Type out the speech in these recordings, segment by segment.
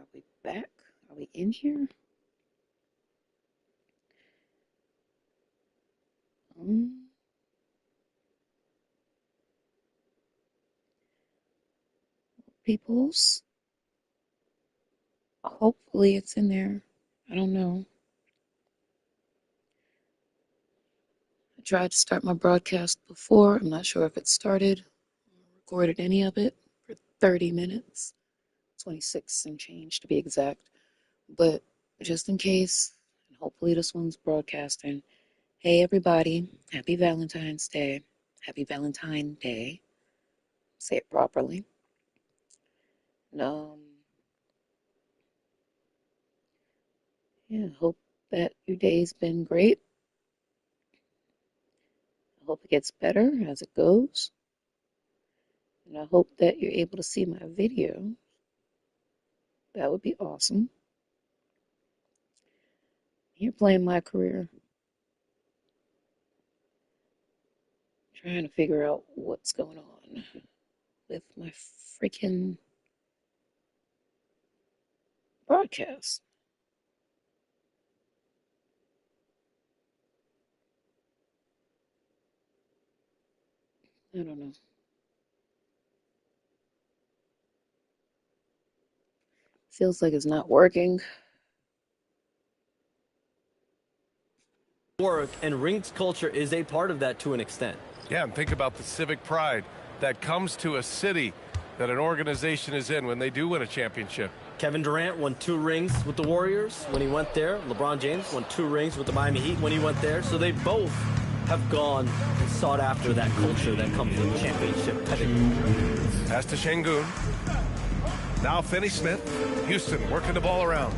Are we back? Are we in here? Peoples. Hopefully it's in there. I don't know. I tried to start my broadcast before. I'm not sure if it started. I recorded any of it for 30 minutes. 26 and change to be exact. But just in case, and hopefully this one's broadcasting. Hey everybody, happy Valentine's Day. Happy Valentine Day. Say it properly. And, yeah, hope that your day's been great. I hope it gets better as it goes. And I hope that you're able to see my video. That would be awesome. Here playing my career. Trying to figure out what's going on with my freaking broadcast. I don't know. Feels like it's not working. Work and rings culture is a part of that to an extent. Yeah, and think about the civic pride that comes to a city that an organization is in when they do win a championship. Kevin Durant won 2 rings with the Warriors when he went there. LeBron James won 2 rings with the Miami Heat when he went there. So they both have gone and sought after that culture that comes with championship pedigree. Pass to Şengün. Now Finney Smith. Houston working the ball around.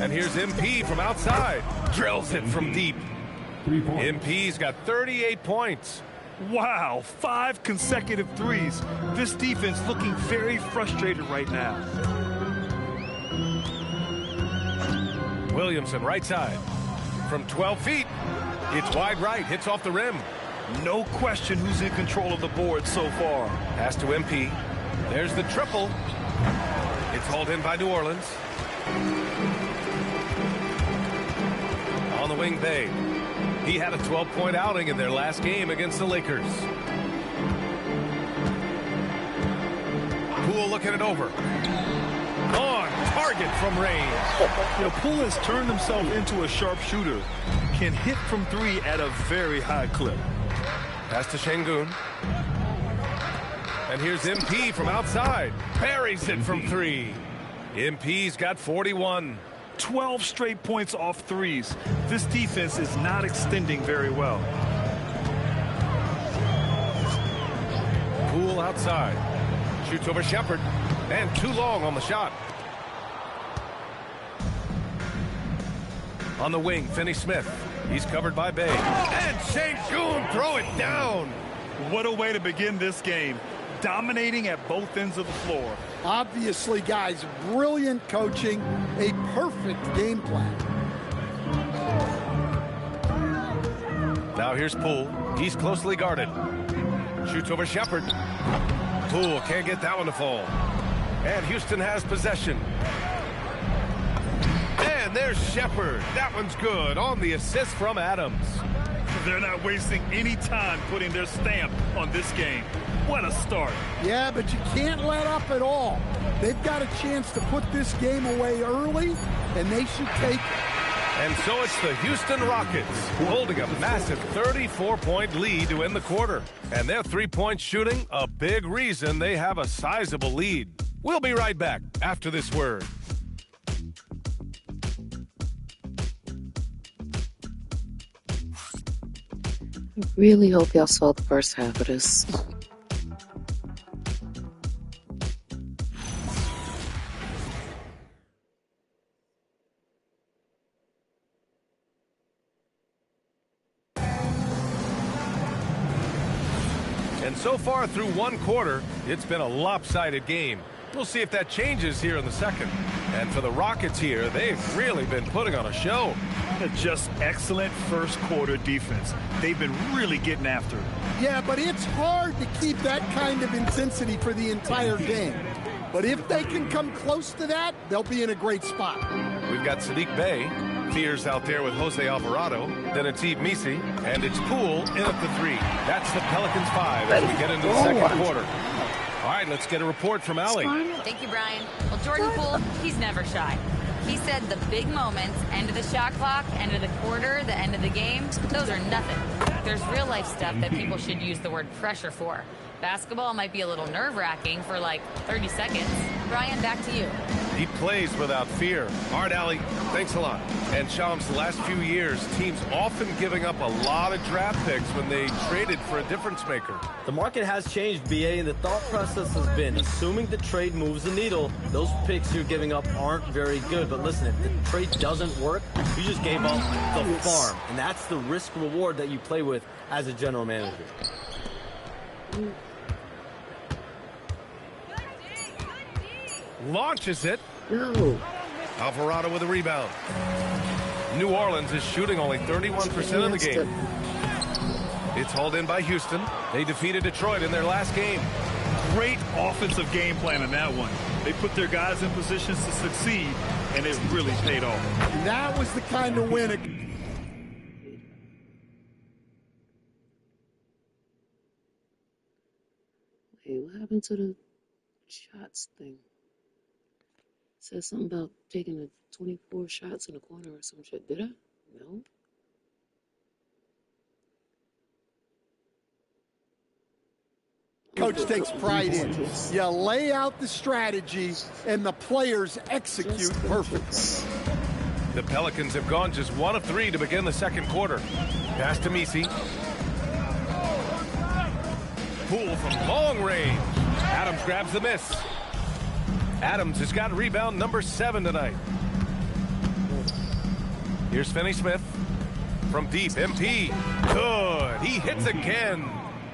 And here's MP from outside. Drills it from deep. MP's got 38 points. Wow, 5 consecutive threes. This defense looking very frustrated right now. Williamson, right side. From 12 feet. It's wide right, hits off the rim. No question who's in control of the board so far. Pass to MP. There's the triple. It's hauled in by New Orleans. On the wing, Bay. He had a 12-point outing in their last game against the Lakers. Poole looking it over. On target from range. You know, Poole has turned himself into a sharpshooter. Can hit from 3 at a very high clip. Pass to Şengün. And here's MP from outside. Buries it from 3. MP's got 41. 12 straight points off threes. This defense is not extending very well. Poole outside. Shoots over Shepherd. And too long on the shot. On the wing, Finney Smith. He's covered by Bay. And Şengün throw it down. What a way to begin this game. Dominating at both ends of the floor. Obviously, guys, brilliant coaching, a perfect game plan. Now here's Poole. He's closely guarded. Shoots over Shepherd. Poole can't get that one to fall. And Houston has possession. And there's Shepherd. That one's good on the assist from Adams. They're not wasting any time putting their stamp on this game. What a start. Yeah, but you can't let up at all. They've got a chance to put this game away early, and they should take it. And so it's the Houston Rockets holding a massive 34-point lead to end the quarter. And their three-point shooting, a big reason they have a sizable lead. We'll be right back after this word. I really hope y'all saw the first half of this. And so far through one quarter, it's been a lopsided game. We'll see if that changes here in the second. And for the Rockets here, they've really been putting on a show. Just excellent first quarter defense. They've been really getting after it. Yeah, but it's hard to keep that kind of intensity for the entire game. But if they can come close to that, they'll be in a great spot. We've got Sadiq Bey. Fears out there with Jose Alvarado. Then it's Yves Misi. And it's Poole in at the 3. That's the Pelicans 5 as we get into the second quarter. All right, let's get a report from Allie. Thank you, Brian. Well, Jordan Poole, he's never shy. He said the big moments, end of the shot clock, end of the quarter, the end of the game, those are nothing. There's real life stuff that people should use the word pressure for. Basketball might be a little nerve-wracking for like 30 seconds. Brian, back to you. He plays without fear. All right, Allie, thanks a lot. And Shams, the last few years, teams often giving up a lot of draft picks when they traded for a difference maker. The market has changed, BA, and the thought process has been, assuming the trade moves the needle, those picks you're giving up aren't very good. But listen, if the trade doesn't work, you just gave up the farm. And that's the risk-reward that you play with as a general manager. Launches it. No. Alvarado with a rebound. New Orleans is shooting only 31% of the game. It's hauled in by Houston. They defeated Detroit in their last game. Great offensive game plan in that one. They put their guys in positions to succeed, and it really paid off. That was the kind of win. Hey, what happened to the shots thing? Said something about taking the 24 shots in the corner or some shit. Did I? No. Coach takes pride in. You lay out the strategy, and the players execute perfectly. The Pelicans have gone just 1 of 3 to begin the second quarter. Pass to Misi. Poole from long range. Adams grabs the miss. Adams has got rebound number 7 tonight. Here's Finney-Smith from deep. MP. Good. He hits again.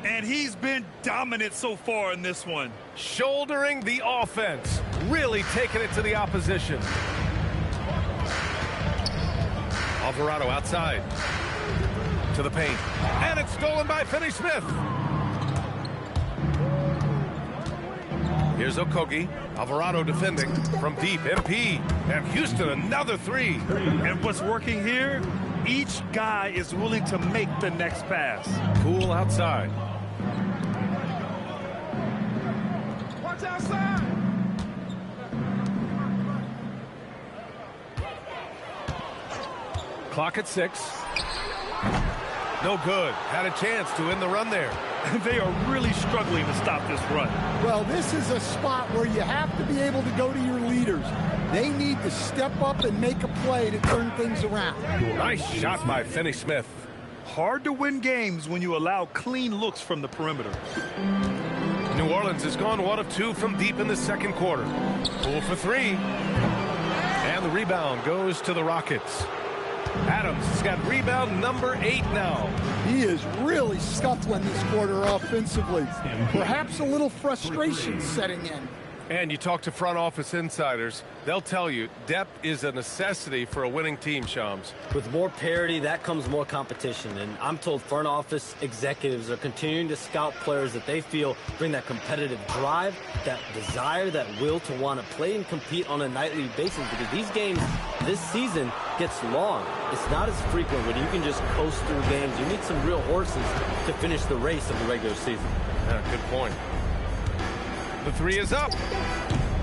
And he's been dominant so far in this one. Shouldering the offense. Really taking it to the opposition. Alvarado outside. To the paint. And it's stolen by Finney-Smith. Here's Okogie. Alvarado defending from deep. MP. And Houston another 3. And what's working here, each guy is willing to make the next pass. Poole outside. Watch outside. Clock at 6. No good. Had a chance to end the run there. They are really struggling to stop this run. Well, this is a spot where you have to be able to go to your leaders. They need to step up and make a play to turn things around. Nice shot by Finney-Smith. Hard to win games when you allow clean looks from the perimeter. New Orleans has gone 1 of 2 from deep in the second quarter. Poole for 3. And the rebound goes to the Rockets. Adams has got rebound number 8 now. He is really scuffling this quarter offensively. Perhaps a little frustration setting in. And you talk to front office insiders, they'll tell you depth is a necessity for a winning team, Shams. With more parity, that comes more competition. And I'm told front office executives are continuing to scout players that they feel bring that competitive drive, that desire, that will to want to play and compete on a nightly basis. Because these games this season gets long. It's not as frequent when you can just coast through games. You need some real horses to finish the race of the regular season. Yeah, good point. The 3 is up.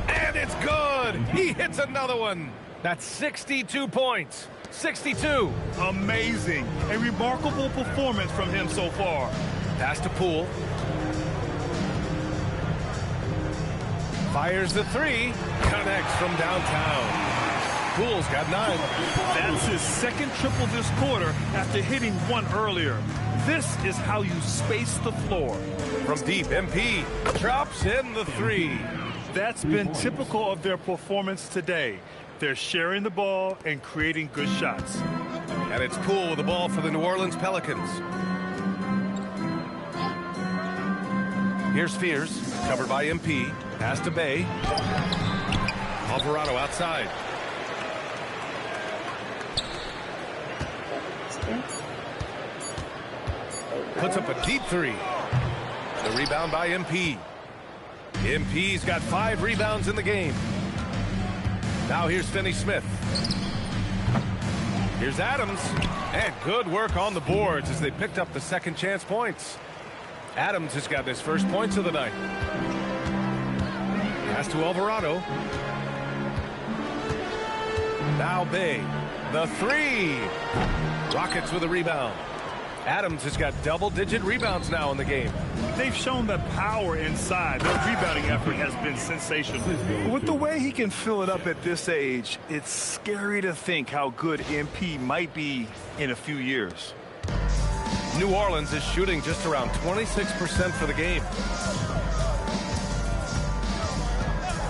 And it's good. He hits another one. That's 62 points. 62. Amazing. A remarkable performance from him so far. Pass to Poole. Fires the 3. Connects from downtown. Poole's got 9. That's his second triple this quarter after hitting 1 earlier. This is how you space the floor. From deep, MP drops in the 3. That's been typical of their performance today. They're sharing the ball and creating good shots. And it's Poole with the ball for the New Orleans Pelicans. Here's Fears, covered by MP. Pass to Bey. Alvarado outside. Puts up a deep 3. The rebound by MP. MP's got 5 rebounds in the game. Now here's Finney-Smith. Here's Adams. And good work on the boards as they picked up the second chance points. Adams has got his first points of the night. Pass to Alvarado. Now Bay. The 3. Rockets with a rebound. Adams has got double-digit rebounds now in the game. They've shown the power inside. Their rebounding effort has been sensational. With the way he can fill it up at this age, it's scary to think how good MP might be in a few years. New Orleans is shooting just around 26% for the game.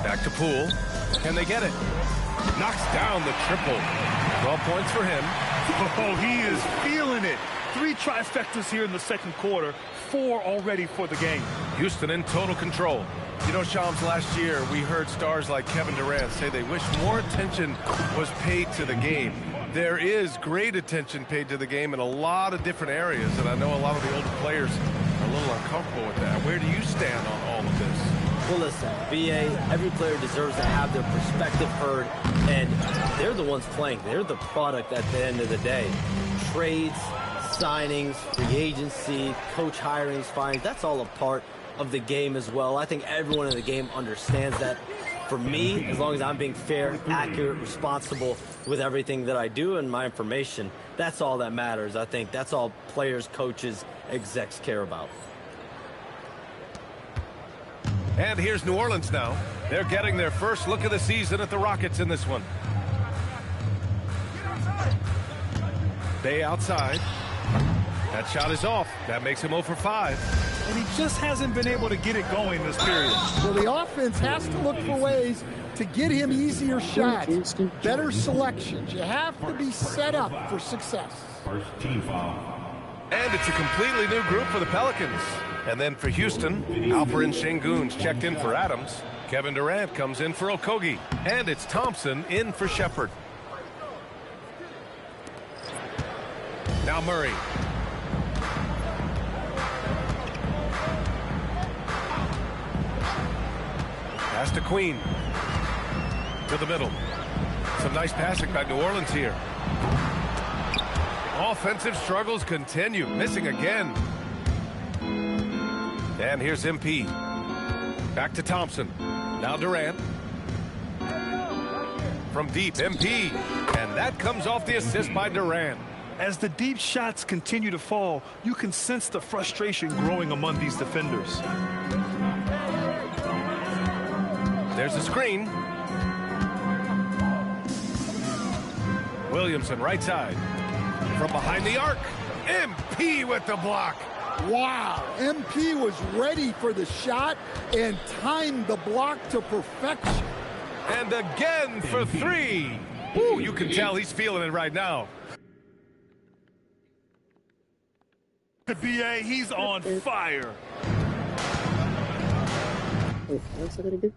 Back to Poole. Can they get it? Knocks down the triple. 12 points for him. Oh, he is feeling it. 3 trifectas here in the second quarter, 4 already for the game. Houston in total control. You know, Shams, last year we heard stars like Kevin Durant say they wish more attention was paid to the game. There is great attention paid to the game in a lot of different areas, and I know a lot of the older players are a little uncomfortable with that. Where do you stand on all of this? Well, listen, BA, every player deserves to have their perspective heard, and they're the ones playing. They're the product at the end of the day. Trades, signings, free agency, coach hirings, firings, that's all a part of the game as well. I think everyone in the game understands that. For me, as long as I'm being fair, accurate, responsible with everything that I do and my information, that's all that matters. I think that's all players, coaches, execs care about. And here's New Orleans now. They're getting their first look of the season at the Rockets in this one. Bay outside. That shot is off. That makes him 0 for 5. And he just hasn't been able to get it going this period. So the offense has to look for ways to get him easier shots, better selections. You have to be set up for success. And it's a completely new group for the Pelicans. And then for Houston, Alperen Sengun's checked in for Adams. Kevin Durant comes in for Okogie. And it's Thompson in for Shepherd. Now Murray. Pass to Queen. To the middle. Some nice passing by New Orleans here. Offensive struggles continue. Missing again. And here's MP. Back to Thompson. Now Durant. From deep, MP. And that comes off the assist by Durant. As the deep shots continue to fall, you can sense the frustration growing among these defenders. There's a screen. Williamson right side. From behind the arc. MP with the block. Wow, MP was ready for the shot and timed the block to perfection. And again for 3. Ooh, you can tell he's feeling it right now. The BA, he's on fire. Wait, what else I gotta do?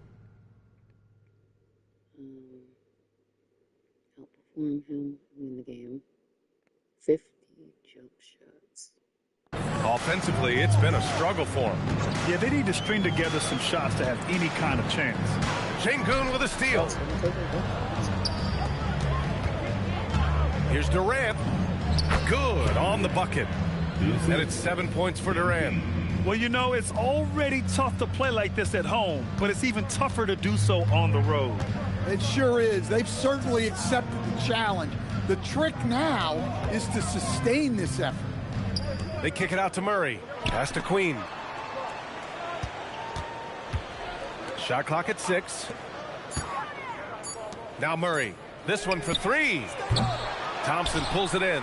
Outperform him in the game. 50 jump shots. Offensively, it's been a struggle for him. Yeah, they need to string together some shots to have any kind of chance. Sengun with a steal. Here's Durant. Good on the bucket. And it's 7 points for Durant. Well, you know, it's already tough to play like this at home, but it's even tougher to do so on the road. It sure is. They've certainly accepted the challenge. The trick now is to sustain this effort. They kick it out to Murray. Pass to Queen. Shot clock at 6. Now Murray. This one for 3. Thompson pulls it in.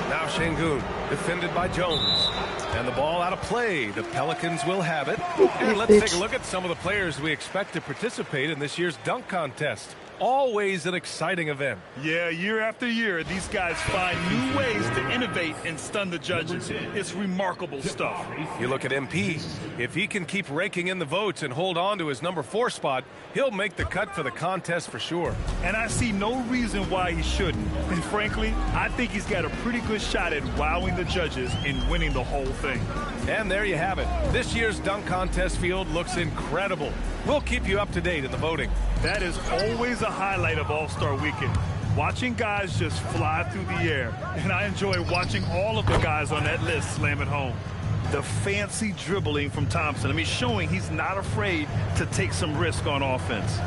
Now Sengun, defended by Jones. And the ball out of play. The Pelicans will have it. And let's take a look at some of the players we expect to participate in this year's dunk contest. always an exciting event. Yeah, year after year, these guys find new ways to innovate and stun the judges. It's remarkable stuff. You look at MP, if he can keep raking in the votes and hold on to his number 4 spot, he'll make the cut for the contest for sure. And I see no reason why he shouldn't. And frankly, I think he's got a pretty good shot at wowing the judges and winning the whole thing. And there you have it. This year's dunk contest field looks incredible. We'll keep you up to date in the voting. That is always a highlight of All-Star Weekend. Watching guys just fly through the air. And I enjoy watching all of the guys on that list slam it home. The fancy dribbling from Thompson. I mean, showing he's not afraid to take some risk on offense.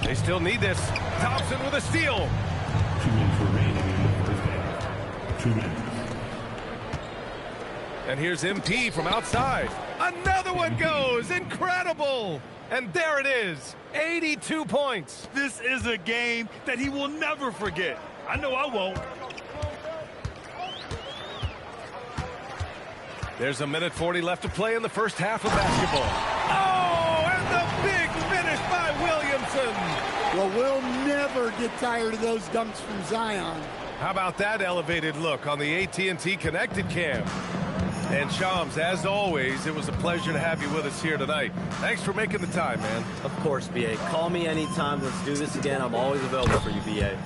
They still need this. Thompson with a steal. 2 minutes remaining in the first half. 2 minutes. And here's MP from outside. Another one goes. Incredible. And there it is. 82 points. This is a game that he will never forget. I know I won't. There's 1:40 left to play in the first half of basketball. Oh, and the big finish by Williamson. Well, we'll never get tired of those dunks from Zion. How about that elevated look on the AT&T Connected Cam? And Shams, as always, it was a pleasure to have you with us here tonight. Thanks for making the time, man. Of course, BA. Call me anytime. Let's do this again. I'm always available for you, BA.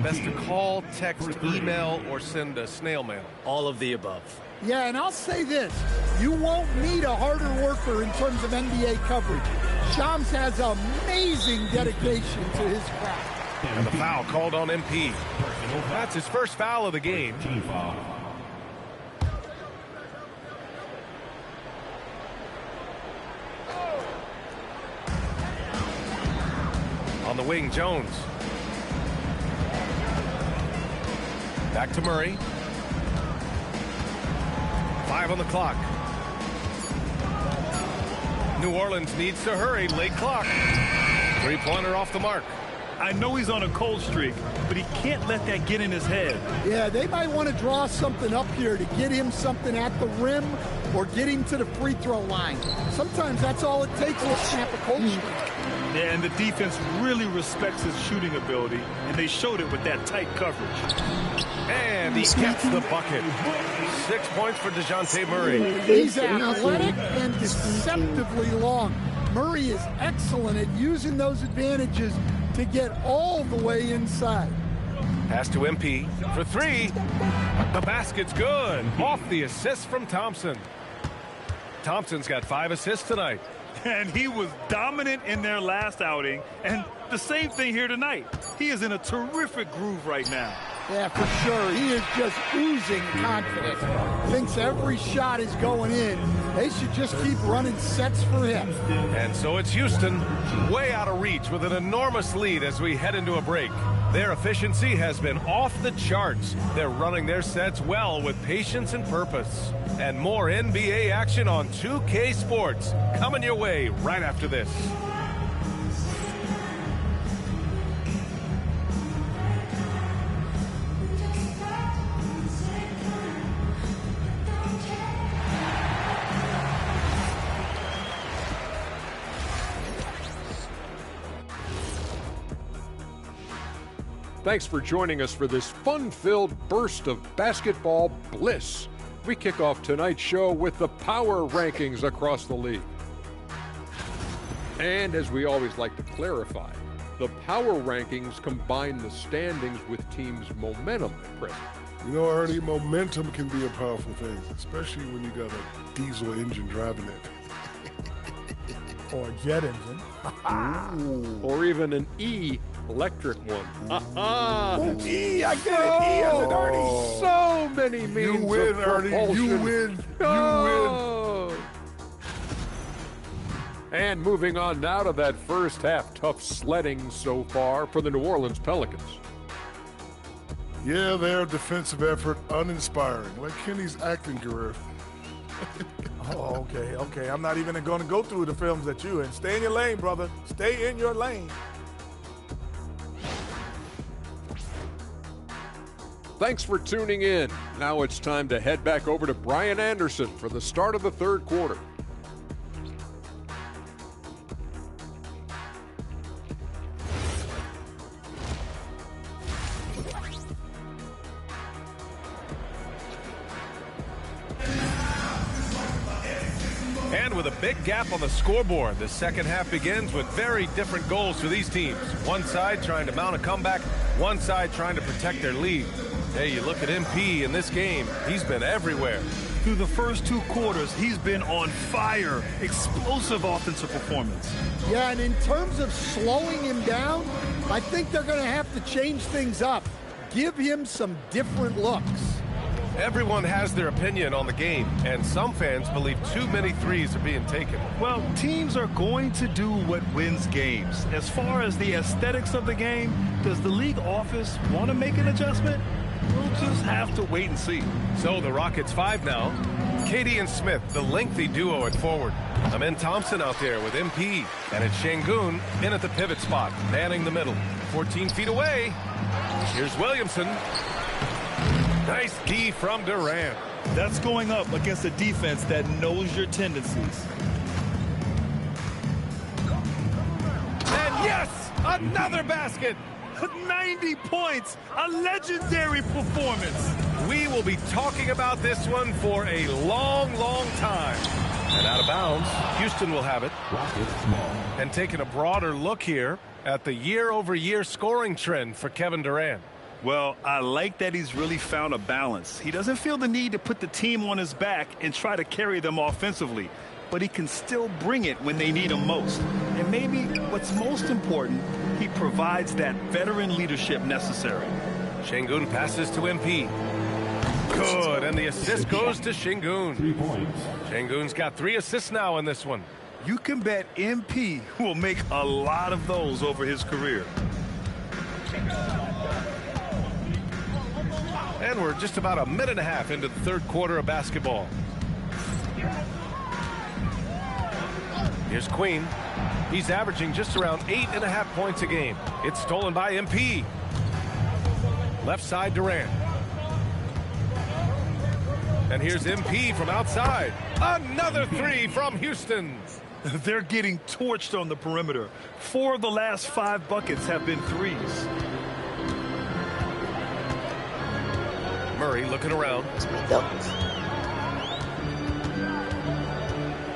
Best to call, text, email, or send a snail mail. All of the above. Yeah, and I'll say this. You won't meet a harder worker in terms of NBA coverage. Shams has amazing dedication to his craft. And the foul called on MP. That's his first foul of the game. Team foul. On the wing, Jones. Back to Murray. 5 on the clock. New Orleans needs to hurry. Late clock. 3-pointer off the mark. I know he's on a cold streak, but he can't let that get in his head. Yeah, they might want to draw something up here to get him something at the rim or get him to the free throw line. Sometimes that's all it takes to snap a cold streak. Yeah, and the defense really respects his shooting ability, and they showed it with that tight coverage. And he gets the bucket. 6 points for DeJounte Murray. He's athletic and deceptively long. Murray is excellent at using those advantages to get all the way inside. Pass to MP for 3. The basket's good. Off the assist from Thompson. Thompson's got 5 assists tonight. And he was dominant in their last outing, and the same thing here tonight. He is in a terrific groove right now. Yeah, for sure. He is just oozing confidence. Thinks every shot is going in. They should just keep running sets for him. And so it's Houston, way out of reach with an enormous lead as we head into a break. Their efficiency has been off the charts. They're running their sets well with patience and purpose. And more NBA action on 2K Sports coming your way right after this. Thanks for joining us for this fun-filled burst of basketball bliss. We kick off tonight's show with the power rankings across the league. And as we always like to clarify, the power rankings combine the standings with teams' momentum at present. You know, Ernie, momentum can be a powerful thing, especially when you got a diesel engine driving it. Or a jet engine. Or even an electric one. E, I get it. E as an Ernie. So many means You win, of Ernie. propulsion. You win. Oh. And moving on now to that first half, tough sledding so far for the New Orleans Pelicans. Yeah, their defensive effort uninspiring, like Kenny's acting career. Oh, okay. I'm not even going to go through the films that you in. Stay in your lane, brother. Stay in your lane. Thanks for tuning in. Now it's time to head back over to Brian Anderson for the start of the third quarter. And with a big gap on the scoreboard, the second half begins with very different goals for these teams. One side trying to mount a comeback, one side trying to protect their lead. Hey, you look at MP in this game, he's been everywhere. Through the first 2 quarters, he's been on fire. Explosive offensive performance. Yeah, and in terms of slowing him down, I think they're going to have to change things up. Give him some different looks. Everyone has their opinion on the game, and some fans believe too many threes are being taken. Well, teams are going to do what wins games. As far as the aesthetics of the game, does the league office want to make an adjustment? We'll just have to wait and see. So the Rockets 5 now. Katie and Smith, the lengthy duo at forward. Amen Thompson out there with MP. And it's Şengün in at the pivot spot, manning the middle. 14 feet away. Here's Williamson. Nice D from Durant. That's going up against a defense that knows your tendencies. And yes, another basket. 90 points, a legendary performance. We will be talking about this one for a long, long time. And out of bounds, Houston will have it. And taking a broader look here at the year-over-year scoring trend for Kevin Durant. Well, I like that he's really found a balance. He doesn't feel the need to put the team on his back and try to carry them offensively, but he can still bring it when they need him most. And maybe what's most important, he provides that veteran leadership necessary. Şengün passes to MP. Good, and the assist goes to Şengün. 3 points. Şengün's got 3 assists now in this one. You can bet MP will make a lot of those over his career. And we're just about a minute and a half into the third quarter of basketball. Here's Queen. He's averaging just around 8.5 points a game. It's stolen by MP. Left side Durant. And here's MP from outside. Another 3 from Houston. They're getting torched on the perimeter. 4 of the last 5 buckets have been threes. Murray looking around.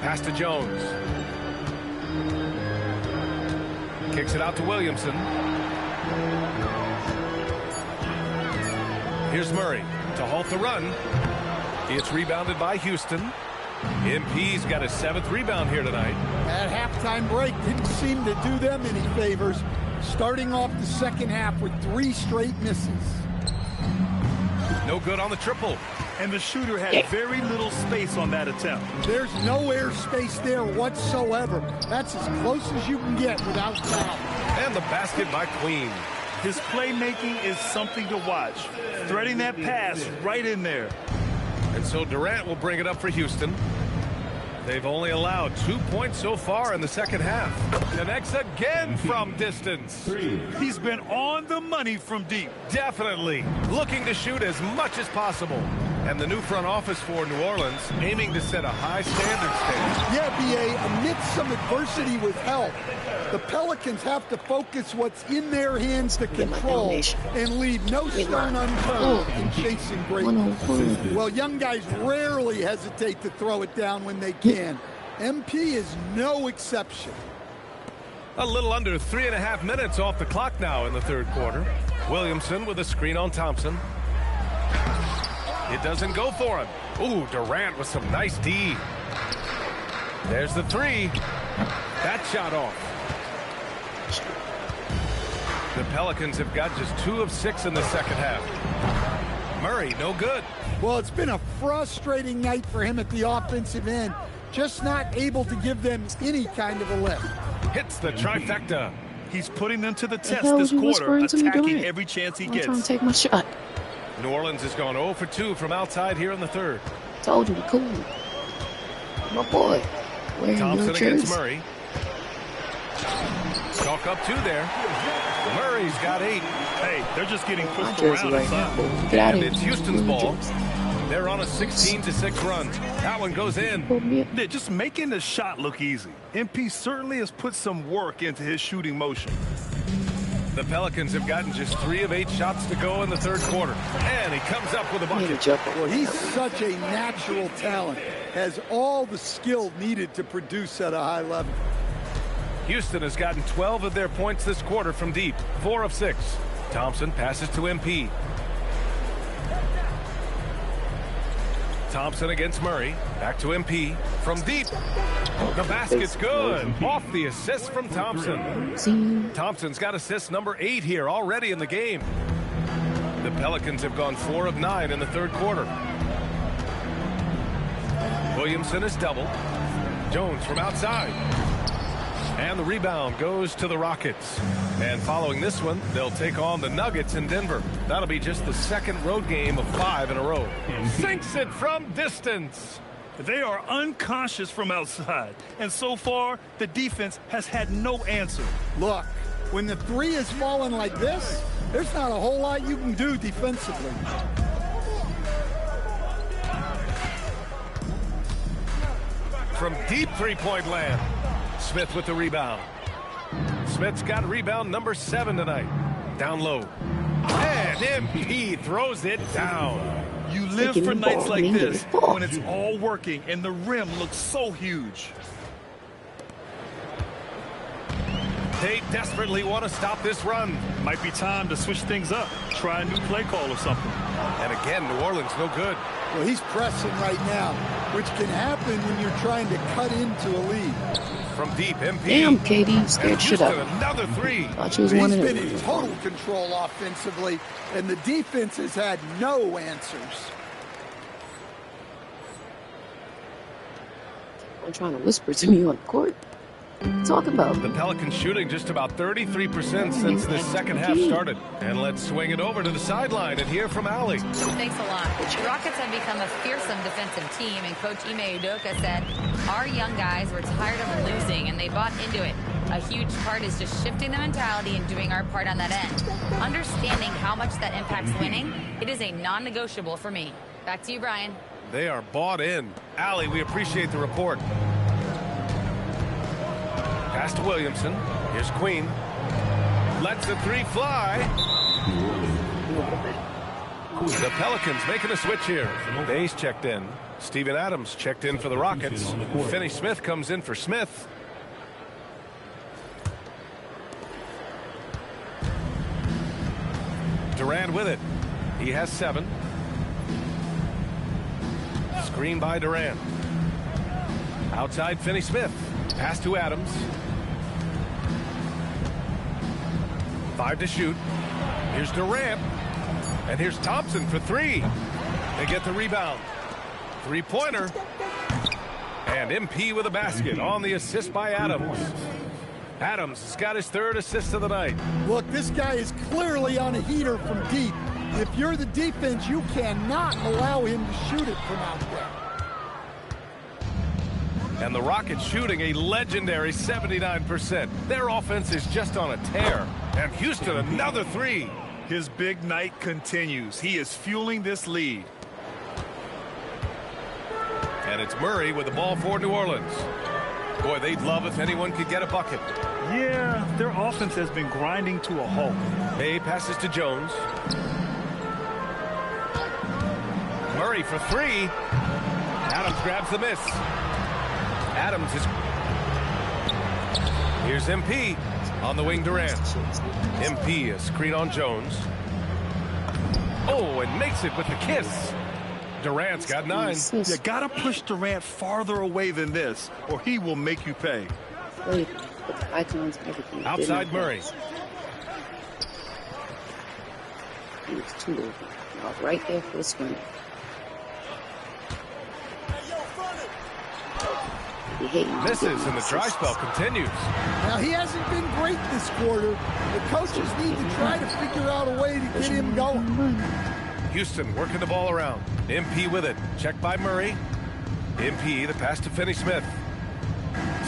Pass to Jones. Kicks it out to Williamson. Here's Murray to halt the run. It's rebounded by Houston. MP's got his 7th rebound here tonight. That halftime break didn't seem to do them any favors. Starting off the second half with 3 straight misses. No good on the triple. And the shooter had very little space on that attempt. There's no air space there whatsoever. That's as close as you can get without foul. And the basket by Queen. His playmaking is something to watch. Threading that pass right in there. And so Durant will bring it up for Houston. They've only allowed 2 points so far in the second half. Connects again from distance. He's been on the money from deep. Definitely. Looking to shoot as much as possible. And the new front office for New Orleans aiming to set a high standard today. Yeah, B.A., amidst some adversity with help, the Pelicans have to focus what's in their hands to control and leave no stone unturned in chasing greatness. Well, young guys rarely hesitate to throw it down when they can. MP is no exception. A little under 3.5 minutes off the clock now in the third quarter. Williamson with a screen on Thompson. It doesn't go for him. Ooh, Durant with some nice D. There's the 3. That shot off. The Pelicans have got just 2 of 6 in the second half. Murray, no good. Well, it's been a frustrating night for him at the offensive end. Just not able to give them any kind of a lift. Hits the trifecta. He's putting them to the test this quarter, attacking every chance he gets. I'm trying to take my shot. New Orleans has gone 0 for 2 from outside here in the third. Told you, be cool. My boy. Thompson against Murray. Chalk up 2 there. Murray's got 8. Hey, they're just getting pushed around inside. And it's Houston's ball. They're on a 16-6 run. That one goes in. They're just making the shot look easy. MP certainly has put some work into his shooting motion. The Pelicans have gotten just 3 of 8 shots to go in the third quarter. And he comes up with a bucket. Well, he's such a natural talent. Has all the skill needed to produce at a high level. Houston has gotten 12 of their points this quarter from deep. 4 of 6. Thompson passes to MP. Thompson against Murray. Back to MP. From deep. The basket's good. Off the assist from Thompson. Thompson's got assist number 8 here already in the game. The Pelicans have gone 4 of 9 in the third quarter. Williamson is doubled. Jones from outside. And the rebound goes to the Rockets. And following this one, they'll take on the Nuggets in Denver. That'll be just the second road game of 5 in a row. Sinks it from distance. They are unconscious from outside. And so far, the defense has had no answer. Look, when the three is falling like this, there's not a whole lot you can do defensively. From deep three-point land. Smith with the rebound. Smith's got rebound number 7 tonight. Down low. And MP throws it down. You live for nights like this when it's all working and the rim looks so huge. They desperately want to stop this run. Might be time to switch things up. Try a new play call or something. And again, New Orleans no good. Well, he's pressing right now, which can happen when you're trying to cut into a lead. From deep, MP. Damn, KD scared shit out. Another 3. Thought she was He's one been in total control offensively, and the defense has had no answers. I'm trying to whisper to me on the court. Talk about the Pelicans shooting just about 33% since the second half started. And let's swing it over to the sideline and hear from Allie. Thanks a lot. The Rockets have become a fearsome defensive team, and Coach Ime Udoka said, our young guys were tired of losing, and they bought into it. A huge part is just shifting the mentality and doing our part on that end. Understanding how much that impacts winning, it is a non-negotiable for me. Back to you, Brian. They are bought in. Allie, we appreciate the report. Pass to Williamson. Here's Queen. Lets the 3 fly. The Pelicans making a switch here. Bayes checked in. Steven Adams checked in for the Rockets. Finney Smith comes in for Smith. Durant with it. He has 7. Screen by Durant. Outside Finney Smith. Pass to Adams. 5 to shoot. Here's Durant. And here's Thompson for 3. They get the rebound. 3-pointer. And MP with a basket on the assist by Adams. Adams has got his 3rd assist of the night. Look, this guy is clearly on a heater from deep. If you're the defense, you cannot allow him to shoot it from out there. And the Rockets shooting a legendary 79%. Their offense is just on a tear. And Houston another 3. His big night continues. He is fueling this lead. And it's Murray with the ball for New Orleans. Boy, they'd love if anyone could get a bucket. Yeah, their offense has been grinding to a halt. Bay passes to Jones. Murray for 3. Adams grabs the miss. Adams is... Here's MP on the wing, Durant. MP a screen on Jones. Oh, and makes it with the kiss. Durant's got 9. You gotta push Durant farther away than this, or he will make you pay. Wait, put the icons and everything. Outside Murray. He was too open. Right there for the screen. Misses, and the dry spell continues. Now, he hasn't been great this quarter. The coaches need to try to figure out a way to get him going. Houston working the ball around. MP with it. Checked by Murray. MP, the pass to Finney Smith.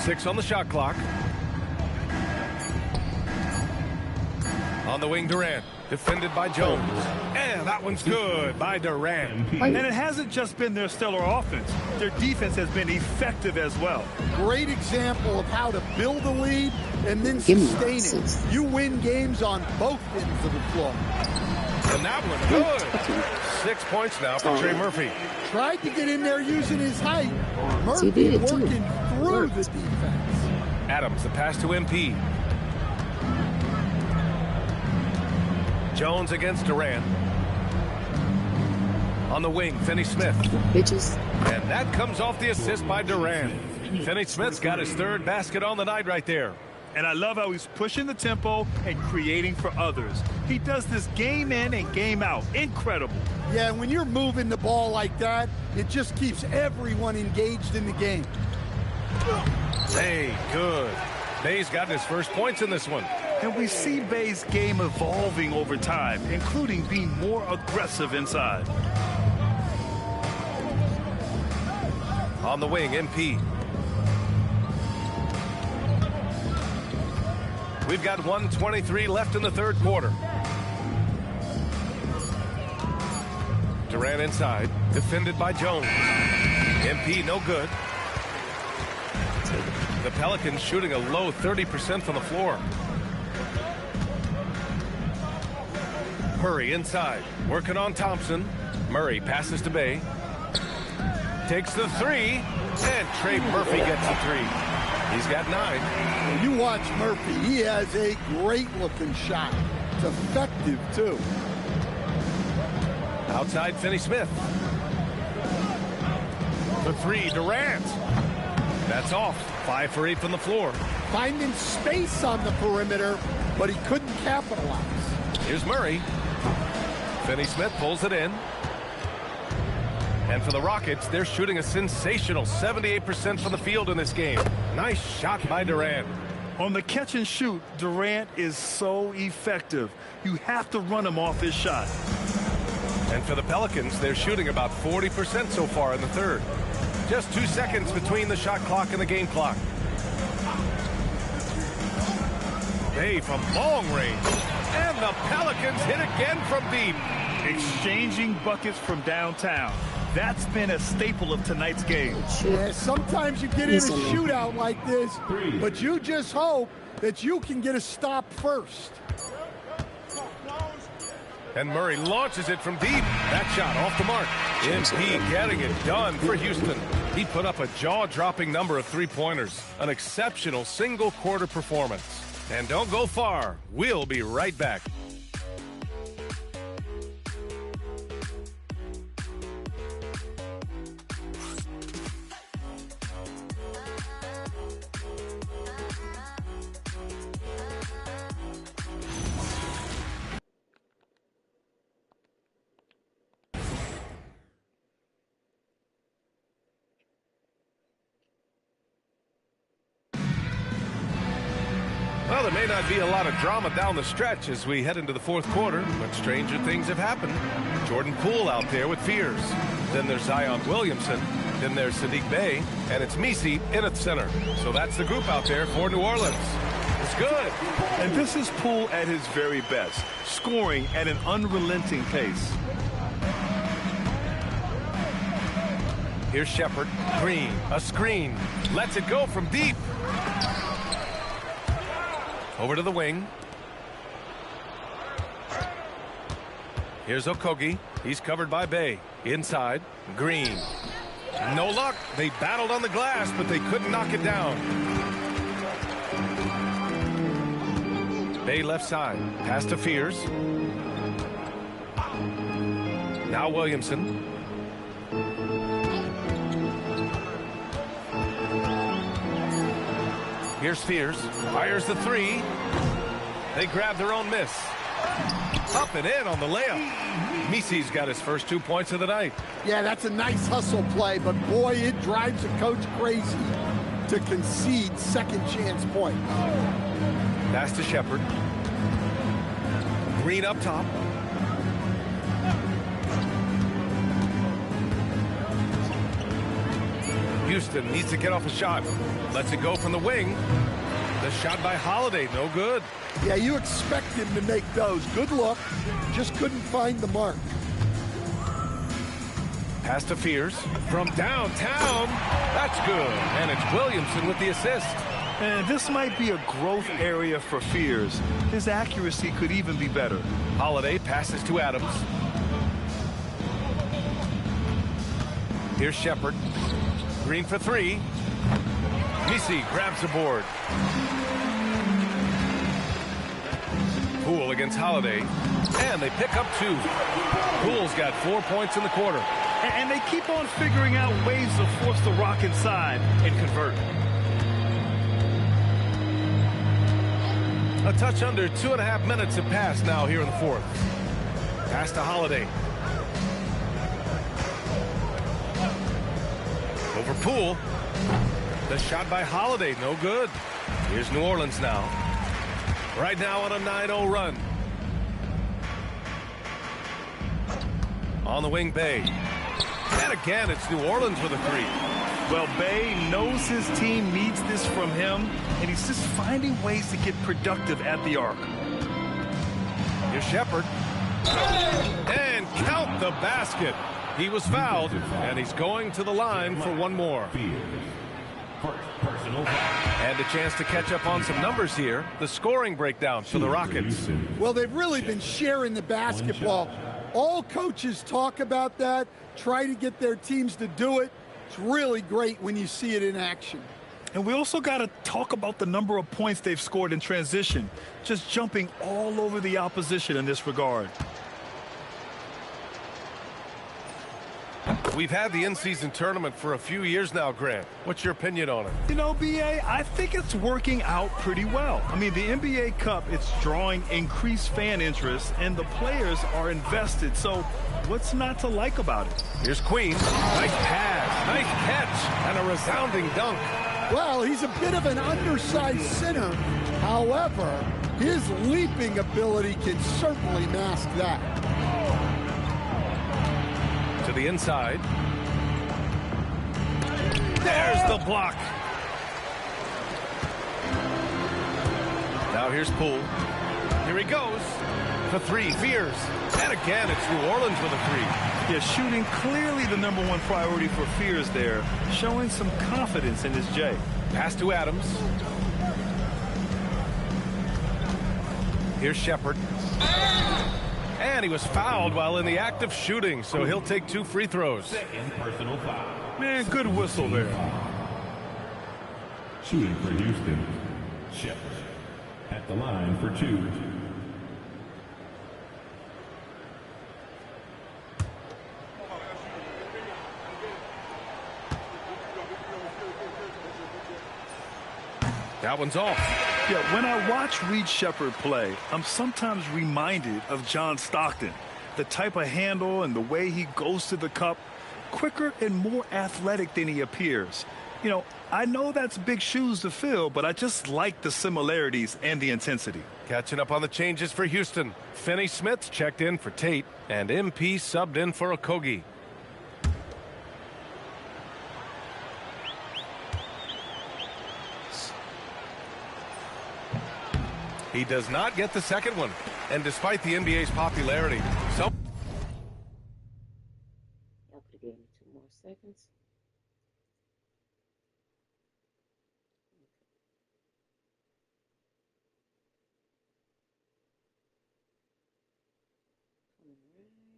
6 on the shot clock. On the wing, Durant. Defended by Jones. And that one's good by Durant. And it hasn't just been their stellar offense. Their defense has been effective as well. Great example of how to build a lead and then sustain it. You win games on both ends of the floor. And that one good. 6 points now for Trey Murphy. Tried to get in there using his height. Murphy working through the defense. Adams, the pass to MP. Jones against Durant. On the wing, Finney-Smith. And that comes off the assist by Durant. Finney-Smith's got his third basket on the night right there. And I love how he's pushing the tempo and creating for others. He does this game in and game out. Incredible. Yeah, when you're moving the ball like that, it just keeps everyone engaged in the game. Hey, good. Bay's got his first points in this one. And we see Bay's game evolving over time, including being more aggressive inside. On the wing, MP. We've got 1:23 left in the third quarter. Durant inside, defended by Jones. MP no good. The Pelicans shooting a low 30% from the floor. Murray inside, working on Thompson. Murray passes to Bay. Takes the three, and Trey Murphy gets the three. He's got 9. When you watch Murphy, he has a great-looking shot. It's effective, too. Outside, Finney-Smith. The three, Durant. That's off. 5 for 8 from the floor. Finding space on the perimeter, but he couldn't capitalize. Here's Murray. Finney-Smith pulls it in. And for the Rockets, they're shooting a sensational 78% from the field in this game. Nice shot by Durant. On the catch and shoot, Durant is so effective. You have to run him off his shot. And for the Pelicans, they're shooting about 40% so far in the third. Just 2 seconds between the shot clock and the game clock. Bay from long range. And the Pelicans hit again from deep. Exchanging buckets from downtown. That's been a staple of tonight's game. Yeah, sometimes you get in a shootout like this, but you just hope that you can get a stop first. And Murray launches it from deep. That shot off the mark. MP getting it done for Houston. He put up a jaw-dropping number of three-pointers. An exceptional single-quarter performance. And don't go far. We'll be right back. Well, there may not be a lot of drama down the stretch as we head into the fourth quarter, but stranger things have happened. Jordan Poole out there with fears. Then there's Zion Williamson. Then there's Sadiq Bey. And it's Misi in at center. So that's the group out there for New Orleans. It's good. And this is Poole at his very best, scoring at an unrelenting pace. Here's Shepard. Green. A screen. Lets it go from deep. Over to the wing. Here's Okogie. He's covered by Bey. Inside. Green. No luck. They battled on the glass, but they couldn't knock it down. Bey left side. Pass to Fears. Now Williamson. Here's Fears. Fires the three. They grab their own miss. Up and in on the layup. Misi's got his first 2 points of the night. Yeah, that's a nice hustle play, but boy, it drives a coach crazy to concede second chance points. Pass to Shepard. Green up top. Houston needs to get off a shot. Lets it go from the wing. The shot by Holiday, no good. Yeah, you expect him to make those. Good look. Just couldn't find the mark. Pass to Fears from downtown. That's good. And it's Williamson with the assist. And this might be a growth area for Fears. His accuracy could even be better. Holiday passes to Adams. Here's Shepard. Green for three. Missy grabs the board. Poole against Holiday. And they pick up two. Poole's got 4 points in the quarter. And they keep on figuring out ways to force the Rock inside and convert. A touch under 2.5 minutes have passed now here in the fourth. Pass to Holiday. Over Poole. The shot by Holiday, no good. Here's New Orleans now. Right now on a 9-0 run. On the wing, Bay. And again, it's New Orleans with a three. Well, Bay knows his team needs this from him, and he's just finding ways to get productive at the arc. Here's Shepard. And count the basket. He was fouled, and he's going to the line for one more. And a chance to catch up on some numbers here. The scoring breakdown for the Rockets. Well, they've really been sharing the basketball. All coaches talk about that, try to get their teams to do it. It's really great when you see it in action. And we also got to talk about the number of points they've scored in transition, just jumping all over the opposition in this regard. We've had the in-season tournament for a few years now, Grant. What's your opinion on it? You know, B.A., I think it's working out pretty well. I mean, the NBA Cup, it's drawing increased fan interest, and the players are invested. So what's not to like about it? Here's Queen. Nice pass, nice catch, and a resounding dunk. Well, he's a bit of an undersized center. However, his leaping ability can certainly mask that. To the inside. There's the block. Now here's Poole. Here he goes. For three. Fears. And again, it's New Orleans with a three. Yeah, shooting clearly the #1 priority for Fears there, showing some confidence in his J. Pass to Adams. Here's Shepard. And he was fouled while in the act of shooting, so he'll take 2 free throws. Second personal foul. Man, good whistle there. Shooting for Houston, Shepard. At the line for 2. That one's off. Yeah, when I watch Reed Shepard play, I'm sometimes reminded of John Stockton. The type of handle and the way he goes to the cup, quicker and more athletic than he appears. You know, I know that's big shoes to fill, but I just like the similarities and the intensity. Catching up on the changes for Houston. Finney Smith checked in for Tate, and MP subbed in for Okogie. He does not get the second one, and despite the NBA's popularity, Y'all could have gave me 2 more seconds. Coming right now.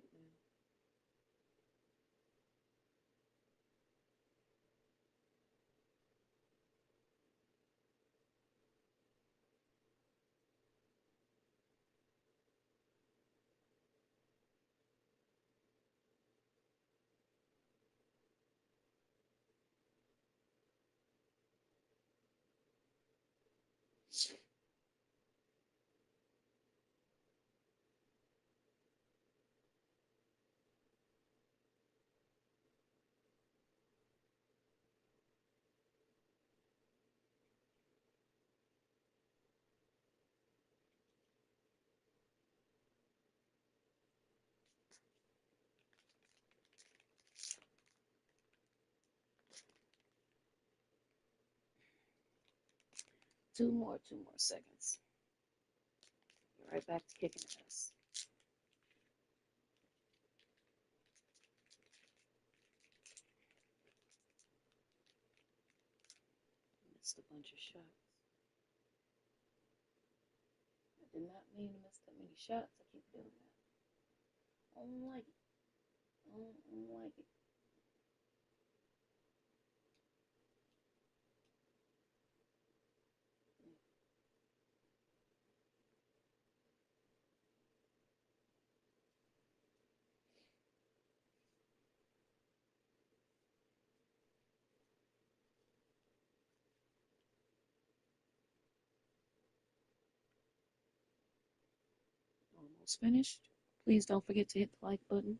Two more seconds. Be right back to kicking ass. missed a bunch of shots. I did not mean to miss that many shots. I keep doing that. I don't like it. I don't like it. Almost finished. Please don't forget to hit the like button.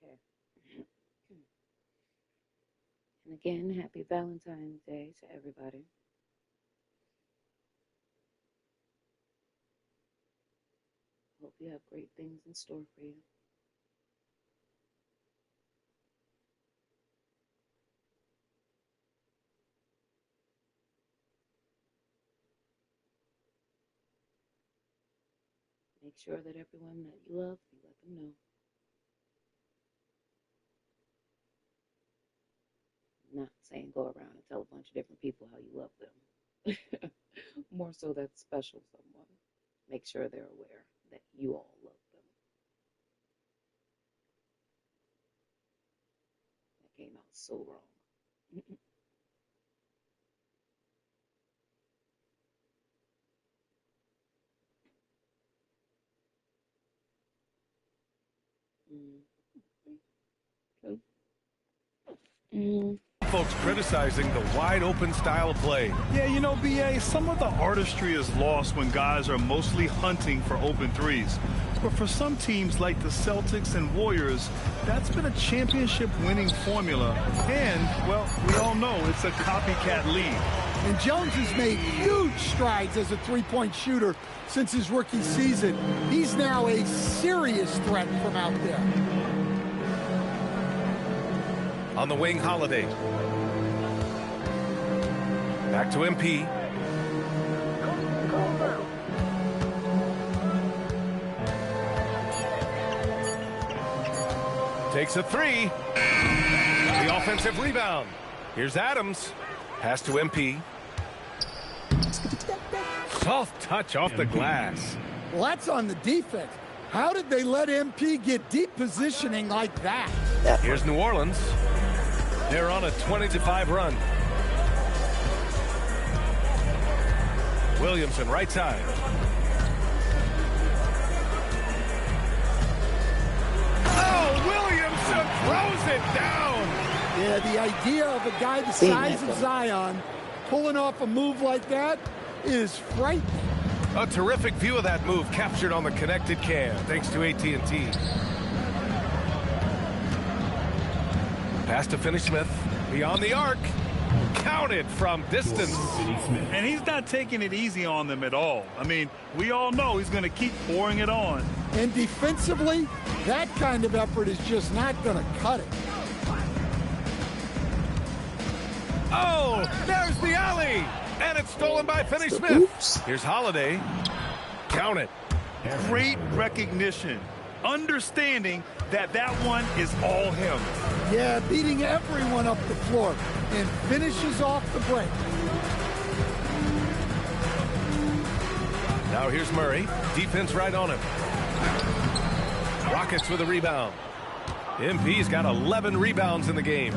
Okay. And again, happy Valentine's Day to everybody. Hope you have great things in store for you. Make sure that everyone that you love, you let them know. Not saying go around and tell a bunch of different people how you love them. More so that special someone. Make sure they're aware that you all love them. That came out so wrong. Folks criticizing the wide open style of play. Yeah, you know, BA, some of the artistry is lost when guys are mostly hunting for open threes. But for some teams like the Celtics and Warriors, that's been a championship winning formula. And, well, we all know it's a copycat league. And Jones has made huge strides as a three-point shooter since his rookie season. He's now a serious threat from out there. On the wing, Holiday. Back to MP. Takes a three. The offensive rebound. Here's Adams. Pass to MP. Soft touch off the glass. Well, that's on the defense. How did they let MP get deep positioning like that? Here's New Orleans. They're on a 20-5 run. Williamson, right side. Oh, Williamson throws it down. Yeah, the idea of a guy the size of Zion pulling off a move like that is frightening. A terrific view of that move captured on the connected cam, thanks to AT&T. Pass to Finney-Smith, beyond the arc, counted from distance. And he's not taking it easy on them at all. I mean, we all know he's going to keep pouring it on. And defensively, that kind of effort is just not going to cut it. Oh, there's the alley. And it's stolen by Finney-Smith. Here's Holiday. Count it. Great recognition. Understanding that that one is all him. Yeah, beating everyone up the floor and finishes off the break. Now here's Murray. Defense right on him. Rockets with a rebound. MP's got 11 rebounds in the game.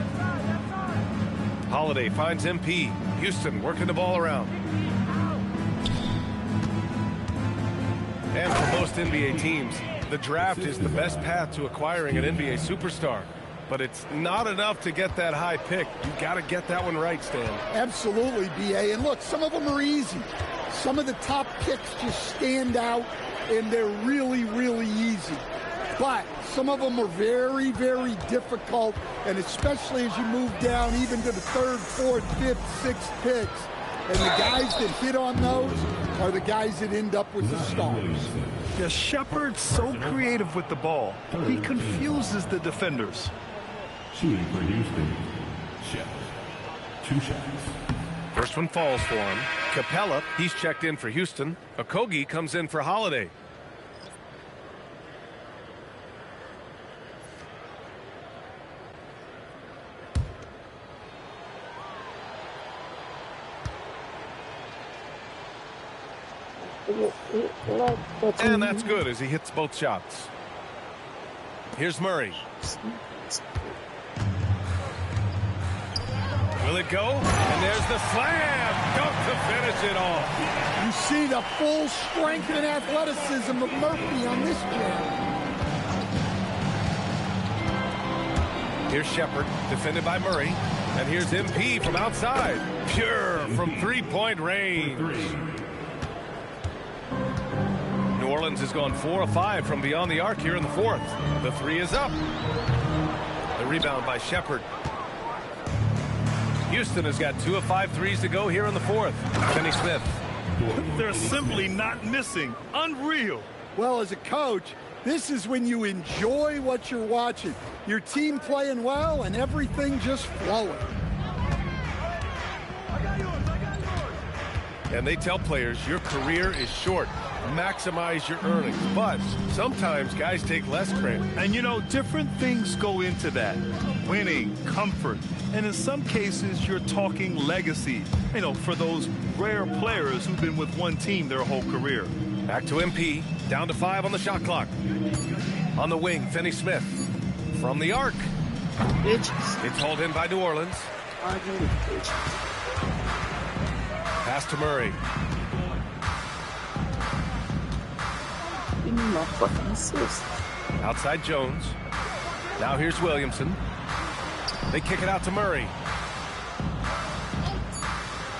Holiday finds MP. Houston working the ball around. And for most NBA teams, the draft is the best path to acquiring an NBA superstar. But it's not enough to get that high pick. You've got to get that one right, Stan. Absolutely, BA. And look, some of them are easy. Some of the top picks just stand out, and they're really, really easy. but some of them are very, very difficult, and especially as you move down even to the 3rd, 4th, 5th, 6th picks. And the guys that hit on those are the guys that end up with the stars. Yeah, Shepard's so creative with the ball. He confuses the defenders. Shooting for Houston, Shepard. 2 shots. First one falls for him. Capella, he's checked in for Houston. Okogie comes in for Holiday. And that's good as he hits both shots. Here's Murray. Will it go? And there's the slam. Dunk to finish it off. You see the full strength and athleticism of Murphy on this jam. Here's Shepard, defended by Murray. And here's MP from outside. Pure from 3-point range. New Orleans has gone 4 of 5 from beyond the arc here in the 4th. The 3 is up. The rebound by Shepard. Houston has got 2 of 5 threes to go here in the 4th. Finney Smith. They're simply not missing. Unreal. Well, as a coach, this is when you enjoy what you're watching. Your team playing well and everything just flowing. And they tell players your career is short. Maximize your earnings. But sometimes guys take less credit. And you know, different things go into that. Winning, comfort, and in some cases you're talking legacy. You know, for those rare players who've been with one team their whole career. Back to MP, down to 5 on the shot clock. On the wing, Finney Smith. From the arc. Bitches. It's hauled in by New Orleans. Pass to Murray. Give me my fucking assist. Outside Jones. Now here's Williamson. They kick it out to Murray.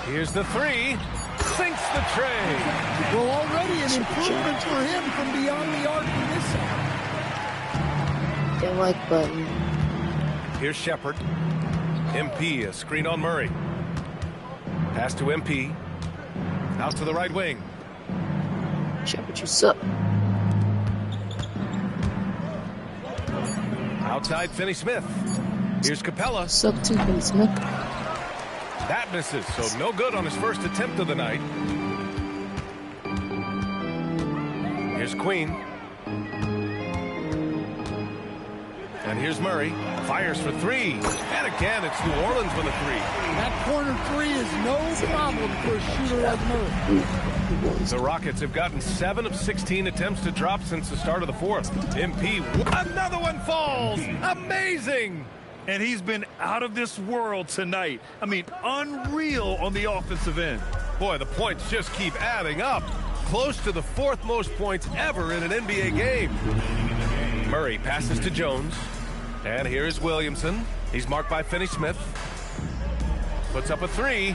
Here's the 3. Sinks the tray. Well, already an improvement for him from beyond the arc in this side. The like button. Here's Shepard. MP, a screen on Murray. Pass to MP. Out to the right wing. Shepard, you suck. Outside Finney Smith. Here's Capella. Suck too, Finney Smith. That misses, so no good on his first attempt of the night. Here's Queen. And here's Murray. Fires for 3. And again, it's New Orleans with a 3. That corner 3 is no problem for a shooter like Murray. The Rockets have gotten 7 of 16 attempts to drop since the start of the 4th. MP, another one falls. Amazing. And he's been out of this world tonight. I mean, unreal on the offensive end. Boy, the points just keep adding up. Close to the 4th most points ever in an NBA game. Murray passes to Jones. And here's Williamson. He's marked by Finney Smith. Puts up a 3.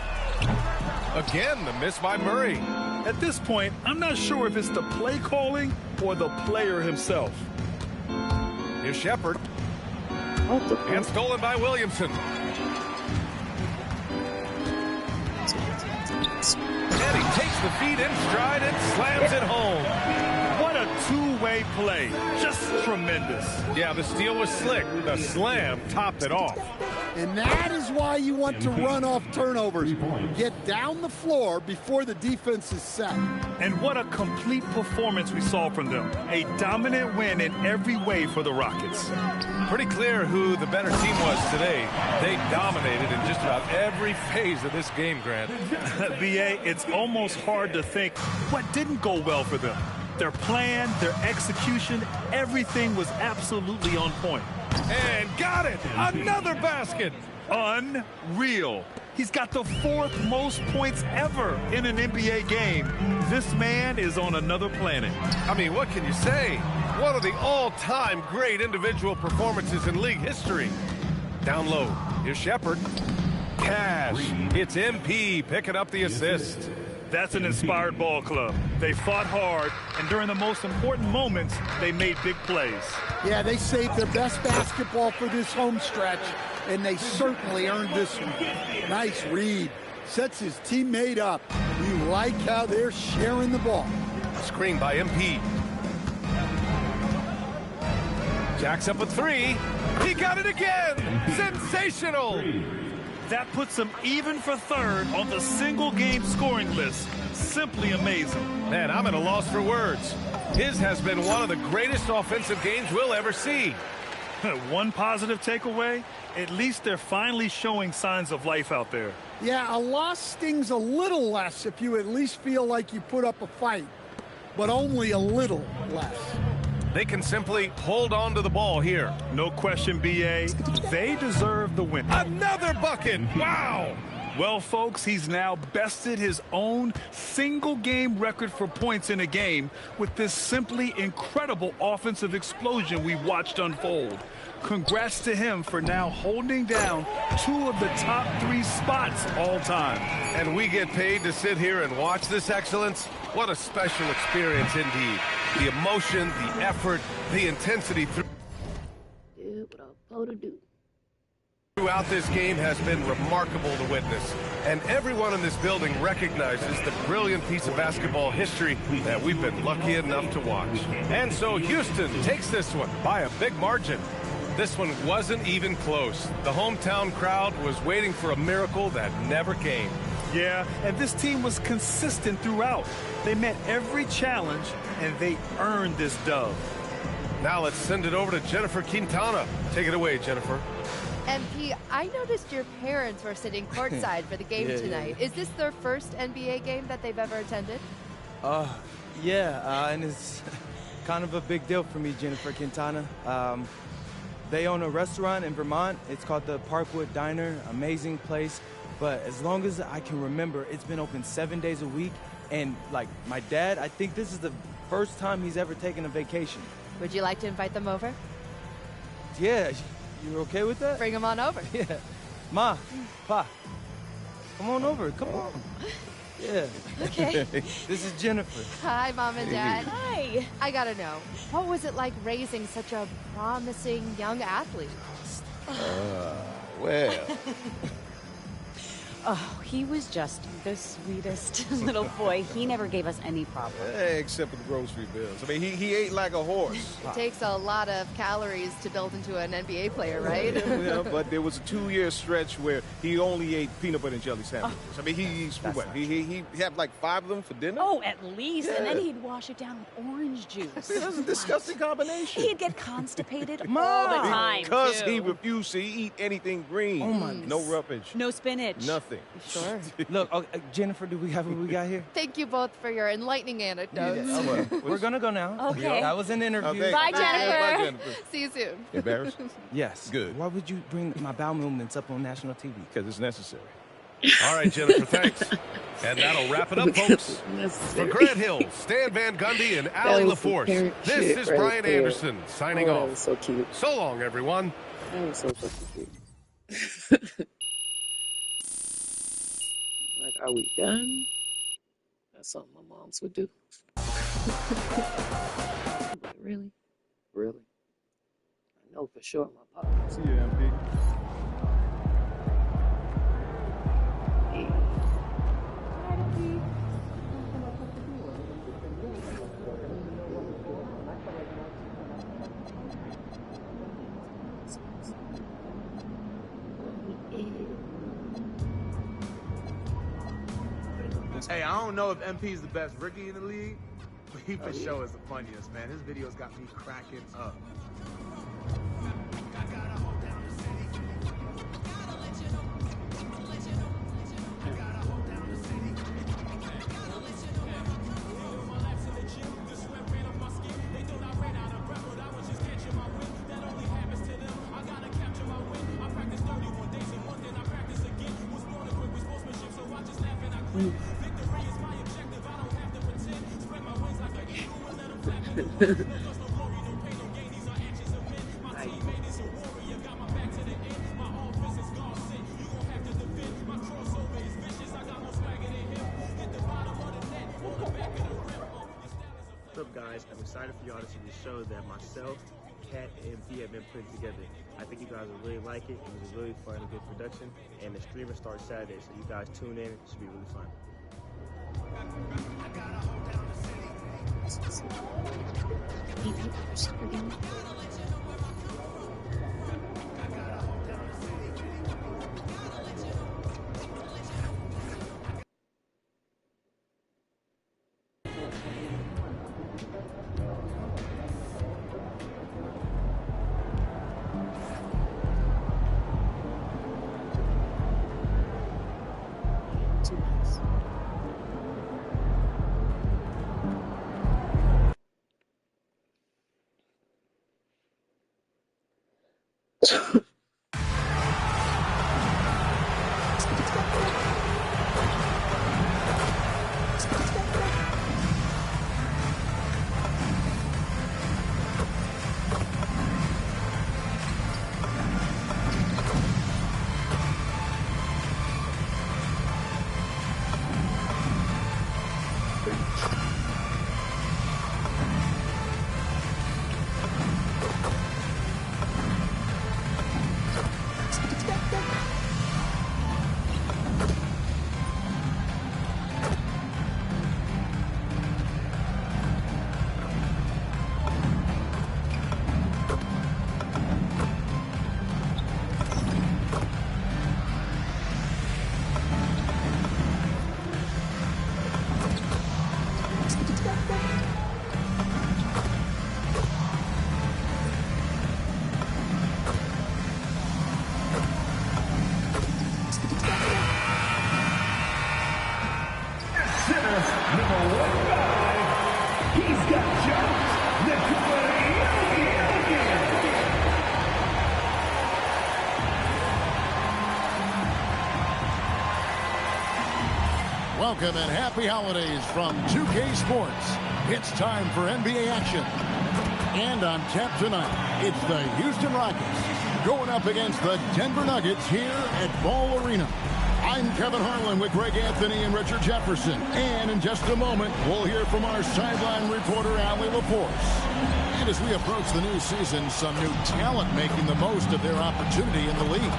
Again, the miss by Murray. At this point, I'm not sure if it's the play calling or the player himself. Here's Shepard. And stolen by Williamson. And he takes the feed in stride and slams it home. What a two-way play. Just tremendous. Yeah, the steal was slick. The slam topped it off. And that is why you want to run off turnovers. Get down the floor before the defense is set. And what a complete performance we saw from them. A dominant win in every way for the Rockets. Pretty clear who the better team was today. They dominated in just about every phase of this game, Grant. B.A., it's almost hard to think what didn't go well for them. Their plan, their execution, everything was absolutely on point. And got it! Another basket! Unreal. He's got the 4th most points ever in an NBA game. This man is on another planet. I mean, what can you say? One of the all-time great individual performances in league history. Down low, here's Shepard. Cash. It's MP picking up the assist. That's an inspired ball club. They fought hard, and during the most important moments, they made big plays. Yeah, they saved their best basketball for this home stretch, and they certainly earned this one. Nice read. Sets his teammate up. You like how they're sharing the ball. Screen by MP. Jacks up a three. He got it again. Sensational. That puts him even for third on the single-game scoring list. Simply amazing. Man, I'm at a loss for words. His has been one of the greatest offensive games we'll ever see. One positive takeaway, at least they're finally showing signs of life out there. Yeah, a loss stings a little less if you at least feel like you put up a fight, but only a little less. They can simply hold on to the ball here. No question, B.A. They deserve the win. Another bucket. Wow. Well, folks, he's now bested his own single-game record for points in a game with this simply incredible offensive explosion we watched unfold. Congrats to him for now holding down two of the top 3 spots all time. And we get paid to sit here and watch this excellence? What a special experience indeed. The emotion, the effort, the intensity throughout this game has been remarkable to witness. And everyone in this building recognizes the brilliant piece of basketball history that we've been lucky enough to watch. And so Houston takes this one by a big margin. This one wasn't even close. The hometown crowd was waiting for a miracle that never came. Yeah, and this team was consistent throughout. They met every challenge, and they earned this dub. Now let's send it over to Jennifer Quintana. Take it away, Jennifer. MP, I noticed your parents were sitting courtside for the game tonight. Is this their first NBA game that they've ever attended? Yeah, and it's kind of a big deal for me, Jennifer Quintana. They own a restaurant in Vermont. It's called the Parkwood Diner. Amazing place. But as long as I can remember, it's been open 7 days a week. And, like, my dad, I think this is the first time he's ever taken a vacation. Would you like to invite them over? Yeah, you're okay with that? Bring them on over. Yeah. Ma, Pa, come on over. Come on. Yeah. Okay. This is Jennifer. Hi, Mom and Dad. Hi. I gotta know, what was it like raising such a promising young athlete? Well. Oh, he was just the sweetest little boy. He never gave us any problem. Hey, except for the grocery bills. I mean, he ate like a horse. It takes a lot of calories to build into an NBA player, right? Yeah, but there was a 2-year stretch where he only ate peanut butter and jelly sandwiches. I mean, he had like 5 of them for dinner? Oh, at least. Yeah. And then he'd wash it down with orange juice. That's a disgusting combination. He'd get constipated all the time, because he refused to eat anything green. Oh, my No roughage. No spinach. Nothing. Sure. Look, Jennifer, do we have what we got here? Thank you both for your enlightening anecdotes. Yeah. We're going to go now. Okay. That was an interview. Bye, Jennifer. Bye, Jennifer. See you soon. Embarrassed? Yes. Good. Why would you bring my bowel movements up on national TV? Because it's necessary. All right, Jennifer, thanks. And that'll wrap it up, folks. For Grant Hill, Stan Van Gundy, and Allie LaForce, this is Brian Anderson signing off. That was so cute. So long, everyone. That was so fucking cute. Like, are we done? That's something my moms would do. Like, really? Really? I know for sure my pop. See you, MP. Hey, I don't know if MP is the best rookie in the league, but he for sure is the funniest, man. His videos got me cracking up. up, guys? I'm excited for y'all to see the show that myself, Kat, and MP have been putting together. I think you guys will really like it. It was a really fun and good production. And the streamer starts Saturday, so you guys tune in. It should be really fun. Welcome and happy holidays from 2K Sports. It's time for NBA action. And on tap tonight, it's the Houston Rockets going up against the Denver Nuggets here at Ball Arena. I'm Kevin Harlan with Greg Anthony and Richard Jefferson. And in just a moment, we'll hear from our sideline reporter, Allie LaForce. And as we approach the new season, some new talent making the most of their opportunity in the league.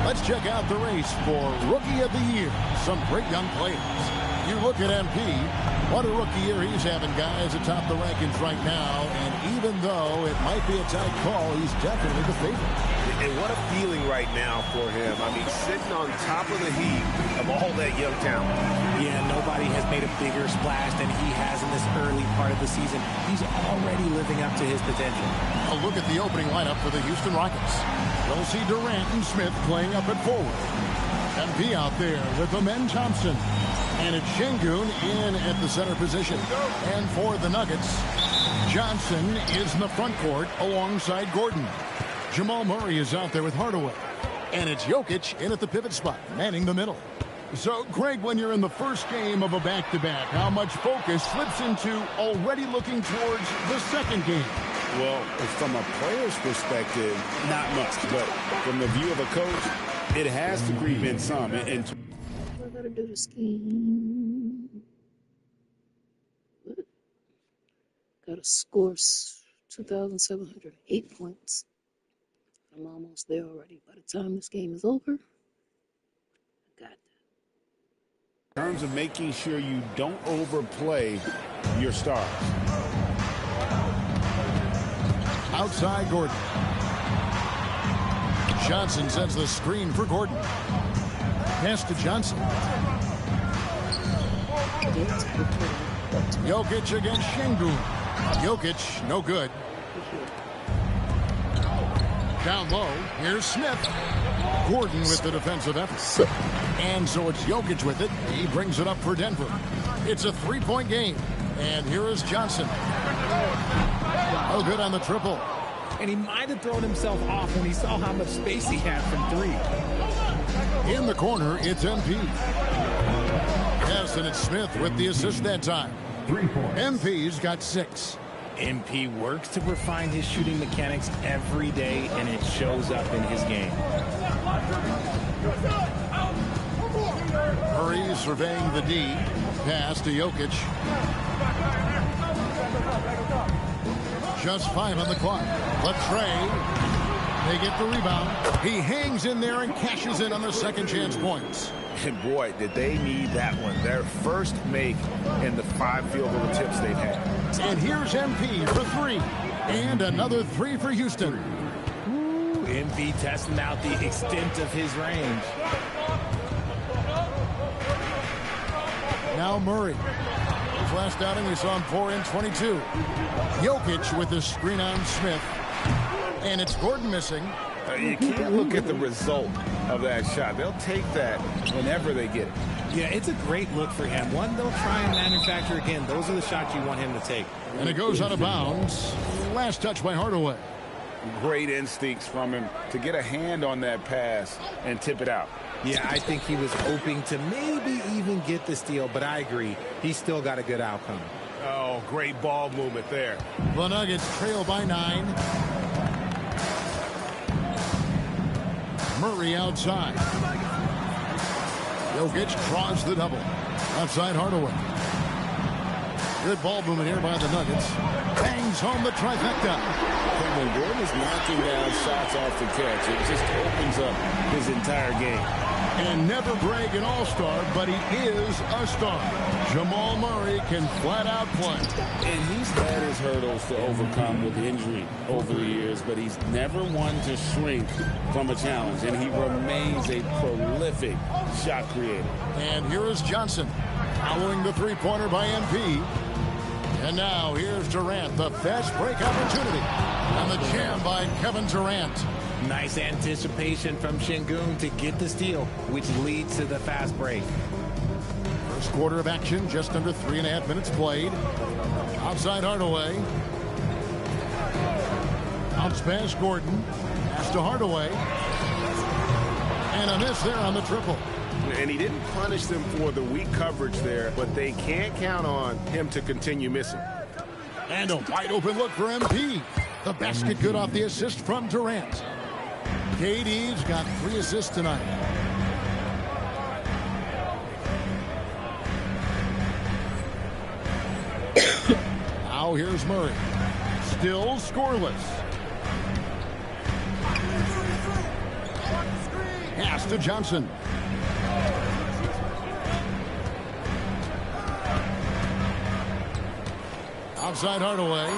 Let's check out the race for Rookie of the Year. Some great young players. You look at MP, what a rookie year he's having, guys, atop the rankings right now. And even though it might be a tight call, he's definitely the favorite. And what a feeling right now for him. I mean, sitting on top of the heap of all that young talent. Yeah, nobody has made a bigger splash than he has in this early part of the season. He's already living up to his potential. A look at the opening lineup for the Houston Rockets. We'll see Durant and Smith playing up at forward. MP out there with Amen Thompson. And it's Şengün in at the center position. And for the Nuggets, Johnson is in the front court alongside Gordon. Jamal Murray is out there with Hardaway. And it's Jokic in at the pivot spot, manning the middle. So, Greg, when you're in the first game of a back-to-back, how much focus slips into already looking towards the second game? Well, from a player's perspective, not much. But from the view of a coach, it has to creep in some. And I gotta do the scheme. What? Gotta score 2,708 points. I'm almost there already. By the time this game is over, I got that. in terms of making sure you don't overplay your stars. Outside Gordon. Johnson sends the screen for Gordon. Pass to Johnson. Jokic against Şengün. Jokic, no good. Down low, here's Smith. Gordon with the defensive effort. And so it's Jokic with it. He brings it up for Denver. It's a three-point game. And here is Johnson. Oh, good on the triple. And he might have thrown himself off when he saw how much space he had from three. In the corner, it's MP. Yes, and it's Smith with the assist that time. 3 points. MP's got 6. MP works to refine his shooting mechanics every day, and it shows up in his game. Murray surveying the D. Pass to Jokic. just 5 on the clock. Latrey, they get the rebound. He hangs in there and cashes in on the second chance points. And boy, did they need that one. Their first make in the 5 field goal attempts they've had. And here's MP for 3. And another 3 for Houston. Ooh, MP testing out the extent of his range. Now Murray. His last outing, we saw him pour in 22. Jokic with the screen on Smith. And it's Gordon missing. You can't look at the result of that shot. They'll take that whenever they get it. Yeah, it's a great look for him. One they'll try and manufacture again. Those are the shots you want him to take. And it goes out of bounds. Last touch by Hardaway. Great instincts from him to get a hand on that pass and tip it out. Yeah, I think he was hoping to maybe even get the steal, but I agree. He's still got a good outcome. Oh, great ball movement there. The Nuggets trail by 9. Murray outside. Jokic draws the double. Outside Hardaway. Good ball movement here by the Nuggets. Bangs home the trifecta. And when Gordon is knocking down shots off the catch, it just opens up his entire game. And never brag an all-star, but he is a star. Jamal Murray can flat out play. And he's had his hurdles to overcome with injury over the years, but he's never one to shrink from a challenge. And he remains a prolific shot creator. And here is Johnson following the three-pointer by MP. And now here's Durant, the fast break opportunity. And the jam by Kevin Durant. Nice anticipation from Şengün to get the steal, which leads to the fast break. First quarter of action, just under 3.5 minutes played. Outside Hardaway. Bounce pass Gordon. Pass to Hardaway. And a miss there on the triple. And he didn't punish them for the weak coverage there, but they can't count on him to continue missing. And a wide open look for MP. The basket good off the assist from Durant. KD's got 3 assists tonight. Now here's Murray. Still scoreless. Pass to Johnson. Outside Hardaway.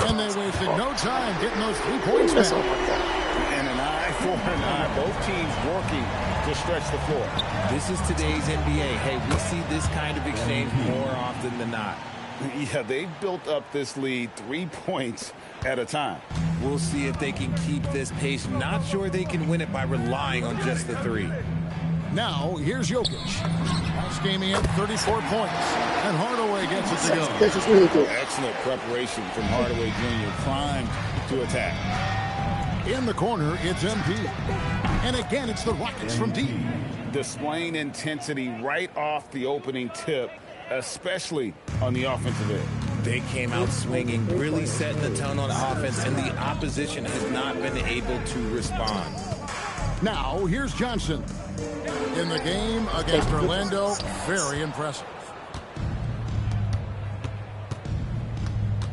And they wasted no time getting those 3 points back. And an eye for an eye. Both teams working to stretch the floor. This is today's NBA. Hey, we see this kind of exchange more often than not. Yeah, they've built up this lead 3 points at a time. We'll see if they can keep this pace. Not sure they can win it by relying on just the 3. Now, here's Jokic. Last game he had 34 points. And Hardaway gets it to go. This is really good. Excellent preparation from Hardaway Jr. Primed to attack. In the corner, it's MP. And again, it's the Rockets from deep. Displaying intensity right off the opening tip, especially on the offensive end. They came out swinging, really setting the tone on offense, and the opposition has not been able to respond. Now, here's Johnson. In the game against Orlando, very impressive.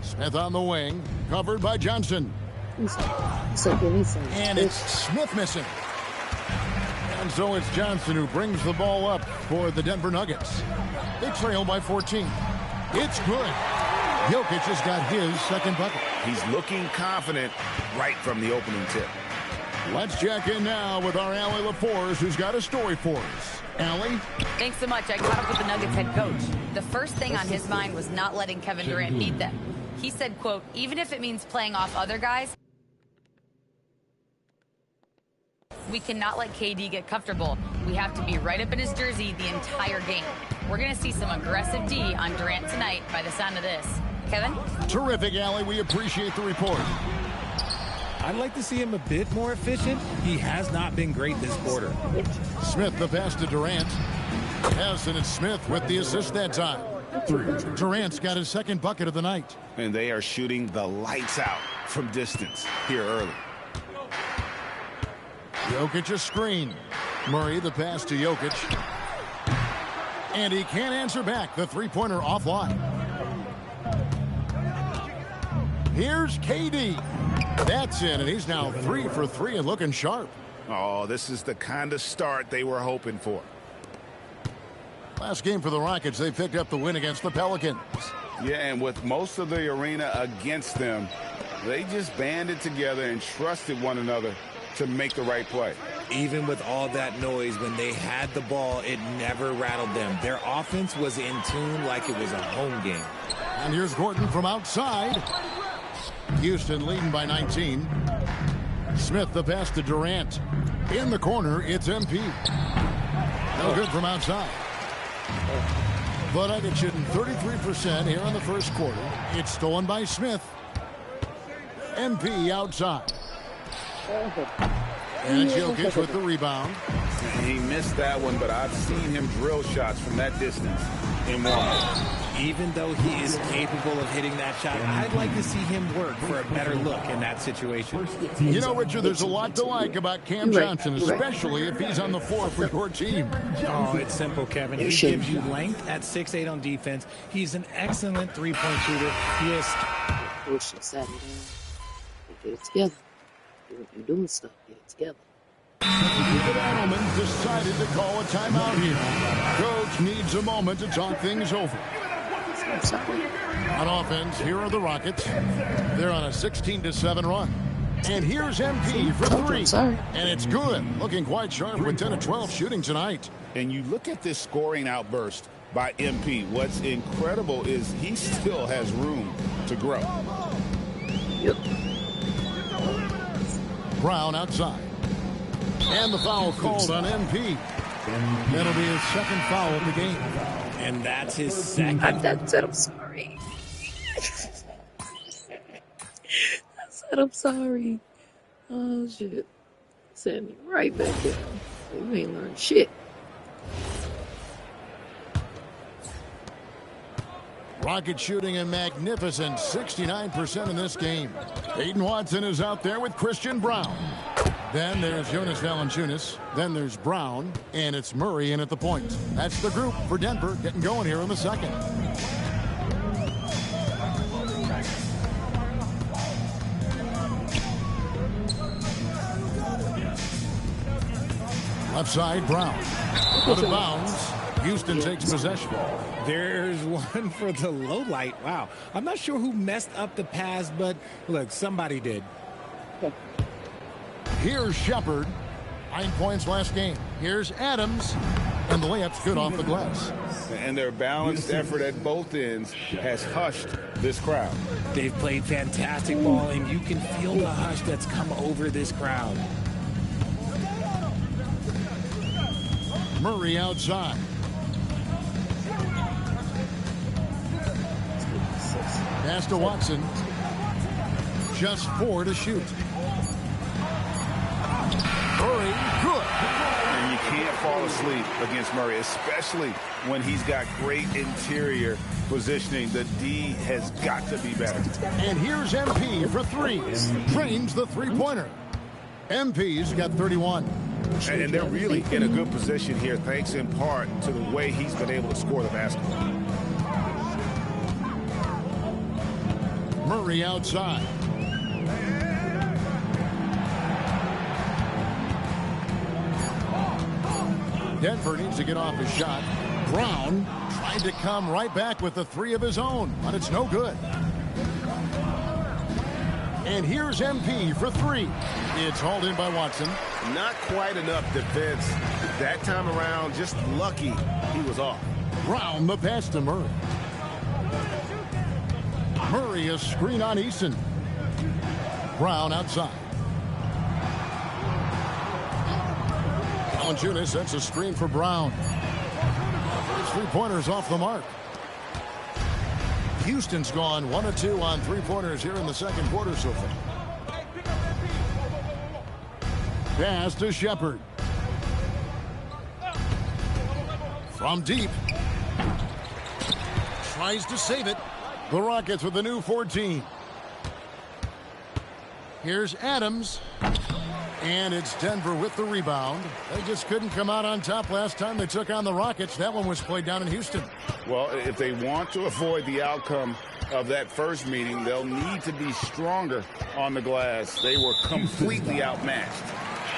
Smith on the wing, covered by Johnson. And it's Smith missing. And so it's Johnson who brings the ball up for the Denver Nuggets. They trail by 14. It's good. Jokic has got his second bucket. He's looking confident right from the opening tip. Let's check in now with our Allie LaForce, who's got a story for us. Allie? Thanks so much. I caught up with the Nuggets head coach. The first thing on his mind was not letting Kevin Durant beat them. He said, quote, even if it means playing off other guys, we cannot let KD get comfortable. We have to be right up in his jersey the entire game. We're going to see some aggressive D on Durant tonight by the sound of this. Kevin? Terrific, Allie. We appreciate the report. I'd like to see him a bit more efficient. He has not been great this quarter. Smith the pass to Durant. Yes, and it's Smith with the assist that time. Durant's got his second bucket of the night. And they are shooting the lights out from distance here early. Jokic a screen. Murray the pass to Jokic. And he can't answer back. The three-pointer offline. Here's KD. That's in, and he's now 3 for 3 and looking sharp. Oh, this is the kind of start they were hoping for. Last game for the Rockets, they picked up the win against the Pelicans. Yeah, and with most of the arena against them, they just banded together and trusted one another to make the right play. Even with all that noise, when they had the ball, it never rattled them. Their offense was in tune like it was a home game. And here's Gordon from outside. Houston leading by 19. Smith the pass to Durant. In the corner, it's MP. No good from outside. But I get shooting 33% here in the first quarter. It's stolen by Smith. MP outside. And Jokic with the rebound. He missed that one, but I've seen him drill shots from that distance in one. Even though he is capable of hitting that shot, I'd like to see him work for a better look in that situation. You know, Richard, there's a lot to like about Cam Johnson, especially if he's on the floor for your team. Oh, it's simple, Kevin. He gives you length at 6'8" on defense. He's an excellent three-point shooter. He is... Coach sat me down. Get it together. You're doing stuff. Get it together. The Edelman decided to call a timeout here. Coach needs a moment to talk things over. On offense, here are the Rockets. They're on a 16-7 run. And here's MP for 3. And it's good. Looking quite sharp with 10 of 12 shooting tonight. And you look at this scoring outburst by MP. What's incredible is he still has room to grow. Yep. Brown outside. And the foul called on MP. That'll be his second foul of the game. And that's his second. I said I'm sorry. I said I'm sorry. Oh, shit. Send me right back there. You ain't learned shit. Rocket shooting a magnificent 69% in this game. Peyton Watson is out there with Christian Brown. Then there's Jonas Valanciunas. Then there's Brown. And it's Murray in at the point. That's the group for Denver getting going here in the second. Left side, Brown. Out of bounds. Houston takes possession. There's one for the low light. Wow. I'm not sure who messed up the pass, but look, somebody did. Here's Shepard. 9 points last game. Here's Adams. And the layup's good off the glass. And their balanced effort at both ends has hushed this crowd. They've played fantastic ball, and you can feel the hush that's come over this crowd. Murray outside. Pass to Watson. Just 4 to shoot. Murray, good. And you can't fall asleep against Murray, especially when he's got great interior positioning. The D has got to be better. And here's MP for 3. Drains the three-pointer. MP's got 31. And they're really in a good position here, thanks in part to the way he's been able to score the basketball. Murray outside. Denver needs to get off his shot. Brown tried to come right back with the 3 of his own, but it's no good. And here's MP for 3. It's hauled in by Watson. Not quite enough defense that time around. Just lucky he was off. Brown the pass to Murray. Murray a screen on Eason. Brown outside. Valanciunas sets a screen for Brown. First three-pointers off the mark. Houston's gone 1 of 2 on three-pointers here in the second quarter so far. Pass to Shepard. From deep. Tries to save it. The Rockets with a new 14. Here's Adams. And it's Denver with the rebound. They just couldn't come out on top last time they took on the Rockets. That one was played down in Houston. Well, if they want to avoid the outcome of that first meeting. They'll need to be stronger on the glass. They were completely outmatched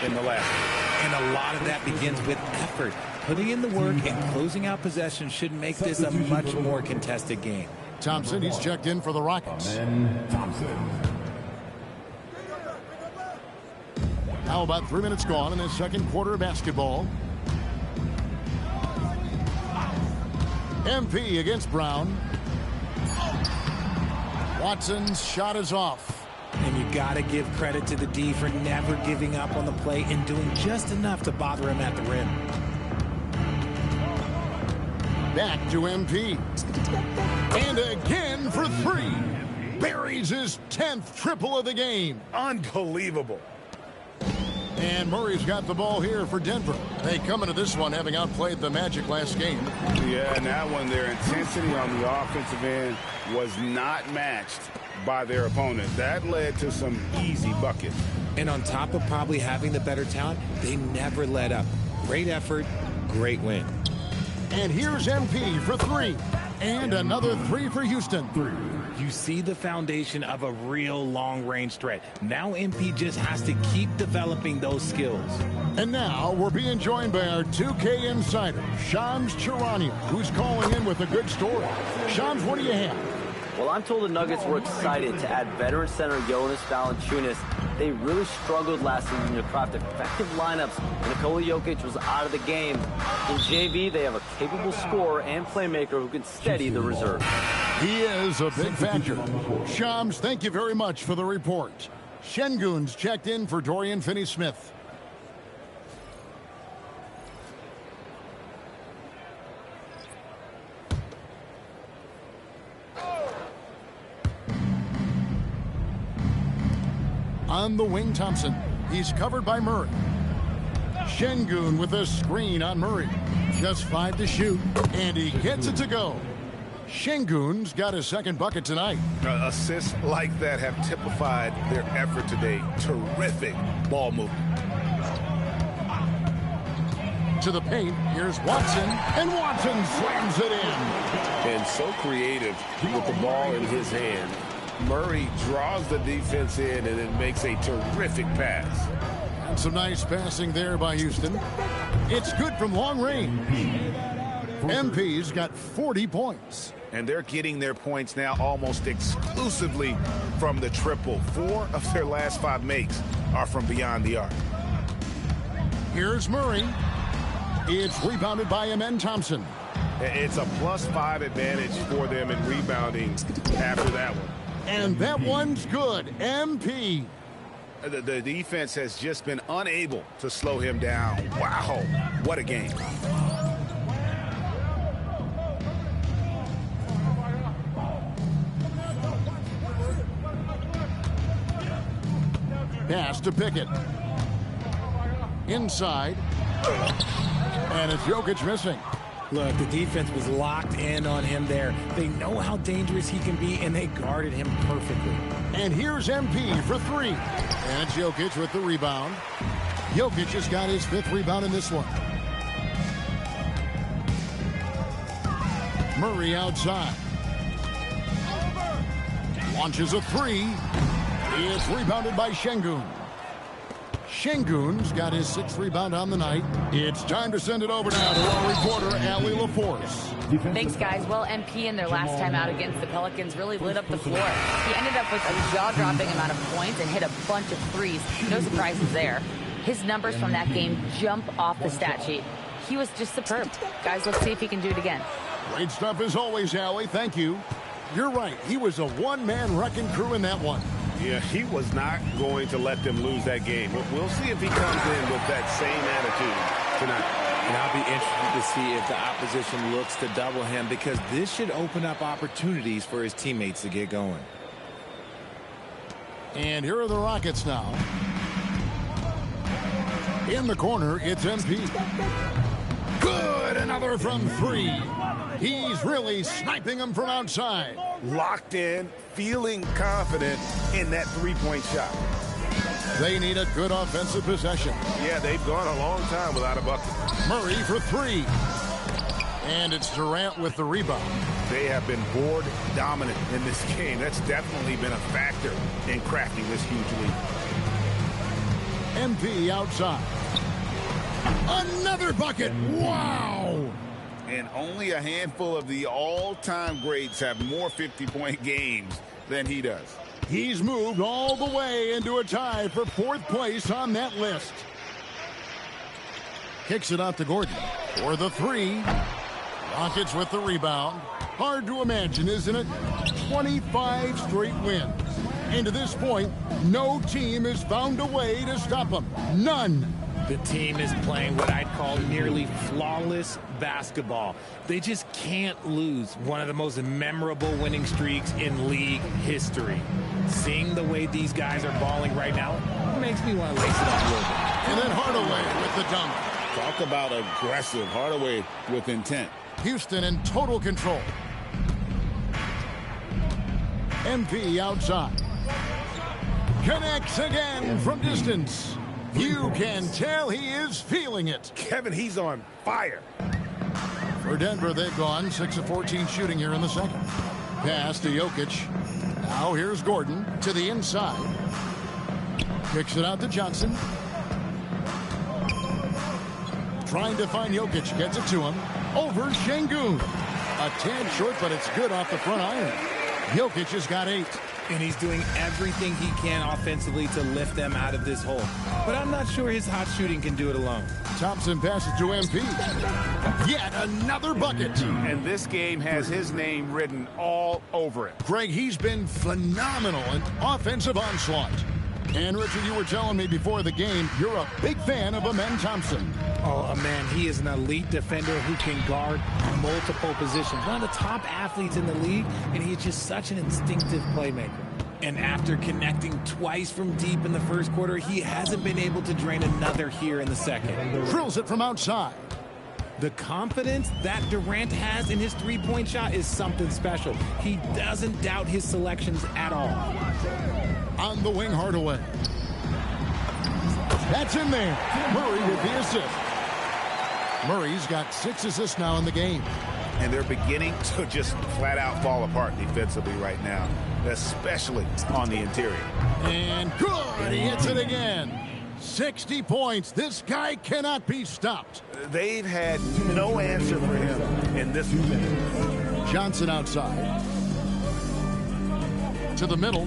in the last one. And a lot of that begins with effort. Putting in the work and closing out possession should make this a much more contested game. Thompson, he's checked in for the Rockets. Now about 3 minutes gone in the second quarter of basketball. MP against Brown. Watson's shot is off. And you got to give credit to the D for never giving up on the play and doing just enough to bother him at the rim. Back to MP. And again for three. Buries his 10th triple of the game. Unbelievable. And Murray's got the ball here for Denver. They come into this one having outplayed the Magic last game. Yeah, and that one, their intensity on the offensive end was not matched by their opponent. That led to some easy buckets. And on top of probably having the better talent, they never let up. Great effort, great win. And here's MP for three. And another three for Houston. You see the foundation of a real long-range threat. Now MP just has to keep developing those skills. And now we're being joined by our 2K insider, Shams Charania, who's calling in with a good story. Shams, what do you have? Well, I'm told the Nuggets were excited to add veteran center Jonas Valanciunas. They really struggled last season to craft effective lineups. Nikola Jokic was out of the game. In JV, they have a capable scorer and playmaker who can steady the reserve. He is a big factor. Shams, thank you very much for the report. Şengün's checked in for Dorian Finney-Smith. On the wing, Thompson. He's covered by Murray. Şengün with a screen on Murray. Just 5 to shoot, and he gets it to go. Şengün's got his second bucket tonight. Assists like that have typified their effort today. Terrific ball movement. To the paint, here's Watson, and Watson slams it in. And so creative with the ball in his hand. Murray draws the defense in and then makes a terrific pass. And some nice passing there by Houston. It's good from long range. MP's got 40 points. And they're getting their points now almost exclusively from the triple. 4 of their last 5 makes are from beyond the arc. Here's Murray. It's rebounded by Amen Thompson. It's a +5 advantage for them in rebounding after that one. And that one's good. MP. The defense has just been unable to slow him down. Wow, what a game. Pass to Pickett. Inside. And it's Jokic missing. Look, the defense was locked in on him there. They know how dangerous he can be, and they guarded him perfectly. And here's MP for 3. And it's Jokic with the rebound. Jokic has got his 5th rebound in this one. Murray outside. Launches a 3. It's rebounded by Şengün. Şengün's got his 6th rebound on the night. It's time to send it over now to our reporter, Allie LaForce. Thanks, guys. Well, MP in their last time out against the Pelicans really lit up the floor. He ended up with a jaw-dropping amount of points and hit a bunch of threes. No surprises there. His numbers from that game jump off the stat sheet. He was just superb. Guys, let's see if he can do it again. Great stuff as always, Allie. Thank you. You're right. He was a one-man wrecking crew in that one. Yeah, he was not going to let them lose that game. We'll see if he comes in with that same attitude tonight. And I'll be interested to see if the opposition looks to double him, because this should open up opportunities for his teammates to get going. And here are the Rockets now. In the corner, it's MP. Good, another from 3. He's really sniping them from outside. Locked in, feeling confident in that three-point shot. They need a good offensive possession. Yeah, they've gone a long time without a bucket. Murray for 3. And it's Durant with the rebound. They have been board dominant in this game. That's definitely been a factor in crafting this huge lead. MP outside. Another bucket. Wow. And only a handful of the all-time greats have more 50-point games than he does. He's moved all the way into a tie for 4th place on that list. Kicks it out to Gordon for the 3. Rockets with the rebound. Hard to imagine, isn't it? 25 straight wins. And to this point, no team has found a way to stop them. None. The team is playing what I'd call nearly flawless basketball. They just can't lose. One of the most memorable winning streaks in league history. Seeing the way these guys are balling right now makes me want to lace it up a little bit. And then Hardaway with the dunk. Talk about aggressive. Hardaway with intent. Houston in total control. MP outside. Connects again from distance. You can tell he is feeling it. Kevin, he's on fire. For Denver, they've gone 6 of 14 shooting here in the second. Pass to Jokic. Now here's Gordon to the inside. Kicks it out to Johnson. Trying to find Jokic. Gets it to him. Over Şengün. A tad short, but it's good off the front iron. Jokic has got 8. And he's doing everything he can offensively to lift them out of this hole. But I'm not sure his hot shooting can do it alone. Thompson passes to MP. Yet another bucket. And this game has his name written all over it. Greg, he's been phenomenal in offensive onslaught. And Richard, you were telling me before the game, you're a big fan of Amen Thompson. Oh, man, he is an elite defender who can guard multiple positions. One of the top athletes in the league, and he's just such an instinctive playmaker. And after connecting twice from deep in the first quarter, he hasn't been able to drain another here in the second. Drills it from outside. The confidence that Durant has in his three-point shot is something special. He doesn't doubt his selections at all. On the wing, Hardaway. That's in there. Murray with the assist. Murray's got 6 assists now in the game. And they're beginning to just flat out fall apart defensively right now, especially on the interior. And good, he hits it again. 60 points. This guy cannot be stopped. They've had no answer for him in this minute. Johnson outside. To the middle.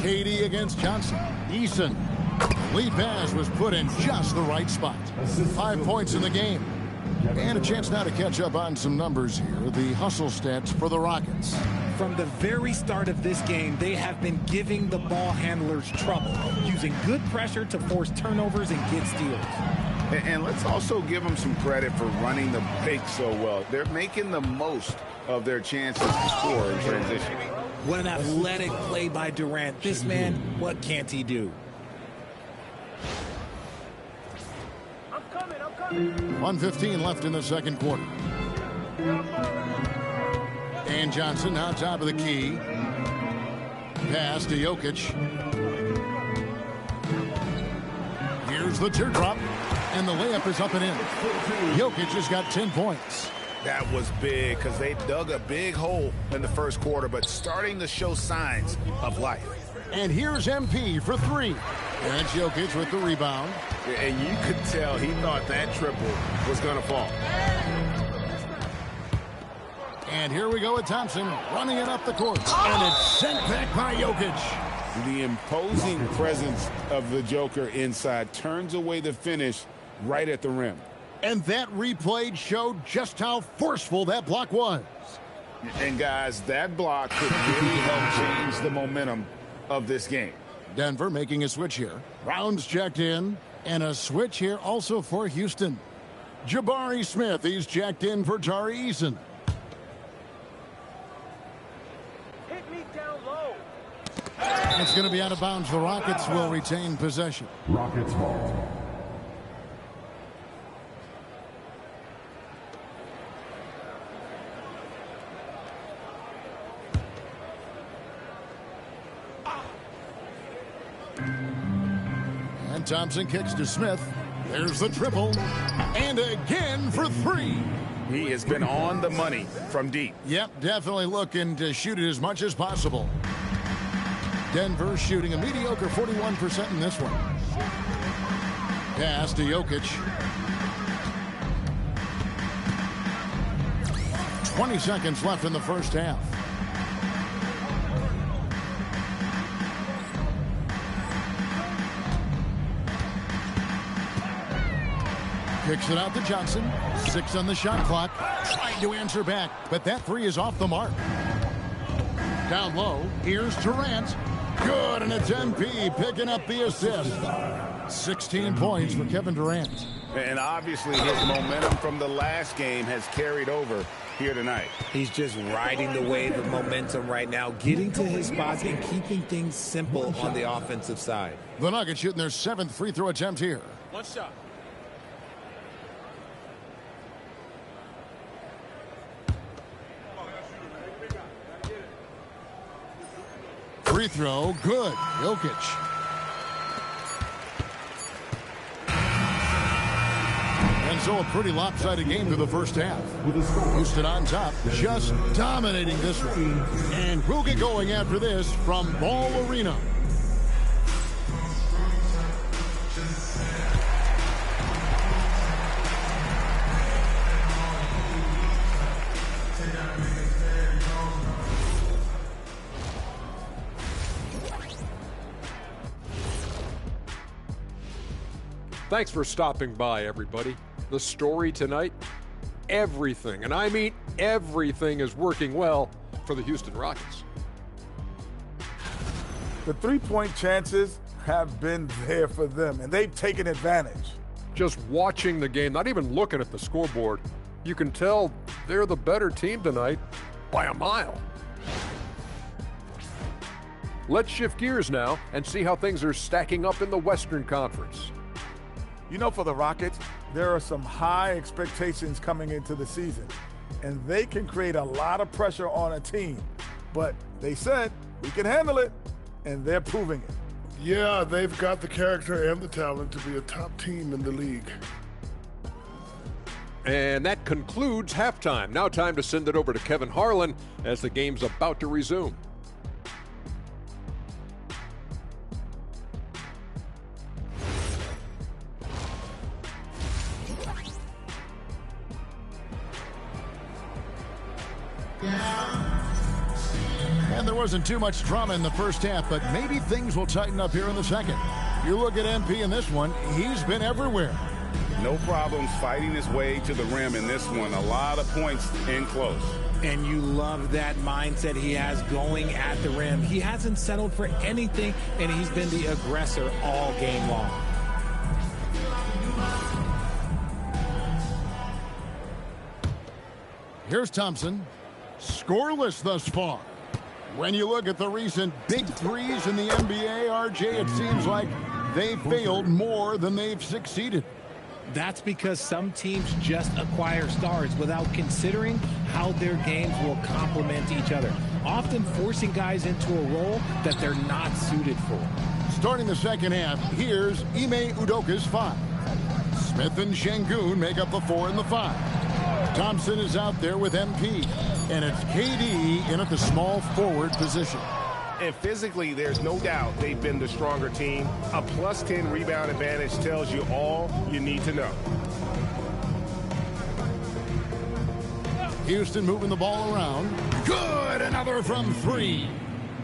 KD against Johnson. Eason. Lead pass was put in just the right spot. 5 points in the game. And a chance now to catch up on some numbers here. The hustle stats for the Rockets. From the very start of this game, they have been giving the ball handlers trouble, using good pressure to force turnovers and get steals. And let's also give them some credit for running the break so well. They're making the most of their chances to score in transition. What an athletic play by Durant. This man, what can't he do? 1:15 left in the second quarter. And Johnson now top of the key. Pass to Jokic. Here's the teardrop. And the layup is up and in. Jokic has got 10 points. That was big because they dug a big hole in the first quarter, but starting to show signs of life. And here's MP for 3. And Jokic with the rebound. And you could tell he thought that triple was going to fall. And here we go with Thompson running it up the court. And it's sent back by Jokic. The imposing presence of the Joker inside turns away the finish right at the rim. And that replay showed just how forceful that block was. And guys, that block could really help change the momentum of this game. Denver making a switch here. Rounds checked in. And a switch here also for Houston. Jabari Smith, he's checked in for Tari Eason. Hit me down low. It's going to be out of bounds. The Rockets will retain possession. Rockets ball. And Thompson kicks to Smith. There's the triple. And again for three. He has been on the money from deep. Yep, definitely looking to shoot it as much as possible. Denver shooting a mediocre 41% in this one. Pass to Jokic. 20 seconds left in the first half. Kicks it out to Johnson. 6 on the shot clock. Trying to answer back, but that three is off the mark. Down low, here's Durant. Good, and it's MP picking up the assist. 16 points for Kevin Durant. And obviously his momentum from the last game has carried over here tonight. He's just riding the wave of momentum right now, getting to his spots and keeping things simple on the offensive side. The Nuggets shooting their 7th free throw attempt here. One shot. Free throw, good. Jokic. And so a pretty lopsided game through the first half. Houston on top, just dominating this one. And we'll get going after this from Ball Arena. Thanks for stopping by, everybody. The story tonight, everything, and I mean everything, is working well for the Houston Rockets. The three-point chances have been there for them, and they've taken advantage. Just watching the game, not even looking at the scoreboard, you can tell they're the better team tonight by a mile. Let's shift gears now and see how things are stacking up in the Western Conference. You know, for the Rockets, there are some high expectations coming into the season, and they can create a lot of pressure on a team. But they said, we can handle it, and they're proving it. Yeah, they've got the character and the talent to be a top team in the league. And that concludes halftime. Now time to send it over to Kevin Harlan as the game's about to resume. And there wasn't too much drama in the first half, but maybe things will tighten up here in the second. You look at MP in this one, he's been everywhere. No problems fighting his way to the rim in this one. A lot of points in close. And you love that mindset he has going at the rim. He hasn't settled for anything, and he's been the aggressor all game long. Here's Thompson. Scoreless thus far. When you look at the recent big threes in the NBA, RJ, it seems like they've failed more than they've succeeded. That's because some teams just acquire stars without considering how their games will complement each other, often forcing guys into a role that they're not suited for. Starting the second half, here's Ime Udoka's 5. Smith and Şengün make up the 4 and the 5. Thompson is out there with MP, and it's KD in at the small forward position. And physically, there's no doubt they've been the stronger team. A plus 10 rebound advantage tells you all you need to know. Houston moving the ball around. Good, another from 3.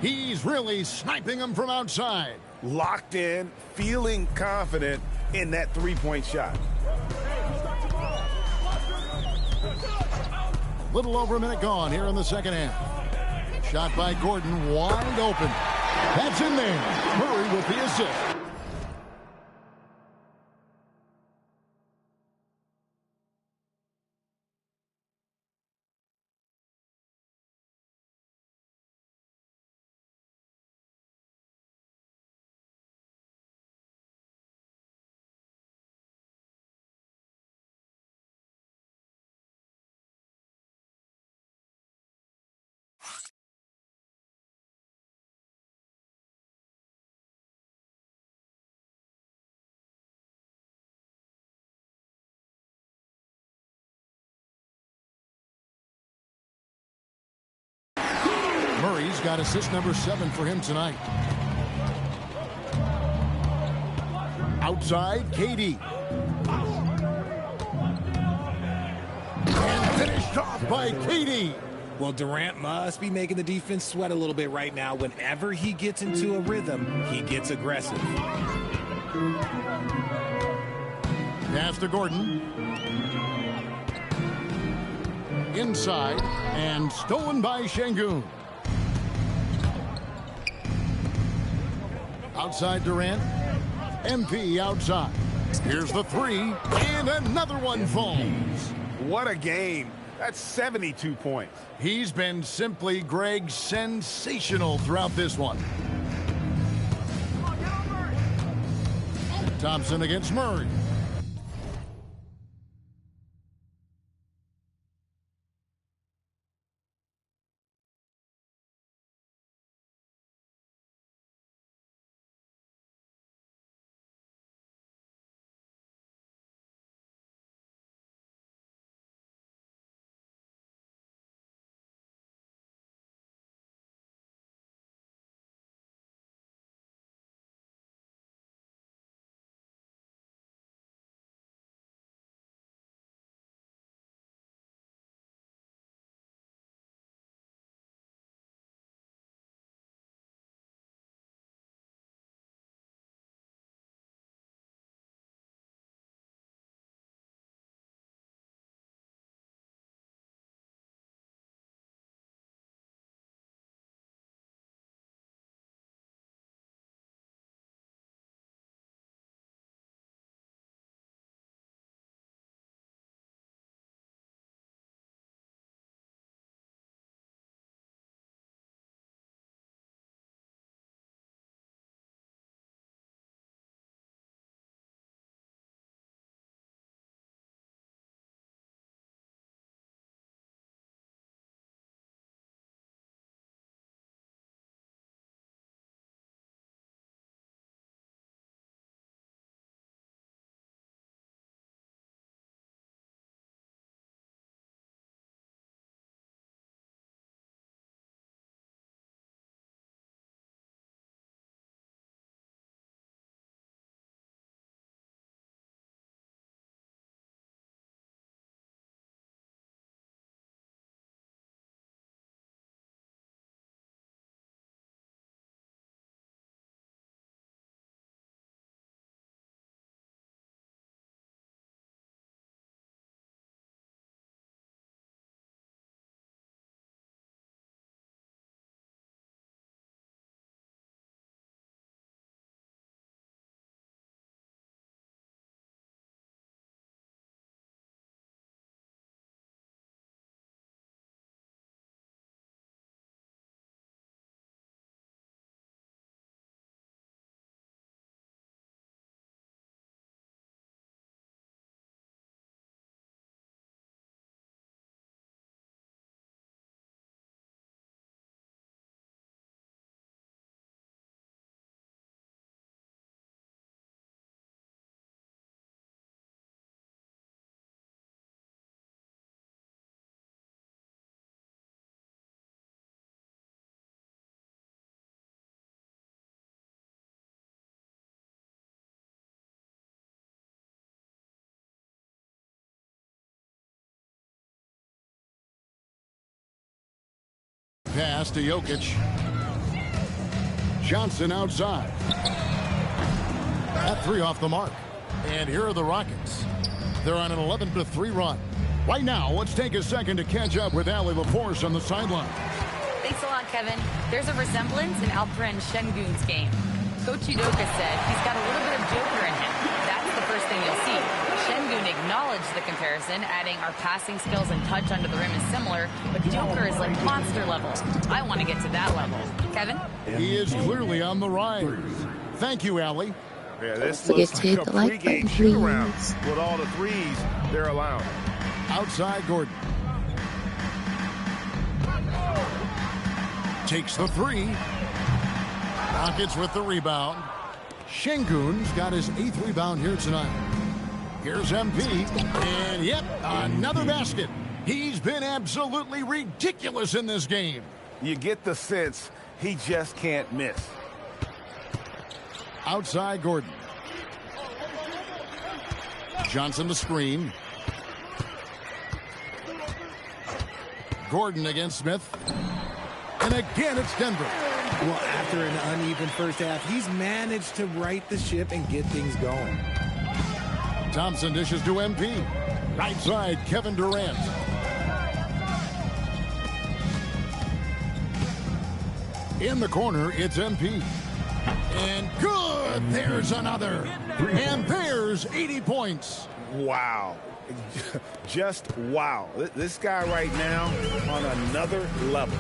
He's really sniping them from outside. Locked in, feeling confident in that three-point shot. Little over a minute gone here in the second half. Shot by Gordon, wide open. That's in there. Murray with the assist. Murray's got assist number 7 for him tonight. Outside, KD. And finished off by KD. Well, Durant must be making the defense sweat a little bit right now. Whenever he gets into a rhythm, he gets aggressive. Pass to Gordon. Inside, and stolen by Şengün. Outside Durant. MP outside. Here's the 3, and another one falls. What a game. That's 72 points. He's been simply, Greg, sensational throughout this one. Thompson against Murray. Pass to Jokic. Johnson outside. That 3 off the mark. And here are the Rockets. They're on an 11-3 run. Right now, let's take a second to catch up with Allie LaForce on the sideline. Thanks a lot, Kevin. There's a resemblance in Alperen Şengün's game. Coach Udoka said he's got a little bit of Joker in him. That's the first thing you'll see. Şengün acknowledged the comparison, adding our passing skills and touch under the rim is similar, but Joker is like monster level. I want to get to that level. Kevin? He is clearly on the rise. Thank you, Allie. Yeah, this looks like a pregame shoot-around with all the threes they're allowing. Outside Gordon. Takes the 3. Rockets with the rebound. Şengün's got his 8th rebound here tonight. Here's MP. And yep, another basket. He's been absolutely ridiculous in this game. You get the sense he just can't miss. Outside Gordon. Johnson the screen. Gordon against Smith. And again, it's Denver. Well, after an uneven first half, he's managed to right the ship and get things going. Thompson dishes to MP. Right side, Kevin Durant. In the corner, it's MP. And good! There's another. And there's 80 points. Wow. Just wow. This guy right now on another level.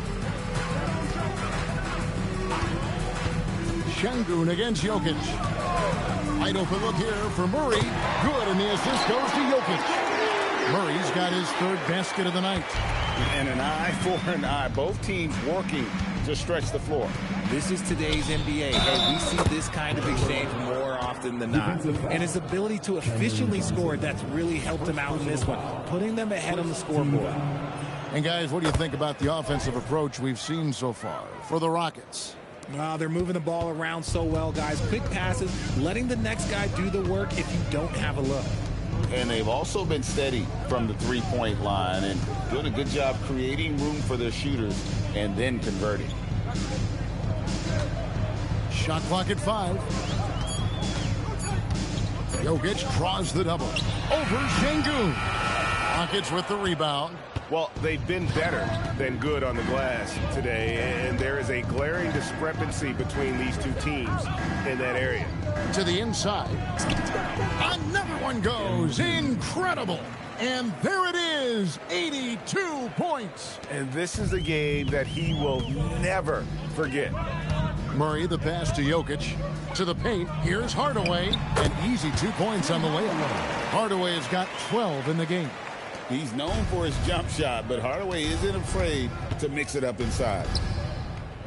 Şengün against Jokic. Wide open look here for Murray. Good, and the assist goes to Jokic. Murray's got his third basket of the night. And an eye for an eye. Both teams working to stretch the floor. This is today's NBA. Hey, we see this kind of exchange more often than not. And his ability to efficiently score, that's really helped him out in this one, putting them ahead on the scoreboard. And guys, what do you think about the offensive approach we've seen so far for the Rockets? They're moving the ball around so well, guys. Quick passes, letting the next guy do the work if you don't have a look. And they've also been steady from the three-point line and doing a good job creating room for their shooters and then converting. Shot clock at 5. Jokic draws the double. Over Şengün. Rockets with the rebound. Well, they've been better than good on the glass today, and there is a glaring discrepancy between these two teams in that area. To the inside. Another one goes. Incredible. And there it is, 82 points. And this is a game that he will never forget. Murray, the pass to Jokic. To the paint, here's Hardaway. An easy 2 points on the layup. Hardaway has got 12 in the game. He's known for his jump shot, but Hardaway isn't afraid to mix it up inside.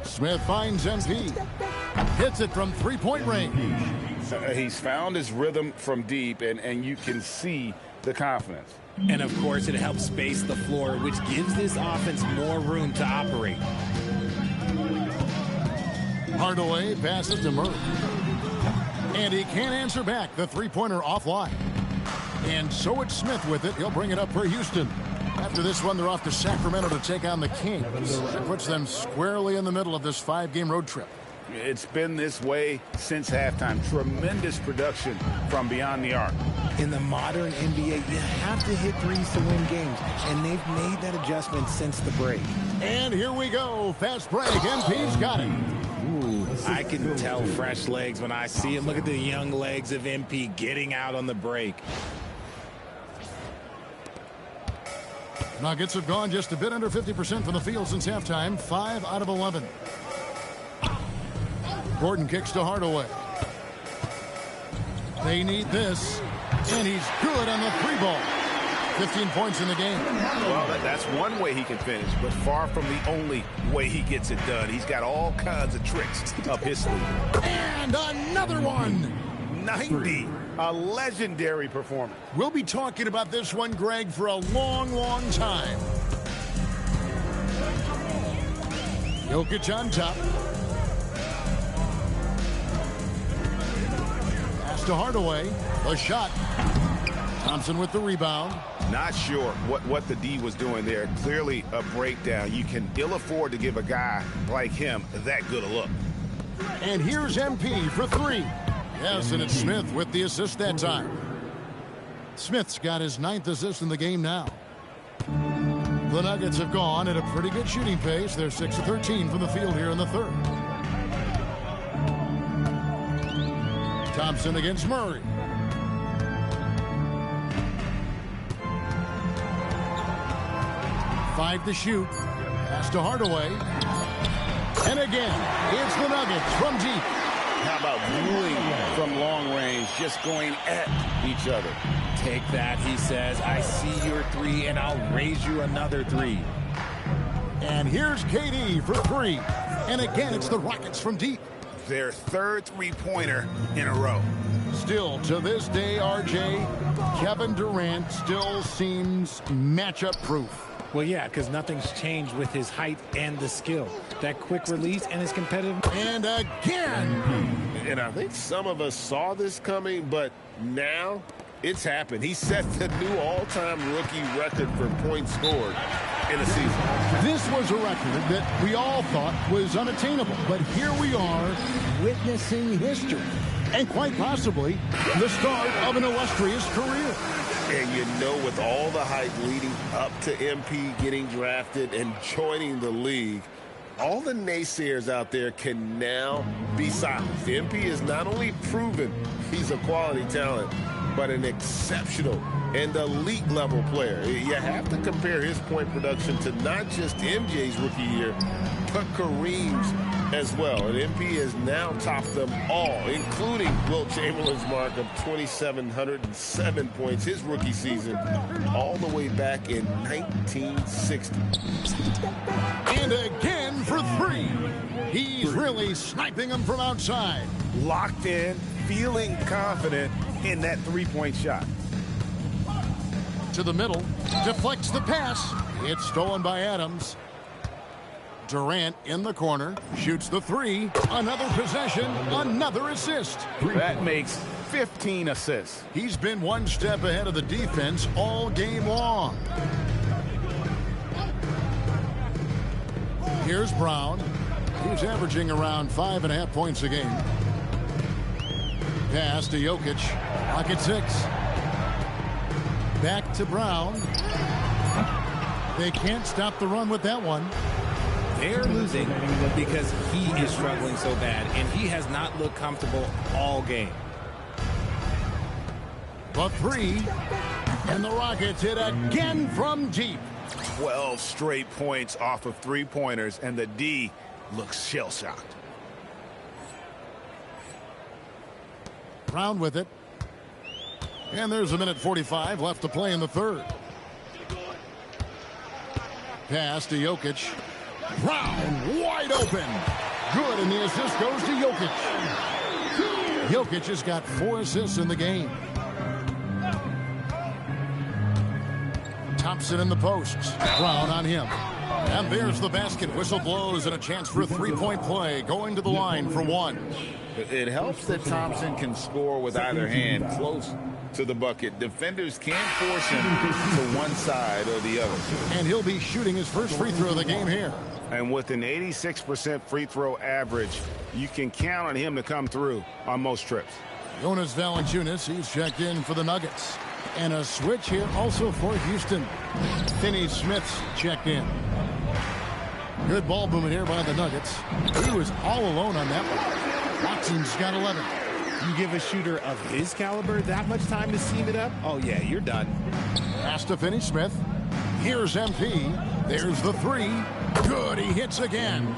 Smith finds MP. Hits it from three-point range. He's found his rhythm from deep, and you can see the confidence. And, of course, it helps space the floor, which gives this offense more room to operate. Hardaway passes to Murray. And he can't answer back. The three-pointer offline. And so it's Smith with it. He'll bring it up for Houston. After this one, they're off to Sacramento to take on the Kings. That puts them squarely in the middle of this 5-game road trip. It's been this way since halftime. Tremendous production from beyond the arc. In the modern NBA, you have to hit threes to win games, and they've made that adjustment since the break. And here we go. Fast break. MP's got it. Ooh, I can tell fresh legs when I see him. Look at the young legs of MP getting out on the break. Nuggets have gone just a bit under 50% from the field since halftime. 5 out of 11. Gordon kicks to Hardaway. They need this. And he's good on the 3-ball. 15 points in the game. Well, that's one way he can finish, but far from the only way he gets it done. He's got all kinds of tricks up his sleeve. And another one. 90. A legendary performance. We'll be talking about this one, Greg, for a long, long time. Jokic on top. Pass to Hardaway. A shot. Thompson with the rebound. Not sure what the D was doing there. Clearly a breakdown. You can ill afford to give a guy like him that good a look. And here's MP for 3. Yes, and it's Smith with the assist that time. Smith's got his 9th assist in the game now. The Nuggets have gone at a pretty good shooting pace. They're 6 of 13 from the field here in the third. Thompson against Murray. Five to shoot. Pass to Hardaway. And again, it's the Nuggets from deep. How about dueling from long range, just going at each other? Take that, he says. I see your 3, and I'll raise you another 3. And here's KD for 3. And again, it's the Rockets from deep. Their third three-pointer in a row. Still, to this day, RJ, Kevin Durant still seems matchup proof. Well, yeah, because nothing's changed with his height and the skill. That quick release and his competitive. And again. And I think some of us saw this coming, but now it's happened. He set the new all-time rookie record for points scored in a season. This was a record that we all thought was unattainable, but here we are witnessing history and quite possibly the start of an illustrious career. And you know, with all the hype leading up to MP getting drafted and joining the league, all the naysayers out there can now be silenced. MP is not only proven he's a quality talent, but an exceptional and elite level player. You have to compare his point production to not just MJ's rookie year, but Kareem's as well. And MP has now topped them all, including Wilt Chamberlain's mark of 2,707 points his rookie season, all the way back in 1960. And again for three. He's really sniping them from outside. Locked in, feeling confident in that three-point shot. To the middle, deflects the pass. It's stolen by Adams. Durant in the corner, shoots the three. Another possession, another assist. That makes 15 assists. He's been one step ahead of the defense all game long. Here's Brown. He's averaging around 5.5 points a game. Pass to Jokic. Pocket 6. Back to Brown. They can't stop the run with that one. They're losing because he is struggling so bad, and he has not looked comfortable all game. The three, and the Rockets hit again from deep. 12 straight points off of three-pointers, and the D looks shell-shocked. Brown with it. And there's a minute 45 left to play in the third. Pass to Jokic. Brown wide open. Good, and the assist goes to Jokic. Jokic has got 4 assists in the game. Thompson in the posts. Brown on him. And there's the basket. Whistle blows and a chance for a three-point play. Going to the line for one. It helps that Thompson can score with either hand close to the bucket. Defenders can't force him to one side or the other. And he'll be shooting his first free throw of the game here. And with an 86% free throw average, you can count on him to come through on most trips. Jonas Valanciunas, he's checked in for the Nuggets. And a switch here also for Houston. Finney Smith's checked in. Good ball movement here by the Nuggets. He was all alone on that one. Watson's got 11. You give a shooter of his caliber that much time to seam it up? Oh, yeah, you're done. Pass to Finney Smith. Here's MP. There's the three. Good, he hits again.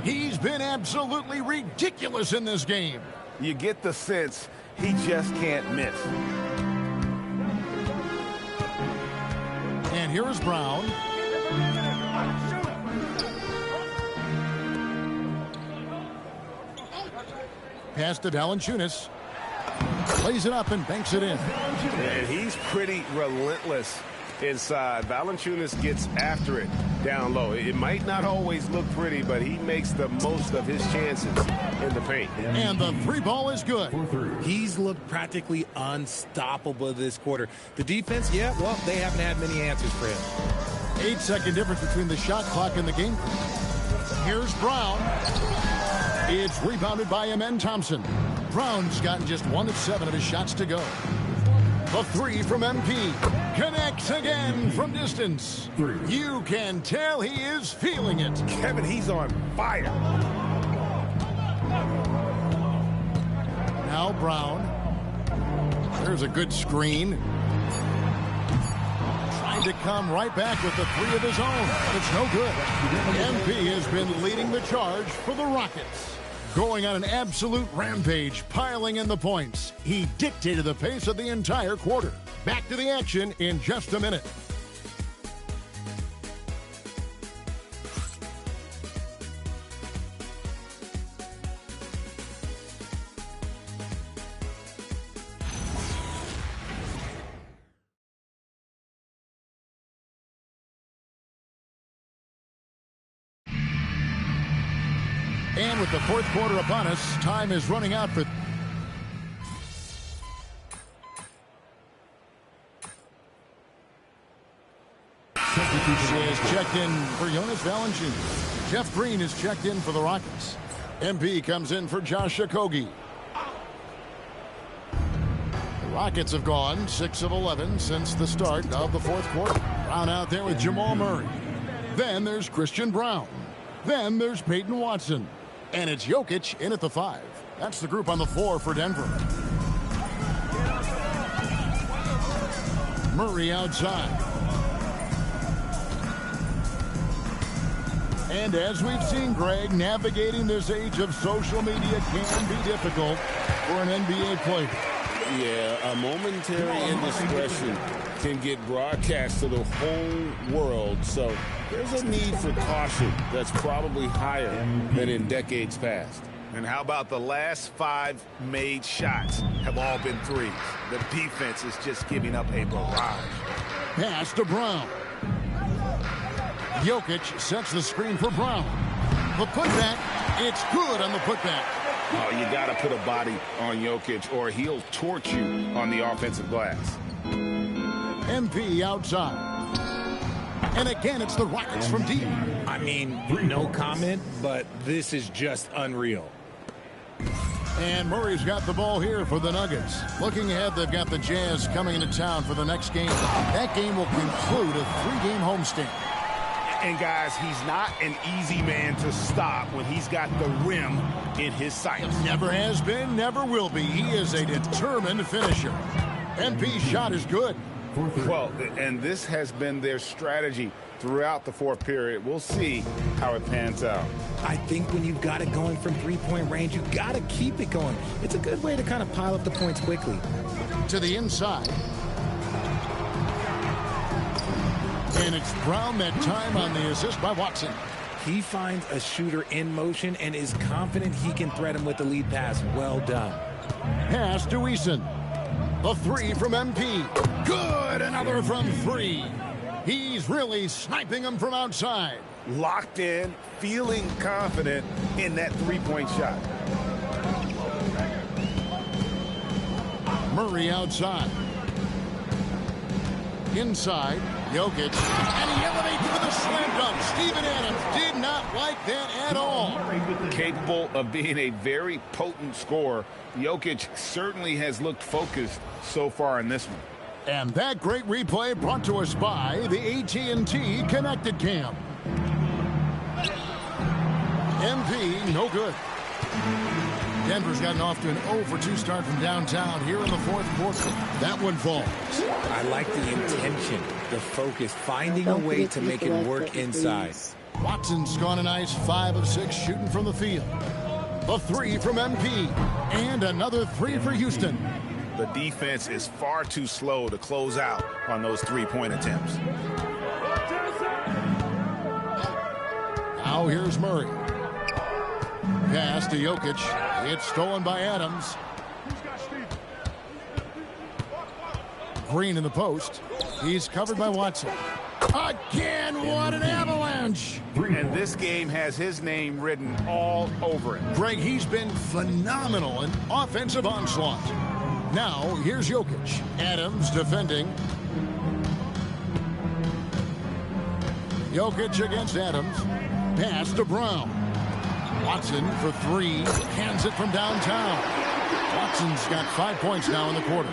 He's been absolutely ridiculous in this game. You get the sense he just can't miss. And here is Brown. Pass to Valanciunas. Plays it up and banks it in. And he's pretty relentless inside. Valanciunas gets after it down low. It might not always look pretty, but he makes the most of his chances in the paint. And the three ball is good. He's looked practically unstoppable this quarter. The defense, yeah, well, they haven't had many answers for him. 8-second difference between the shot clock and the game. Here's Brown. It's rebounded by Amen Thompson. Brown's gotten just 1 of 7 of his shots to go. The three from MP. Connects again from distance. You can tell he is feeling it. Kevin, he's on fire. Now Brown. There's a good screen. Trying to come right back with the three of his own, but it's no good. MP has been leading the charge for the Rockets. Going on an absolute rampage, piling in the points. He dictated the pace of the entire quarter. Back to the action in just a minute. And with the fourth quarter upon us, time is running out for... She is checked in for Jonas Valanciunas. Jeff Green is checked in for the Rockets. MP comes in for Josh Okogie. The Rockets have gone 6 of 11 since the start of the fourth quarter. Brown out there with Jamal Murray. Then there's Christian Brown. Then there's Peyton Watson. And it's Jokic in at the 5. That's the group on the floor for Denver. Murray outside. And as we've seen, Greg, navigating this age of social media can be difficult for an NBA player. Yeah, a momentary indiscretion can get broadcast to the whole world. So there's a need for caution that's probably higher than in decades past. And how about the last 5 made shots have all been threes? The defense is just giving up a barrage. Pass to Brown. Jokic sets the screen for Brown. The putback, it's good on the putback. Oh, you got to put a body on Jokic or he'll torch you on the offensive glass. MP outside. And again, it's the Rockets from deep. I mean, no comment, but this is just unreal. And Murray's got the ball here for the Nuggets. Looking ahead, they've got the Jazz coming into town for the next game. That game will conclude a 3-game homestand. And guys, he's not an easy man to stop when he's got the rim in his sights. Never has been, never will be. He is a determined finisher. MP's shot is good. Well, and this has been their strategy throughout the fourth period. We'll see how it pans out. I think when you've got it going from three-point range, you've got to keep it going. It's a good way to kind of pile up the points quickly. To the inside. And it's Brown that time on the assist by Watson. He finds a shooter in motion and is confident he can thread him with the lead pass. Well done. Pass to Eason. The 3 from MP. Good! Another from 3. He's really sniping them from outside. Locked in, feeling confident in that 3-point shot. Murray outside. Inside. Jokic, and he elevates with a slam dunk. Steven Adams did not like that at all. Capable of being a very potent scorer, Jokic certainly has looked focused so far in this one. And that great replay brought to us by the AT&T Connected Cam. MP, no good. Denver's gotten off to an 0-for-2 start from downtown here in the fourth quarter. That one falls. I like the intention, the focus, finding a way to make it work inside. Watson's gone a nice 5 of 6 shooting from the field. The 3 from MP. And another 3 for Houston. The defense is far too slow to close out on those 3-point attempts. Now here's Murray. Pass to Jokic. It's stolen by Adams. Green in the post. He's covered by Watson. Again, what an avalanche! And this game has his name written all over it. Greg, he's been phenomenal in offensive onslaught. Now, here's Jokic. Adams defending. Jokic against Adams. Pass to Brown. Watson for 3. Hands it from downtown. Watson's got 5 points now in the quarter.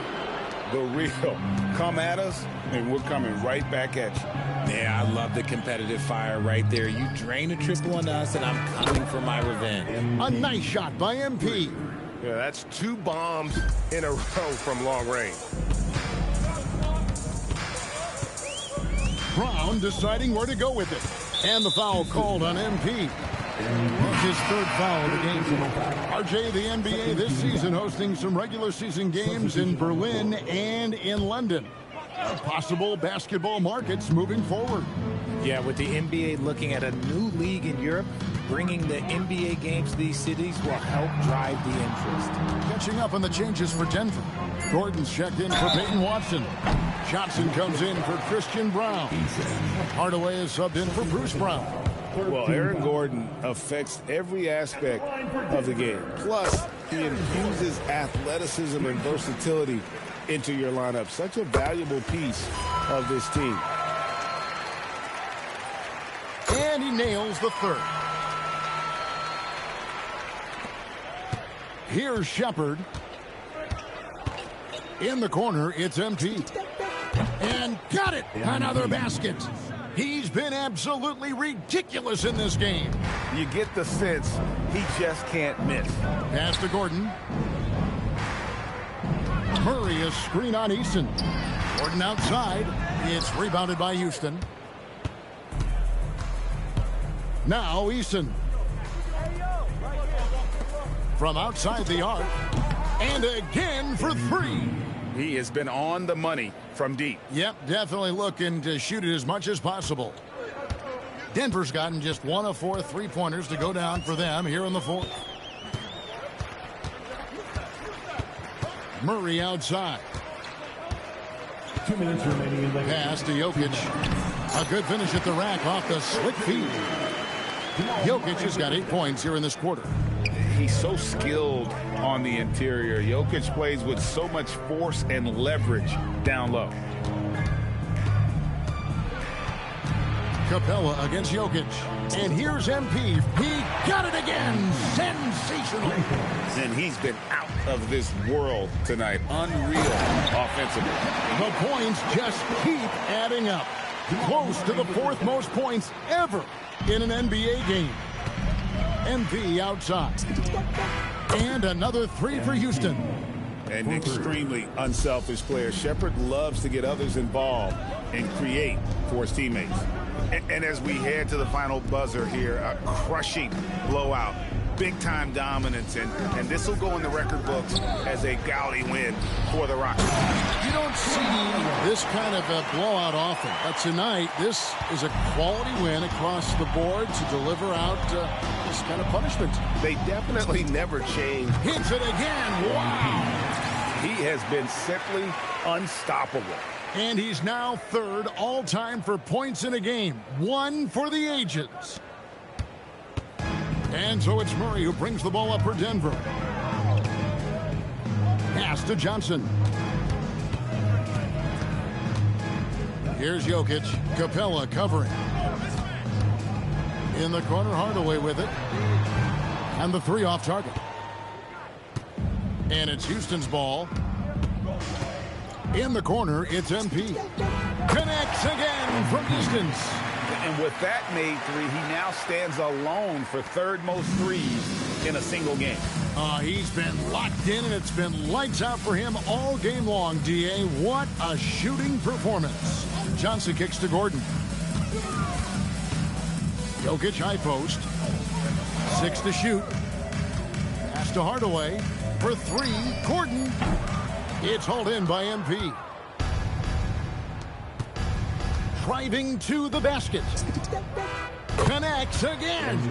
The real come at us, and we're coming right back at you. Yeah, I love the competitive fire right there. You drain a triple on us, and I'm coming for my revenge. A nice shot by MP. Yeah, that's 2 bombs in a row from long range. Brown deciding where to go with it. And the foul called on MP. That's his 3rd foul of the game. RJ, the NBA this season hosting some regular season games in Berlin and in London. Possible basketball markets moving forward. Yeah, with the NBA looking at a new league in Europe, bringing the NBA games to these cities will help drive the interest. Catching up on the changes for Denver. Gordon's checked in for Peyton Watson. Johnson comes in for Christian Brown. Hardaway is subbed in for Bruce Brown. Well, Aaron Gordon affects every aspect of the game. Plus, he infuses athleticism and versatility into your lineup. Such a valuable piece of this team. And he nails the third. Here's Shepard. In the corner, it's MP. And got it! Another basket. He's been absolutely ridiculous in this game. You get the sense he just can't miss. Pass to Gordon. Murray is screen on Easton. Gordon outside. It's rebounded by Houston. Now Easton. From outside the arc. And again for three. He has been on the money from deep. Yep, definitely looking to shoot it as much as possible. Denver's gotten just 1 of 4 3-pointers to go down for them here in the fourth. Murray outside. 2 minutes remaining in the pass to Jokic. A good finish at the rack off the slick feed. Jokic has got 8 points here in this quarter. He's so skilled on the interior. Jokic plays with so much force and leverage down low. Capella against Jokic. And here's MP. He got it again. Sensational. And he's been out of this world tonight. Unreal offensively. The points just keep adding up. Close to the 4th most points ever in an NBA game. MP outside. And another 3 for Houston. An extremely unselfish player. Shepard loves to get others involved and create for his teammates. And as we head to the final buzzer here, a crushing blowout. Big-time dominance, and this will go in the record books as a gaudy win for the Rockets. You don't see this kind of a blowout often, but tonight this is a quality win across the board to deliver out this kind of punishment. They definitely never change. Hits it again. Wow. He has been simply unstoppable. And he's now 3rd all-time for points in a game. 1 for the ages. And so it's Murray who brings the ball up for Denver. Pass to Johnson. Here's Jokic. Capella covering. In the corner, Hardaway with it. And the 3 off target. And it's Houston's ball. In the corner, it's MP. Connects again from distance. And with that made 3, he now stands alone for 3rd most threes in a single game. He's been locked in, and it's been lights out for him all game long, D.A. What a shooting performance. Johnson kicks to Gordon. Jokic high post. 6 to shoot. Pass to Hardaway. For 3, Gordon. It's hauled in by MP. Driving to the basket. Connects again.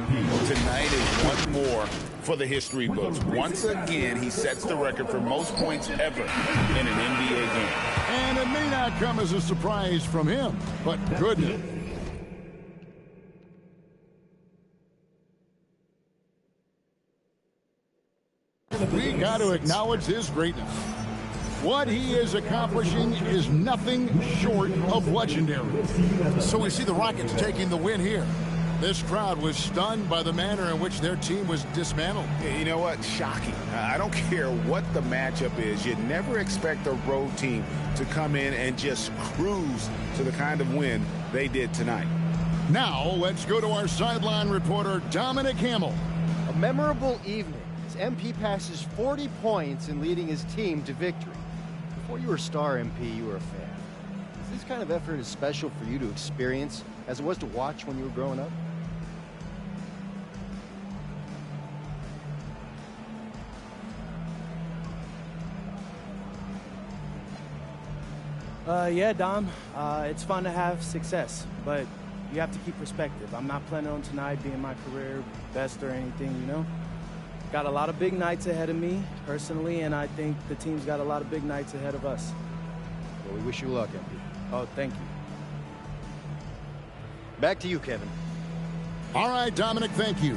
Tonight is one more for the history books. Once again, he sets the record for most points ever in an NBA game. And it may not come as a surprise from him, but goodness. We got to acknowledge his greatness. What he is accomplishing is nothing short of legendary. So we see the Rockets taking the win here. This crowd was stunned by the manner in which their team was dismantled. You know what? Shocking. I don't care what the matchup is. You never expect a road team to come in and just cruise to the kind of win they did tonight. Now let's go to our sideline reporter, Dominic Hamill. A memorable evening as MP passes 40 points in leading his team to victory. Before you were a star, MP, you were a fan. Is this kind of effort as special for you to experience as it was to watch when you were growing up? Yeah, Dom. It's fun to have success, but you have to keep perspective. I'm not planning on tonight being my career best or anything, you know? Got a lot of big nights ahead of me, personally, and I think the team's got a lot of big nights ahead of us. Well, we wish you luck, MP. Oh, thank you. Back to you, Kevin. All right, Dominic, thank you.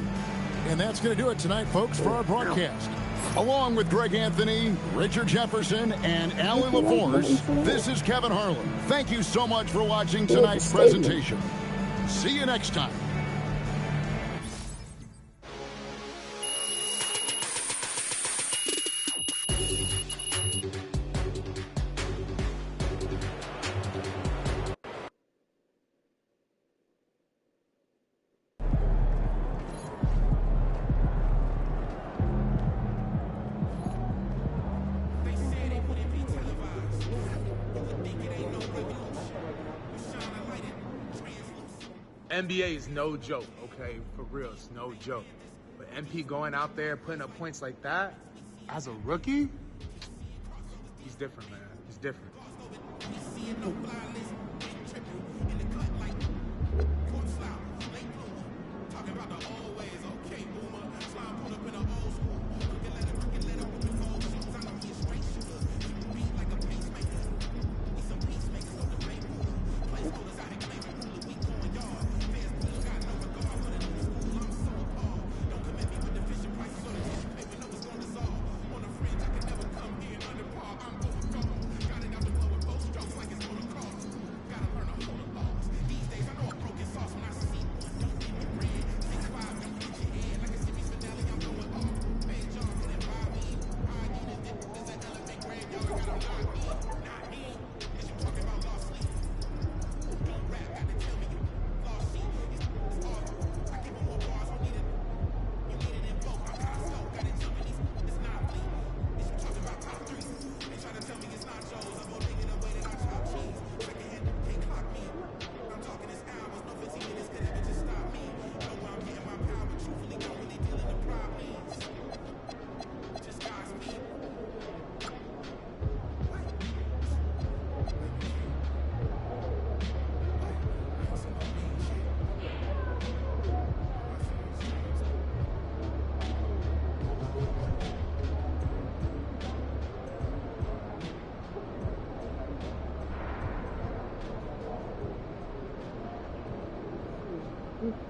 And that's going to do it tonight, folks, for our broadcast. Along with Greg Anthony, Richard Jefferson, and Alan LaForce, this is Kevin Harlan. Thank you so much for watching tonight's presentation. See you next time. NBA is no joke, okay? For real, it's no joke. But MP going out there, putting up points like that, as a rookie, he's different, man. He's different.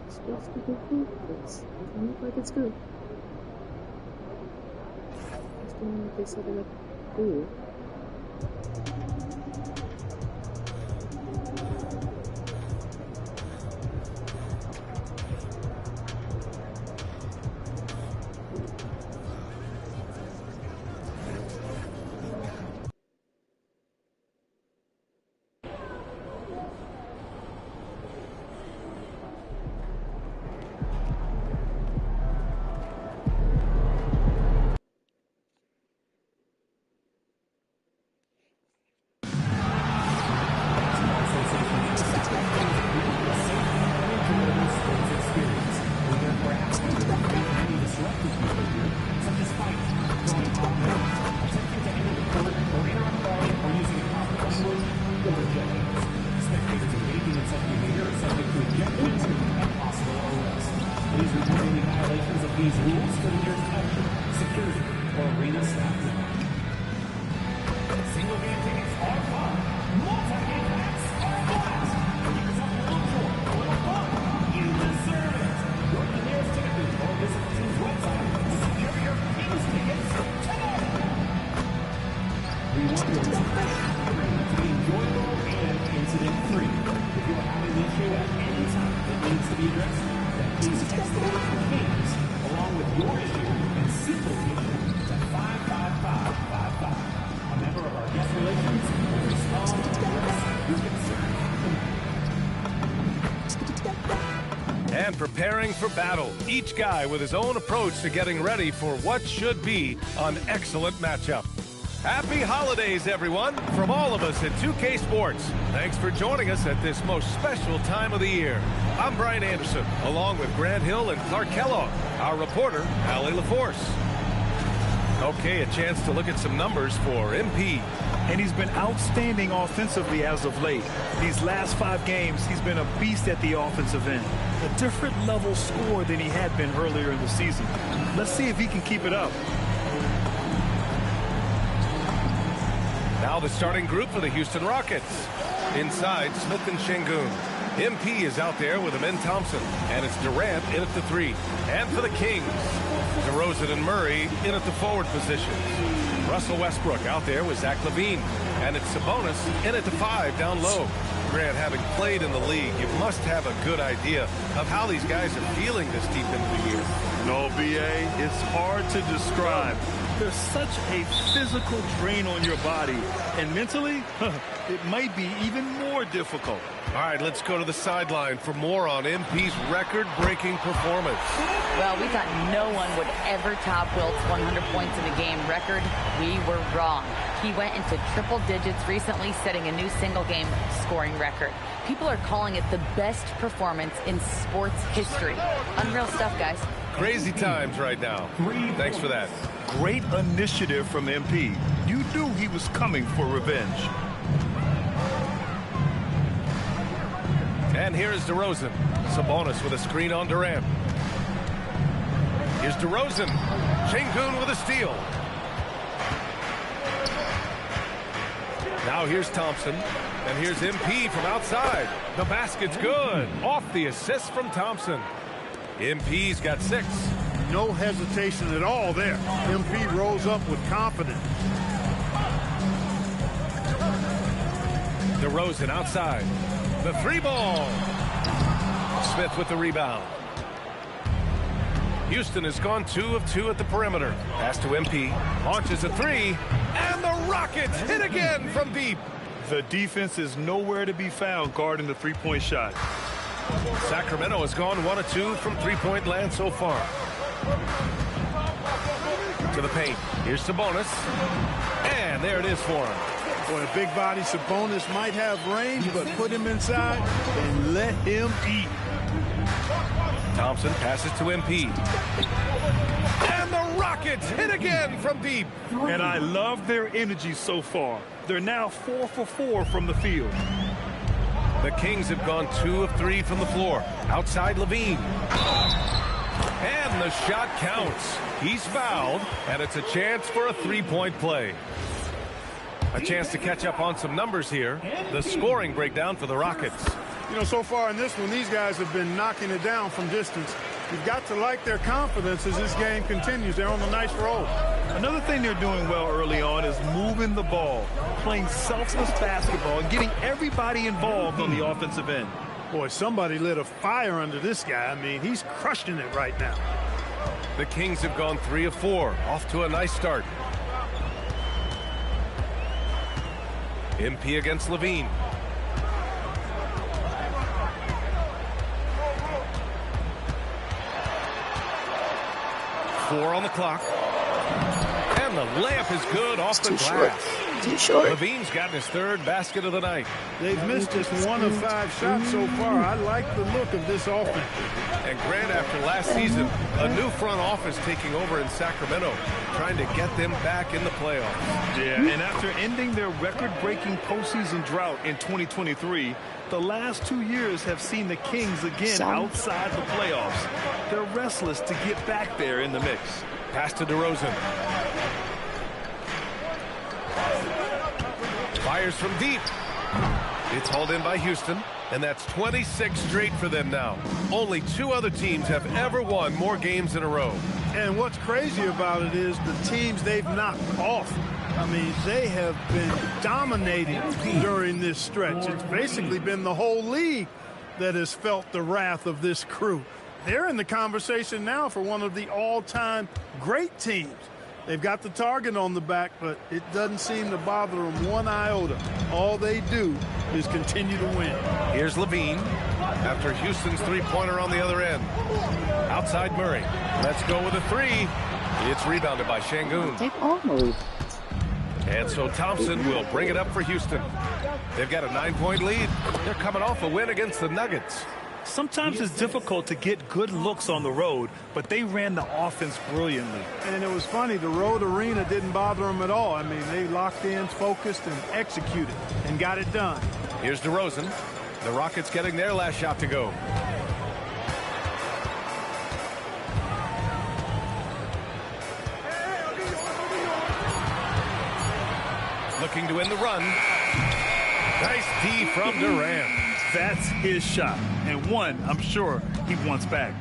It's supposed to be good. It doesn't look like it's good. It's doing what they said it would do. And preparing for battle, each guy with his own approach to getting ready for what should be an excellent matchup. Happy holidays, everyone, from all of us at 2K Sports. Thanks for joining us at this most special time of the year. I'm Brian Anderson, along with Grant Hill and Clark Kellogg, our reporter, Allie LaForce. Okay, a chance to look at some numbers for MP. And he's been outstanding offensively as of late. These last 5 games, he's been a beast at the offensive end. A different level score than he had been earlier in the season. Let's see if he can keep it up. Now the starting group for the Houston Rockets. Inside, Smith and Şengün. MP is out there with Amin Thompson, and it's Durant in at the 3. And for the Kings, DeRozan and Murray in at the forward positions. Russell Westbrook out there with Zach LaVine, and it's Sabonis in at the 5 down low. Grant, having played in the league, you must have a good idea of how these guys are feeling this deep into the year. No, BA, it's hard to describe. There's such a physical drain on your body, and mentally, it might be even more difficult. All right, let's go to the sideline for more on MP's record-breaking performance. Well, we thought no one would ever top Wilt's 100 points in a game record. We were wrong. He went into triple digits recently, setting a new single-game scoring record. People are calling it the best performance in sports history. Unreal stuff, guys. Crazy times right now. Thanks for that. Great initiative from MP. You knew he was coming for revenge. And here is DeRozan. Sabonis with a screen on Durant. Here's DeRozan. Şengün with a steal. Now here's Thompson. And here's MP from outside. The basket's good. Off the assist from Thompson. MP's got 6. No hesitation at all there. MP rose up with confidence. DeRozan outside. The 3 ball. Smith with the rebound. Houston has gone 2 of 2 at the perimeter. Pass to MP. Launches a 3. And the Rockets hit again from deep. The defense is nowhere to be found guarding the three-point shot. Sacramento has gone 1 of 2 from three-point land so far. To the paint. Here's Sabonis. And there it is for him. Boy, a big body Sabonis might have range, but put him inside and let him eat. Thompson passes to MP. And the Rockets hit again from deep. And I love their energy so far. They're now 4 for 4 from the field. The Kings have gone 2 of 3 from the floor. Outside LaVine. And the shot counts. He's fouled, and it's a chance for a three-point play. A chance to catch up on some numbers here. The scoring breakdown for the Rockets. You know, so far in this one, these guys have been knocking it down from distance. You've got to like their confidence as this game continues. They're on a nice roll. Another thing they're doing well early on is moving the ball, playing selfless basketball, and getting everybody involved on the offensive end. Boy, somebody lit a fire under this guy. I mean, he's crushing it right now. The Kings have gone 3 of 4, off to a nice start. MP against LaVine. Four on the clock. And the layup is good off the glass. Too short. LaVine's gotten his 3rd basket of the night. They've missed just 1 of 5 shots so far. I like the look of this offense. And Grant, after last season, a new front office taking over in Sacramento, trying to get them back in the playoffs. Yeah, and after ending their record-breaking postseason drought in 2023, the last 2 years have seen the Kings again outside the playoffs. They're restless to get back there in the mix. Pass to DeRozan. Fires from deep. It's hauled in by Houston, and that's 26 straight for them now. Only 2 other teams have ever won more games in a row. And what's crazy about it is the teams they've knocked off. I mean, they have been dominating during this stretch. It's basically been the whole league that has felt the wrath of this crew. They're in the conversation now for one of the all-time great teams. They've got the target on the back, but it doesn't seem to bother them one iota. All they do is continue to win. Here's LaVine after Houston's three-pointer on the other end. Outside Murray. Let's go with a 3. It's rebounded by Şengün. Take all the lead. And so Thompson will bring it up for Houston. They've got a 9-point lead. They're coming off a win against the Nuggets. Sometimes it's difficult to get good looks on the road, but they ran the offense brilliantly. And it was funny, the road arena didn't bother them at all. I mean, they locked in, focused, and executed, and got it done. Here's DeRozan. The Rockets getting their last shot to go. Looking to win the run. Nice D from Durant. That's his shot, and one I'm sure he wants back.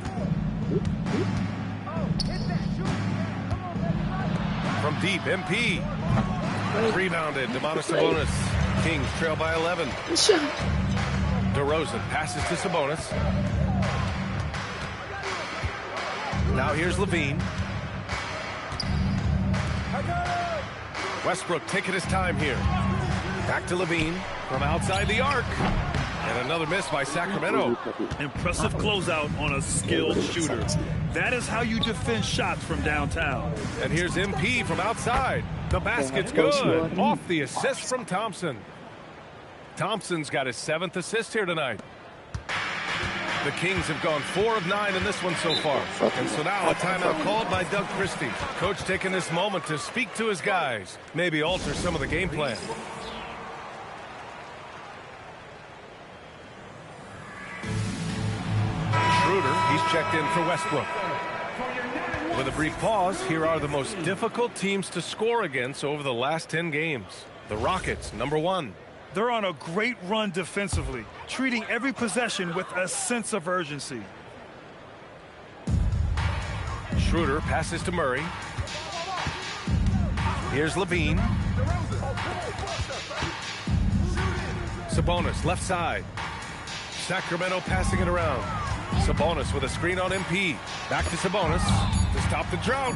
From deep, MP. Rebounded, Domantas Sabonis. Kings trail by 11. DeRozan passes to Sabonis. Now here's Levine. Westbrook taking his time here. Back to Levine from outside the arc. And another miss by Sacramento. Impressive closeout on a skilled shooter. That is how you defend shots from downtown. And here's MP from outside. The basket's good. Off the assist from Thompson. Thompson's got his 7th assist here tonight. The Kings have gone 4 of 9 in this one so far. And so now a timeout called by Doug Christie. Coach taking this moment to speak to his guys. Maybe alter some of the game plan. Schroeder, he's checked in for Westbrook. With a brief pause, here are the most difficult teams to score against over the last 10 games. The Rockets, number 1. They're on a great run defensively, treating every possession with a sense of urgency. Schroeder passes to Murray. Here's Levine. Sabonis, left side. Sacramento passing it around. Sabonis with a screen on MP. Back to Sabonis to stop the drought.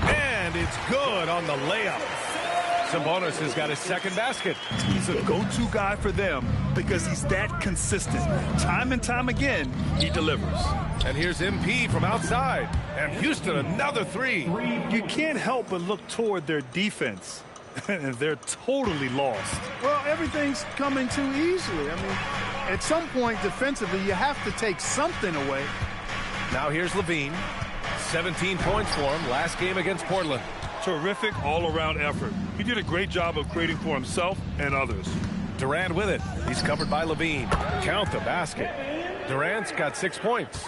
And it's good on the layup. Sabonis has got his 2nd basket. He's a go-to guy for them because he's that consistent. Time and time again, he delivers. And here's MP from outside. And Houston, another 3. You can't help but look toward their defense. And they're totally lost. Well, everything's coming too easily. I mean, at some point defensively, you have to take something away. Now here's Levine. 17 points for him last game against Portland. Terrific all-around effort. He did a great job of creating for himself and others. Durant with it. He's covered by Levine. Count the basket. Durant's got 6 points.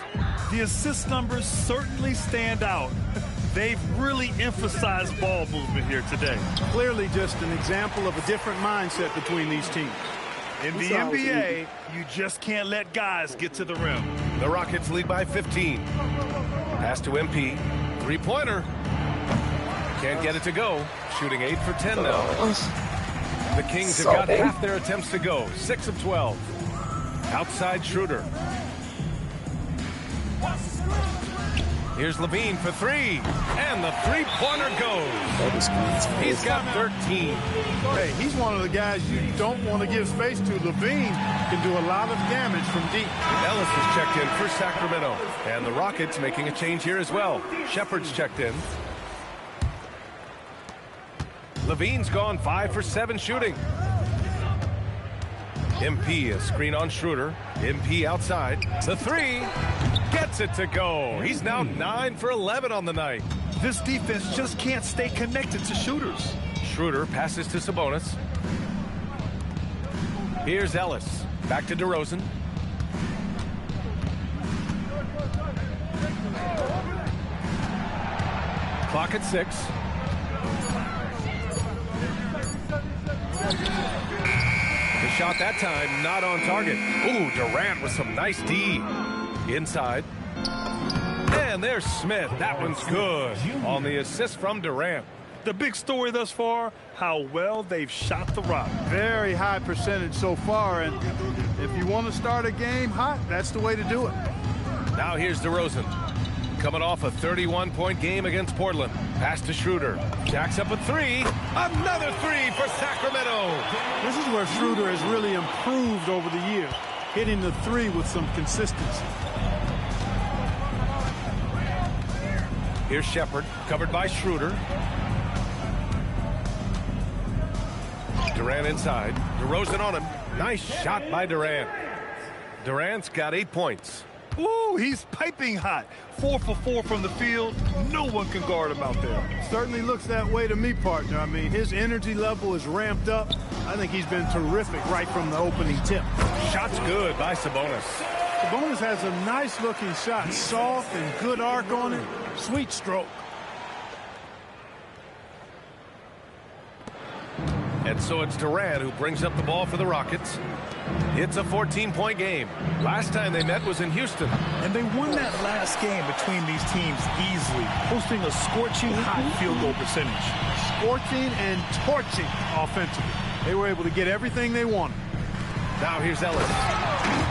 The assist numbers certainly stand out. They've really emphasized ball movement here today. Clearly just an example of a different mindset between these teams. In the NBA, you just can't let guys get to the rim. The Rockets lead by 15. Pass to MP. 3-pointer. Can't get it to go. Shooting 8 for 10 now. The Kings have got half their attempts to go. 6 of 12. Outside Schroeder. Here's Levine for 3. And the 3-pointer goes. He's got 13. Hey, he's one of the guys you don't want to give space to. Levine can do a lot of damage from deep. Ellis is checked in for Sacramento. And the Rockets making a change here as well. Shepard's checked in. Levine's gone 5 for 7 shooting. MP, a screen on Schroeder. MP outside. The 3 gets it to go. He's now 9 for 11 on the night. This defense just can't stay connected to shooters. Schroeder passes to Sabonis. Here's Ellis. Back to DeRozan. Clock at 6. The shot that time not on target. Ooh, Durant with some nice D. Inside. And there's Smith. That one's good on the assist from Durant. The big story thus far, how well they've shot the rock. Very high percentage so far, and if you want to start a game hot, that's the way to do it. Now here's DeRozan. Coming off a 31-point game against Portland. Pass to Schroeder. Jacks up a 3. Another 3 for Sacramento. This is where Schroeder has really improved over the years, hitting the 3 with some consistency. Here's Shepard, covered by Schroeder. Durant inside. DeRozan on him. Nice shot by Durant. Durant's got 8 points. Ooh, he's piping hot. 4 for 4 from the field. No one can guard him out there. Certainly looks that way to me, partner. I mean, his energy level is ramped up. I think he's been terrific right from the opening tip. Shot's good by Sabonis. Sabonis has a nice-looking shot. Soft and good arc on it. Sweet stroke. And so it's Durant who brings up the ball for the Rockets. It's a 14-point game. Last time they met was in Houston. And they won that last game between these teams easily, posting a scorching hot field goal percentage. Scorching and torching offensively. They were able to get everything they wanted. Now here's Ellis.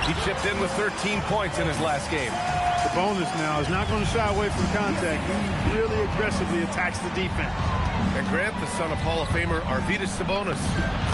He chipped in with 13 points in his last game. Sabonis now is not going to shy away from contact. He really aggressively attacks the defense. And Grant, the son of Hall of Famer Arvydas Sabonis.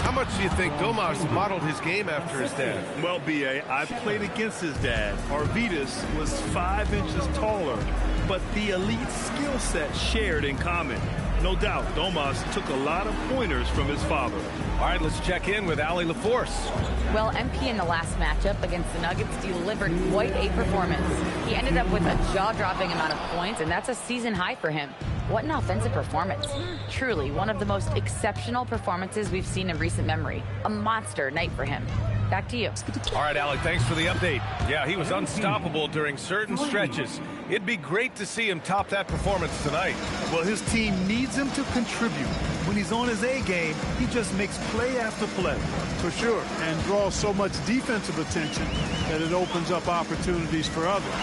How much do you think Domas modeled his game after his dad? Well, B.A., I played against his dad. Arvydas was 5 inches taller, but the elite skill set shared in common. No doubt, Domas took a lot of pointers from his father. All right, let's check in with Allie LaForce. Well, MP in the last matchup against the Nuggets delivered quite a performance. He ended up with a jaw-dropping amount of points, and that's a season high for him. What an offensive performance. Truly, one of the most exceptional performances we've seen in recent memory. A monster night for him. Back to you. All right, Allie, thanks for the update. Yeah, he was unstoppable during certain stretches. It'd be great to see him top that performance tonight. Well, his team needs him to contribute. When he's on his A game, he just makes play after play. For sure, and draws so much defensive attention that it opens up opportunities for others.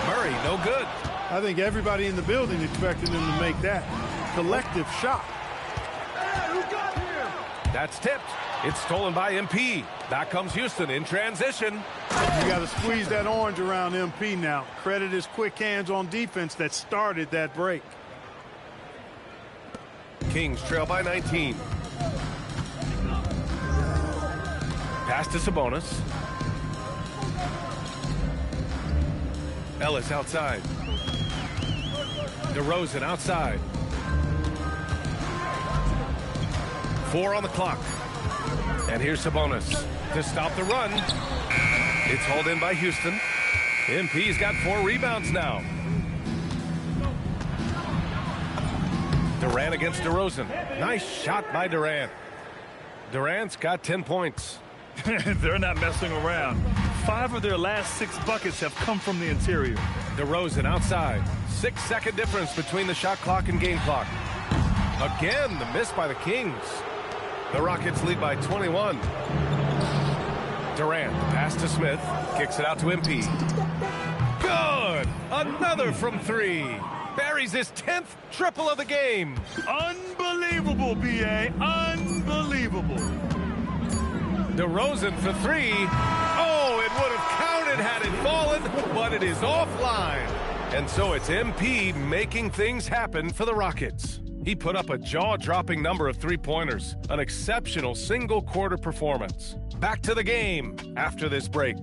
Murray, no good. I think everybody in the building expected him to make that collective shot. Hey, who got him? That's tipped. It's stolen by MP. Back comes Houston in transition. You got to squeeze that orange around MP now. Credit his quick hands on defense that started that break. Kings trail by 19. Pass to Sabonis. Ellis outside. DeRozan outside. 4 on the clock. And here's Sabonis to stop the run. It's hauled in by Houston. MP's got 4 rebounds now. Durant against DeRozan. Nice shot by Durant. Durant's got 10 points. They're not messing around. 5 of their last 6 buckets have come from the interior. DeRozan outside. 6-second difference between the shot clock and game clock. Again, the miss by the Kings. The Rockets lead by 21. Durant, pass to Smith. Kicks it out to MP. Good! Another from 3. Buries his 10th triple of the game. Unbelievable, B.A. Unbelievable. DeRozan for 3. Oh, it would have counted had it fallen, but it is offline. And so it's MP making things happen for the Rockets. He put up a jaw-dropping number of 3-pointers, an exceptional single-quarter performance. Back to the game after this break.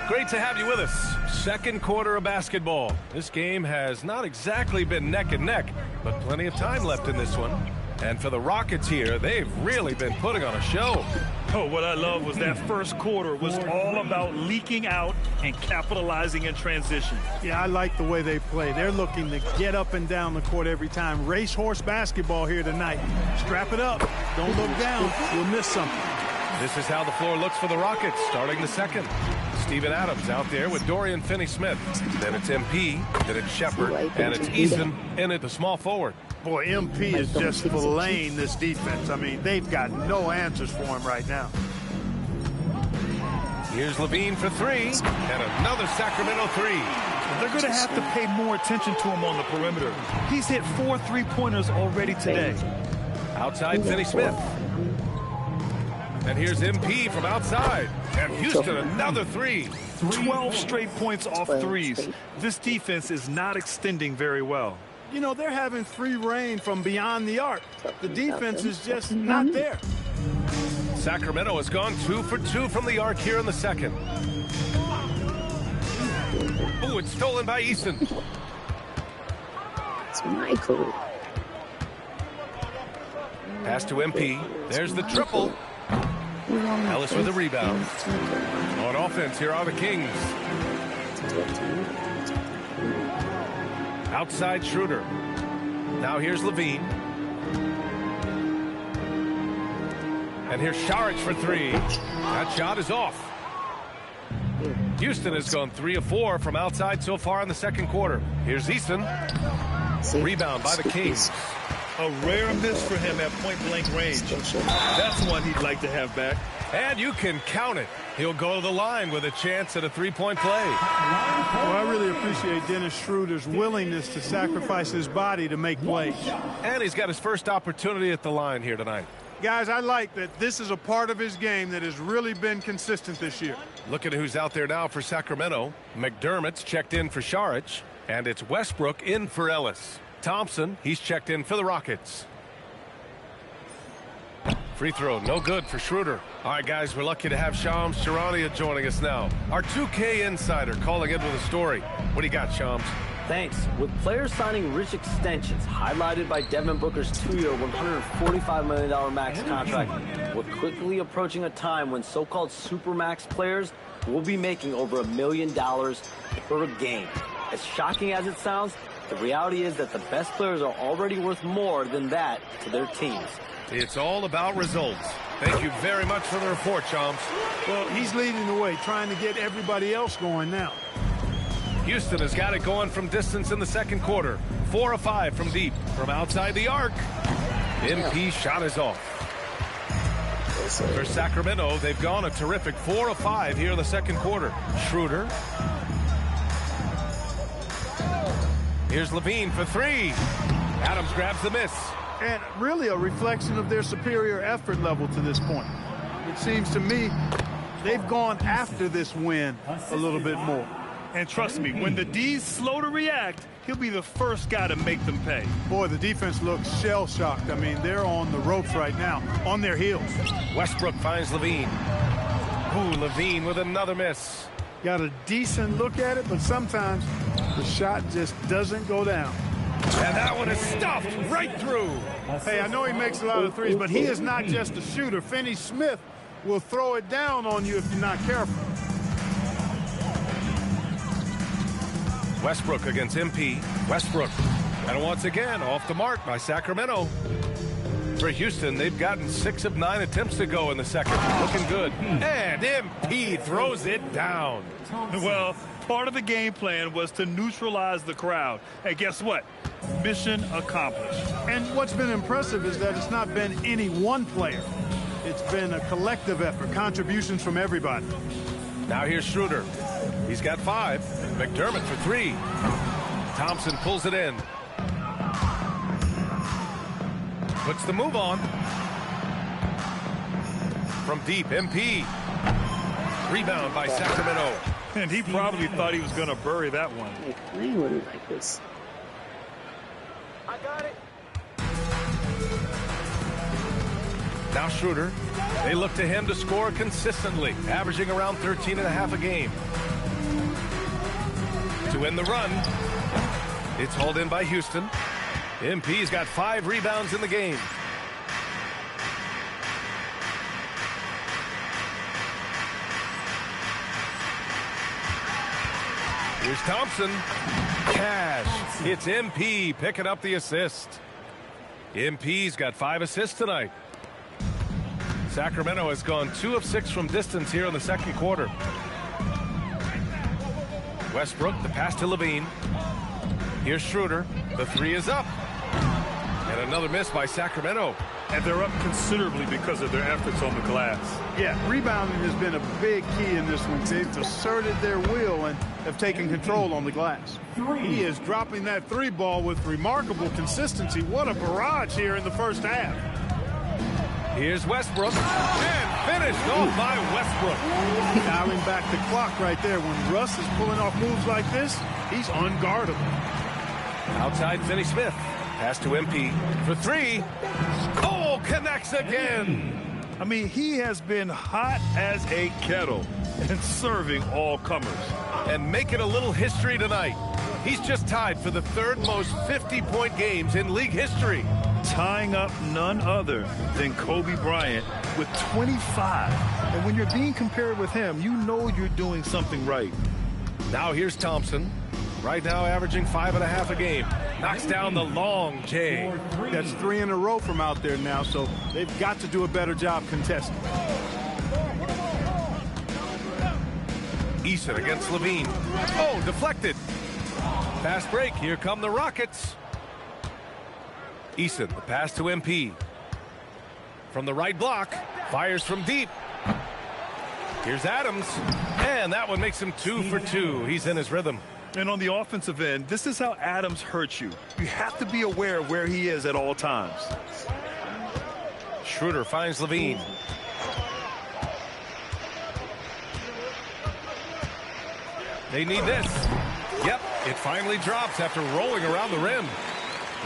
Great to have you with us. Second quarter of basketball. This game has not exactly been neck and neck, but plenty of time left in this one. And for the Rockets here, they've really been putting on a show. Oh, what I love was that first quarter was all about leaking out and capitalizing in transition. Yeah, I like the way they play. They're looking to get up and down the court every time. Racehorse basketball here tonight. Strap it up. Don't look down. You'll miss something. This is how the floor looks for the Rockets starting the second. Steven Adams out there with Dorian Finney-Smith. Then it's MP, then it's Shepard, and it's Eason in at the small forward. Boy, MP is just filleting this defense. I mean, they've got no answers for him right now. Here's Levine for 3, and another Sacramento 3. They're going to have to pay more attention to him on the perimeter. He's hit 4 3-pointers already today. Outside Finney-Smith. And here's MP from outside. And Houston, another 3. 12 straight points off threes. This defense is not extending very well. You know, they're having free reign from beyond the arc. The defense is just not there. Sacramento has gone 2 for 2 from the arc here in the second. Oh, it's stolen by Eason. It's Michael. Pass to MP. There's the triple. Ellis with the rebound. On offense, here are the Kings. Outside Schroeder. Now here's Levine. And here's Saric for three. That shot is off. Houston has gone 3 of 4 from outside so far in the second quarter. Here's Easton. Rebound by the Kings. A rare miss for him at point-blank range. That's one he'd like to have back. And you can count it. He'll go to the line with a chance at a three-point play. Well, I really appreciate Dennis Schroeder's willingness to sacrifice his body to make plays. And he's got his first opportunity at the line here tonight. Guys, I like that this is a part of his game that has really been consistent this year. Look at who's out there now for Sacramento. McDermott's checked in for Saric, and it's Westbrook in for Ellis. Thompson, he's checked in for the Rockets. Free throw, no good for Schroeder. All right, guys, we're lucky to have Shams Charania joining us now. Our 2K insider calling in with a story. What do you got, Shams? Thanks. With players signing rich extensions, highlighted by Devin Booker's 2-year, $145 million max contract, we're quickly approaching a time when so-called supermax players will be making over $1 million per game. As shocking as it sounds, the reality is that the best players are already worth more than that to their teams. It's all about results. Thank you very much for the report, Shams. Well, he's leading the way, trying to get everybody else going now. Houston has got it going from distance in the second quarter. 4 of 5 from deep. From outside the arc. MP shot is off. For Sacramento, they've gone a terrific 4 of 5 here in the second quarter. Schroeder. Here's Levine for three. Adams grabs the miss. And really a reflection of their superior effort level to this point. It seems to me they've gone after this win a little bit more. And trust me, when the D's slow to react, he'll be the first guy to make them pay. Boy, the defense looks shell-shocked. I mean, they're on the ropes right now, on their heels. Westbrook finds Levine. Ooh, Levine with another miss. Got a decent look at it, but sometimes the shot just doesn't go down. And that one is stuffed right through. Hey, I know he makes a lot of threes, but he is not just a shooter. Finney Smith will throw it down on you if you're not careful. Westbrook against MP. Westbrook. And once again, off the mark by Sacramento. For Houston, they've gotten 6 of 9 attempts to go in the second. Looking good. And MP throws it down. Well, part of the game plan was to neutralize the crowd. And guess what? Mission accomplished. And what's been impressive is that it's not been any one player. It's been a collective effort, contributions from everybody. Now here's Schroeder. He's got 5. McDermott for 3. Thompson pulls it in. Puts the move on. From deep, MP. Rebound by Sacramento. And he probably thought he was going to bury that one. Playing with it like this. I got it. Now Schroeder. They look to him to score consistently, averaging around 13.5 a game. To win the run. It's hauled in by Houston. MP's got 5 rebounds in the game. Here's Thompson. Cash. It's MP picking up the assist. MP's got 5 assists tonight. Sacramento has gone 2 of 6 from distance here in the second quarter. Westbrook, the pass to Levine. Here's Schroeder. The 3 is up. And another miss by Sacramento. And they're up considerably because of their efforts on the glass. Yeah, rebounding has been a big key in this one. They've asserted their will and have taken control on the glass. He is dropping that 3 ball with remarkable consistency. What a barrage here in the first half. Here's Westbrook. And finished off by Westbrook. Dialing back the clock right there. When Russ is pulling off moves like this, he's unguardable. Outside Finney Smith. Pass to MP for 3. Oh, connects again. I mean, he has been hot as a kettle and serving all comers. And making a little history tonight. He's just tied for the 3rd most 50-point games in league history. Tying up none other than Kobe Bryant with 25. And when you're being compared with him, you know you're doing something right. Now here's Thompson. Right now averaging 5.5 a game. Knocks down the long J. That's 3 in a row from out there now, so they've got to do a better job contesting. Eason against Levine. Oh, deflected. Fast break. Here come the Rockets. Eason, the pass to MP. From the right block. Fires from deep. Here's Adams. And that one makes him 2 for 2. He's in his rhythm. And on the offensive end, this is how Adams hurts you. You have to be aware of where he is at all times. Schroeder finds Levine. They need this. Yep, it finally drops after rolling around the rim.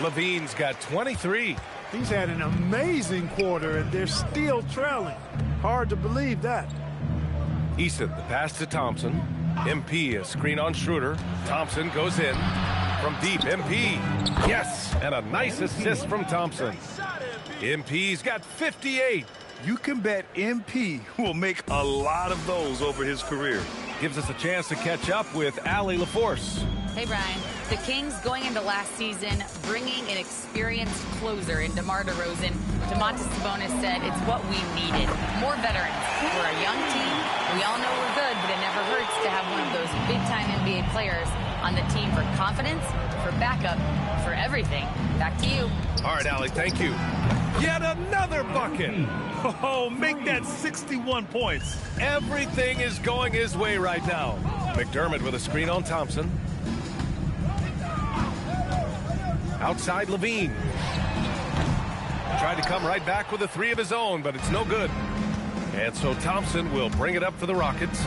Levine's got 23. He's had an amazing quarter, and they're still trailing. Hard to believe that. Eason, the pass to Thompson. MP, a screen on Schroeder. Thompson goes in. From deep, MP. Yes, and a nice assist from Thompson. MP's got 58. You can bet MP will make a lot of those over his career. Gives us a chance to catch up with Allie LaForce. Hey, Brian. The Kings going into last season, bringing an experienced closer in DeMar DeRozan. Domantas Sabonis said it's what we needed. More veterans. We're a young team. We all know we're good, but it never hurts to have one of those big-time NBA players on the team for confidence, for backup, for everything. Back to you. All right, Allie, thank you. Yet another bucket. Oh, make that 61 points. Everything is going his way right now. McDermott with a screen on Thompson. Outside Levine. Tried to come right back with a 3 of his own, but it's no good. And so Thompson will bring it up for the Rockets.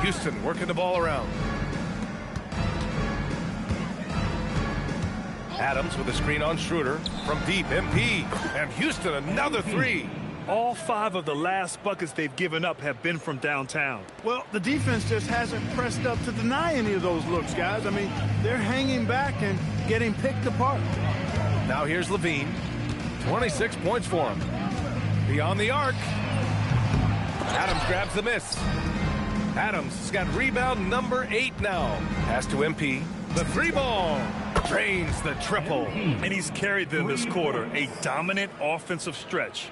Houston working the ball around. Adams with a screen on Schroeder. From deep, MP. And Houston another 3. All 5 of the last buckets they've given up have been from downtown. Well, the defense just hasn't pressed up to deny any of those looks, guys. I mean, they're hanging back and getting picked apart. Now here's Levine. 26 points for him. Beyond the arc. Adams grabs the miss. Adams has got rebound number 8 now. Pass to MP. The 3-ball. Drains the triple. And he's carried them this quarter. A dominant offensive stretch.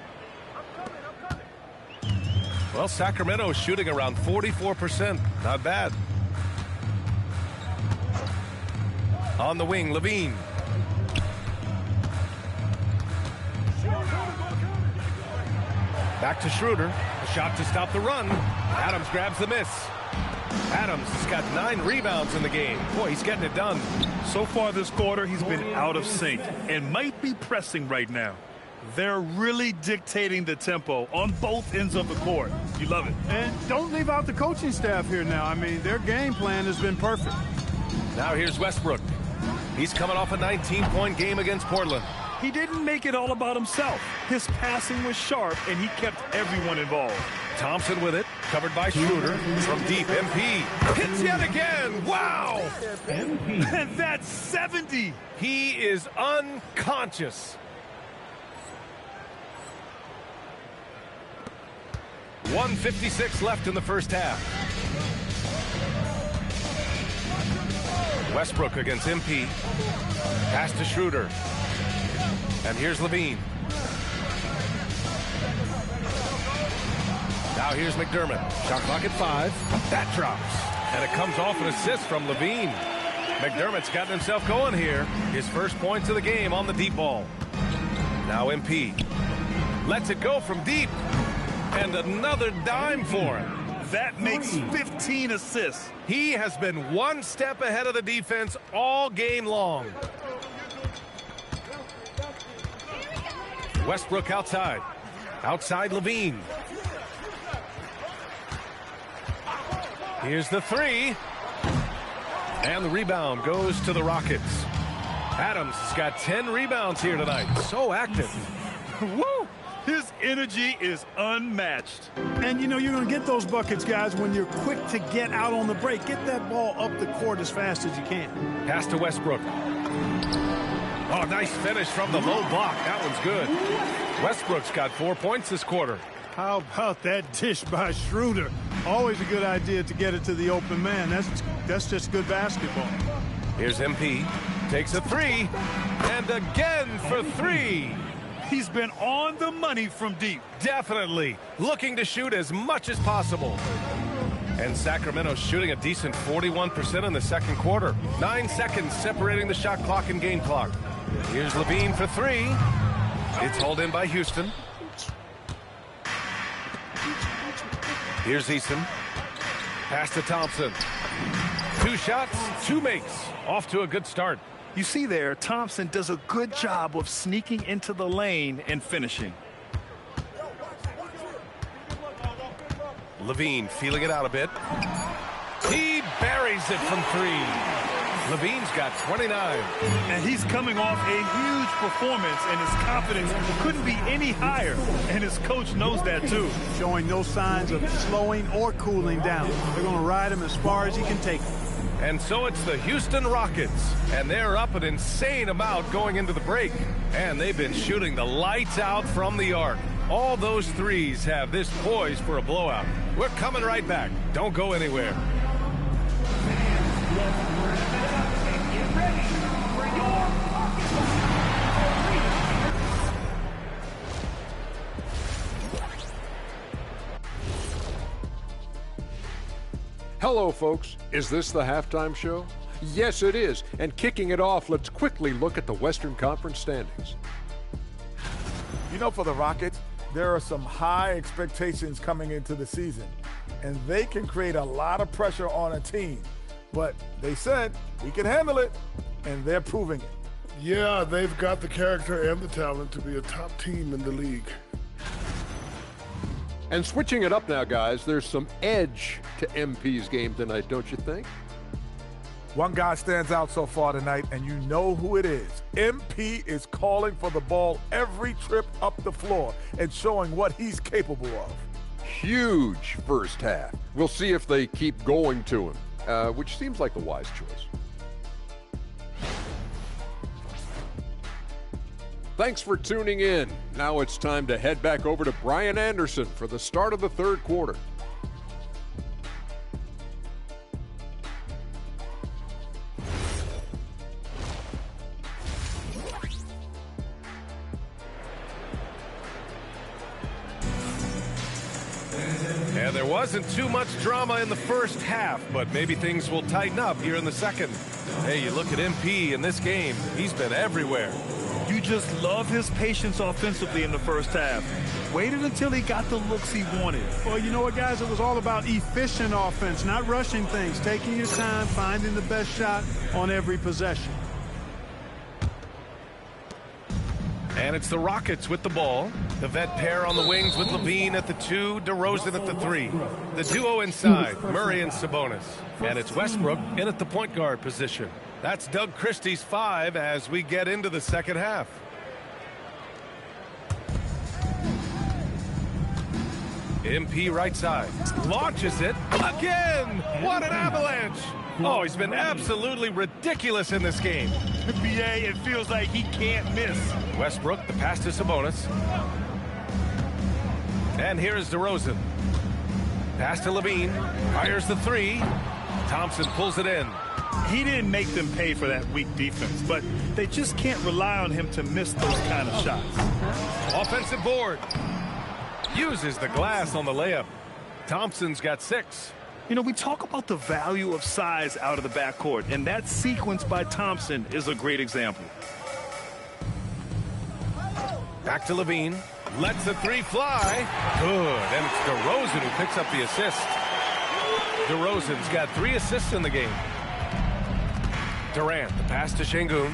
Well, Sacramento is shooting around 44%. Not bad. On the wing, Levine. Back to Schroeder. A shot to stop the run. Adams grabs the miss. Adams has got 9 rebounds in the game. Boy, he's getting it done. So far this quarter, he's been out of sync and might be pressing right now. They're really dictating the tempo on both ends of the court. You love it. And don't leave out the coaching staff here now. I mean, their game plan has been perfect. Now here's Westbrook. He's coming off a 19-point game against Portland. He didn't make it all about himself. His passing was sharp, and he kept everyone involved. Thompson with it, covered by Schroeder. From deep, MP hits yet again. Wow! And that's 70. He is unconscious. 1:56 left in the first half. Westbrook against MP. Pass to Schroeder. And here's Levine. Now here's McDermott. Shot clock at 5. That drops. And it comes off an assist from Levine. McDermott's gotten himself going here. His first points of the game on the deep ball. Now MP. Lets it go from deep. And another dime for him. That makes 15 assists. He has been one step ahead of the defense all game long. Westbrook outside. Outside Levine. Here's the 3. And the rebound goes to the Rockets. Adams has got 10 rebounds here tonight. So active. Woo! His energy is unmatched. And, you know, you're going to get those buckets, guys, when you're quick to get out on the break. Get that ball up the court as fast as you can. Pass to Westbrook. Oh, nice finish from the low block. That one's good. Westbrook's got 4 points this quarter. How about that dish by Schroeder? Always a good idea to get it to the open man. That's just good basketball. Here's MP. Takes a three. And again for three. He's been on the money from deep. Definitely. Looking to shoot as much as possible. And Sacramento's shooting a decent 41% in the second quarter. 9 seconds separating the shot clock and game clock. Here's Levine for three. It's hauled in by Houston. Here's Eason. Pass to Thompson. 2 shots, 2 makes. Off to a good start. You see there, Thompson does a good job of sneaking into the lane and finishing. Levine feeling it out a bit. He buries it from three. Levine's got 29. And he's coming off a huge performance, and his confidence couldn't be any higher. And his coach knows that, too. Showing no signs of slowing or cooling down. They're going to ride him as far as he can take him. And so it's the Houston Rockets, and they're up an insane amount going into the break. And they've been shooting the lights out from the arc. All those threes have this poised for a blowout. We're coming right back. Don't go anywhere. Hello, folks. Is this the halftime show? Yes, it is. And kicking it off, let's quickly look at the Western Conference standings. You know, for the Rockets, there are some high expectations coming into the season, and they can create a lot of pressure on a team. But they said, we can handle it, and they're proving it. Yeah, they've got the character and the talent to be a top team in the league. And switching it up now, guys, there's some edge to MP's game tonight, don't you think? One guy stands out so far tonight, and you know who it is. MP is calling for the ball every trip up the floor and showing what he's capable of. Huge first half. We'll see if they keep going to him, which seems like the wise choice. Thanks for tuning in. Now it's time to head back over to Brian Anderson for the start of the third quarter. And there wasn't too much drama in the first half, but maybe things will tighten up here in the second. Hey, you look at MP in this game, he's been everywhere. You just love his patience offensively in the first half. Waited until he got the looks he wanted. Well, you know what, guys? It was all about efficient offense, not rushing things, taking your time, finding the best shot on every possession. And it's the Rockets with the ball. The vet pair on the wings with Levine at the 2, DeRozan at the 3. The duo inside, Murray and Sabonis. And it's Westbrook in at the point guard position. That's Doug Christie's 5 as we get into the second half. MP right side. Launches it again. What an avalanche. Oh, he's been absolutely ridiculous in this game. NBA, it feels like he can't miss. Westbrook, the pass to Sabonis. And here's DeRozan. Pass to Levine. Fires the 3. Thompson pulls it in. He didn't make them pay for that weak defense, but they just can't rely on him to miss those kind of shots. Offensive board. Uses the glass on the layup. Thompson's got 6. You know, we talk about the value of size out of the backcourt, and that sequence by Thompson is a great example. Back to Levine. Lets the 3 fly. Good. And it's DeRozan who picks up the assist. DeRozan's got 3 assists in the game. Durant, the pass to Şengün.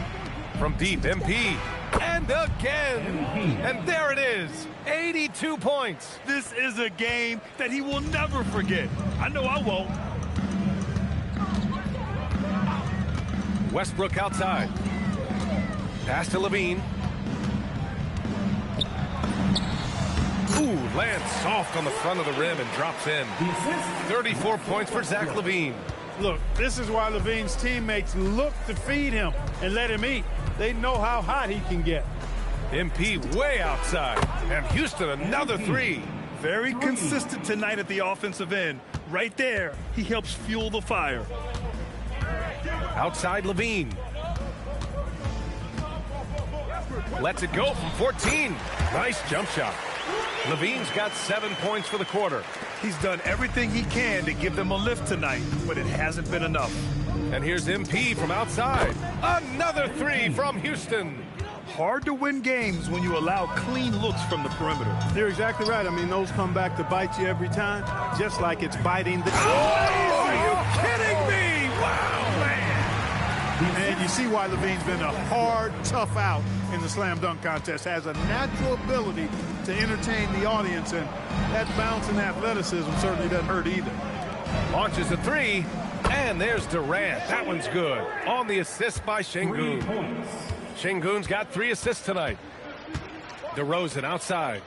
From deep, MP. And again. And there it is. 82 points. This is a game that he will never forget. I know I won't. Westbrook outside. Pass to Levine. Ooh, lands soft on the front of the rim and drops in. 34 points for Zach LaVine. Look, this is why Levine's teammates look to feed him and let him eat. They know how hot he can get. MP way outside. And Houston another 3. Very consistent tonight at the offensive end. Right there, he helps fuel the fire. Outside Levine. Lets it go from 14. Nice jump shot. Levine's got 7 points for the quarter. He's done everything he can to give them a lift tonight, but it hasn't been enough. And here's MP from outside. Another three from Houston. Hard to win games when you allow clean looks from the perimeter. You're exactly right. I mean, those come back to bite you every time, just like it's biting the... Oh, are you kidding me? Wow, man. And you see why Levine's been a hard, tough out in the slam dunk contest. Has a natural ability to entertain the audience, and that bounce and athleticism certainly doesn't hurt either. Launches a three, and there's Durant. That one's good. On the assist by Şengün. Şengün's got 3 assists tonight. DeRozan outside.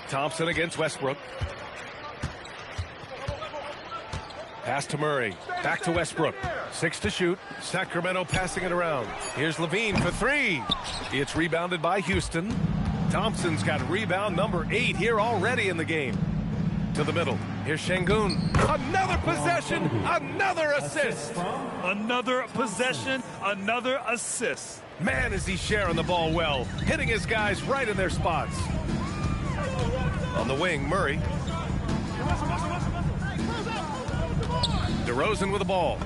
Thompson against Westbrook. Pass to Murray. Back to Westbrook. 6 to shoot. Sacramento passing it around. Here's Levine for 3. It's rebounded by Houston. Thompson's got rebound number 8 here already in the game. To the middle. Here's Şengün. Another possession. Another assist. Another possession. Another assist. Man, is he sharing the ball well. Hitting his guys right in their spots. On the wing, Murray. DeRozan with the ball.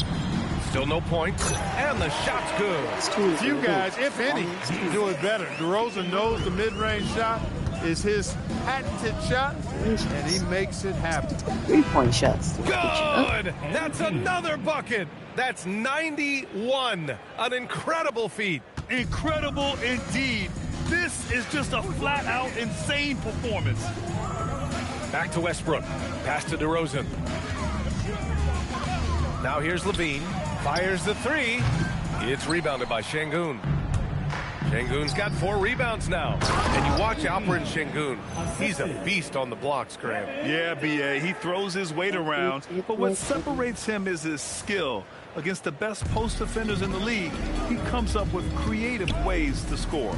Still no points. And the shot's good. Few guys, if any, can do it better. DeRozan knows the mid-range shot is his patented shot, and he makes it happen. 3-point shots. Good! That's another bucket. That's 91. An incredible feat. Incredible indeed. This is just a flat-out insane performance. Back to Westbrook. Pass to DeRozan. Now here's Levine. Fires the 3. It's rebounded by Şengün. Şengün's got 4 rebounds now. And you watch Alperen Şengün. He's a beast on the blocks, Graham. Yeah, B.A. He throws his weight around, but what separates him is his skill. Against the best post defenders in the league, he comes up with creative ways to score.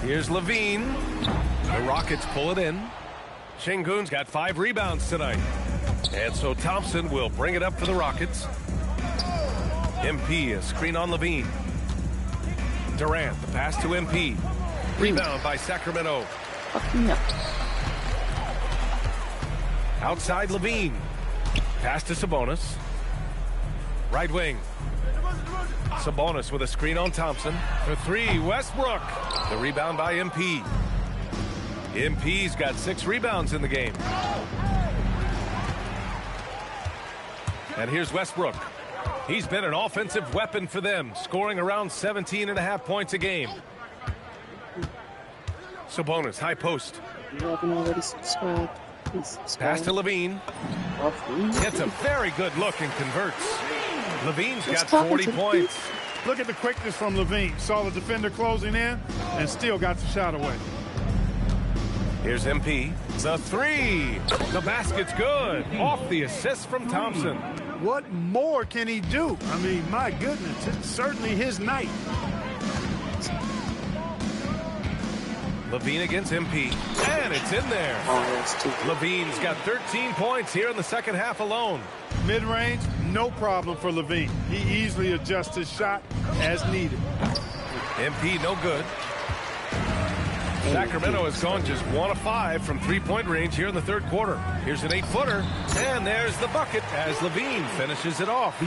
Here's Levine. The Rockets pull it in. Şengün's got 5 rebounds tonight. And so Thompson will bring it up for the Rockets. MP, a screen on Levine. Durant, the pass to MP. Rebound by Sacramento. Outside Levine. Pass to Sabonis. Right wing. Sabonis with a screen on Thompson. For 3, Westbrook. The rebound by MP. MP's got 6 rebounds in the game. And here's Westbrook. He's been an offensive weapon for them, scoring around 17.5 points a game. Sabonis, high post. You haven't already subscribed. Please subscribe. Pass to Levine. Gets a very good look and converts. Levine's got 40 points. Look at the quickness from Levine. Saw the defender closing in and still got the shot away. Here's MP. The 3. The basket's good. Off the assist from Thompson. What more can he do? I mean, my goodness, it's certainly his night. Levine against MP. And it's in there. Levine's got 13 points here in the second half alone. Mid-range, no problem for Levine. He easily adjusts his shot as needed. MP no good. Sacramento has gone just 1 of 5 from 3-point range here in the third quarter. Here's an 8-footer, and there's the bucket as Levine finishes it off.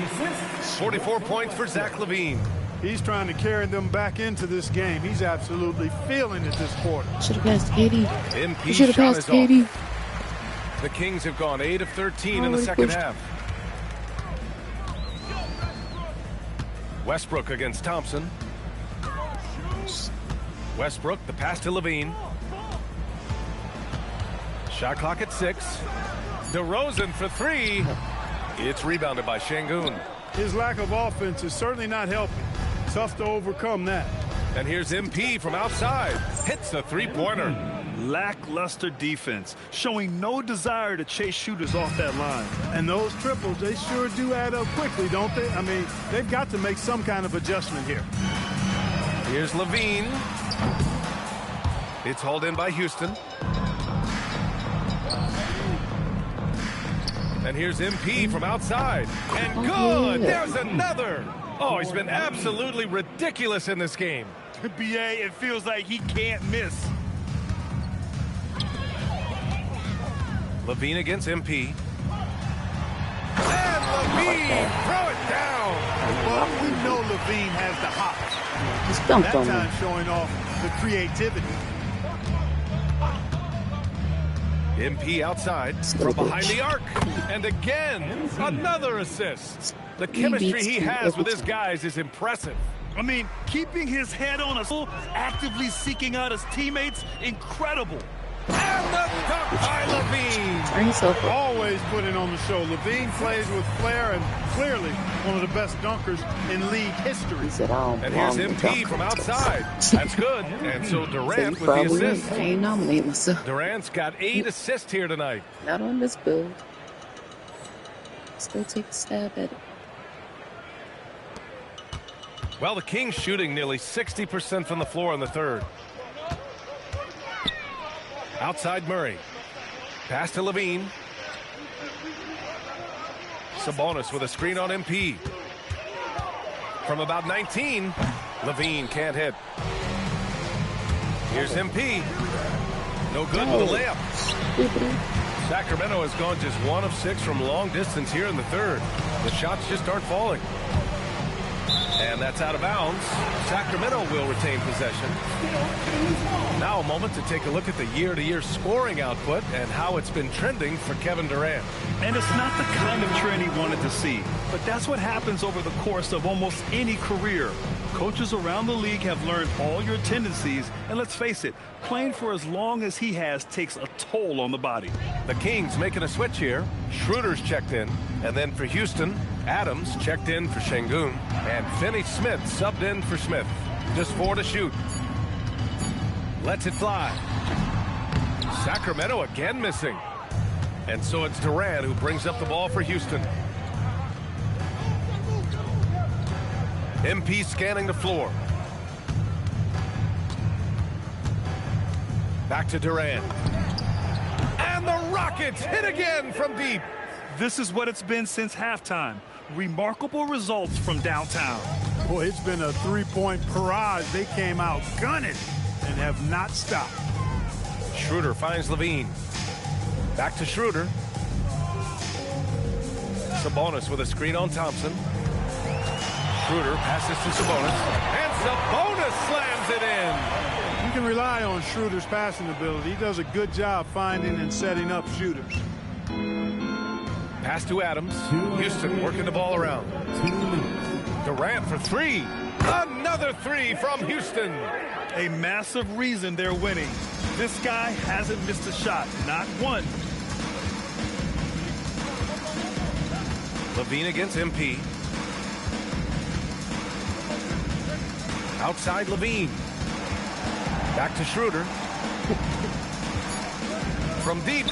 44 points for Zach Levine. He's trying to carry them back into this game. He's absolutely feeling it this quarter. Should have passed KD. MP Should have passed KD. Off. The Kings have gone 8 of 13 in the second half. Westbrook against Thompson. Westbrook, the pass to Levine. Shot clock at 6. DeRozan for 3. It's rebounded by Şengün. His lack of offense is certainly not helping. Tough to overcome that. And here's MP from outside. Hits a 3-pointer. Lackluster defense, showing no desire to chase shooters off that line. And those triples, they sure do add up quickly, don't they? I mean, they've got to make some kind of adjustment here. Here's Levine. It's hauled in by Houston. And here's MP from outside. And good! There's another! Oh, he's been absolutely ridiculous in this game. BA, it feels like he can't miss. Levine against MP. And Levine, throw it down. Well, we know Levine has the hops. That time showing off the creativity. MP outside from behind the arc. And again, another assist. The chemistry he has with his guys is impressive. I mean, keeping his head on a swivel, actively seeking out his teammates, incredible. And the dunk by Levine. Always putting on the show. Levine plays with flair and clearly one of the best dunkers in league history. And here's MP from outside. That's good. And so Durant with the assist. I ain't nominate myself. Durant's got 8 assists here tonight. Not on this build. Still take a stab at it. Well, the Kings shooting nearly 60% from the floor in the third. Outside Murray. Pass to Levine. Sabonis with a screen on MP. From about 19, Levine can't hit. Here's MP. No good with a layup. Sacramento has gone just 1 of 6 from long distance here in the third. The shots just aren't falling. And that's out of bounds. Sacramento will retain possession. Now a moment to take a look at the year-to-year scoring output and how it's been trending for Kevin Durant. And it's not the kind of trend he wanted to see, but that's what happens over the course of almost any career. Coaches around the league have learned all your tendencies, and let's face it, playing for as long as he has takes a toll on the body. The Kings making a switch here. Schroeder's checked in, and then for Houston, Adams checked in for Şengün, and Finney-Smith subbed in for Smith. Just 4 to shoot. Lets it fly. Sacramento again missing. And so it's Durant who brings up the ball for Houston. MP scanning the floor. Back to Durant. And the Rockets hit again from deep. This is what it's been since halftime. Remarkable results from downtown. Boy, it's been a three-point barrage. They came out gunning and have not stopped. Schroeder finds Levine. Back to Schroeder. Sabonis with a screen on Thompson. Schroeder passes to Sabonis. And Sabonis slams it in. You can rely on Schroeder's passing ability. He does a good job finding and setting up shooters. Pass to Adams. Houston working the ball around. Durant for 3. Another 3 from Houston. A massive reason they're winning. This guy hasn't missed a shot, not one. Levine against MP. Outside Levine. Back to Schroeder. From deep.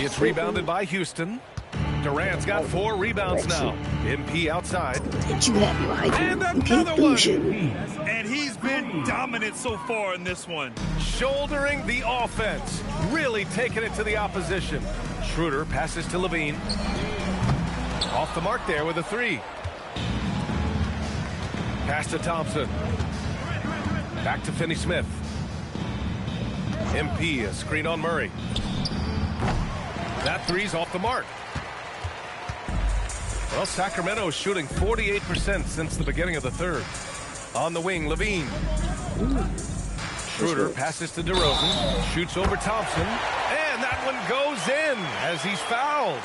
It's rebounded by Houston. Durant's got 4 rebounds now. MP outside. And another one. And he's been dominant so far in this one. Shouldering the offense. Really taking it to the opposition. Schroeder passes to Levine. Off the mark there with a 3. Pass to Thompson. Back to Finney-Smith. MP, a screen on Murray. That 3's off the mark. Well, Sacramento is shooting 48% since the beginning of the third. On the wing, Levine. Schroeder passes to DeRozan. Shoots over Thompson. And that one goes in as he's fouled.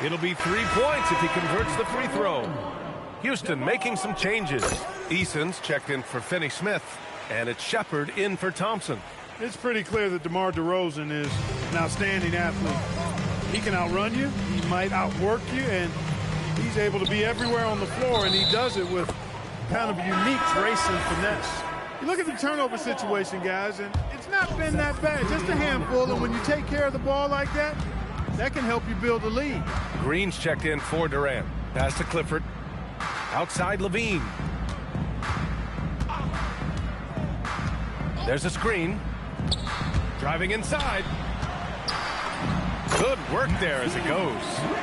It'll be 3 points if he converts the free throw. Houston making some changes. Eason's checked in for Finney-Smith. And it's Shepard in for Thompson. It's pretty clear that DeMar DeRozan is an outstanding athlete. He can outrun you. He might outwork you. And he's able to be everywhere on the floor. And he does it with kind of unique grace and finesse. You look at the turnover situation, guys, and it's not been that bad. Just a handful. And when you take care of the ball like that, that can help you build a lead. Green's checked in for Durant. Pass to Clifford. Outside Levine. There's a screen. Driving inside. Good work there as it goes.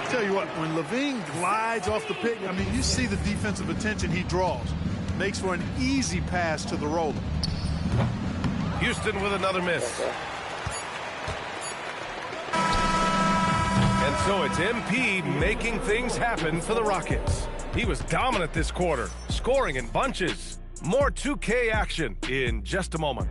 Tell you what, when Levine glides off the pick, I mean, you see the defensive attention he draws. Makes for an easy pass to the roller. Houston with another miss. And so it's MP making things happen for the Rockets. He was dominant this quarter, scoring in bunches. More 2K action in just a moment.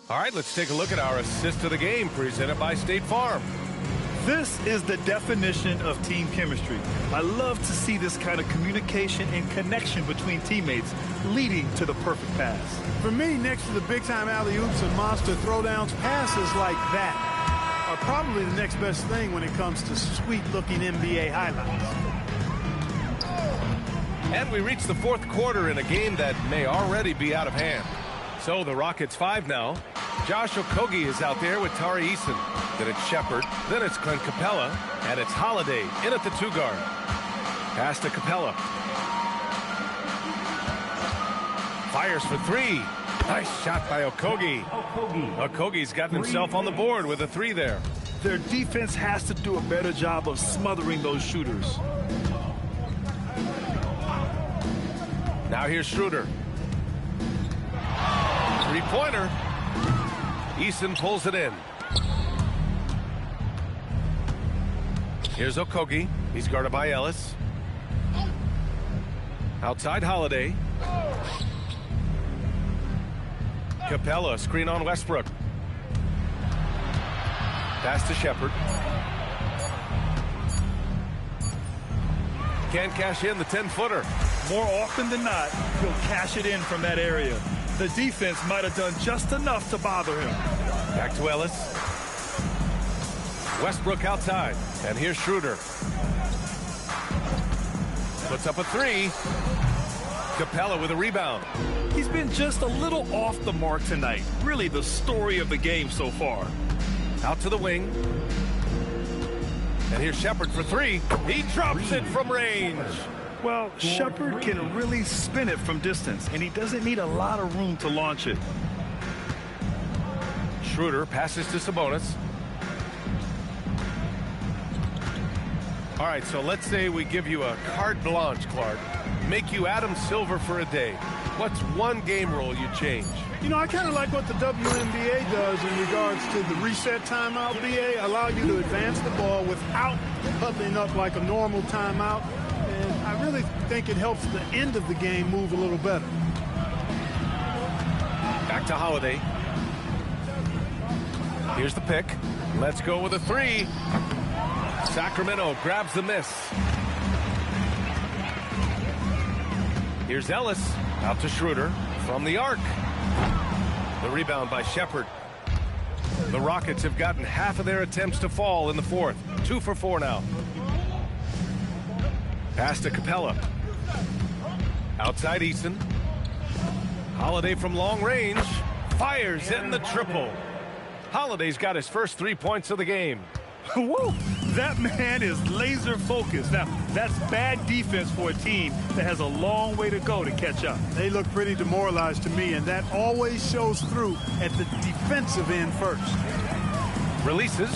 All right, let's take a look at our assist of the game presented by State Farm. This is the definition of team chemistry. I love to see this kind of communication and connection between teammates leading to the perfect pass. For me, next to the big-time alley-oops and monster throwdowns, passes like that are probably the next best thing when it comes to sweet-looking NBA highlights. And we reach the fourth quarter in a game that may already be out of hand. So the Rockets 5 now. Josh Okogie is out there with Tari Eason. Then it's Shepard. Then it's Clint Capella. And it's Holiday in at the 2 guard. Pass to Capella. Fires for 3. Nice shot by Okogie. Okogie's gotten himself on the board with a 3 there. Their defense has to do a better job of smothering those shooters. Now here's Schroeder. 3-pointer. Eason pulls it in. Here's Okogie. He's guarded by Ellis. Outside Holiday. Capella, screen on Westbrook. Pass to Shepard. Can't cash in the 10-footer. More often than not, he'll cash it in from that area. The defense might have done just enough to bother him. Back to Ellis. Westbrook outside. And here's Schroeder. Puts up a 3. Capella with a rebound. He's been just a little off the mark tonight. Really the story of the game so far. Out to the wing. And here's Shepard for 3. He drops it from range. Well, Shepard can really spin it from distance, and he doesn't need a lot of room to launch it. Schroeder passes to Sabonis. All right, so let's say we give you a carte blanche, Clark. Make you Adam Silver for a day. What's one game rule you change? You know, I kind of like what the WNBA does in regards to the reset timeout, BA. Allow you to advance the ball without huddling up like a normal timeout. And I really think it helps the end of the game move a little better. Back to Holiday. Here's the pick. Let's go with a 3. Sacramento grabs the miss. Here's Ellis. Out to Schroeder from the arc. The rebound by Shepard. The Rockets have gotten half of their attempts to fall in the fourth. 2 for 4 now. Pass to Capella. Outside Eason. Holiday from long range. Fires in the triple. Holiday's got his first 3 points of the game. Whoa, that man is laser focused. Now, that's bad defense for a team that has a long way to go to catch up. They look pretty demoralized to me, and that always shows through at the defensive end first. Releases.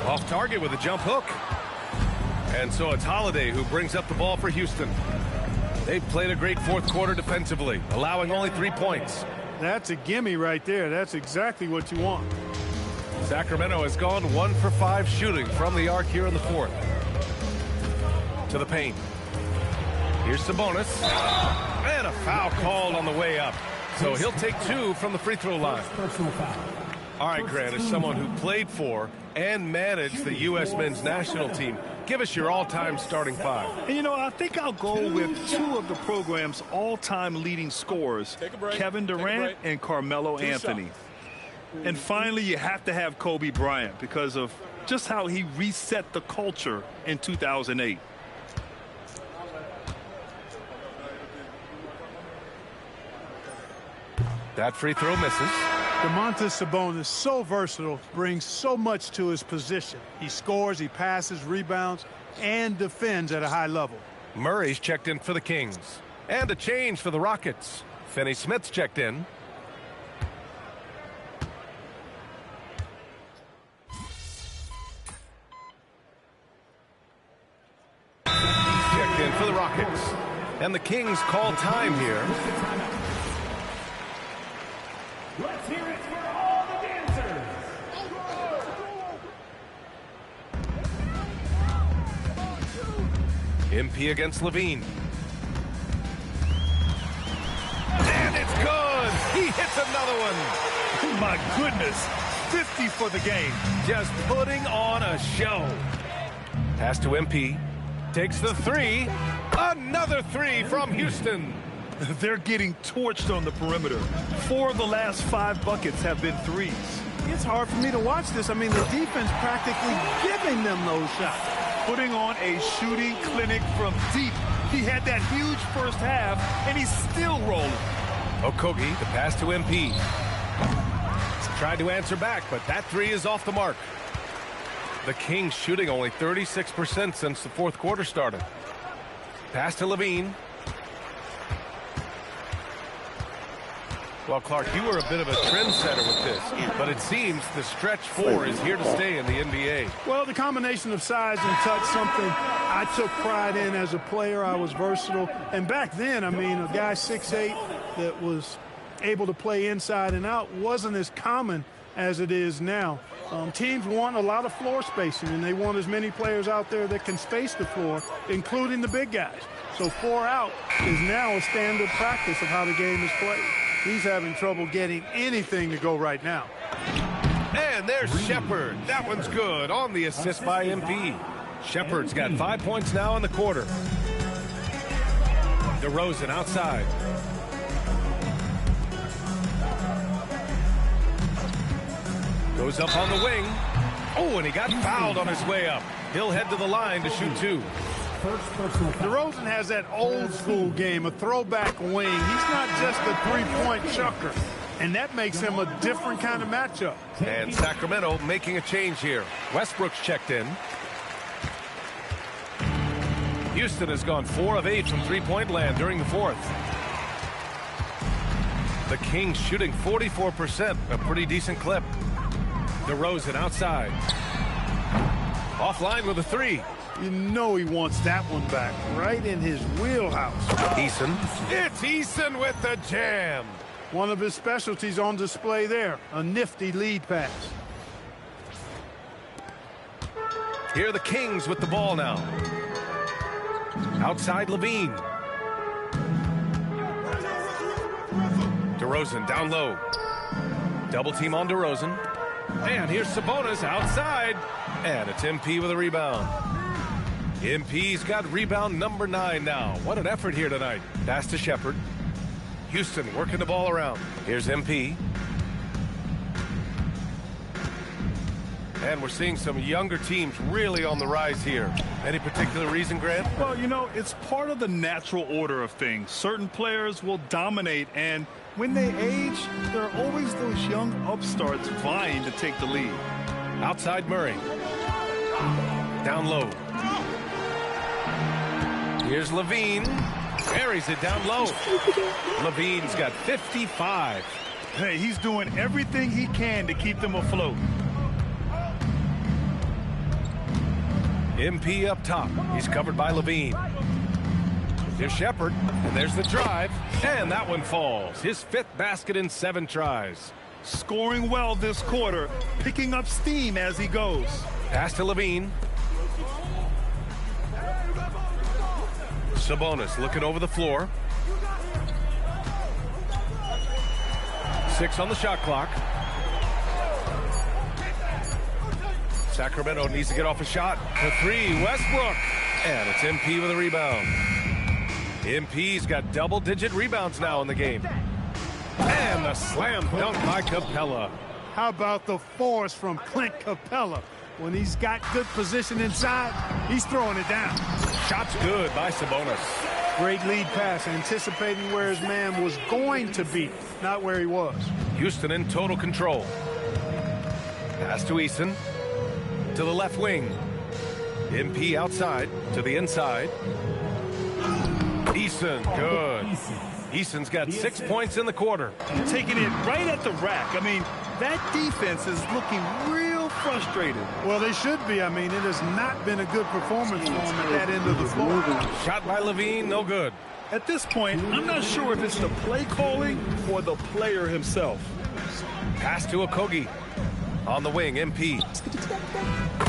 Off target with a jump hook. And so it's Holiday who brings up the ball for Houston. They've played a great fourth quarter defensively, allowing only 3 points. That's a gimme right there. That's exactly what you want. Sacramento has gone 1 for 5 shooting from the arc here in the fourth. To the paint. Here's Sabonis. And a foul called on the way up. So he'll take 2 from the free throw line. All right, Grant, as someone who played for and managed the U.S. men's national team, give us your all-time starting 5. And, you know, I think I'll go with 2 of the program's all-time leading scorers, Kevin Durant and Carmelo Anthony. And finally, you have to have Kobe Bryant because of just how he reset the culture in 2008. That free throw misses. Domantas Sabonis, so versatile, brings so much to his position. He scores, he passes, rebounds, and defends at a high level. Murray's checked in for the Kings. And a change for the Rockets. Finney-Smith's checked in. Checked in for the Rockets. And the Kings call time here. Let's hear it for all the dancers. MP against Levine. And it's good. He hits another one. Oh my goodness. 50 for the game. Just putting on a show. Pass to MP. Takes the three. Another three from Houston. They're getting torched on the perimeter. 4 of the last 5 buckets have been threes. It's hard for me to watch this. I mean, the defense practically giving them those shots. Putting on a shooting clinic from deep. He had that huge first half, and he's still rolling. Okogie, the pass to MP. Tried to answer back, but that three is off the mark. The Kings shooting only 36% since the fourth quarter started. Pass to Levine. Well, Clark, you were a bit of a trendsetter with this, but it seems the stretch 4 is here to stay in the NBA. Well, the combination of size and touch, something I took pride in as a player. I was versatile. And back then, I mean, a guy 6'8" that was able to play inside and out wasn't as common as it is now. Teams want a lot of floor spacing, and they want as many players out there that can space the floor, including the big guys. So 4 out is now a standard practice of how the game is played. He's having trouble getting anything to go right now. And there's Shepard. That one's good on the assist by MP. Shepard's got 5 points now in the quarter. DeRozan outside. Goes up on the wing. Oh, and he got fouled on his way up. He'll head to the line to shoot 2. DeRozan has that old school game, a throwback wing. He's not just a three-point chucker, and that makes him a different kind of matchup. And Sacramento making a change here. Westbrook's checked in. Houston has gone 4 of 8 from three-point land during the fourth. The Kings shooting 44%, a pretty decent clip. DeRozan outside. Offline with a 3. You know he wants that one back, right in his wheelhouse. Eason. It's Eason with the jam. One of his specialties on display there, a nifty lead pass. Here are the Kings with the ball now. Outside Levine. DeRozan down low. Double team on DeRozan. And here's Sabonis outside. And it's MP with a rebound. MP's got rebound number 9 now. What an effort here tonight. Pass to Shepard. Houston working the ball around. Here's MP. And we're seeing some younger teams really on the rise here. Any particular reason, Grant? Well, you know, it's part of the natural order of things. Certain players will dominate, and when they age, there are always those young upstarts vying to take the lead. Outside Murray. Down low. Here's Levine. Buries it down low. Levine's got 55. Hey, he's doing everything he can to keep them afloat. MP up top. He's covered by Levine. Here's Shepard. And there's the drive. And that one falls. His 5th basket in 7 tries. Scoring well this quarter. Picking up steam as he goes. Pass to Levine. Sabonis looking over the floor. 6 on the shot clock. Sacramento needs to get off a shot. The 3, Westbrook. And it's MP with a rebound. MP's got double-digit rebounds now in the game. And the slam dunk by Capella. How about the force from Clint Capella? When he's got good position inside, he's throwing it down. Shot's good by Sabonis. Great lead pass, anticipating where his man was going to be, not where he was. Houston in total control. Pass to Eason. To the left wing. MP outside to the inside. Eason, good. Eason's got 6 points in the quarter. Taking it right at the rack. I mean, that defense is looking real frustrated. Well, they should be. I mean, it has not been a good performance for them at that end of the floor. Shot by Levine, no good. At this point, I'm not sure if it's the play calling or the player himself. Pass to Okogie. On the wing, MP.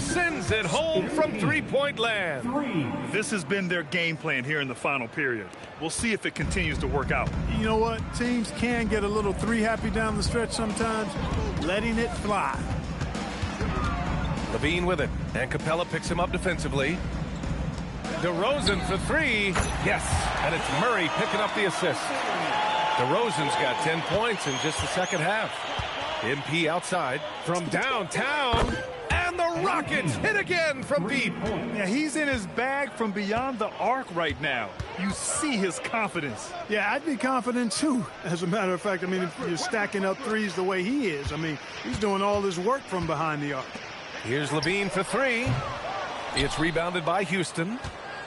Sends it home from three-point land. This has been their game plan here in the final period. We'll see if it continues to work out. You know what? Teams can get a little three-happy down the stretch sometimes. Letting it fly. Levine with it. And Capella picks him up defensively. DeRozan for three. Yes. And it's Murray picking up the assist. DeRozan's got 10 points in just the second half. MP outside from downtown. And the Rockets hit again from deep. Yeah, he's in his bag from beyond the arc right now. You see his confidence. Yeah, I'd be confident too. As a matter of fact, I mean, if you're stacking up threes the way he is, I mean, he's doing all his work from behind the arc. Here's Levine for three. It's rebounded by Houston.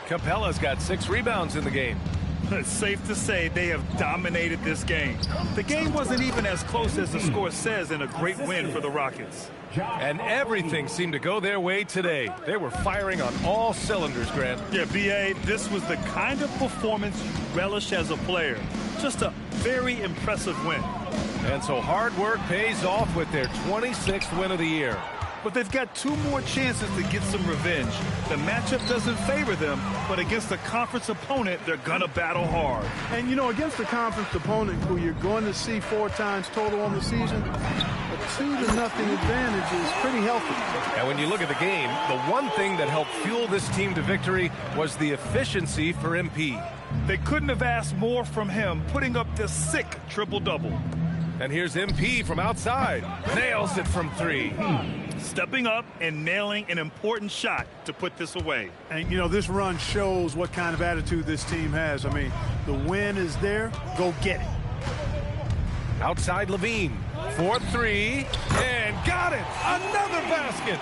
Capella's got 6 rebounds in the game. It's safe to say they have dominated this game. The game wasn't even as close as the score says in a great win for the Rockets. And everything seemed to go their way today. They were firing on all cylinders, Grant. Yeah, B.A., this was the kind of performance you relish as a player. Just a very impressive win. And so hard work pays off with their 26th win of the year. But they've got 2 more chances to get some revenge. The matchup doesn't favor them, but against a conference opponent, they're going to battle hard. And, you know, against a conference opponent who you're going to see 4 times total on the season, a 2-0 advantage is pretty healthy. And when you look at the game, the one thing that helped fuel this team to victory was the efficiency for MP. They couldn't have asked more from him, putting up this sick triple-double. And here's MP from outside. Nails it from 3. Stepping up and nailing an important shot to put this away. And, you know, this run shows what kind of attitude this team has. I mean, the win is there. Go get it. Outside Levine. 4-3. And got it. Another basket.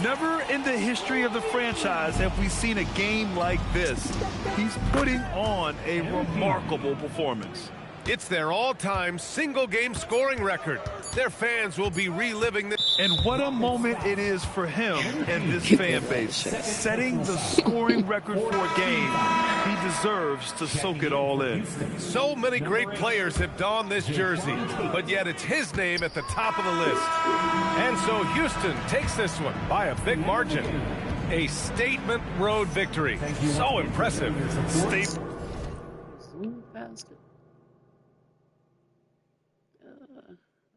Never in the history of the franchise have we seen a game like this. He's putting on a remarkable performance. It's their all-time single-game scoring record. Their fans will be reliving this. And what a moment it is for him and this fan base. Setting the scoring record for a game, he deserves to soak it all in. So many great players have donned this jersey, but yet it's his name at the top of the list. And so Houston takes this one by a big margin. A statement road victory. So impressive.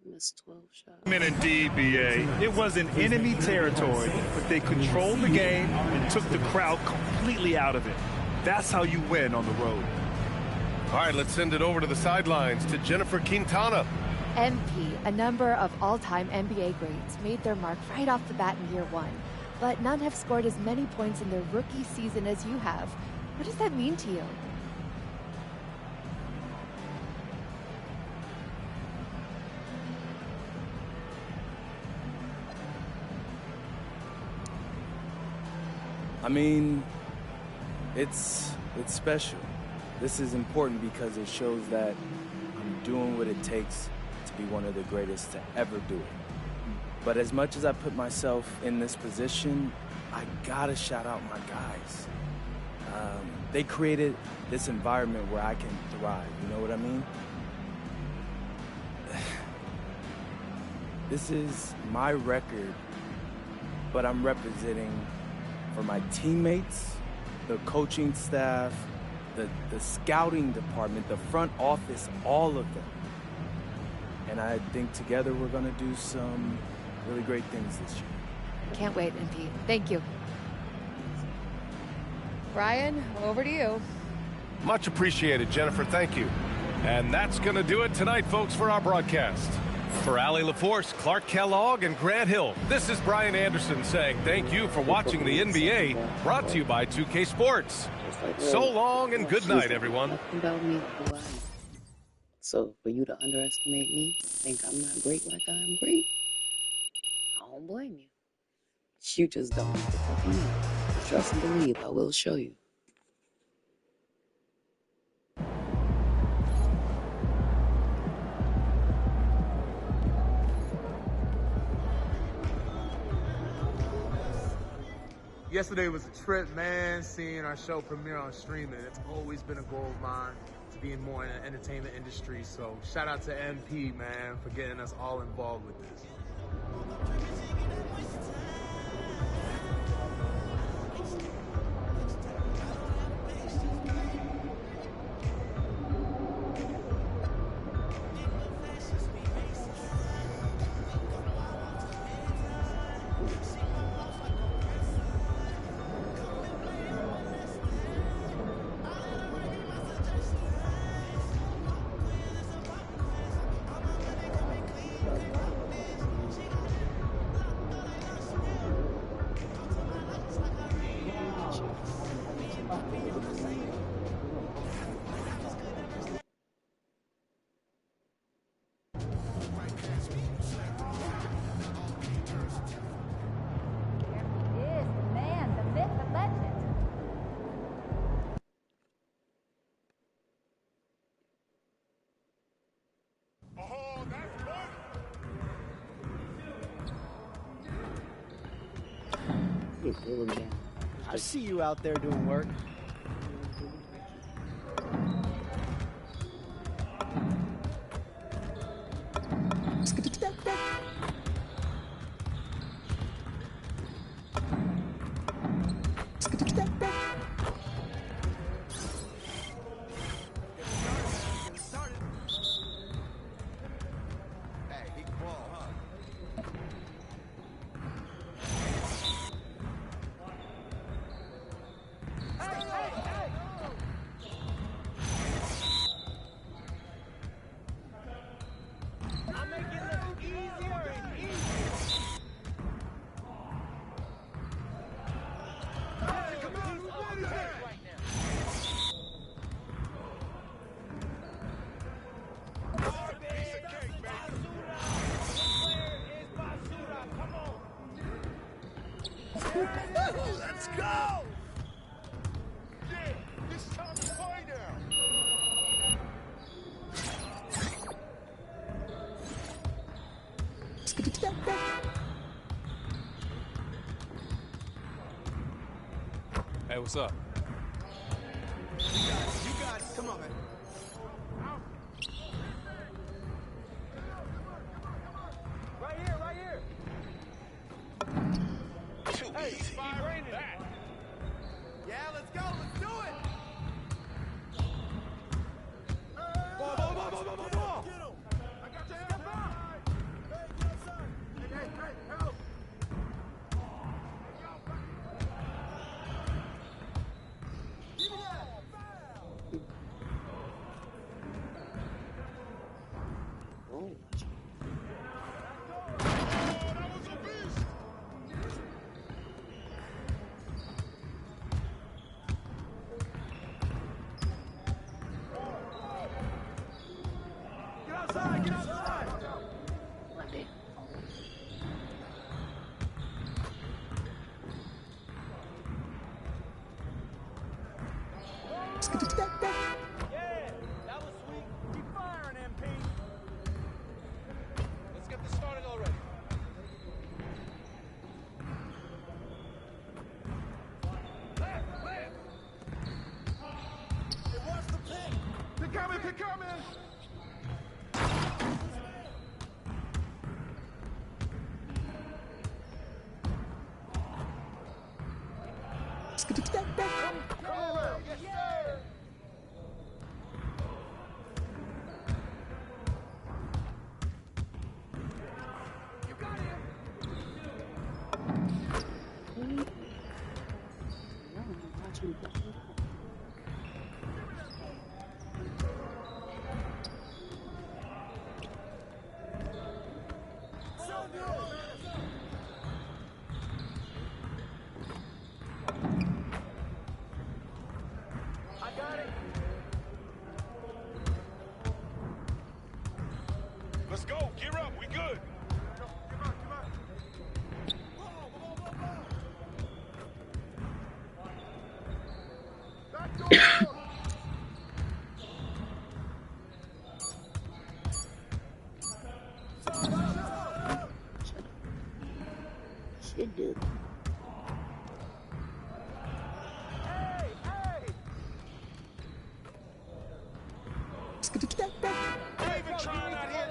Missed 12 shots. Indeed, B.A. It was in enemy territory, but they controlled the game and took the crowd completely out of it. That's how you win on the road. All right, let's send it over to the sidelines to Jennifer Quintana. MP, a number of all-time NBA greats, made their mark right off the bat in year 1. But none have scored as many points in their rookie season as you have. What does that mean to you? I mean, it's special. This is important because it shows that I'm doing what it takes to be one of the greatest to ever do it. But as much as I put myself in this position, I gotta shout out my guys. They created this environment where I can thrive, you know what I mean? This is my record, but I'm representing for my teammates, the coaching staff, the scouting department, the front office, all of them. And I think together we're going to do some really great things this year. Can't wait, MP. Thank you. Brian, over to you. Much appreciated, Jennifer. Thank you. And that's going to do it tonight, folks, for our broadcast. For Allie LaForce, Clark Kellogg, and Grant Hill, this is Brian Anderson saying thank you for watching the NBA, brought to you by 2K Sports. So long and good night, everyone. Nothing about me, who I am. So for you to underestimate me, think I'm not great like I am great, I don't blame you. You just don't know the fucking me. But trust and believe, I will show you. Yesterday was a trip, man, seeing our show premiere on streaming. It's always been a goal of mine to be more in the entertainment industry. So shout out to MP, man, for getting us all involved with this. I see you out there doing work. Let's go! Yeah, it's time to play now. Hey, what's up? You got it. Come on, man. Right here, right here. Too easy. Back. Yeah, let's go. Let's do it. Ball. Get him. I got your hands up. Hey, yes, sir. Hey, help. Give me that. Oh. Get outside. Monday. Yeah, that was sweet. Keep firing, MP. Let's get this started already. Left. It wants the pick. Pick coming. Come around. Yes, sir. You got him. Let's go. Gear up. We good. Shit, dude.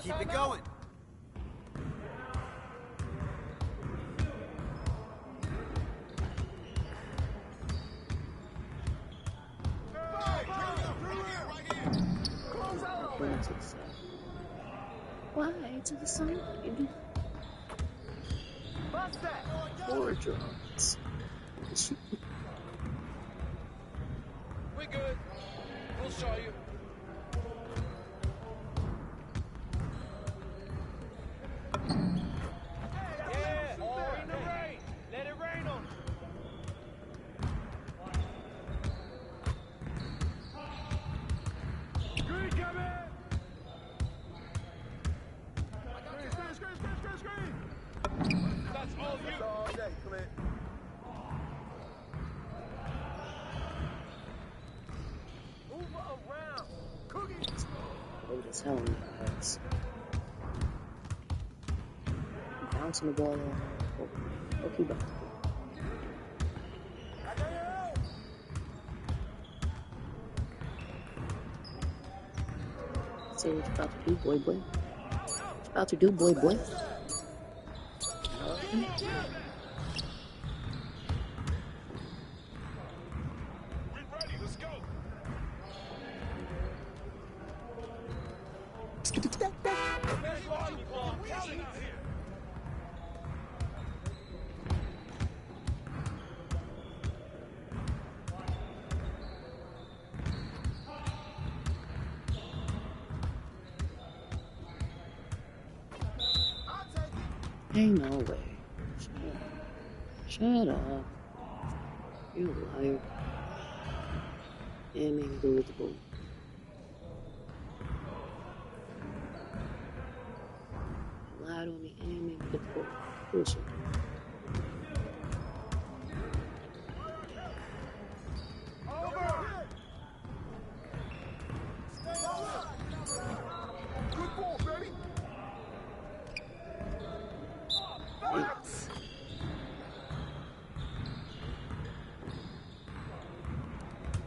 Keep it going. Why to the side? Four drops. We good. We'll show you. Yeah, all in the rain. Let it rain on them. Screen coming. Screen. That's all you. All day, Clint. Move around. Cookies. Load as hell in the eyes. Bouncing the ball on. Okay, back. Say what you about to do, boy, boy. What you about to do, boy, boy. Ain't no way. Shut up. You're a liar. And ain't good with the ball. Lied on me and made me get the ball. Bullshit. Good ball, baby. Thanks.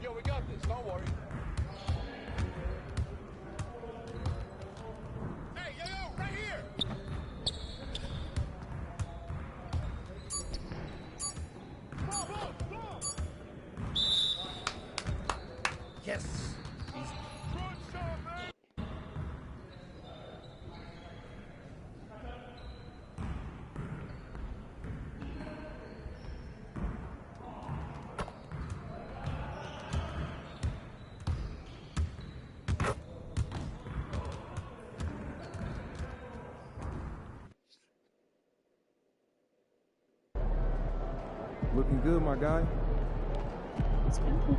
Yo, we got this. Don't worry. Hey, yo, right here. Yes. Looking good, my guy. It's good.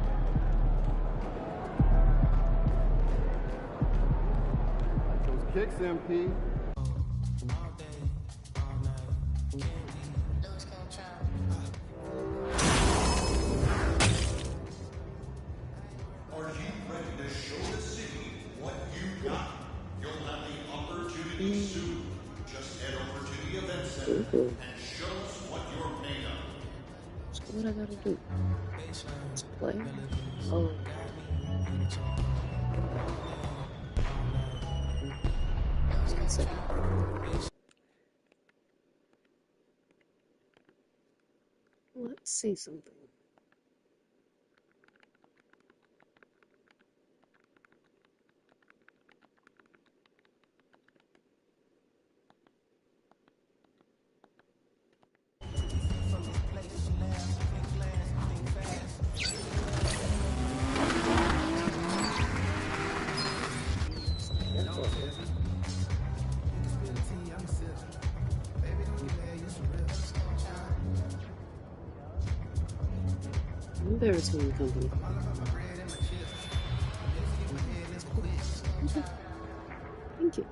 Those kicks, MP. Are you ready to show the city what you got? You'll have the opportunity soon. Just head over to the event center and show us what you're made of. So what I gotta do? Just play? Oh. Let's see something. Embarrassment company. Okay. Thank you.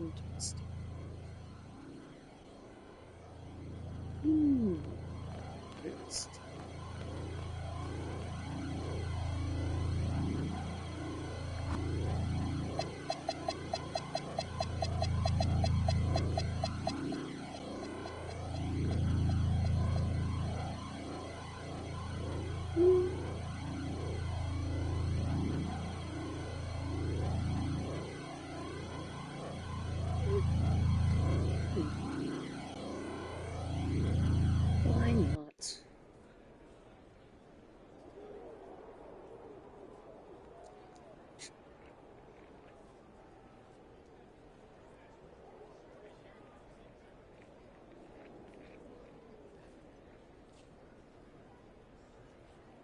Interesting. Interesting. Why not?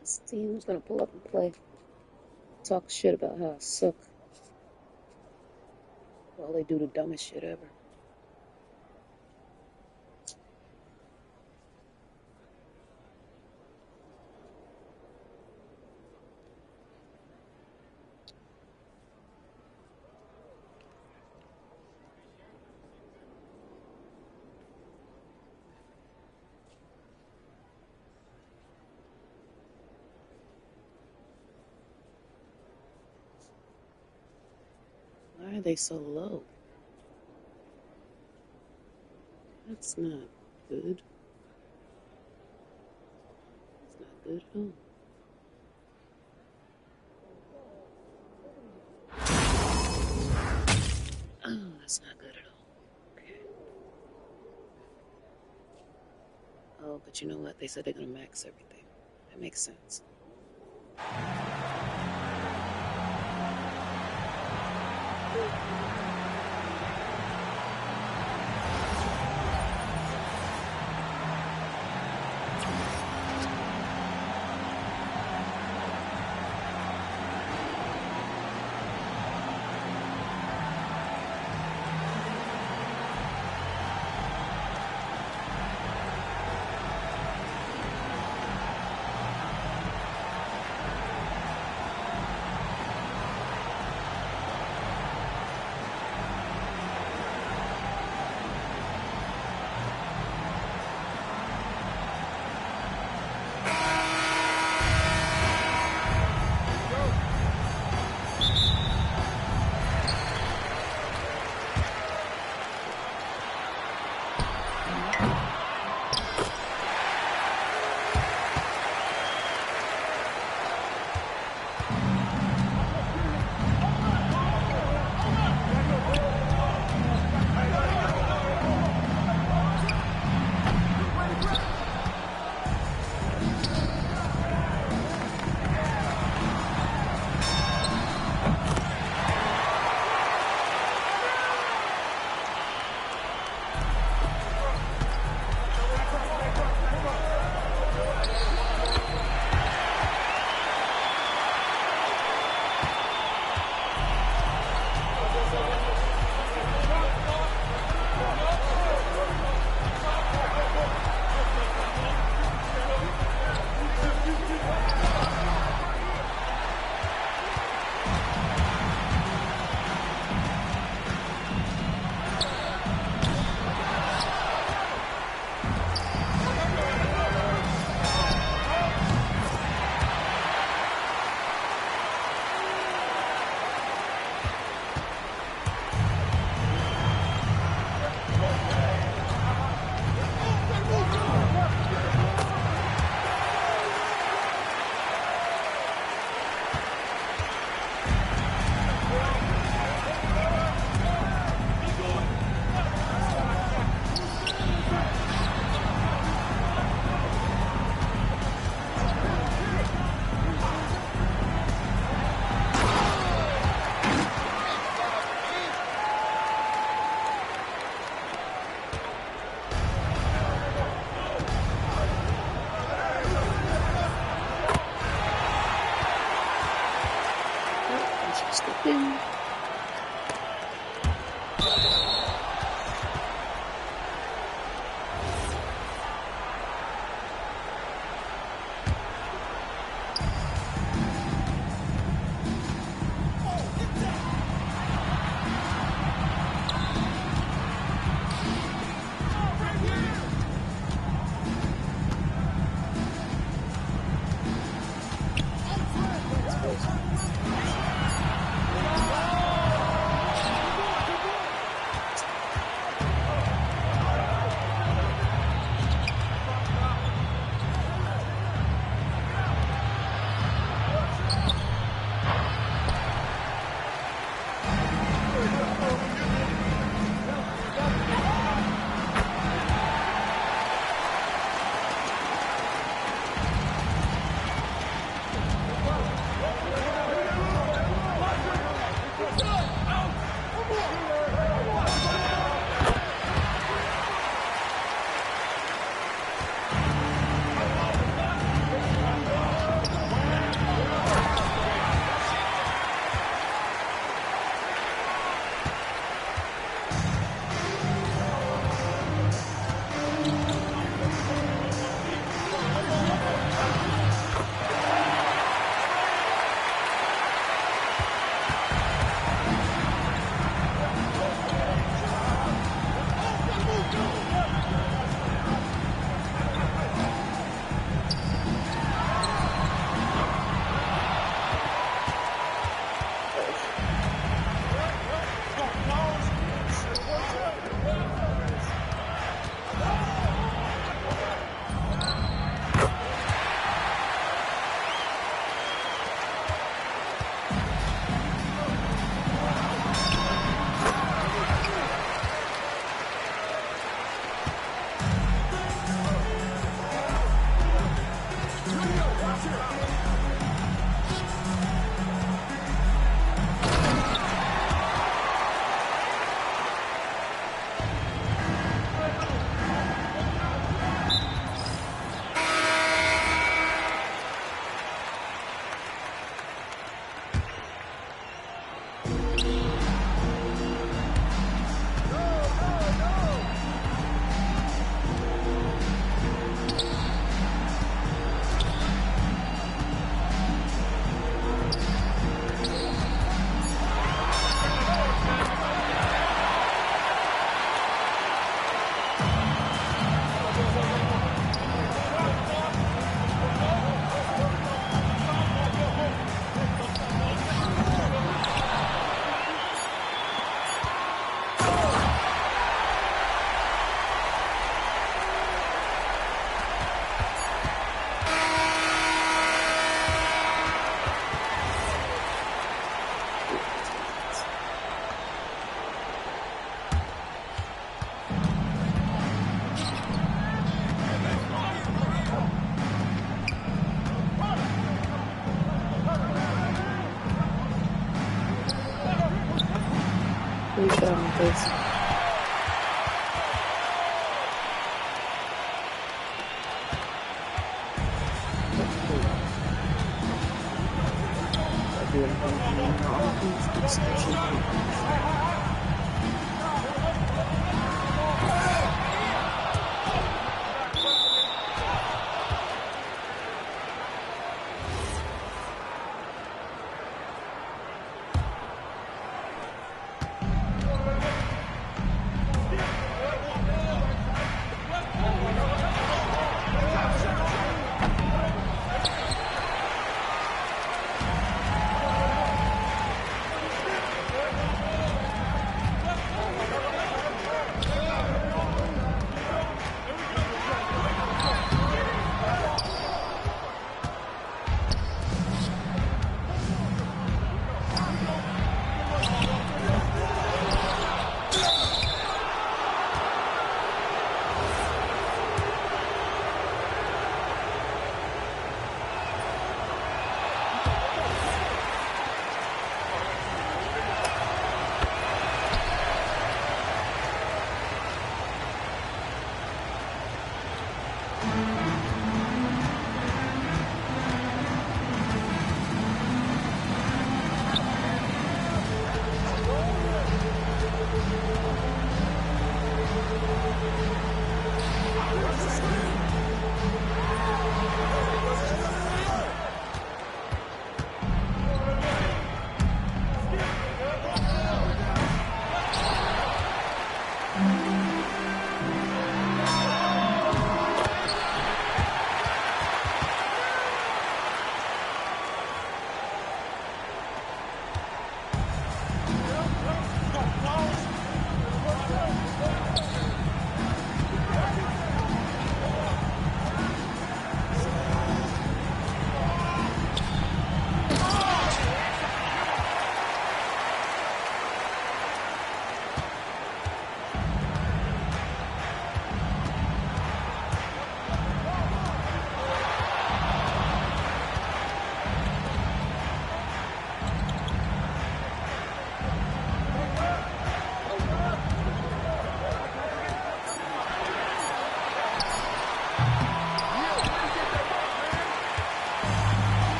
This team's gonna pull up and play. Talk shit about how I suck. While they do the dumbest shit ever. Why are they so low? That's not good. That's not good at all. Oh, that's not good at all. Okay. Oh, but you know what? They said they're gonna max everything. That makes sense. Interesting.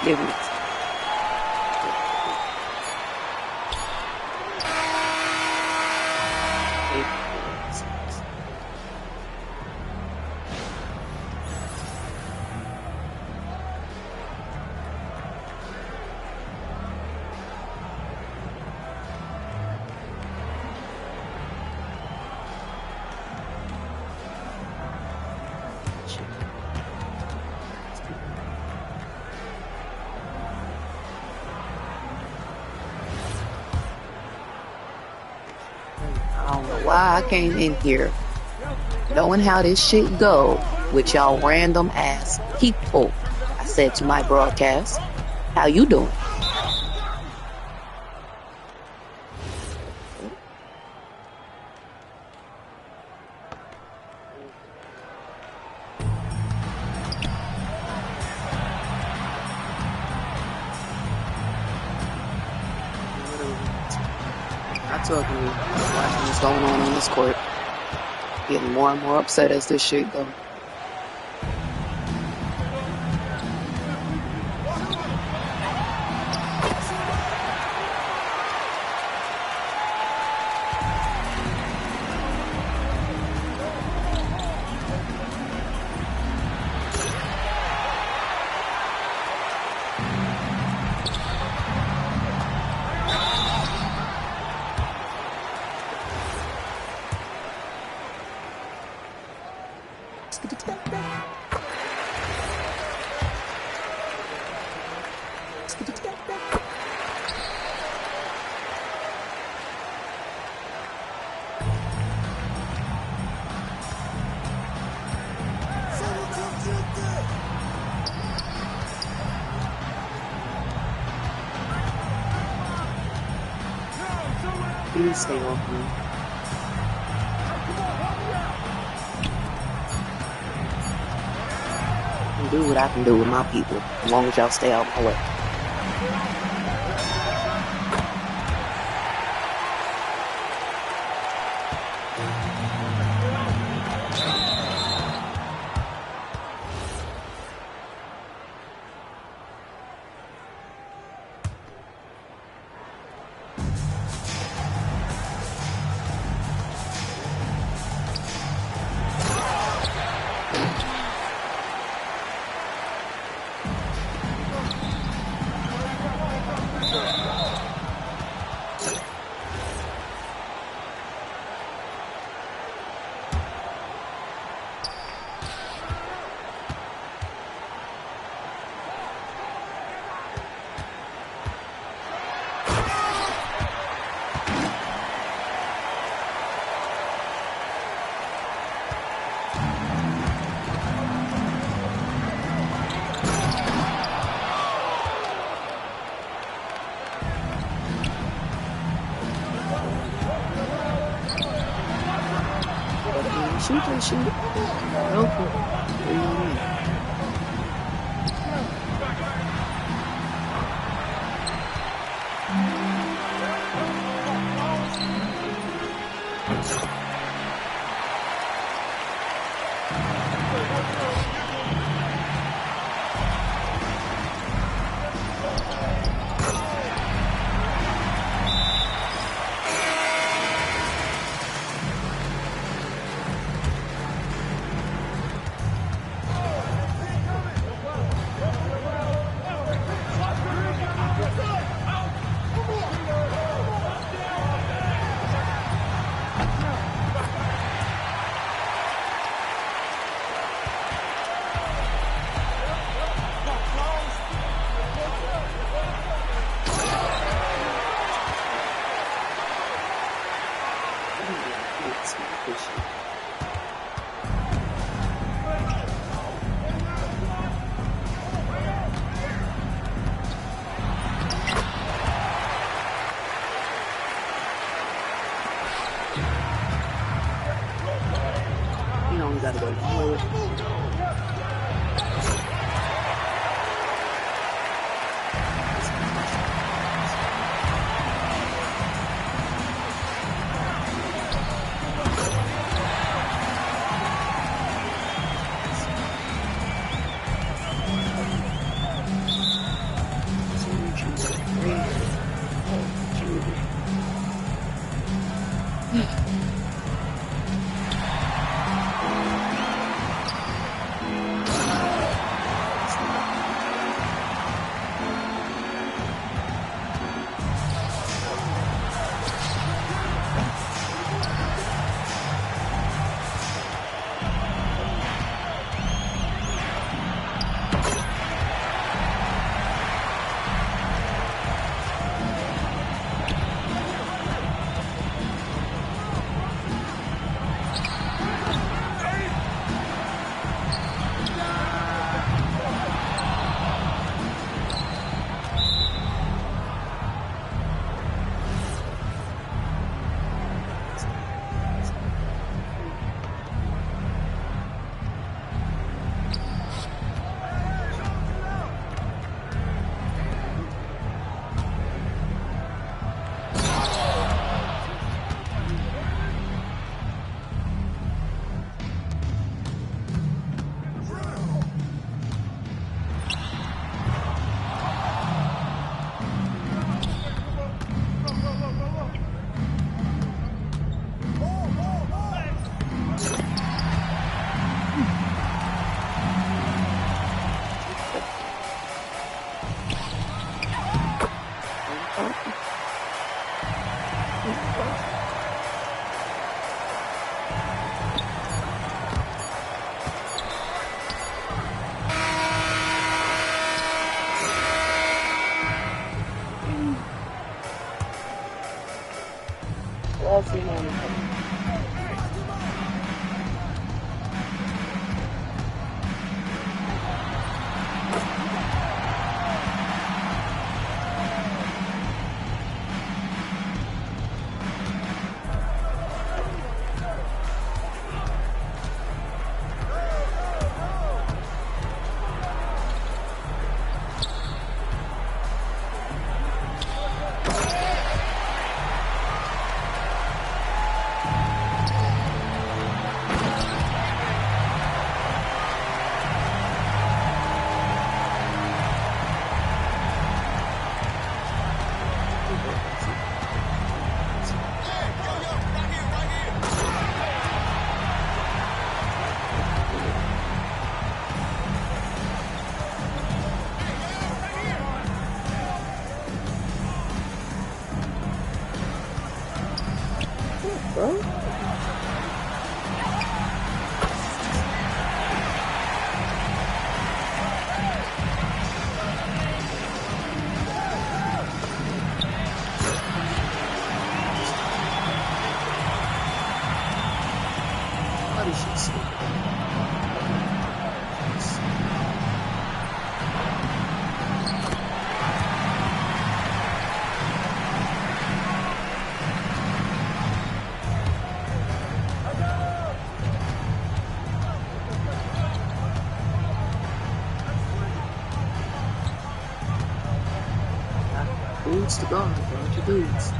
Give me. I don't know why I came in here knowing how this shit go with y'all random ass people. I said to my broadcast, how you doing? I told you, watching what's going on this court. Getting more and more upset as this shit goes. Please stay off me. I can do what I can do with my people, as long as y'all stay out of my way. Shoot that shit. Real quick. What do you mean? Every morning. Bro. Bloody shit, stupid. Boots to guard, guard your boots.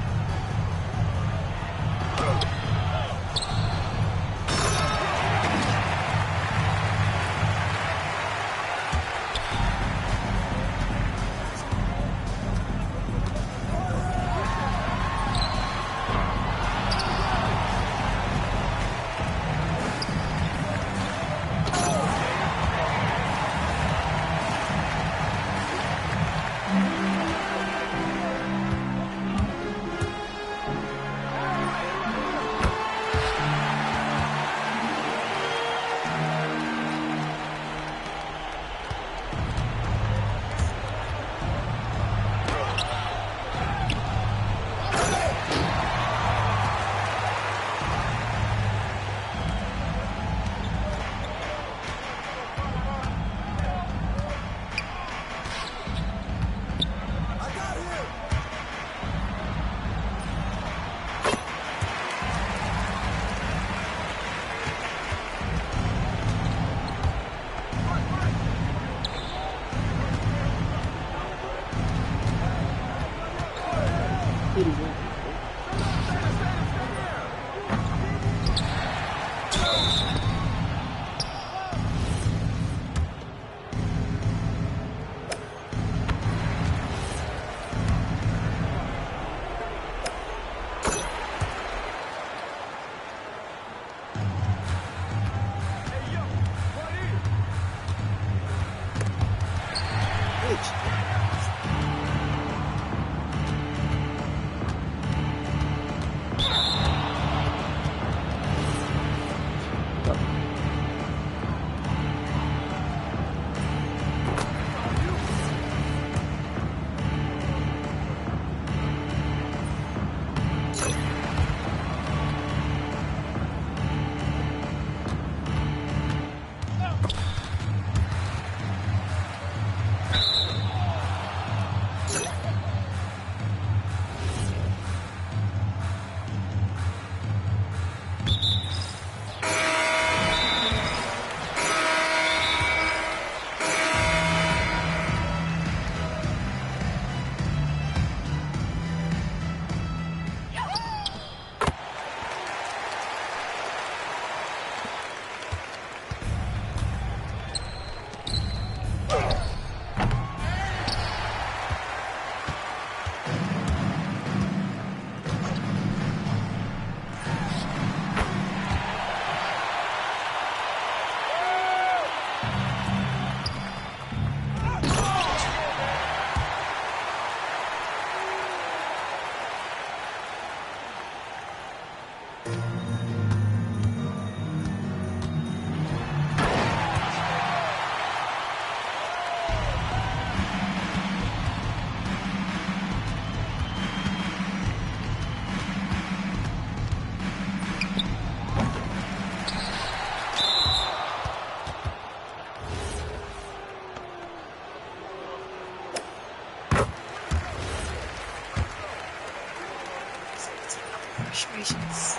Gosh gracious.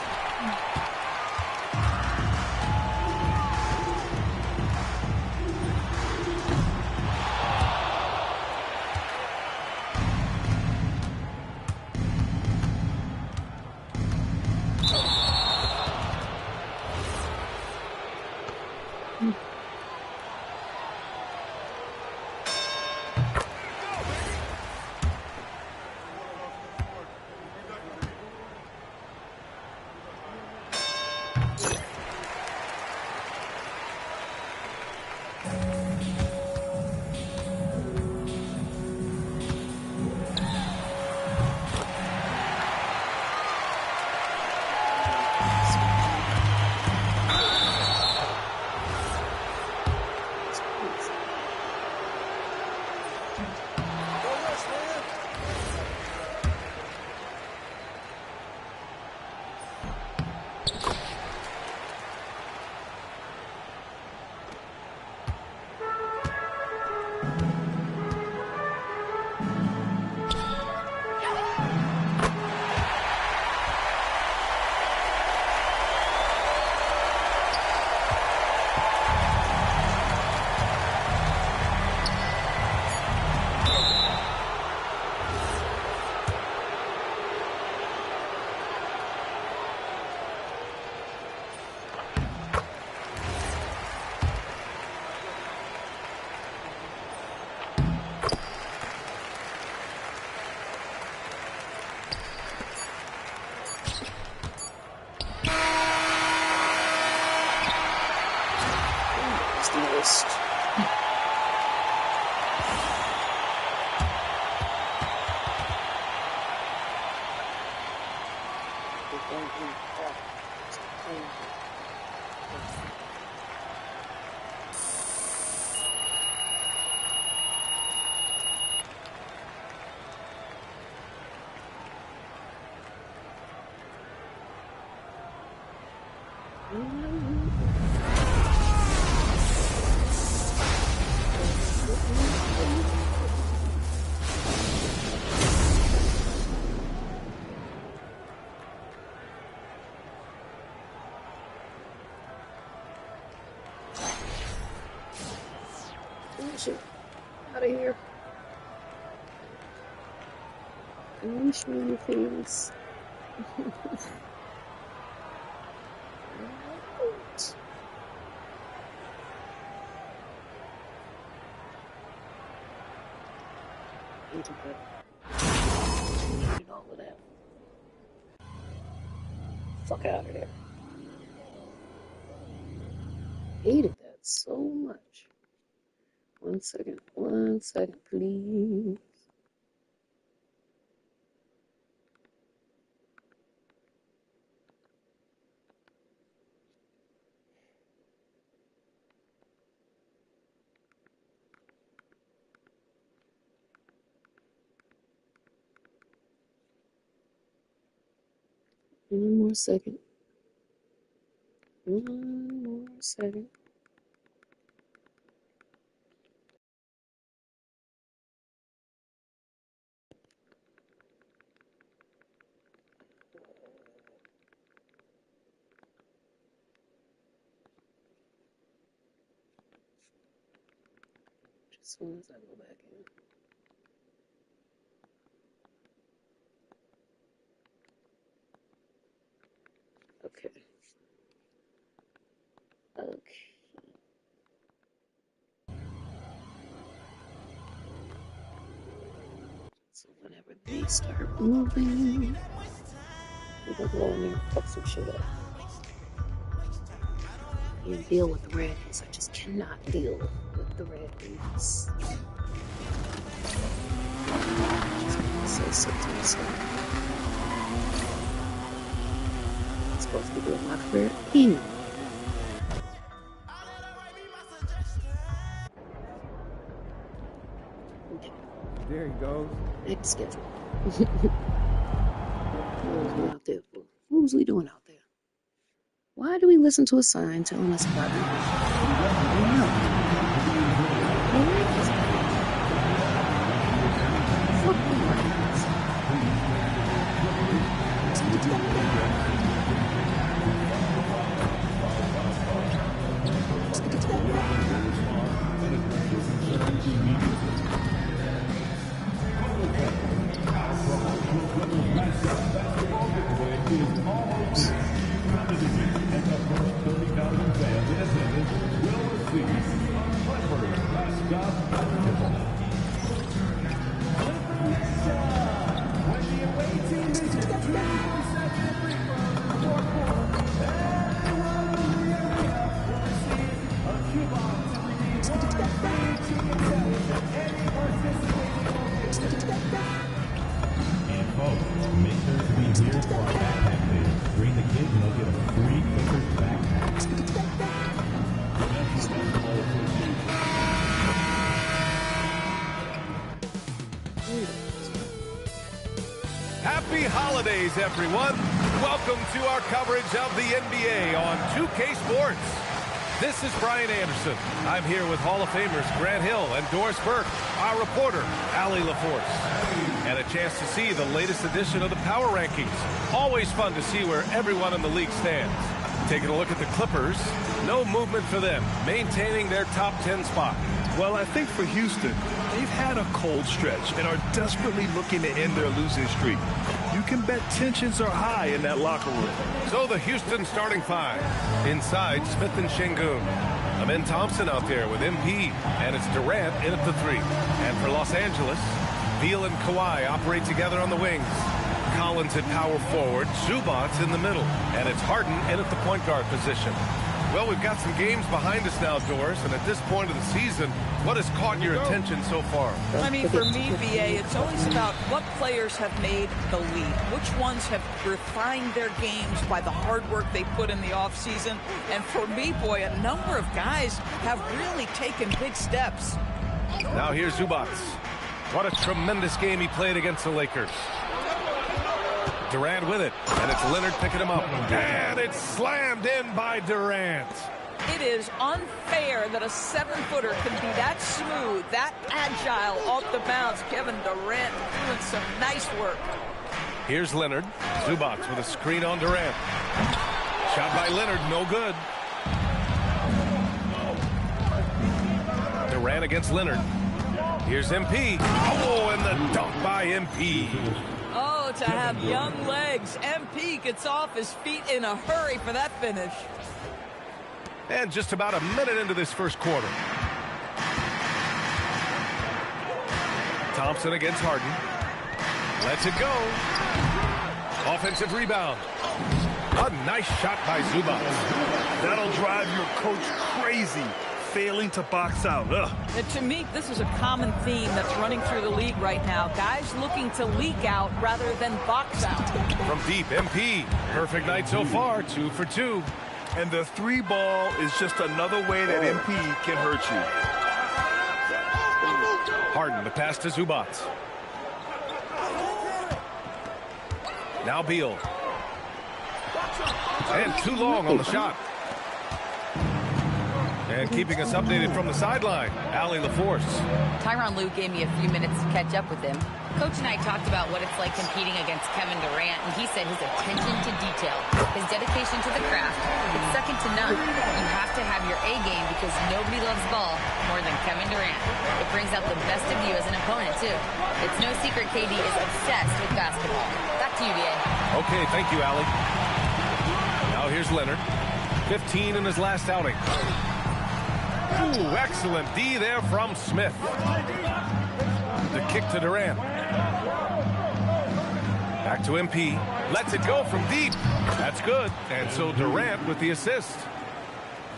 Out of here. Unleash me on your face. Hated all of that. Fuck out of there. Hated that so much. 1 second, please. One more second. One more second. As soon as I go back in. Okay. So whenever they start moving, we're gonna go in there and fuck some shit up. Can't deal with the Reds. I just cannot deal with the Reds. Just gonna say so to myself. I'm supposed to be doing my career anyway. There he goes. Next schedule. What was we out there for? What was we doing out there? Why do we listen to a sign telling us about it? Fuck the Reds. Happy holidays, everyone. Welcome to our coverage of the NBA on 2K Sports. This is Brian Anderson. I'm here with Hall of Famers Grant Hill and Doris Burke, our reporter, Allie LaForce, and a chance to see the latest edition of the Power Rankings. Always fun to see where everyone in the league stands. Taking a look at the Clippers, no movement for them, maintaining their top 10 spot. Well, I think for Houston, they've had a cold stretch and are desperately looking to end their losing streak. You can bet tensions are high in that locker room. So the Houston starting five. Inside, Smith and Şengün. Amen Thompson out there with MP, and it's Durant in at the 3. And for Los Angeles, Beal and Kawhi operate together on the wings. Collins at power forward, Zubac's in the middle, and it's Harden in at the point guard position. Well, we've got some games behind us now, Doris, and at this point of the season, what has caught your attention so far? I mean, for me, BA, it's always about what players have made the leap, which ones have refined their games by the hard work they put in the offseason. And for me, boy, a number of guys have really taken big steps. Now here's Zubac. What a tremendous game he played against the Lakers. Durant with it, and it's Leonard picking him up. And it's slammed in by Durant. It is unfair that a 7-footer can be that smooth, that agile off the bounce. Kevin Durant doing some nice work. Here's Leonard. Zubac with a screen on Durant. Shot by Leonard, no good. Durant against Leonard. Here's MP. Oh, and the dunk by MP. Oh, to have young legs. MP gets off his feet in a hurry for that finish. And just about a minute into this first quarter. Thompson against Harden. Lets it go. Offensive rebound. A nice shot by Zubac. That'll drive your coach crazy. Failing to box out. And to me, this is a common theme that's running through the league right now. Guys looking to leak out rather than box out. From deep, MP. Perfect night so far, 2 for 2. And the 3 ball is just another way that MP can hurt you. Harden, the pass to Zubac. Now Beal. And too long on the shot. And keeping us updated from the sideline, Allie LaForce. Tyronn Lue gave me a few minutes to catch up with him. Coach and I talked about what it's like competing against Kevin Durant, and he said his attention to detail, his dedication to the craft, is second to none. You have to have your A game because nobody loves ball more than Kevin Durant. It brings out the best of you as an opponent, too. It's no secret KD is obsessed with basketball. Back to you, BA. Okay, thank you, Allie. Now here's Leonard. 15 in his last outing. Ooh, excellent D there from Smith. The kick to Durant. Back to MP. Lets it go from deep. That's good. And so Durant with the assist.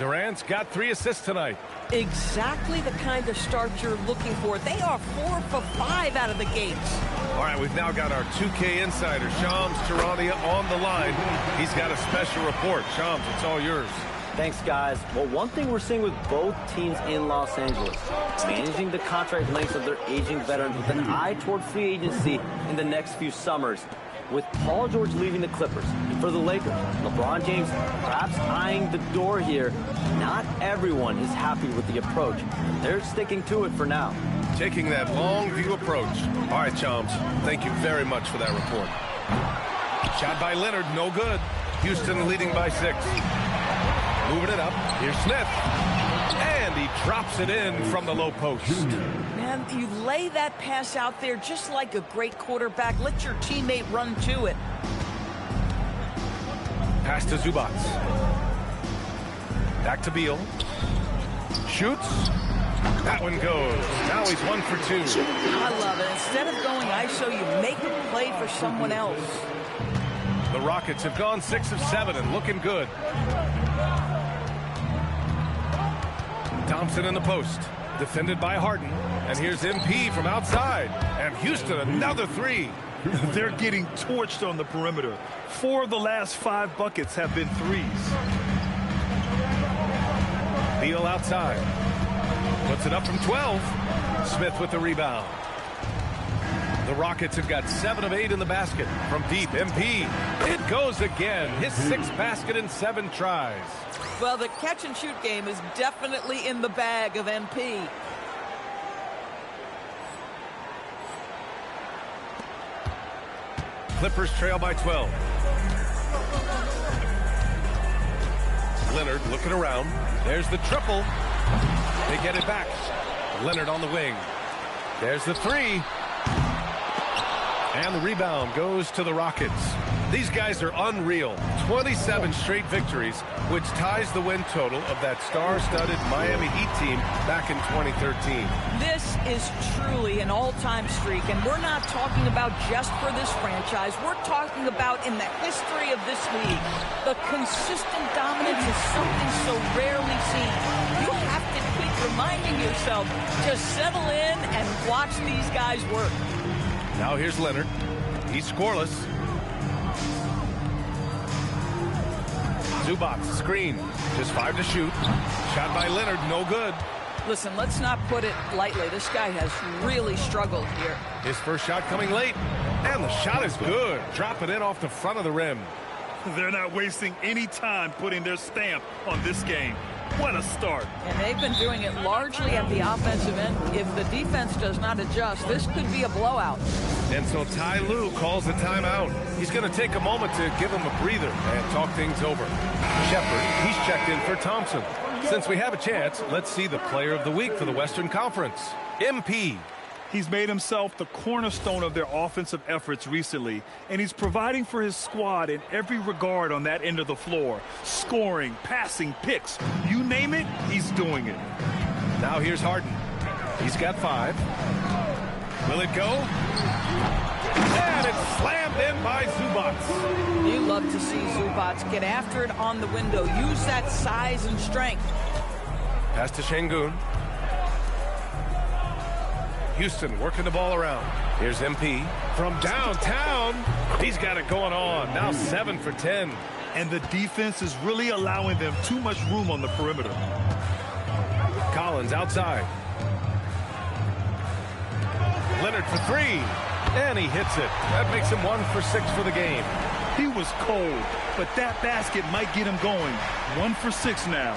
Durant's got 3 assists tonight. Exactly the kind of start you're looking for. They are 4 for 5 out of the gates. All right, we've now got our 2K insider, Shams Charania, on the line. He's got a special report. Shams, it's all yours. Thanks, guys. Well, one thing we're seeing with both teams in Los Angeles, managing the contract lengths of their aging veterans with an eye toward free agency in the next few summers. With Paul George leaving the Clippers, for the Lakers, LeBron James perhaps eyeing the door here. Not everyone is happy with the approach. They're sticking to it for now. Taking that long view approach. All right, Shams, thank you very much for that report. Shot by Leonard, no good. Houston leading by 6. Moving it up. Here's Smith. And he drops it in from the low post. Man, you lay that pass out there just like a great quarterback. Let your teammate run to it. Pass to Zubac. Back to Beal. Shoots. That one goes. Now he's 1 for 2. I love it. Instead of going ISO, you make a play for someone else. The Rockets have gone 6 of 7 and looking good. Thompson in the post, defended by Harden, and here's MP from outside, and Houston another 3. They're getting torched on the perimeter. 4 of the last 5 buckets have been 3s. Beal outside, puts it up from 12. Smith with the rebound. The Rockets have got 7 of 8 in the basket. From deep, MP. It goes again. His 6th basket in 7 tries. Well, the catch-and-shoot game is definitely in the bag of MP. Clippers trail by 12. Leonard looking around. There's the triple. They get it back. Leonard on the wing. There's the 3. And the rebound goes to the Rockets. These guys are unreal. 27 straight victories, which ties the win total of that star-studded Miami Heat team back in 2013. This is truly an all-time streak, and we're not talking about just for this franchise. We're talking about in the history of this league. The consistent dominance is something so rarely seen. You have to keep reminding yourself to settle in and watch these guys work. Now here's Leonard. He's scoreless. Zubac, screen. Just 5 to shoot. Shot by Leonard, no good. Listen, let's not put it lightly. This guy has really struggled here. His first shot coming late. And the shot is good. Dropping it off the front of the rim. They're not wasting any time putting their stamp on this game. What a start. And they've been doing it largely at the offensive end. If the defense does not adjust, this could be a blowout. And so Ty Lue calls the timeout. He's going to take a moment to give him a breather and talk things over. Shepard, he's checked in for Thompson. Since we have a chance, let's see the player of the week for the Western Conference. MP. He's made himself the cornerstone of their offensive efforts recently, and he's providing for his squad in every regard on that end of the floor. Scoring, passing, picks, you name it, he's doing it. Now here's Harden. He's got 5. Will it go? And it's slammed in by Zubac. You love to see Zubac get after it on the window. Use that size and strength. Pass to Şengün. Houston working the ball around. Here's MP from downtown. He's got it going on. Now 7 for 10. And the defense is really allowing them too much room on the perimeter. Collins outside. Leonard for 3. And he hits it. That makes him 1 for 6 for the game. He was cold, but that basket might get him going. 1 for 6 now.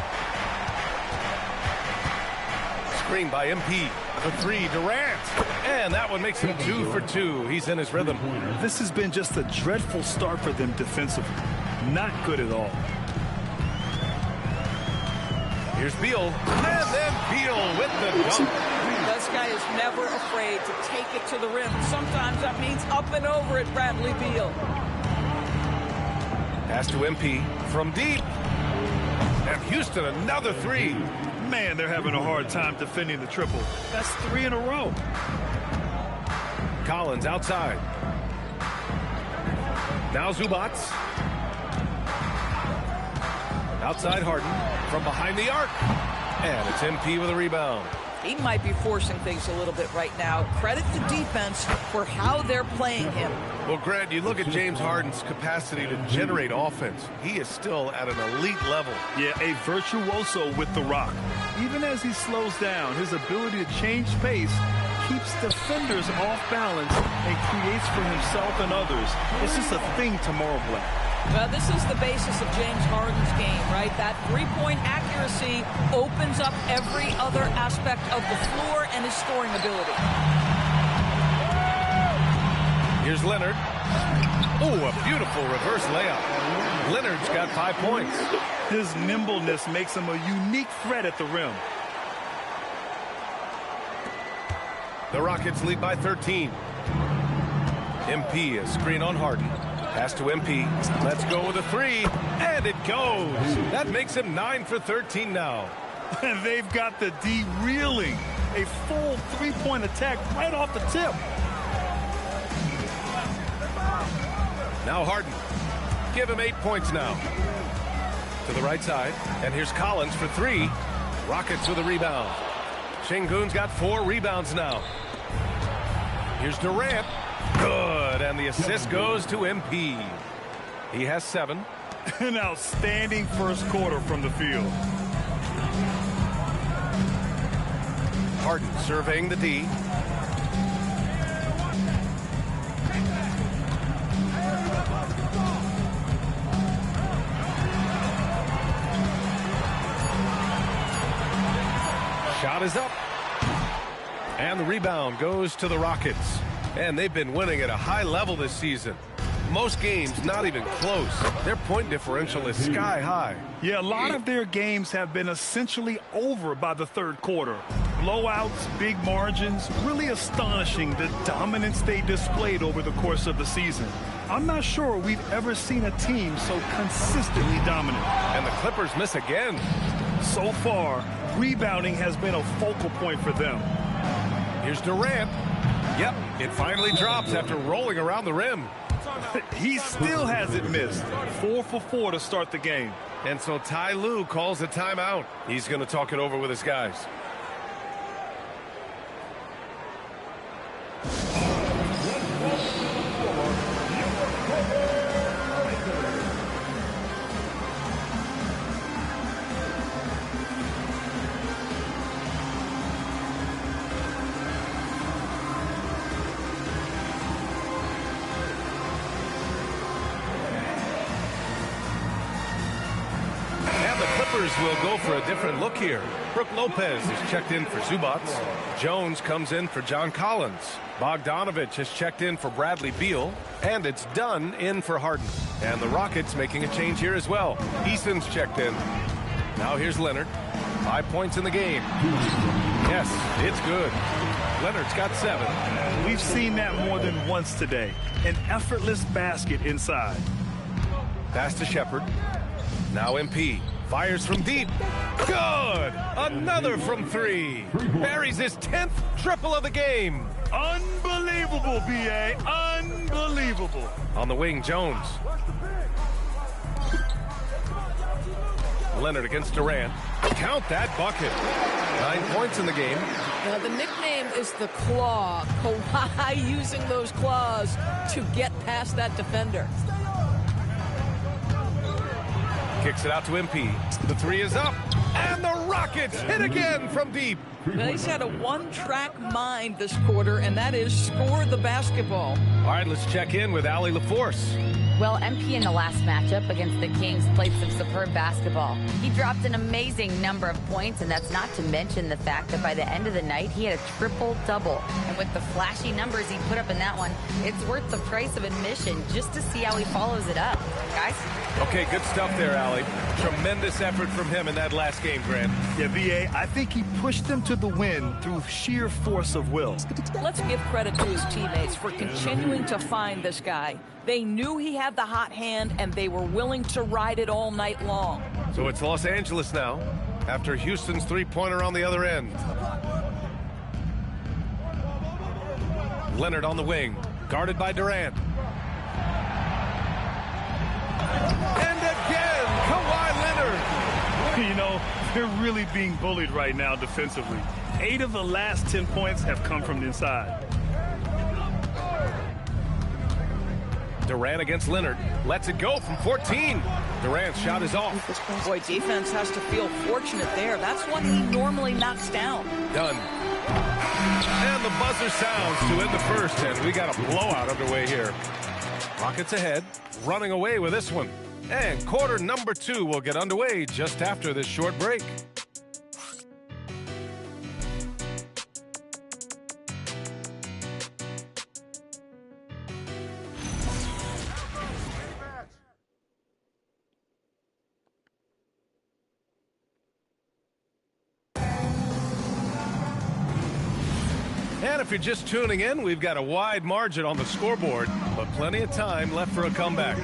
Screen by MP. For 3, Durant. And that one makes him 2 for 2. He's in his rhythm. This has been just a dreadful start for them defensively. Not good at all. Here's Beal. And then Beal with the dunk. This guy is never afraid to take it to the rim. Sometimes that means up and over it, Bradley Beal. Pass to MP from deep. And Houston another 3. Man, they're having a hard time defending the triple. That's 3 in a row. Collins outside. Now Zubac. Outside Harden from behind the arc. And it's MP with a rebound. He might be forcing things a little bit right now. Credit the defense for how they're playing him. Well, Grant, you look at James Harden's capacity to generate offense. He is still at an elite level. Yeah, a virtuoso with the rock. Even as he slows down, his ability to change pace keeps defenders off balance and creates for himself and others. It's just a thing to marvel at. Well, this is the basis of James Harden's game, right? That three-point accuracy opens up every other aspect of the floor and his scoring ability. Here's Leonard. Oh, a beautiful reverse layup. Leonard's got 5 points. His nimbleness makes him a unique threat at the rim. The Rockets lead by 13. MP is screen on Harden. Pass to MP. Let's go with a 3. And it goes. That makes him 9 for 13 now. And they've got the D reeling. A full three-point attack right off the tip. Now Harden. Give him 8 points now. To the right side. And here's Collins for 3. Rockets with a rebound. Şengün's got 4 rebounds now. Here's Durant. Good. And the assist goes to MP. He has 7. An outstanding first quarter from the field. Harden surveying the D. Shot is up. And the rebound goes to the Rockets. And they've been winning at a high level this season. Most games not even close. Their point differential is sky high. Yeah, a lot of their games have been essentially over by the third quarter. Blowouts, big margins, really astonishing the dominance they displayed over the course of the season. I'm not sure we've ever seen a team so consistently dominant. And the Clippers miss again. So far, rebounding has been a focal point for them. Here's Durant. Yep, it finally drops after rolling around the rim. He still hasn't missed. 4 for 4 to start the game. And so Ty Lue calls a timeout. He's going to talk it over with his guys. Will go for a different look here. Brook Lopez is checked in for Zubac. Jones comes in for John Collins. Bogdanovich has checked in for Bradley Beal. And it's Dunn in for Harden. And the Rockets making a change here as well. Easton's checked in. Now here's Leonard. 5 points in the game. Yes, it's good. Leonard's got 7. We've seen that more than once today. An effortless basket inside. Pass to Shepard. Now MP. Fires from deep. Good! Another from 3. Buries his 10th triple of the game. Unbelievable, B.A. Unbelievable. On the wing, Jones. Leonard against Durant. Count that bucket. 9 points in the game. Now, the nickname is the Claw. Kawhi using those claws to get past that defender. Kicks it out to MP. The 3 is up. And the Rockets hit again from deep. Well, he's had a one-track mind this quarter, and that is score the basketball. All right, let's check in with Allie LaForce. Well, MP in the last matchup against the Kings played some superb basketball. He dropped an amazing number of points, and that's not to mention the fact that by the end of the night, he had a triple-double. And with the flashy numbers he put up in that one, it's worth the price of admission just to see how he follows it up. Guys? Okay, good stuff there, Allie. Tremendous effort from him in that last game, Grant. Yeah, V.A., I think he pushed them to the win through sheer force of will. Let's give credit to his teammates for continuing to find this guy. They knew he had the hot hand, and they were willing to ride it all night long. So it's Los Angeles now, after Houston's three-pointer on the other end. Leonard on the wing, guarded by Durant. And again, Kawhi Leonard. You know, they're really being bullied right now defensively. 8 of the last 10 points have come from the inside. Durant against Leonard. Lets it go from 14. Durant's shot is off. Boy, defense has to feel fortunate there. That's one he normally knocks down. Done. And the buzzer sounds to end the first, and we got a blowout underway here. Rockets ahead, running away with this one. And quarter number 2 will get underway just after this short break. And if you're just tuning in, we've got a wide margin on the scoreboard, but plenty of time left for a comeback.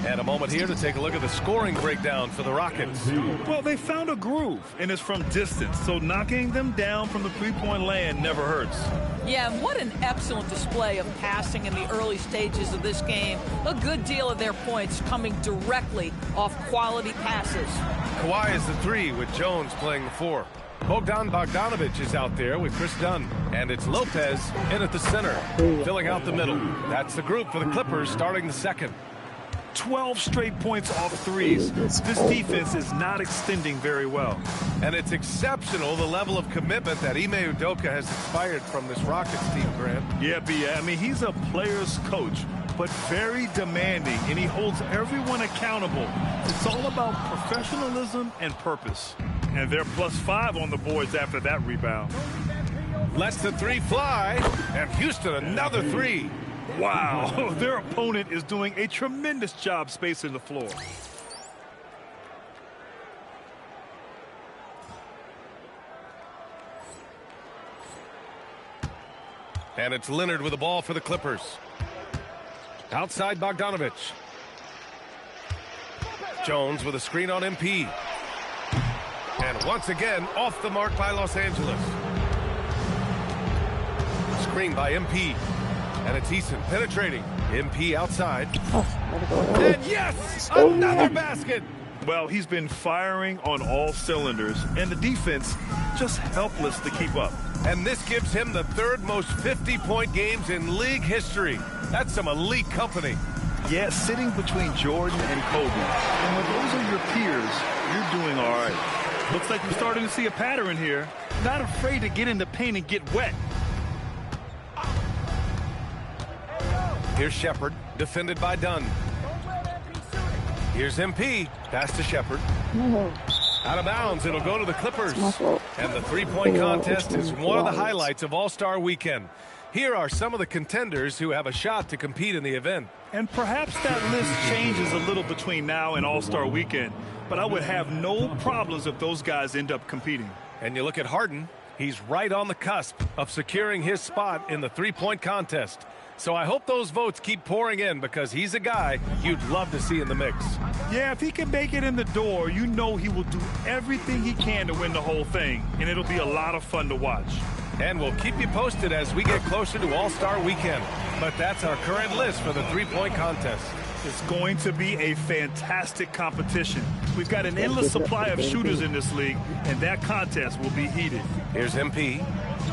And a moment here to take a look at the scoring breakdown for the Rockets. Well, they found a groove, and it's from distance, so knocking them down from the three-point land never hurts. Yeah, and what an excellent display of passing in the early stages of this game. A good deal of their points coming directly off quality passes. Kawhi is the 3 with Jones playing the 4. Bogdanovich is out there with Chris Dunn. And it's Lopez in at the center, filling out the middle. That's the group for the Clippers starting the second. 12 straight points off threes. This defense is not extending very well. And it's exceptional, the level of commitment that Ime Udoka has inspired from this Rockets team, Grant. Yeah, I mean, he's a player's coach, but very demanding, and he holds everyone accountable. It's all about professionalism and purpose. And they're +5 on the boards after that rebound. Lets the three fly, and Houston another three. Wow, their opponent is doing a tremendous job spacing the floor. And it's Leonard with the ball for the Clippers. Outside Bogdanovich. Jones with a screen on MP. And once again, off the mark by Los Angeles. Screen by MP. And it's Eason penetrating. MP outside. And yes, another basket. Well, he's been firing on all cylinders, and the defense just helpless to keep up. And this gives him the third most 50-point games in league history. That's some elite company. Yeah, sitting between Jordan and Kobe. And when those are your peers, you're doing all right. Looks like we're starting to see a pattern here. Not afraid to get in the paint and get wet. Here's Shepard, defended by Dunn. Here's MP, pass to Shepard. Out of bounds, it'll go to the Clippers. And the three-point contest is one of the highlights of All-Star Weekend. Here are some of the contenders who have a shot to compete in the event. And perhaps that list changes a little between now and All-Star Weekend, but I would have no problems if those guys end up competing. And you look at Harden, he's right on the cusp of securing his spot in the three-point contest. So I hope those votes keep pouring in because he's a guy you'd love to see in the mix. Yeah, if he can make it in the door, you know he will do everything he can to win the whole thing, and it'll be a lot of fun to watch. And we'll keep you posted as we get closer to All-Star Weekend. But that's our current list for the three-point contest. It's going to be a fantastic competition. We've got an endless supply of shooters in this league, and that contest will be heated. Here's MP,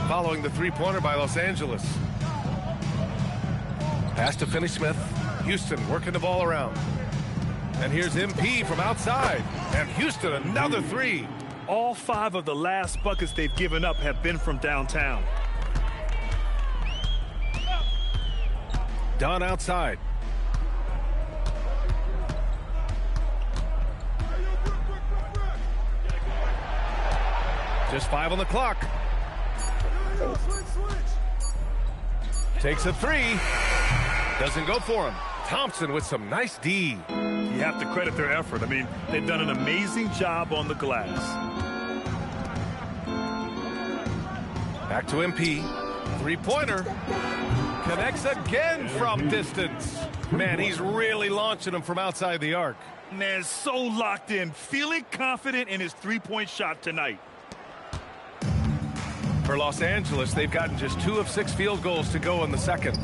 following the three-pointer by Los Angeles. Pass to Finney-Smith. Houston working the ball around. And here's MP from outside. And Houston another three. All 5 of the last buckets they've given up have been from downtown. Dunn outside. Just 5 on the clock. Takes a three. Doesn't go for him. Thompson with some nice D. You have to credit their effort. I mean, they've done an amazing job on the glass. Back to MP. Three-pointer. Connects again from distance. Man, he's really launching him from outside the arc. Man, so locked in, feeling confident in his three-point shot tonight. For Los Angeles, they've gotten just 2 of 6 field goals to go in the second.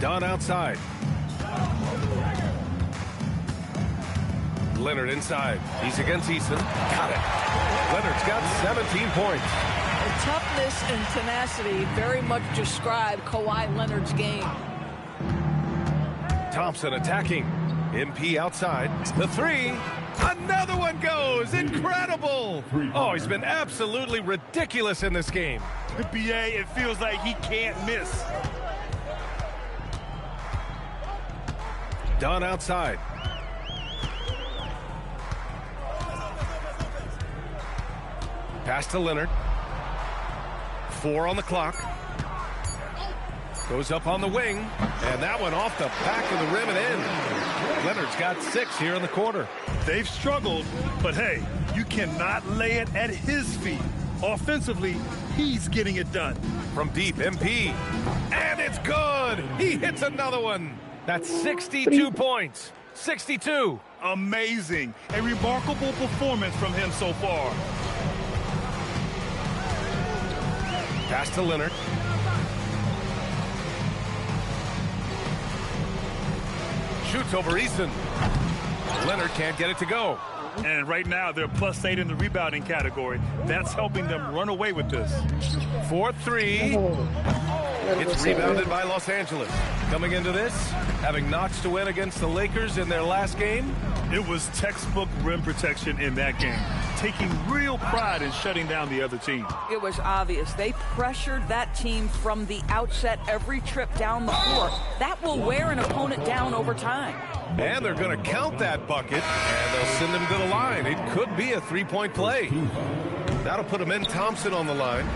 Dunn outside. Leonard inside. He's against Eason. Got it. Leonard's got 17 points. The toughness and tenacity very much describe Kawhi Leonard's game. Thompson attacking. MP outside. The three. Another one goes. Incredible. Oh, he's been absolutely ridiculous in this game. BA, it feels like he can't miss. Dunn outside. Pass to Leonard. 4 on the clock. Goes up on the wing. And that one off the back of the rim and in. Leonard's got 6 here in the quarter. They've struggled, but hey, you cannot lay it at his feet. Offensively, he's getting it done. From deep, MP. And it's good. He hits another one. That's 62 points. 62. Amazing. A remarkable performance from him so far. Pass to Leonard. Shoots over Eason. Leonard can't get it to go. And right now, they're +8 in the rebounding category. That's helping them run away with this. 4-3. It's rebounded by Los Angeles. Coming into this, having notched to win against the Lakers in their last game. It was textbook rim protection in that game, taking real pride in shutting down the other team. It was obvious. They pressured that team from the outset every trip down the floor. That will wear an opponent down over time. And they're going to count that bucket, and they'll send him to the line. It could be a three-point play. That'll put him in. Thompson on the line.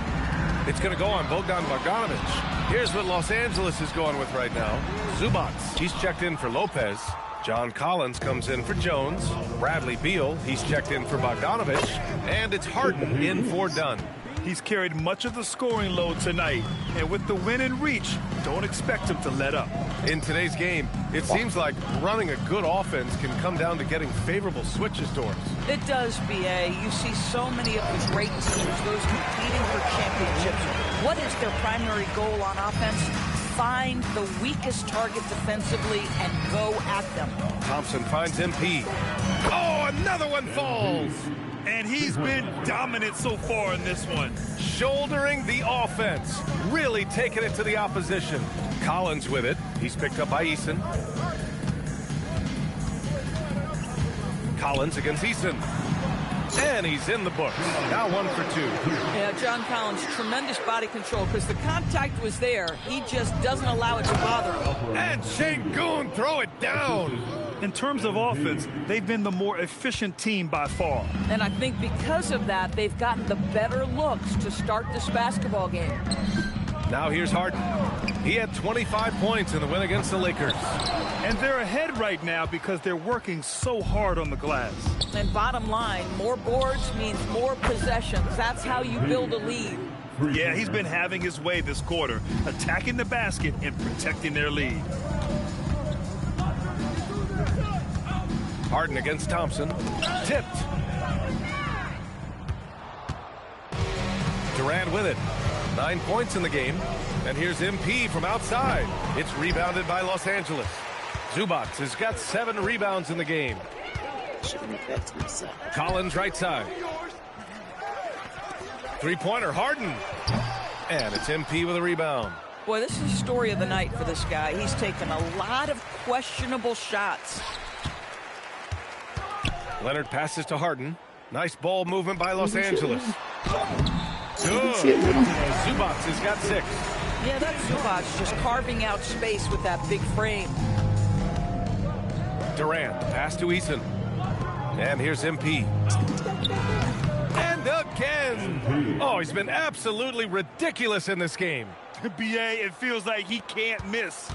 It's going to go on Bogdan Bogdanovic. Here's what Los Angeles is going with right now. Zubac, he's checked in for Lopez. John Collins comes in for Jones. Bradley Beal, he's checked in for Bogdanovic. And it's Harden in for Dunn. He's carried much of the scoring load tonight, and with the win in reach, don't expect him to let up. In today's game, it seems like running a good offense can come down to getting favorable switches to us. It does, B.A. You see so many of the great teams, those competing for championships. What is their primary goal on offense? Find the weakest target defensively and go at them. Thompson finds MP. Oh, another one falls! And he's been dominant so far in this one. Shouldering the offense. Really taking it to the opposition. Collins with it. He's picked up by Eason. Collins against Eason. And he's in the books. Now 1 for 2. Yeah, John Collins, tremendous body control because the contact was there. He just doesn't allow it to bother him. And Şengün throw it down. In terms of offense, they've been the more efficient team by far. And I think because of that, they've gotten the better looks to start this basketball game. Now here's Harden. He had 25 points in the win against the Lakers. And they're ahead right now because they're working so hard on the glass. And bottom line, more boards means more possessions. That's how you build a lead. Yeah, he's been having his way this quarter, attacking the basket and protecting their lead. Harden against Thompson. Tipped. Durant with it. 9 points in the game. And here's MP from outside. It's rebounded by Los Angeles. Zubac has got 7 rebounds in the game. Collins right side. Three-pointer, Harden. And it's MP with a rebound. Boy, this is the story of the night for this guy. He's taken a lot of questionable shots. Leonard passes to Harden. Nice ball movement by Los Angeles. Good. Zubac has got 6. Yeah, that's Zubac just carving out space with that big frame. Durant, pass to Eason. And here's MP. And again. Oh, he's been absolutely ridiculous in this game. BA, it feels like he can't miss.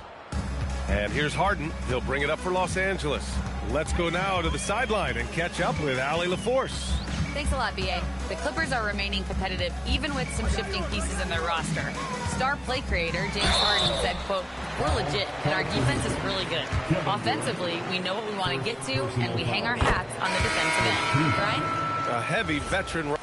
And here's Harden. He'll bring it up for Los Angeles. Let's go now to the sideline and catch up with Allie LaForce. Thanks a lot, B.A. The Clippers are remaining competitive even with some shifting pieces in their roster. Star play creator James Harden said, quote, "We're legit and our defense is really good. Offensively, we know what we want to get to and we hang our hats on the defensive end." Brian? A heavy veteran.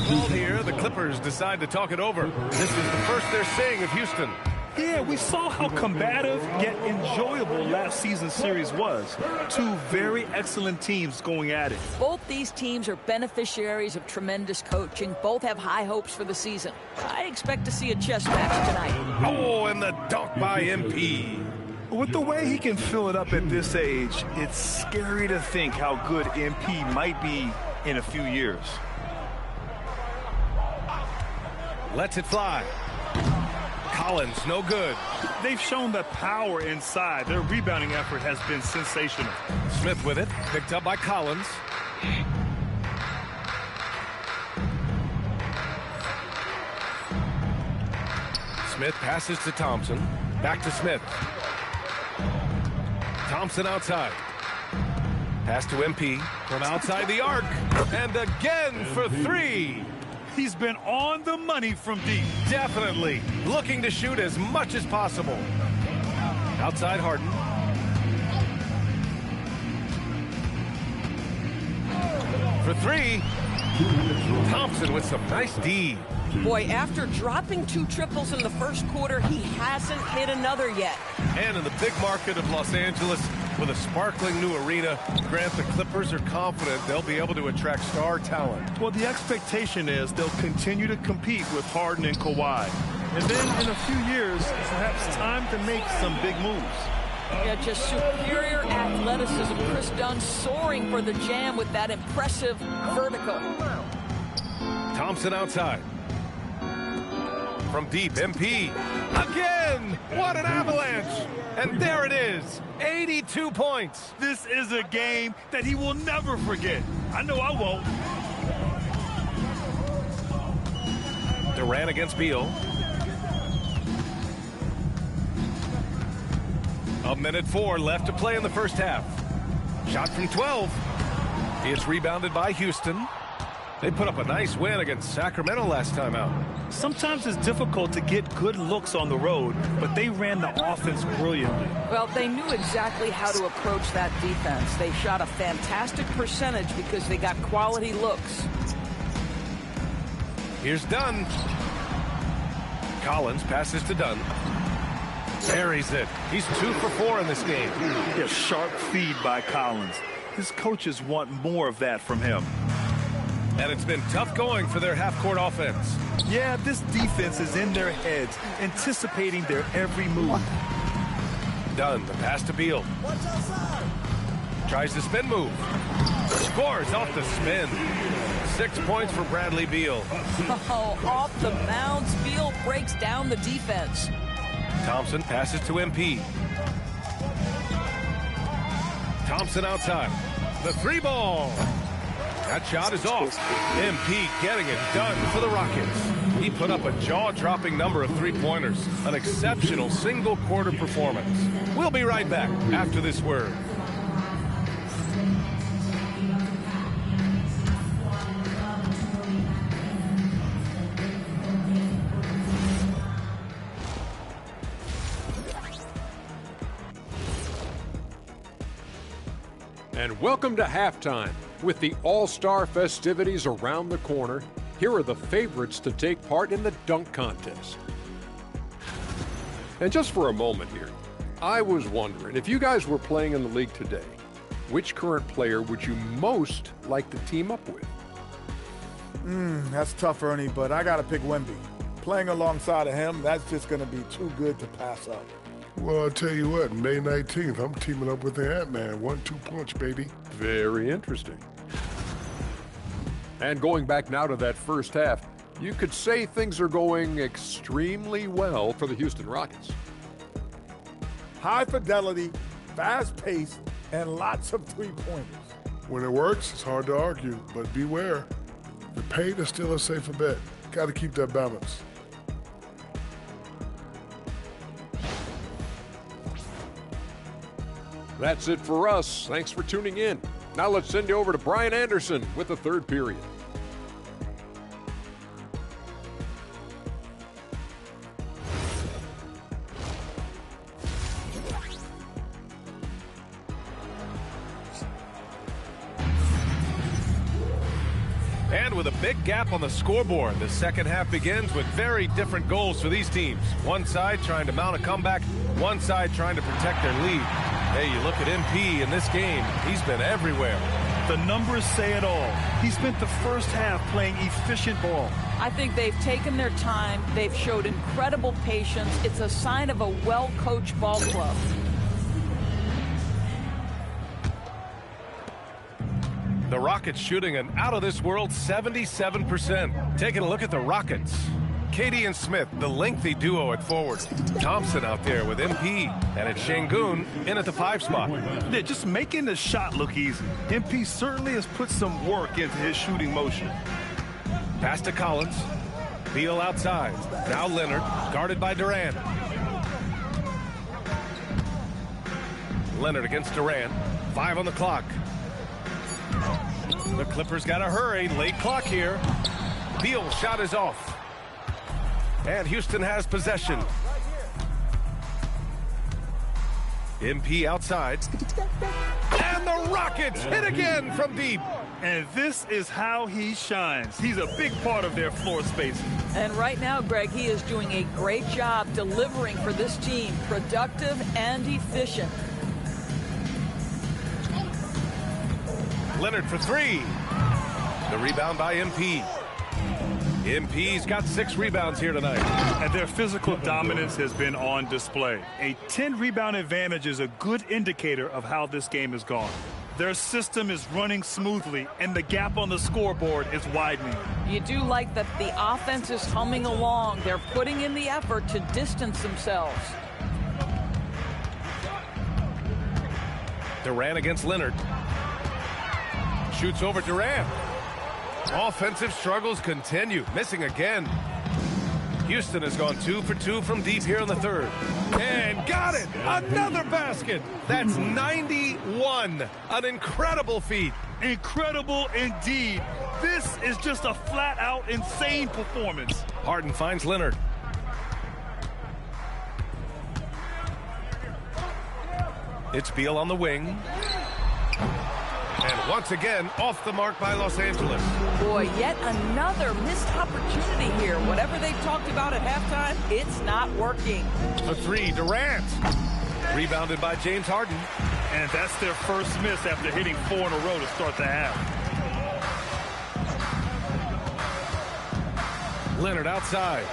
Ball here, the Clippers decide to talk it over. This is the first they're seeing of Houston. Yeah, we saw how combative yet enjoyable last season's series was. 2 very excellent teams going at it. Both these teams are beneficiaries of tremendous coaching. Both have high hopes for the season. I expect to see a chess match tonight. Oh, and the dunk by MP. With the way he can fill it up at this age, it's scary to think how good MP might be in a few years. Lets it fly. Collins, no good. They've shown the power inside. Their rebounding effort has been sensational. Smith with it, picked up by Collins. Smith passes to Thompson. Back to Smith. Thompson outside. Pass to MP from outside the arc. And again for 3. He's been on the money from deep. Definitely. Looking to shoot as much as possible. Outside Harden. For 3. Thompson with some nice D. Boy, after dropping 2 triples in the first quarter, he hasn't hit another yet. And in the big market of Los Angeles, With a sparkling new arena, Grant, the Clippers are confident they'll be able to attract star talent. Well, the expectation is they'll continue to compete with Harden and Kawhi. And then in a few years, perhaps time to make some big moves. Yeah, just superior athleticism. Chris Dunn soaring for the jam with that impressive vertical. Thompson outside. From deep, MP. Again! What an avalanche! And there it is, 82 points. This is a game that he will never forget. I know I won't. Durant against Beal. A minute 4 left to play in the first half. Shot from 12. It's rebounded by Houston. They put up a nice win against Sacramento last time out. Sometimes it's difficult to get good looks on the road, but they ran the offense brilliantly. Well, they knew exactly how to approach that defense. They shot a fantastic percentage because they got quality looks. Here's Dunn. Collins passes to Dunn. Buries it. He's 2 for 4 in this game. Yeah, sharp feed by Collins. His coaches want more of that from him. And it's been tough going for their half-court offense. Yeah, this defense is in their heads, anticipating their every move. Dunn, the pass to Beal. Tries the spin move. Scores off the spin. 6 points for Bradley Beal. Oh, off the bounce, Beal breaks down the defense. Thompson passes to MP. Thompson outside. The 3-ball. That shot is off. MP getting it done for the Rockets. He put up a jaw-dropping number of 3-pointers. An exceptional single-quarter performance. We'll be right back after this word. And welcome to halftime. With the All-Star festivities around the corner, here are the favorites to take part in the dunk contest. And just for a moment here, I was wondering, if you guys were playing in the league today, which current player would you most like to team up with? That's tough, Ernie, but I got to pick Wemby. Playing alongside of him, that's just going to be too good to pass up. Well, I'll tell you what, May 19th, I'm teaming up with the Ant-Man. 1-2 punch, baby. Very interesting. And going back now to that first half, you could say things are going extremely well for the Houston Rockets. High fidelity, fast pace, and lots of three-pointers. When it works, it's hard to argue, but beware. The paint is still a safer bet. Got to keep that balance. That's it for us. Thanks for tuning in. Now let's send you over to Brian Anderson with the third period. And with a big gap on the scoreboard, the second half begins with very different goals for these teams. One side trying to mount a comeback, one side trying to protect their lead. Hey, you look at MP in this game, he's been everywhere. The numbers say it all. He spent the first half playing efficient ball. I think they've taken their time. They've showed incredible patience. It's a sign of a well-coached ball club. The Rockets shooting an out-of-this-world 77%. Taking a look at the Rockets. Katie and Smith, the lengthy duo at forward. Thompson out there with MP. And it's Şengün in at the 5 spot. Yeah, just making the shot look easy. MP certainly has put some work into his shooting motion. Pass to Collins. Beal outside. Now Leonard, guarded by Durant. Leonard against Durant. 5 on the clock. The Clippers got to hurry. Late clock here. Beal's shot is off. And Houston has possession. MP outside. And the Rockets hit again from deep. And this is how he shines. He's a big part of their floor space. And right now, Greg, he is doing a great job delivering for this team. Productive and efficient. Leonard for three. The rebound by MP. MP's got 6 rebounds here tonight. And their physical dominance has been on display. A 10-rebound advantage is a good indicator of how this game has gone. Their system is running smoothly, and the gap on the scoreboard is widening. You do like that the offense is humming along. They're putting in the effort to distance themselves. Durant against Leonard. Shoots over Durant. Offensive struggles continue. Missing again. Houston has gone 2 for 2 from deep here in the third. And got it! Another basket! That's 91. An incredible feat. Incredible indeed. This is just a flat-out insane performance. Harden finds Leonard. It's Beal on the wing. And once again, off the mark by Los Angeles. Boy, yet another missed opportunity here. Whatever they talked about at halftime, it's not working. A three, Durant. Rebounded by James Harden. And that's their first miss after hitting 4 in a row to start the half. Leonard outside.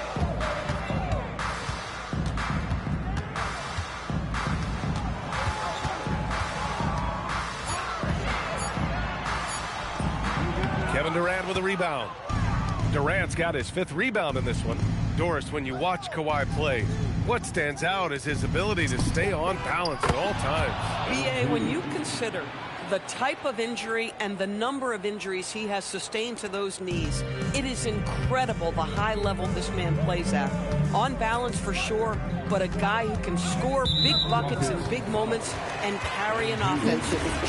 Kevin Durant with a rebound. Durant's got his 5th rebound in this one. Doris, when you watch Kawhi play, what stands out is his ability to stay on balance at all times. BA, when you consider the type of injury and the number of injuries he has sustained to those knees, it is incredible the high level this man plays at. On balance for sure, but a guy who can score big buckets in big moments and carry an offense.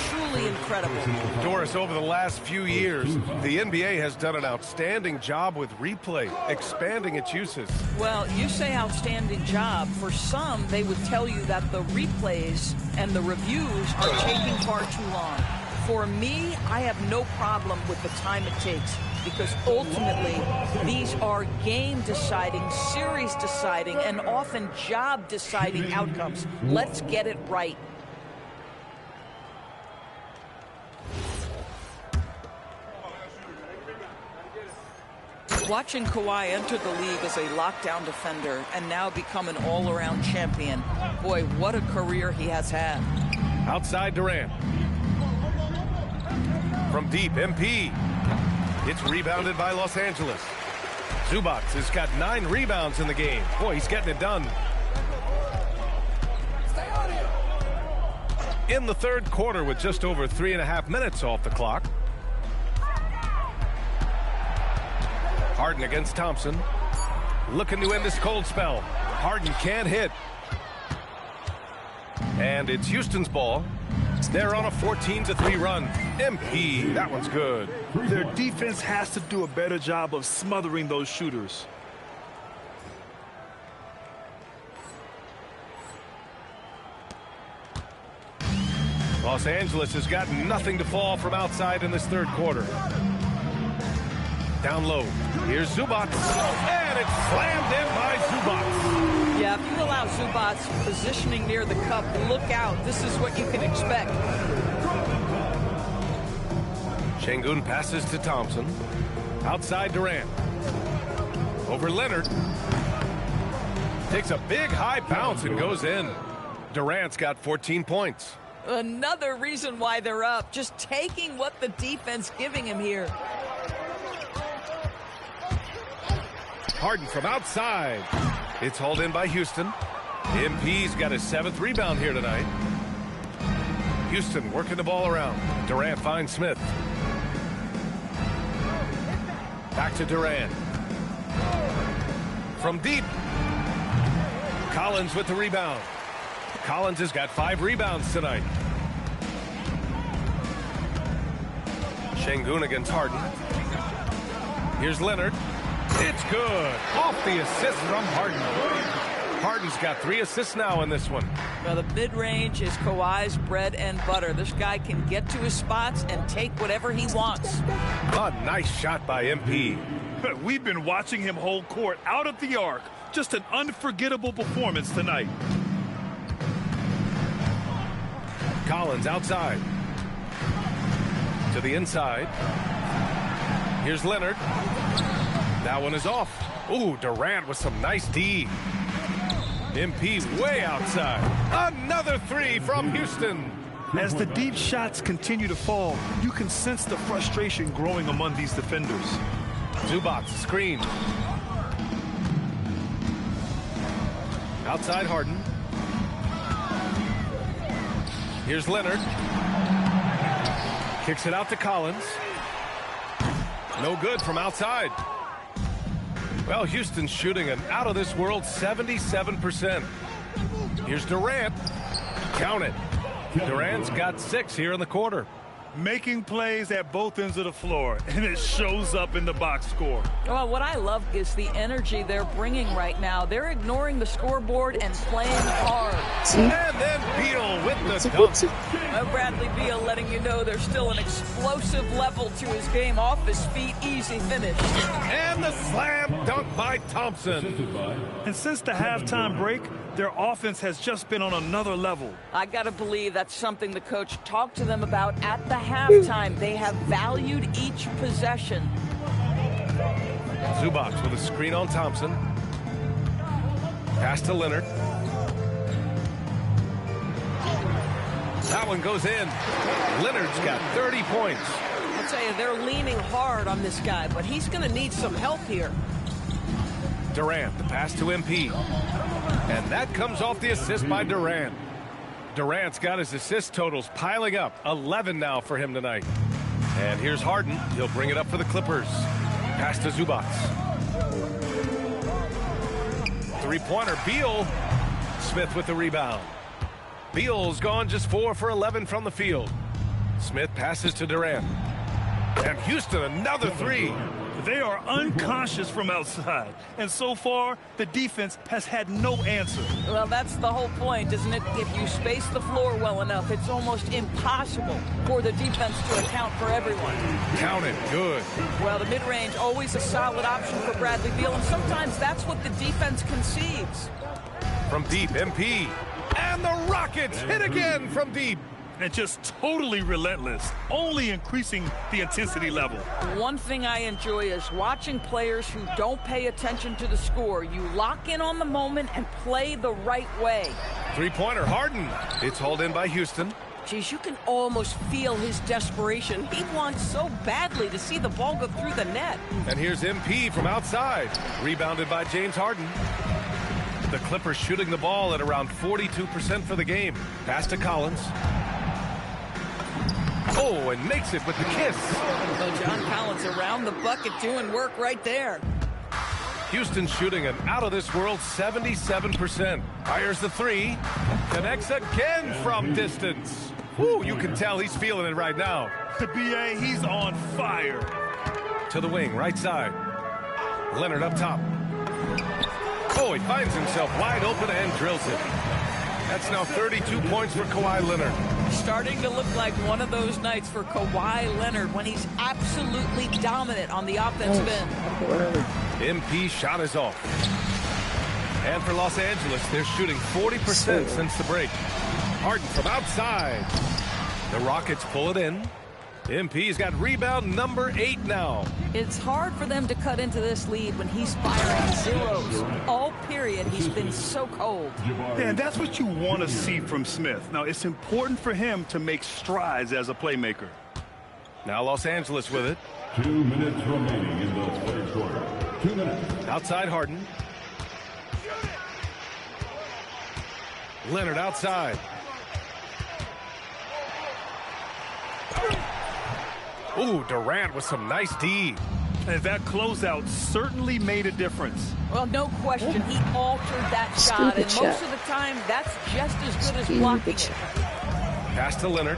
Truly incredible. Doris, over the last few years, the NBA has done an outstanding job with replay, expanding its uses. Well, you say outstanding job. For some, they would tell you that the replays and the reviews are taking far too long. For me, I have no problem with the time it takes, because ultimately these are game-deciding, series-deciding, and often job-deciding outcomes. Let's get it right. Watching Kawhi enter the league as a lockdown defender and now become an all-around champion, boy, what a career he has had. Outside Durant. From deep, MP. It's rebounded by Los Angeles. Zubac has got 9 rebounds in the game. Boy, he's getting it done. In the third quarter with just over 3.5 minutes off the clock. Harden against Thompson. Looking to end this cold spell. Harden can't hit. And it's Houston's ball. They're on a 14-3 run. MP, that one's good. Their defense has to do a better job of smothering those shooters. Los Angeles has got nothing to fall from outside in this third quarter. Down low. Here's Zubac. And it's slammed in by Zubac. Yeah, if you allow Zubac's positioning near the cup, look out. This is what you can expect. Şengün passes to Thompson. Outside Durant. Over Leonard. Takes a big high bounce and goes in. Durant's got 14 points. Another reason why they're up. Just taking what the defense giving him here. Harden from outside. It's hauled in by Houston. MP's got his 7th rebound here tonight. Houston working the ball around. Durant finds Smith. Back to Durant. From deep. Collins with the rebound. Collins has got 5 rebounds tonight. Şengün against Harden. Here's Leonard. It's good. Off the assist from Harden. Harden's got 3 assists now in this one. Now the mid-range is Kawhi's bread and butter. This guy can get to his spots and take whatever he wants. A nice shot by MP. We've been watching him hold court out of the arc. Just an unforgettable performance tonight. Collins outside. To the inside. Here's Leonard. That one is off. Ooh, Durant with some nice D. MP way outside. Another three from Houston. As the deep shots continue to fall, you can sense the frustration growing among these defenders. Zubac screen. Outside Harden. Here's Leonard. Kicks it out to Collins. No good from outside. Well, Houston's shooting an out-of-this-world 77%. Here's Durant. Count it. Durant's got 6 here in the quarter. Making plays at both ends of the floor, and it shows up in the box score. Well, what I love is the energy they're bringing right now. They're ignoring the scoreboard and playing hard. And then Beal with the dunk. Bradley Beal letting you know there's still an explosive level to his game. Off his feet, easy finish. And the slam dunk by Thompson. And since the halftime break, their offense has just been on another level. I got to believe that's something the coach talked to them about at the halftime. They have valued each possession. Zubac with a screen on Thompson. Pass to Leonard. That one goes in. Leonard's got 30 points. I'll tell you, they're leaning hard on this guy, but he's going to need some help here. Durant, the pass to MP. And that comes off the assist by Durant. Durant's got his assist totals piling up. 11 now for him tonight. And here's Harden. He'll bring it up for the Clippers. Pass to Zubac. Three-pointer, Beal. Smith with the rebound. Beal's gone just 4 for 11 from the field. Smith passes to Durant. And Houston, another three. They are unconscious from outside, and so far, the defense has had no answer. Well, that's the whole point, isn't it? If you space the floor well enough, it's almost impossible for the defense to account for everyone. Count it, good. Well, the mid-range, always a solid option for Bradley Beal, and sometimes that's what the defense concedes. From deep, MP. And the Rockets hit again from deep. And just totally relentless, only increasing the intensity level. One thing I enjoy is watching players who don't pay attention to the score. You lock in on the moment and play the right way. Three-pointer, Harden. It's hauled in by Houston. Geez, you can almost feel his desperation. He wants so badly to see the ball go through the net. And here's MP from outside. Rebounded by James Harden. The Clippers shooting the ball at around 42% for the game. Pass to Collins. Oh, and makes it with the kiss. Oh, John Collins around the bucket doing work right there. Houston shooting an out-of-this-world 77%. Fires the three. Connects again from distance. Ooh, you can tell he's feeling it right now. The BA, he's on fire. To the wing, right side. Leonard up top. Oh, he finds himself wide open and drills it. That's now 32 points for Kawhi Leonard. Starting to look like one of those nights for Kawhi Leonard when he's absolutely dominant on the offensive end. MP shot is off. And for Los Angeles, they're shooting 40% since the break. Harden from outside. The Rockets pull it in. MP's got rebound number 8 now. It's hard for them to cut into this lead when he's firing zeros. All period, he's been so cold. Yeah, and that's what you want to see from Smith. Now, it's important for him to make strides as a playmaker. Now Los Angeles with it. 2 minutes remaining in the third quarter. 2 minutes. Outside Harden. Leonard outside. Ooh, Durant with some nice D. And that closeout certainly made a difference. Well, no question. He altered that shot. And most of the time, that's just as good as blocking it. Pass to Leonard.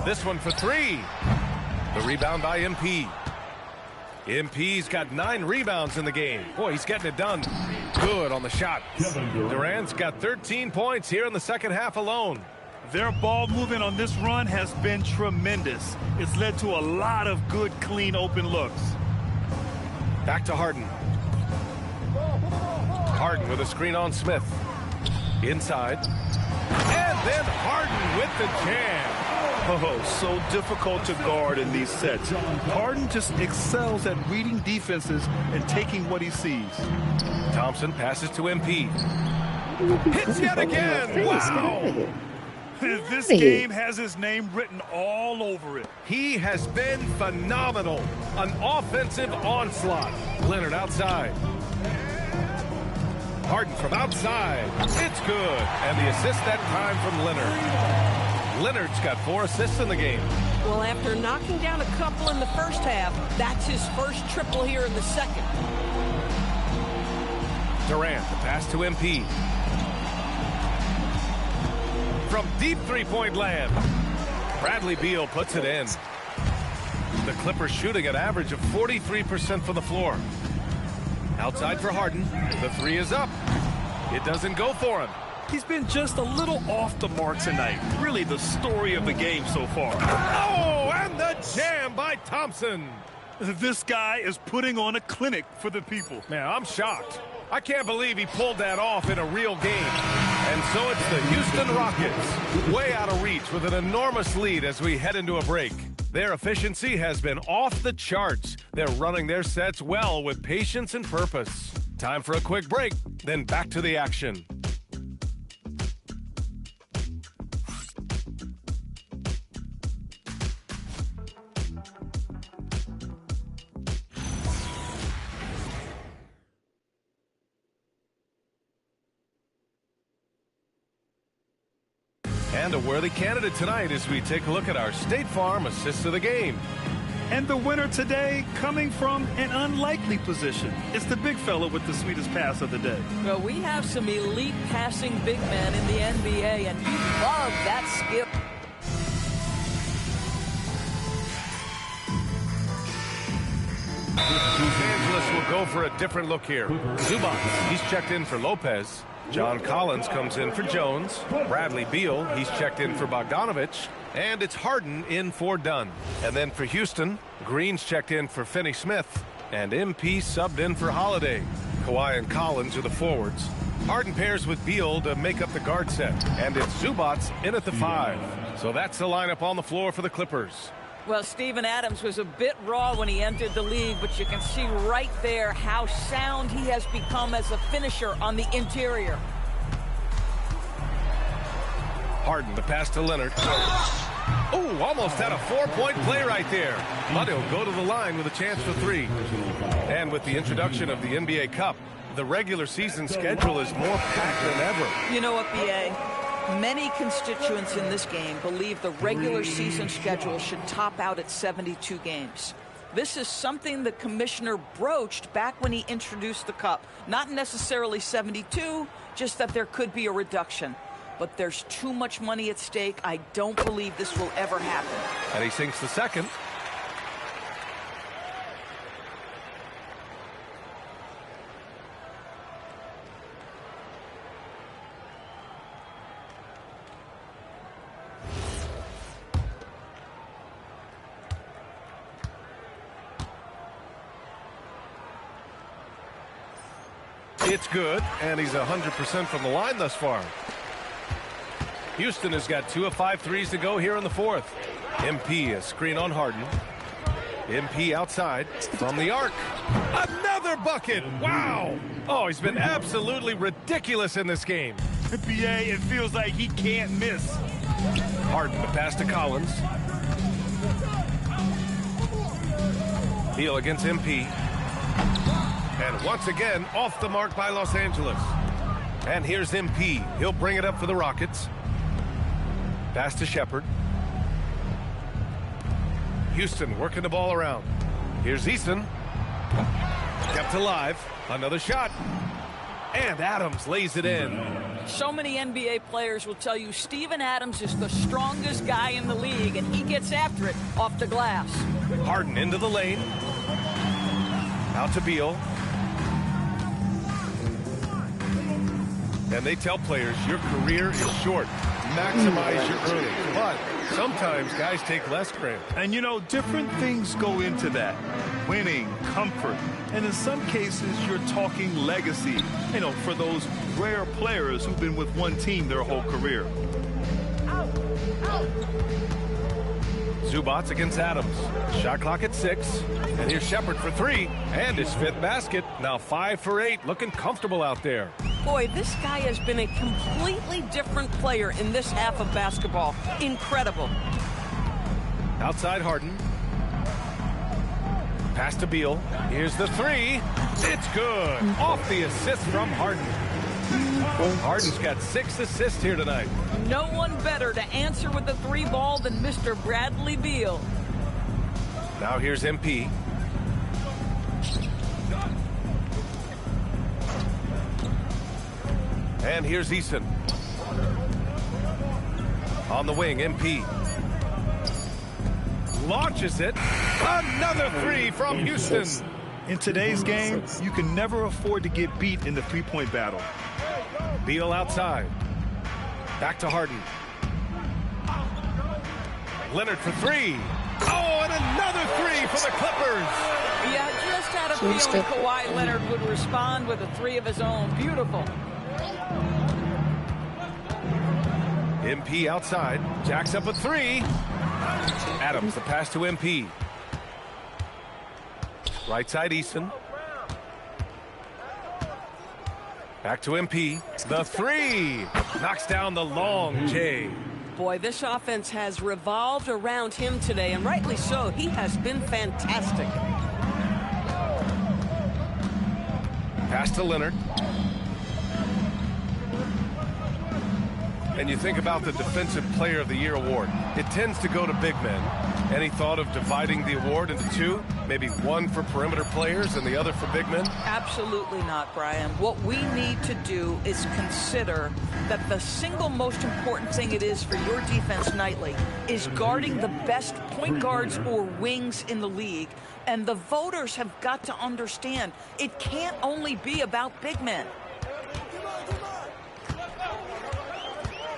This one for 3. The rebound by MP. MP's got 9 rebounds in the game. Boy, he's getting it done. Good on the shot. Durant's got 13 points here in the second half alone. Their ball movement on this run has been tremendous. It's led to a lot of good, clean, open looks. Back to Harden. Harden with a screen on Smith. Inside. And then Harden with the jam. Oh, so difficult to guard in these sets. Harden just excels at reading defenses and taking what he sees. Thompson passes to MP. Hits yet again. Wow. This game has his name written all over it. He has been phenomenal. An offensive onslaught. Leonard outside. Harden from outside. It's good. And the assist that time from Leonard. Leonard's got 4 assists in the game. Well, after knocking down a couple in the first half, that's his first triple here in the second. Durant, the pass to MP. From deep three-point land. Bradley Beal puts it in. The Clippers shooting an average of 43% from the floor. Outside for Harden. The 3 is up. It doesn't go for him. He's been just a little off the mark tonight. Really the story of the game so far. Oh, and the jam by Thompson. This guy is putting on a clinic for the people. Man, I'm shocked. I can't believe he pulled that off in a real game. And so it's the Houston Rockets, way out of reach with an enormous lead as we head into a break. Their efficiency has been off the charts. They're running their sets well with patience and purpose. Time for a quick break, then back to the action. And a worthy candidate tonight as we take a look at our State Farm assist of the game. And the winner today coming from an unlikely position. It's the big fella with the sweetest pass of the day. Well, we have some elite passing big men in the NBA, and you love that skip. Los Angeles will go for a different look here. Zubac, he's checked in for Lopez. John Collins comes in for Jones. Bradley Beal, he's checked in for Bogdanovich. And it's Harden in for Dunn. And then for Houston, Green's checked in for Finney-Smith. And MP subbed in for Holiday. Kawhi and Collins are the forwards. Harden pairs with Beal to make up the guard set. And it's Zubac in at the 5. So that's the lineup on the floor for the Clippers. Well, Steven Adams was a bit raw when he entered the league, but you can see right there how sound he has become as a finisher on the interior. Harden, the pass to Leonard. Oh, almost had a 4-point play right there. But he'll go to the line with a chance for 3. And with the introduction of the NBA Cup, the regular season schedule is more packed than ever. You know what, B.A.? Many constituents in this game believe the regular season schedule should top out at 72 games. This is something the commissioner broached back when he introduced the Cup. Not necessarily 72, just that there could be a reduction. But there's too much money at stake. I don't believe this will ever happen. And he sinks the second. It's good, and he's 100% from the line thus far. Houston has got 2 of 5 threes to go here in the 4th. MP, a screen on Harden. MP outside from the arc. Another bucket! Wow! Oh, he's been absolutely ridiculous in this game. BA, it feels like he can't miss. Harden, the pass to Collins. Beal against MP. And once again, off the mark by Los Angeles. And here's MP. He'll bring it up for the Rockets. Pass to Shepard. Houston working the ball around. Here's Easton. Kept alive. Another shot. And Adams lays it in. So many NBA players will tell you Steven Adams is the strongest guy in the league, and he gets after it off the glass. Harden into the lane. Out to Beal. And they tell players your career is short. Maximize your early. But sometimes guys take less credit. And you know, different things go into that. Winning, comfort, and in some cases you're talking legacy, you know, for those rare players who've been with one team their whole career. Zubats against Adams. Shot clock at 6. And here's Shepard for 3. And his 5th basket. Now 5 for 8. Looking comfortable out there. Boy, this guy has been a completely different player in this half of basketball. Incredible. Outside Harden. Pass to Beal. Here's the 3. It's good. Off the assist from Harden. Harden's got 6 assists here tonight. No one better to answer with the 3 ball than Mr. Bradley Beal. Now here's MP. And here's Eason. On the wing, MP. Launches it. Another 3 from Houston. In today's game, you can never afford to get beat in the three-point battle. Beal outside. Back to Harden. Leonard for 3. Oh, and another 3 for the Clippers. Yeah, just had a feeling Kawhi Leonard would respond with a 3 of his own. Beautiful. MP outside. Jacks up a 3. Adams, the pass to MP. Right side, Eason. Back to MP. The 3. Knocks down the long J. Boy, this offense has revolved around him today, and rightly so. He has been fantastic. Pass to Leonard. And you think about the Defensive Player of the Year award. It tends to go to big men. Any thought of dividing the award into 2? Maybe 1 for perimeter players and the other for big men? Absolutely not, Brian. What we need to do is consider that the single most important thing it is for your defense nightly is guarding the best point guards or wings in the league. And the voters have got to understand it can't only be about big men.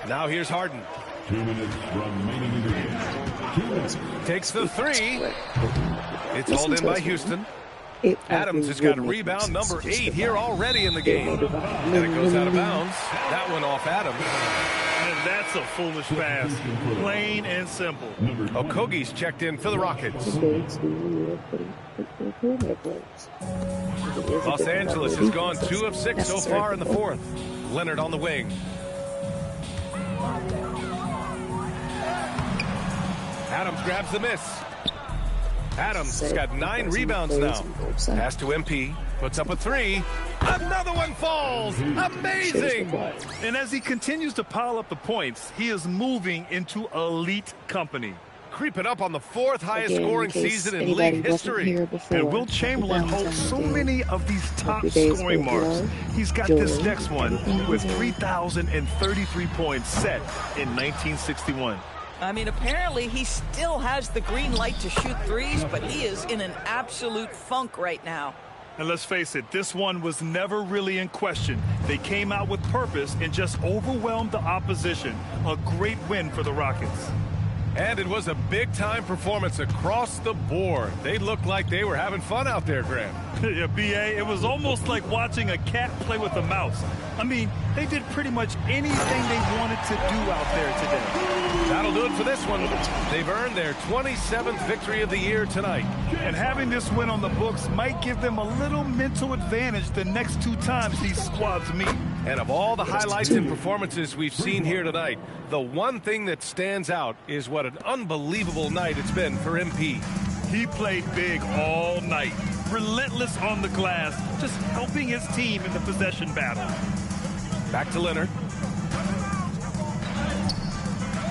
Now here's Harden. 2 minutes remaining in the game. Takes the 3. It's hauled in by Houston. Adams has got rebound number 8 here already in the game. And it goes out of bounds. That one off Adams. And that's a foolish pass. Plain and simple. Okogie's checked in for the Rockets. Los Angeles has gone 2 of 6 so far in the 4th. Leonard on the wing. Adams grabs the miss. Adams has got 9 rebounds now. Pass to MP. Puts up a 3. Another one falls. Amazing. And as he continues to pile up the points, he is moving into elite company. Creeping up on the 4th highest scoring season in league history. And Will Chamberlain holds so many of these top scoring marks. He's got this next one with 3,033 points set in 1961. I mean, apparently he still has the green light to shoot threes, but he is in an absolute funk right now. And let's face it, this one was never really in question. They came out with purpose and just overwhelmed the opposition. A great win for the Rockets. And it was a big-time performance across the board. They looked like they were having fun out there, Grant. Yeah, B.A., it was almost like watching a cat play with a mouse. I mean, they did pretty much anything they wanted to do out there today. That'll do it for this one. They've earned their 27th victory of the year tonight. And having this win on the books might give them a little mental advantage the next 2 times these squads meet. And of all the highlights and performances we've seen here tonight, the one thing that stands out is what an unbelievable night it's been for MP. He played big all night, relentless on the glass, just helping his team in the possession battle. Back to Leonard.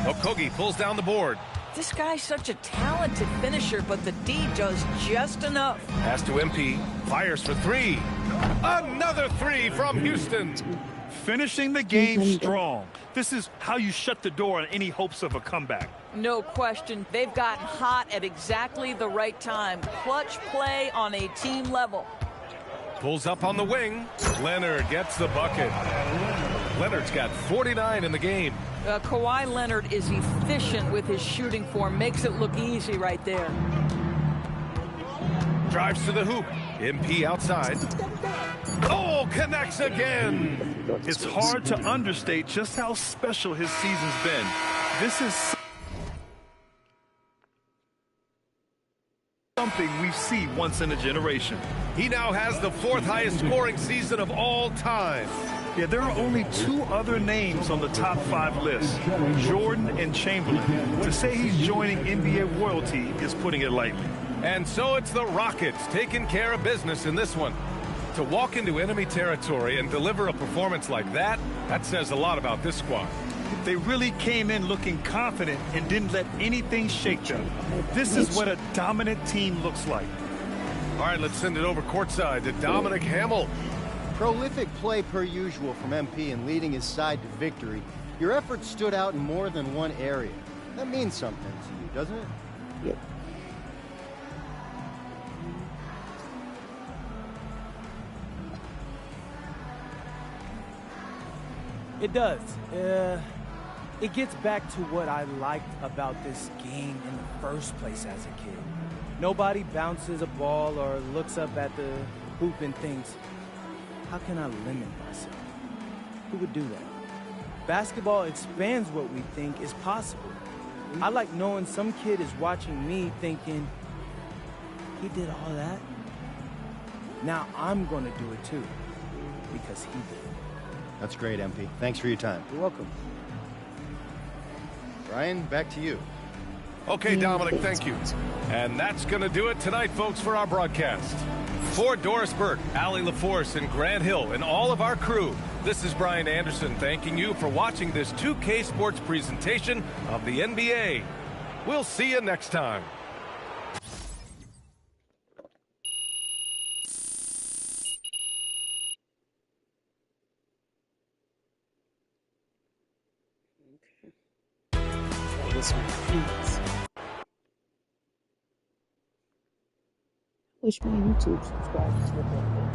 Okogie pulls down the board. This guy's such a talented finisher, but the D does just enough. Pass to MP. Fires for 3. Another 3 from Houston. Finishing the game strong. This is how you shut the door on any hopes of a comeback. No question. They've gotten hot at exactly the right time. Clutch play on a team level. Pulls up on the wing. Leonard gets the bucket. Leonard's got 49 in the game. Kawhi Leonard is efficient with his shooting form. Makes it look easy right there. Drives to the hoop. MP outside. Oh, connects again. It's hard to understate just how special his season's been. This is something we see once in a generation. He now has the 4th highest scoring season of all time. Yeah, there are only 2 other names on the top 5 list, Jordan and Chamberlain. To say he's joining NBA royalty is putting it lightly. And so it's the Rockets taking care of business in this one. To walk into enemy territory and deliver a performance like that, that says a lot about this squad. They really came in looking confident and didn't let anything shake them. This is what a dominant team looks like. All right, let's send it over courtside to Dominic Hamill. Prolific play per usual from MP and leading his side to victory. Your efforts stood out in more than one area. That means something to you, doesn't it? Yep. It does. It gets back to what I liked about this game in the first place as a kid. Nobody bounces a ball or looks up at the hoop and thinks, how can I limit myself? Who would do that? Basketball expands what we think is possible. I like knowing some kid is watching me thinking, he did all that? Now I'm going to do it too, because he did. That's great, MP. Thanks for your time. You're welcome. Brian, back to you. Okay, Dominic, thank you. And that's going to do it tonight, folks, for our broadcast. For Doris Burke, Allie LaForce, and Grant Hill, and all of our crew, this is Brian Anderson thanking you for watching this 2K Sports presentation of the NBA. We'll see you next time. This one, please. Wish my YouTube subscribers would like that.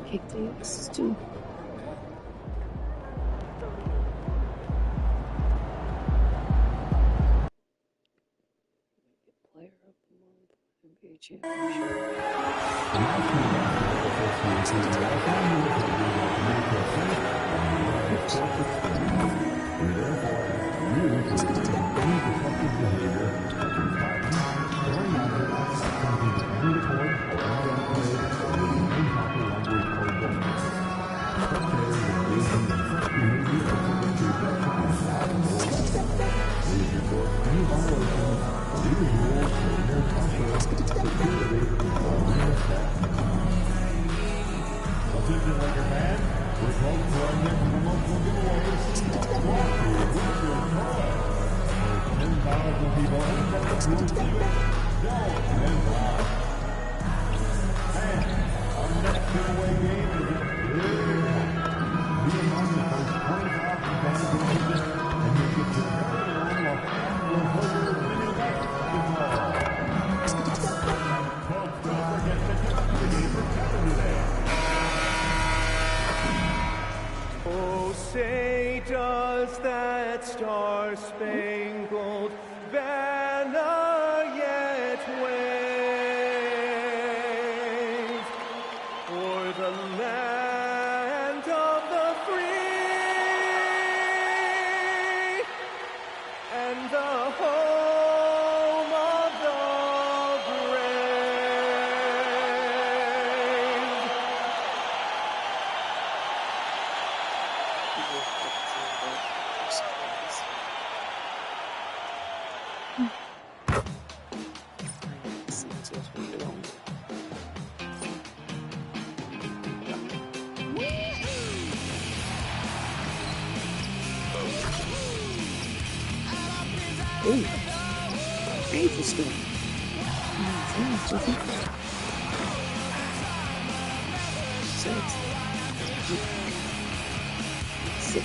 Cake Davis too. Player of the month, NBA championship. So that's what you're going with. Ooh. Interesting. Six.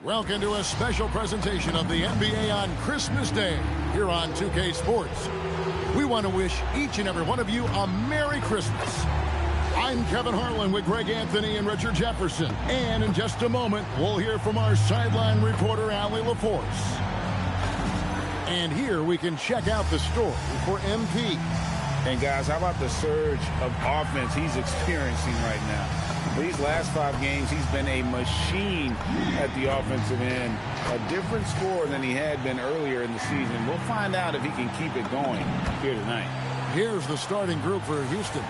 Welcome to a special presentation of the NBA on Christmas Day here on 2K Sports. We want to wish each and every one of you a Merry Christmas. I'm Kevin Harlan with Greg Anthony and Richard Jefferson. And in just a moment, we'll hear from our sideline reporter, Allie LaForce. And here we can check out the story for MP. And guys, how about the surge of offense he's experiencing right now? These last 5 games, he's been a machine at the offensive end. A different score than he had been earlier in the season. We'll find out if he can keep it going here tonight. Here's the starting group for Houston.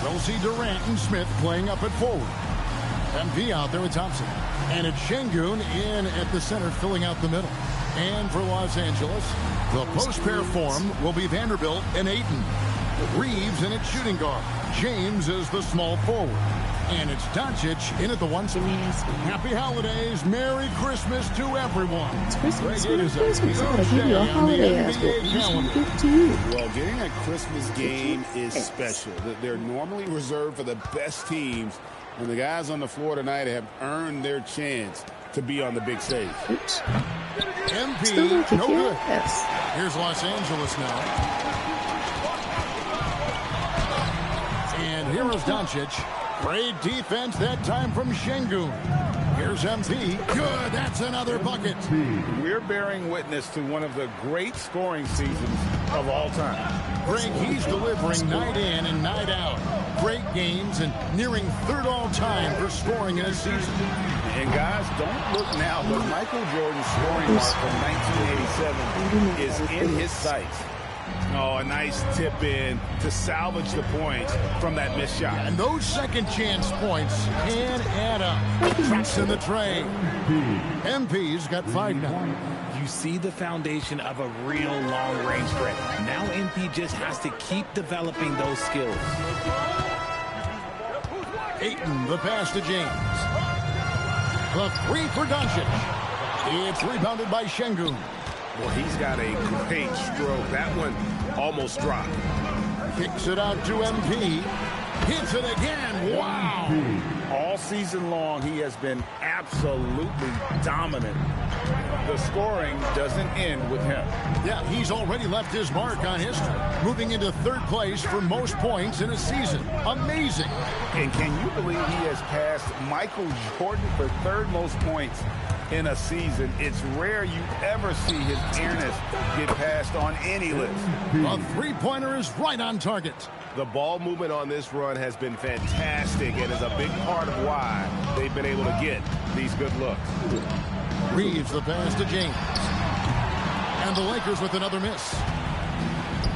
We'll see Durant and Smith playing up at forward. MP out there with Thompson. And it's Şengün in at the center, filling out the middle. And for Los Angeles, the post pair form will be Vanderbilt and Ayton. Reeves in at shooting guard. James is the small forward. And it's Doncic in at the 1. Happy holidays. Merry Christmas to everyone. It's Christmas. Merry Christmas. I gotta give you a holiday as well. Give to you. Well, getting a Christmas game is special. They're normally reserved for the best teams. And the guys on the floor tonight have earned their chance to be on the big stage. Oops. MP, no good. Yes. Here's Los Angeles now. And here is Doncic. Great defense that time from Şengün. Here's MP. Good. That's another bucket. We're bearing witness to one of the great scoring seasons of all time. Greg, he's delivering night in and night out. Great games and nearing 3rd all-time for scoring in a season. And guys, don't look now, but Michael Jordan's scoring mark from 1987 is in his sights. Oh, a nice tip in to salvage the points from that missed shot. And those second chance points can add up. Drops in the tray. MP's got 5 now. You see the foundation of a real long-range threat. Now MP just has to keep developing those skills. Ayton, the pass to James. The 3 for Doncic. It's rebounded by Şengün. Well, he's got a great stroke. That one almost dropped. Kicks it out to MP. Hits it again. Wow. All season long, he has been absolutely dominant. The scoring doesn't end with him. Yeah, he's already left his mark on history, moving into 3rd place for most points in a season. Amazing. And can you believe he has passed Michael Jordan for 3rd most points in a season? It's rare you ever see his airness get passed on any list. A 3-pointer is right on target. The ball movement on this run has been fantastic and is a big part of why they've been able to get these good looks. Reeves the pass to James. And the Lakers with another miss.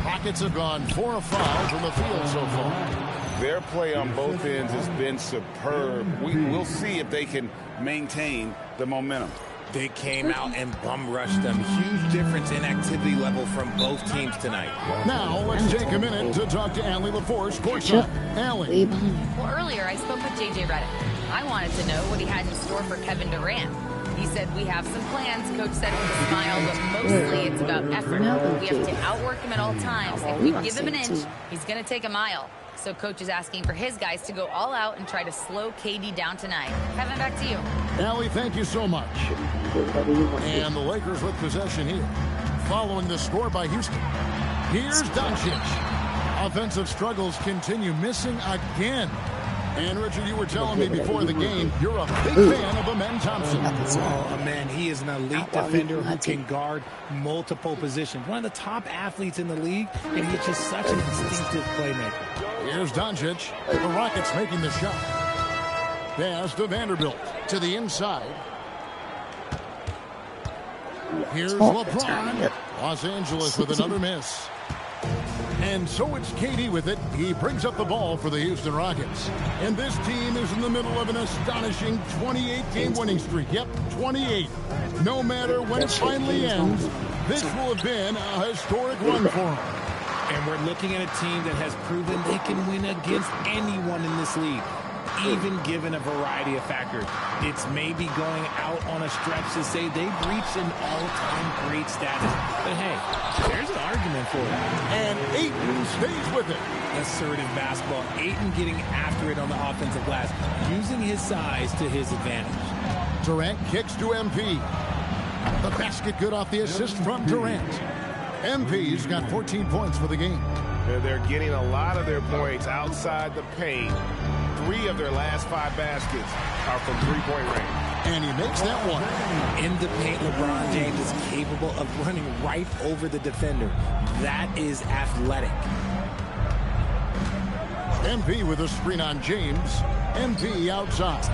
Rockets have gone 4 of 5 from the field so far. Their play on both ends has been superb. We'll see if they can maintain the momentum. They came out and bum rushed them. Huge difference in activity level from both teams tonight. Now let's take a minute to talk to Allie LaForce, courtside. Allie. Well, earlier I spoke with JJ Redick. I wanted to know what he had in store for Kevin Durant. He said, we have some plans, Coach said with a smile, but mostly it's about effort. We have to outwork him at all times. If we give him an inch, he's going to take a mile. So Coach is asking for his guys to go all out and try to slow KD down tonight. Kevin, back to you. Allie, thank you so much. And the Lakers with possession here. Following the score by Houston. Here's Doncic. Offensive struggles continue, missing again. And, Richard, you were telling me before the game, you're a big fan of Amen Thompson. Oh, man, he is an elite defender who can guard multiple positions. One of the top athletes in the league, and he's just such an instinctive playmaker. Here's Doncic. The Rockets making the shot. Pass to Vanderbilt to the inside. Here's LeBron. Los Angeles with another miss. And so it's KD with it. He brings up the ball for the Houston Rockets. And this team is in the middle of an astonishing 28-game winning streak. Yep, 28. No matter when it finally ends, this will have been a historic run for them. And we're looking at a team that has proven they can win against anyone in this league, even given a variety of factors. It's maybe going out on a stretch to say they've reached an all-time great status. But hey, there's an argument for it. And Ayton stays with it. Assertive basketball. Ayton getting after it on the offensive glass, using his size to his advantage. Durant kicks to MP. The basket good off the assist from Durant. MP's got 14 points for the game. They're getting a lot of their points outside the paint. 3 of their last 5 baskets are from three-point range. And he makes that one. In the paint, LeBron James is capable of running right over the defender. That is athletic. MP with a screen on James. MP outside.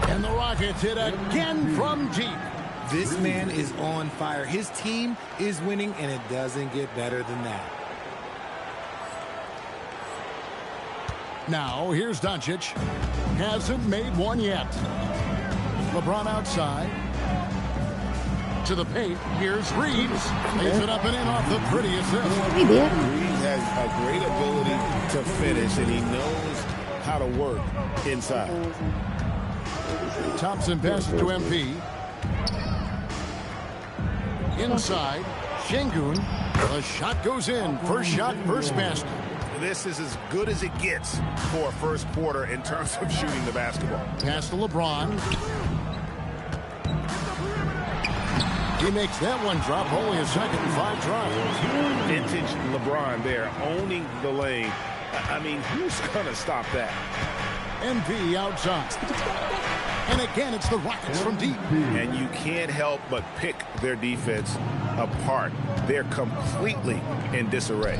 And the Rockets hit again from deep. This man is on fire. His team is winning, and it doesn't get better than that. Now, here's Doncic. Hasn't made one yet. LeBron outside. To the paint. Here's Reeves. Lays it up and in off the pretty assist. Reeves has a great ability to finish, and he knows how to work inside. Thompson passes to MP. Inside, Şengün. The shot goes in. First shot, first basket. This is as good as it gets for a first quarter in terms of shooting the basketball. Pass to LeBron. He makes that one drop. Only a second and 5 tries. Vintage LeBron there, owning the lane. I mean, who's going to stop that? MP outside. And again, it's the Rockets from deep. And you can't help but pick their defense apart. They're completely in disarray.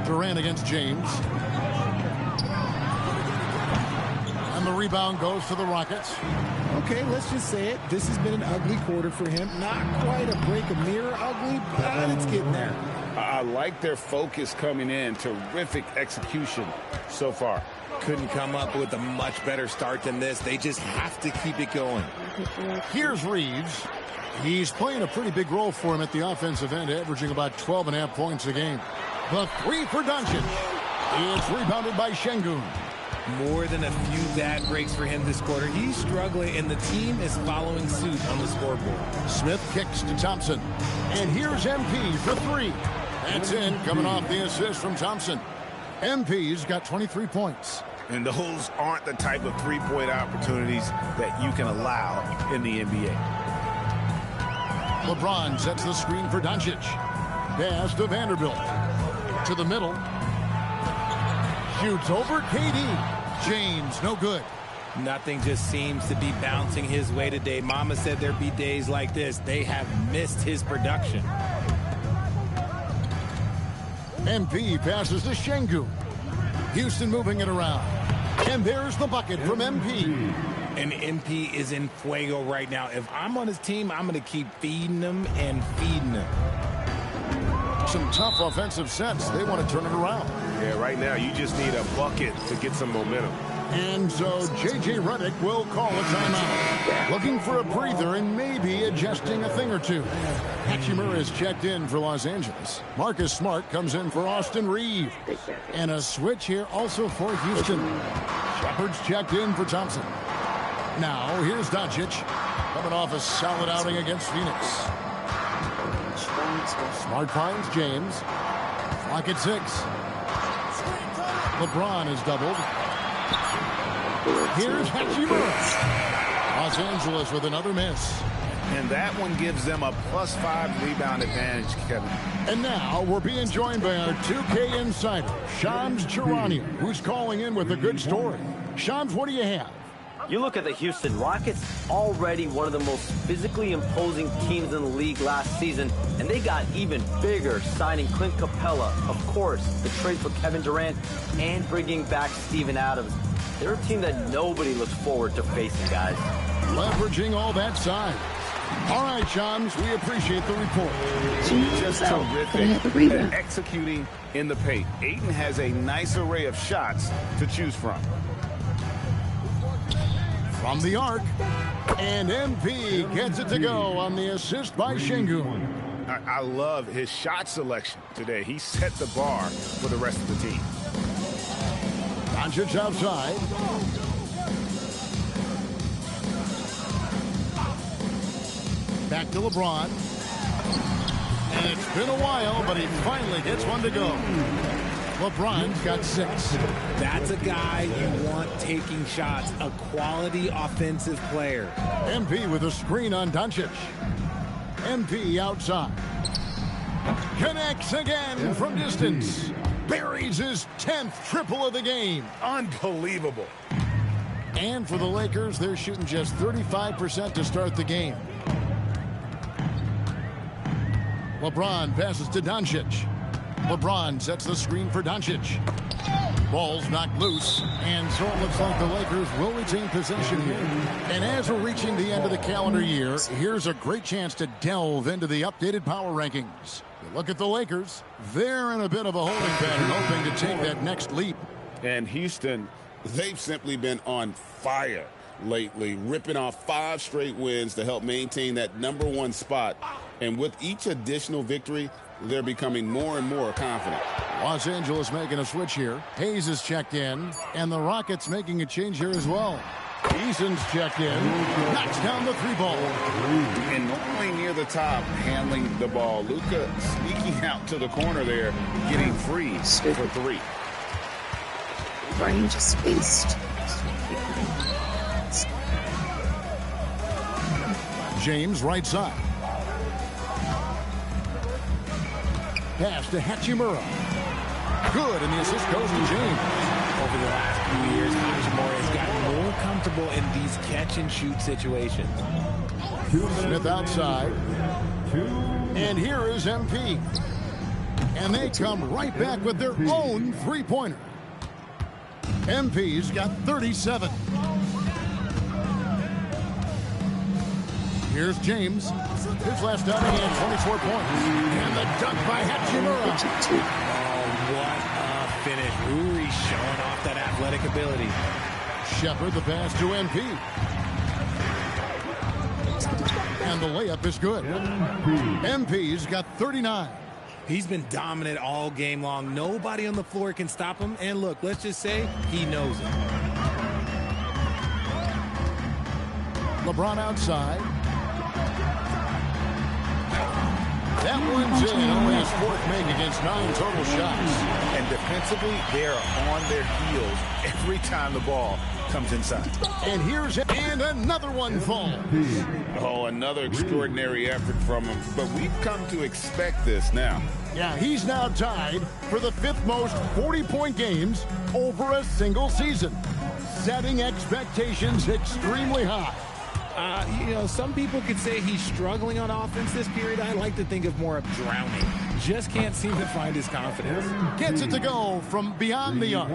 Durant against James. And the rebound goes to the Rockets. Okay, let's just say it. This has been an ugly quarter for him. Not quite a break a mirror ugly, but it's getting there. I like their focus coming in. Terrific execution so far. Couldn't come up with a much better start than this. They just have to keep it going. Here's Reeves. He's playing a pretty big role for him at the offensive end, averaging about 12.5 points a game. The 3 for Doncic. It's rebounded by Şengün. More than a few bad breaks for him this quarter. He's struggling, and the team is following suit on the scoreboard. Smith kicks to Thompson. And here's MP for 3. That's in, coming off the assist from Thompson. MP's got 23 points. And those aren't the type of three-point opportunities that you can allow in the NBA. LeBron sets the screen for Doncic. Pass to Vanderbilt. To the middle. Shoots over KD. James, no good. Nothing just seems to be bouncing his way today. Mama said there'd be days like this. They have missed his production. MP passes to Şengün. Houston moving it around. And there's the bucket from MP. And MP is in fuego right now. If I'm on his team, I'm going to keep feeding him and feeding him. Some tough offensive sets. They want to turn it around. Yeah, right now you just need a bucket to get some momentum. And so J.J. Redick will call a timeout. Looking for a breather and maybe adjusting a thing or two. Hachimura is checked in for Los Angeles. Marcus Smart comes in for Austin Reeves. And a switch here also for Houston. Shepard's checked in for Thompson. Now here's Doncic. Coming off a solid outing against Phoenix. Smart finds James. Clock at 6. LeBron is doubled. Here's Hachimura. Los Angeles with another miss. And that one gives them a +5 rebound advantage, Kevin. And now we're being joined by our 2K insider, Shams Charania, who's calling in with a good story. Shams, what do you have? You look at the Houston Rockets, already one of the most physically imposing teams in the league last season, and they got even bigger, signing Clint Capella, of course, the trade for Kevin Durant, and bringing back Steven Adams. They're a team that nobody looks forward to facing, guys. Leveraging all that size. All right, Shams, we appreciate the report. Just terrific at executing in the paint. Ayton has a nice array of shots to choose from. From the arc, and MP gets it to go on the assist by Şengün. I love his shot selection today. He set the bar for the rest of the team. Doncic outside. Back to LeBron. And it's been a while, but he finally gets one to go. LeBron's got 6. That's a guy you want taking shots, a quality offensive player. MP with a screen on Doncic. MP outside. Connects again from distance. Buries his 10th triple of the game. Unbelievable. And for the Lakers, they're shooting just 35% to start the game. LeBron passes to Doncic. LeBron sets the screen for Doncic. Ball's knocked loose, and so it looks like the Lakers will retain possession here. And as we're reaching the end of the calendar year, here's a great chance to delve into the updated power rankings. You look at the Lakers, they're in a bit of a holding pattern, hoping to take that next leap. And Houston, they've simply been on fire lately, ripping off 5 straight wins to help maintain that #1 spot. And with each additional victory, they're becoming more and more confident. Los Angeles making a switch here. Hayes is checked in, and the Rockets making a change here as well. Eason's checked in, knocks down the 3-ball. And normally near the top, handling the ball. Luka sneaking out to the corner there, getting free for 3. Range is spaced. James right side. Pass to Hachimura. Good, and the assist goes to James. Over the last few years, Hachimura has gotten more comfortable in these catch-and-shoot situations. Smith outside. And here is MP. And they come right back with their own 3-pointer. MP's got 37. Here's James. His last outing, he had 24 points. And the dunk by Hachimura. Oh, what a finish. Uri showing off that athletic ability. Shepherd the pass to MP. And the layup is good. MP's got 39. He's been dominant all game long. Nobody on the floor can stop him. And look, let's just say he knows it. LeBron outside. That one's in. Only his 4th make against 9 total shots. And defensively, they're on their heels every time the ball comes inside. And here's another one falls. Oh, another extraordinary effort from him. But we've come to expect this now. Yeah, he's now tied for the 5th most 40-point games over a single season, setting expectations extremely high. You know, some people could say he's struggling on offense this period. I like to think of more of drowning. Just can't seem to find his confidence. Gets it to go from beyond the arc.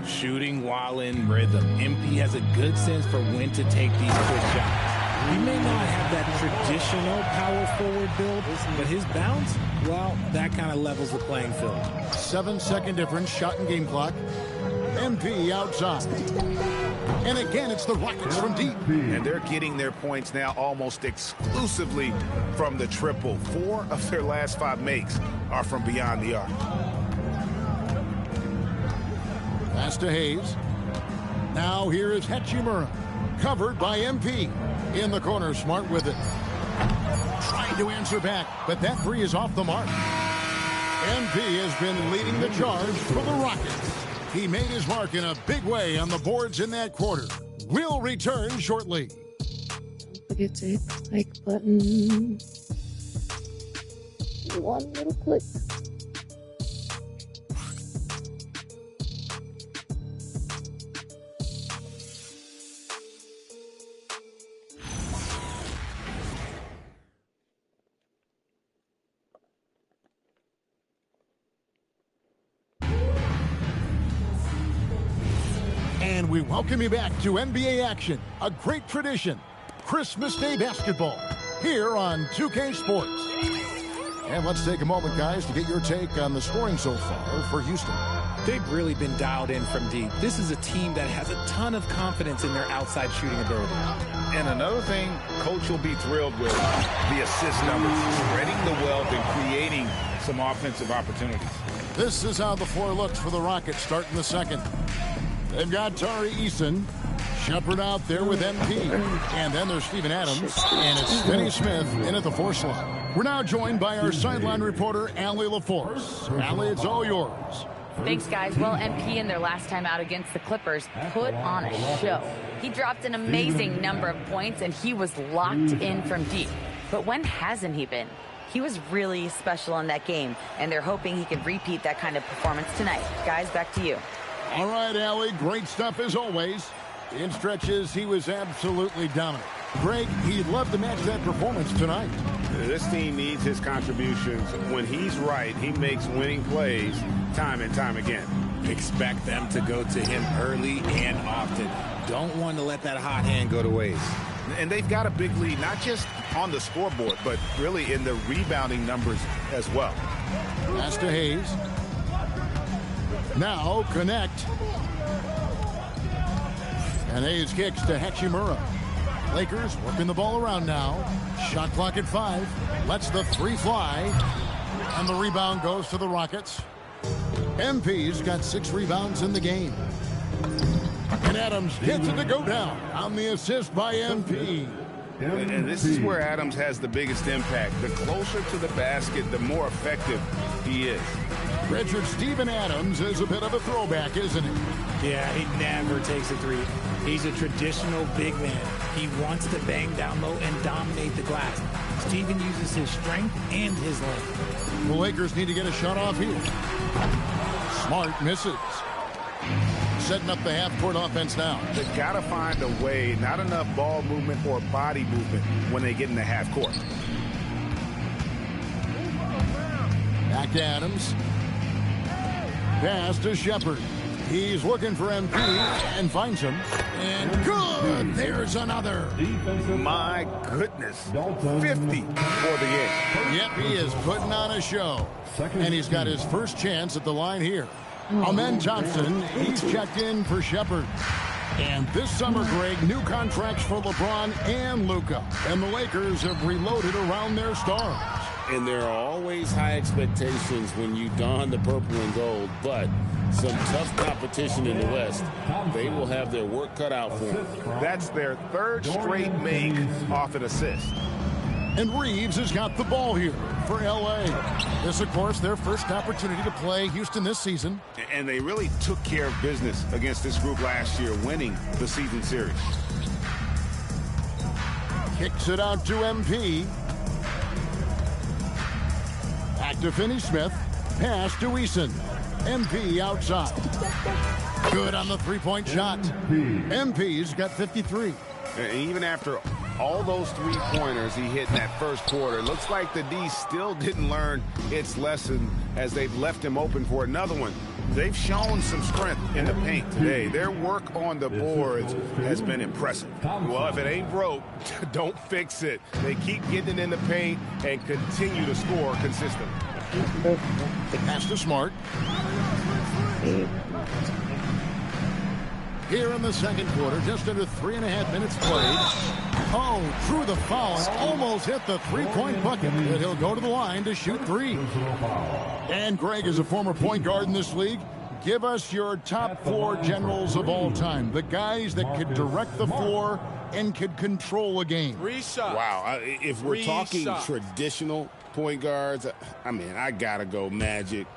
Shooting while in rhythm. MP has a good sense for when to take these quick shots. He may not have that traditional power forward build, but his bounce, well, that kind of levels the playing field. 7-second difference, shot and game clock. MP outside. And again, it's the Rockets from deep. And they're getting their points now almost exclusively from the triple. 4 of their last 5 makes are from beyond the arc. Pass to Hayes. Now here is Hachimura. Covered by MP. In the corner, Smart with it. Trying to answer back, but that 3 is off the mark. MP has been leading the charge for the Rockets. He made his mark in a big way on the boards in that quarter. We'll return shortly. Don't forget to hit the like button. One little click. And we welcome you back to NBA action, a great tradition, Christmas Day basketball. here on 2K Sports. And let's take a moment, guys, to get your take on the scoring so far for Houston. They've really been dialed in from deep. This is a team that has a ton of confidence in their outside shooting ability. And another thing Coach will be thrilled with, the assist numbers, spreading the wealth and creating some offensive opportunities. This is how the floor looks for the Rockets starting the second. They've got Tari Eason, Shepard out there with MP, and then there's Steven Adams, and it's Finney Smith in at the 4 slot. We're now joined by our sideline reporter, Allie LaForce. Allie, it's all yours. Thanks, guys. Well, MP in their last time out against the Clippers put on a show. He dropped an amazing number of points, and he was locked in from deep. But when hasn't he been? He was really special in that game, and they're hoping he can repeat that kind of performance tonight. Guys, back to you. All right, Allie, great stuff as always. In stretches, he was absolutely dominant. Greg, he'd love to match that performance tonight. This team needs his contributions. When he's right, he makes winning plays time and time again. Expect them to go to him early and often. Don't want to let that hot hand go to waste. And they've got a big lead, not just on the scoreboard, but really in the rebounding numbers as well. Pass to Hayes. Now connect. And Hayes kicks to Hachimura. Lakers working the ball around now. Shot clock at 5. Lets the 3 fly. And the rebound goes to the Rockets. MP's got 6 rebounds in the game. And Adams gets it to go down on the assist by MP. And this is where Adams has the biggest impact. The closer to the basket, the more effective he is. Richard, Steven Adams is a bit of a throwback, isn't he? Yeah, he never takes a 3. He's a traditional big man. He wants to bang down low and dominate the glass. Steven uses his strength and his length. The Lakers need to get a shot off here. Smart misses. Setting up the half-court offense now. They've got to find a way, not enough ball movement or body movement when they get in the half-court. Back to Adams. Pass to Shepard. He's looking for MP and finds him. And good! There's another. My goodness. 50 for the game. Yep, he is putting on a show. And he's got his first chance at the line here. Amen Thompson, he's checked in for Shepard. And this summer, Greg, new contracts for LeBron and Luka. And the Lakers have reloaded around their stars. And there are always high expectations when you don the purple and gold, but some tough competition in the West. They will have their work cut out for them. That's their 3rd straight make off an assist. And Reeves has got the ball here for L.A. This, of course, their first opportunity to play Houston this season. And they really took care of business against this group last year, winning the season series. Kicks it out to MP. Back to Finney Smith. Pass to Eason. MP outside. Good on the 3-point shot. MP's got 53. And even after all those 3-pointers he hit in that first quarter, looks like the D still didn't learn its lesson as they've left him open for another one. They've shown some strength in the paint today. Their work on the boards has been impressive. Well, if it ain't broke, don't fix it. They keep getting it in the paint and continue to score consistently. Pass to Smart. Here in the second quarter, just under 3.5 minutes played. Oh, through the foul and almost hit the 3-point bucket. But he'll go to the line to shoot 3. And Greg is a former point guard in this league. Give us your top 4 generals of all time. The guys that could direct the floor and could control a game. Wow. If we're talking traditional point guards, I mean, I got to go Magic,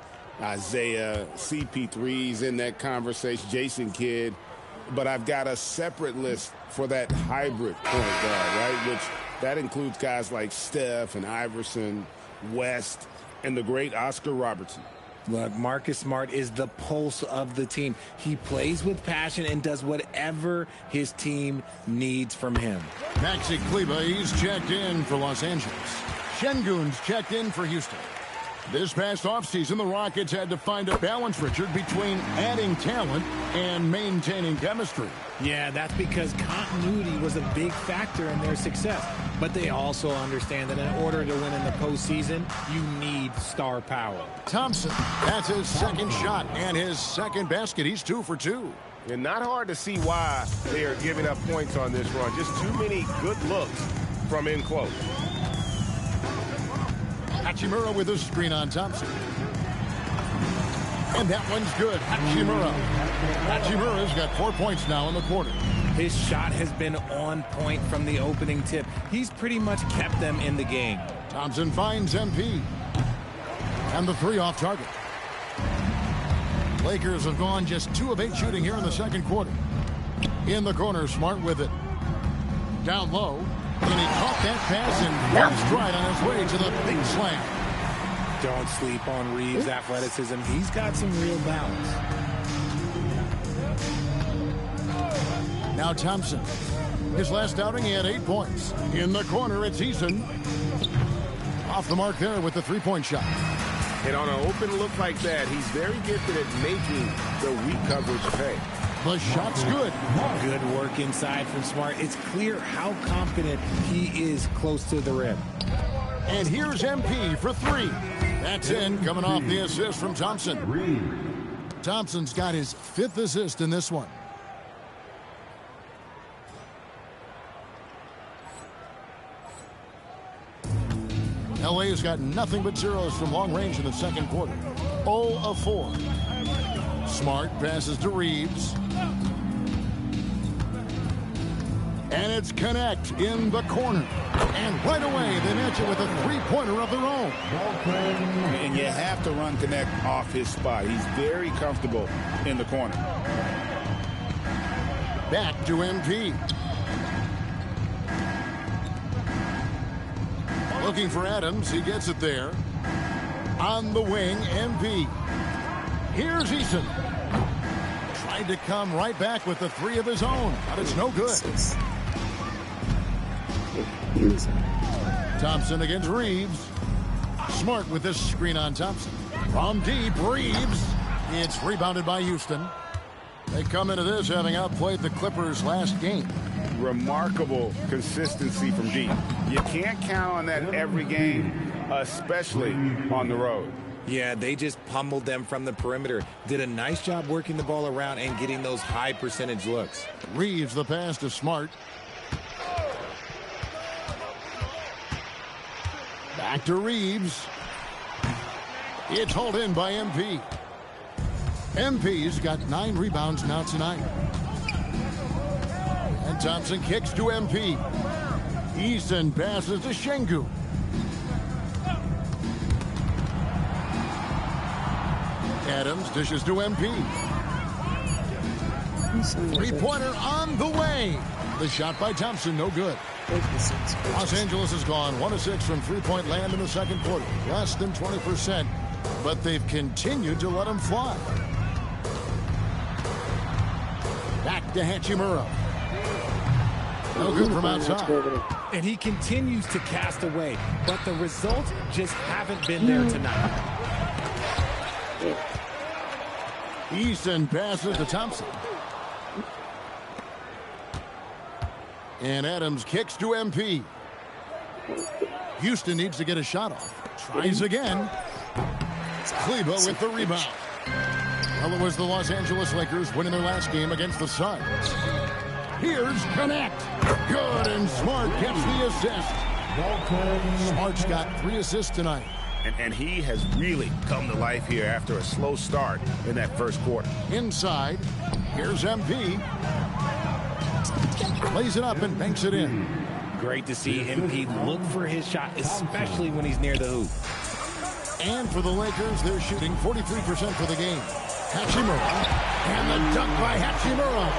Isaiah, CP3's in that conversation, Jason Kidd. But I've got a separate list for that hybrid point guard, right? Which that includes guys like Steph and Iverson, West, and the great Oscar Robertson. Look, Marcus Smart is the pulse of the team. He plays with passion and does whatever his team needs from him. Maxi Kleber, he's checked in for Los Angeles. Şengün's checked in for Houston. This past offseason, the Rockets had to find a balance, Richard, between adding talent and maintaining chemistry. Yeah, that's because continuity was a big factor in their success. But they also understand that in order to win in the postseason, you need star power. Thompson, that's his second shot and his second basket. He's 2 for 2. And not hard to see why they are giving up points on this run. Just too many good looks from in close. Hachimura with a screen on Thompson. And that one's good. Hachimura's got 4 points now in the quarter. His shot has been on point from the opening tip. He's pretty much kept them in the game. Thompson finds MP. And the 3 off target. Lakers have gone just 2 of 8 shooting here in the second quarter. In the corner, Smart with it. Down low. And he caught that pass and full stride on his way to the big slam. Don't sleep on Reeves' athleticism. He's got some real balance. Now Thompson. His last outing, he had 8 points. In the corner, it's Eason. Off the mark there with the 3-point shot. And on an open look like that, he's very gifted at making the weak coverage pay. The shot's good. Good work inside from Smart. It's clear how confident he is close to the rim. And here's MP for 3. That's in, coming off the assist from Thompson. Thompson's got his 5th assist in this one. LA's got nothing but zeros from long range in the second quarter. 0 of 4. Smart passes to Reeves. And it's Connect in the corner. And right away, they match it with a 3-pointer of their own. And you have to run Connect off his spot. He's very comfortable in the corner. Back to MP. Looking for Adams. He gets it there. On the wing, MP. Here's Eason. Tried to come right back with the 3 of his own, but it's no good. Thompson against Reeves. Smart with this screen on Thompson. From deep, Reeves. It's rebounded by Houston. They come into this having outplayed the Clippers last game. Remarkable consistency from deep. You can't count on that every game, especially on the road. Yeah, they just pummeled them from the perimeter. Did a nice job working the ball around and getting those high percentage looks. Reeves the pass to Smart. Back to Reeves. It's hauled in by MP. MP's got 9 rebounds now tonight. And Thompson kicks to MP. Eason passes to Şengün. Adams dishes to MP. 3-pointer on the way. The shot by Thompson, no good. Los Angeles has gone 1 of 6 from 3-point land in the second quarter. Less than 20%, but they've continued to let him fly. Back to Hachimura. No good from outside. And he continues to cast away, but the results just haven't been there tonight. Eason passes to Thompson. And Adams kicks to MP. Houston needs to get a shot off. Tries again. Kleba with the rebound. Well, it was the Los Angeles Lakers winning their last game against the Suns. Here's Connect. Good, and Smart gets the assist. Smart's got 3 assists tonight. And he has really come to life here after a slow start in that first quarter. Inside, here's MP. Lays it up and banks it in. Great to see MP look for his shot, especially when he's near the hoop. And for the Lakers, they're shooting 43% for the game. Hachimura. And the dunk by Hachimura.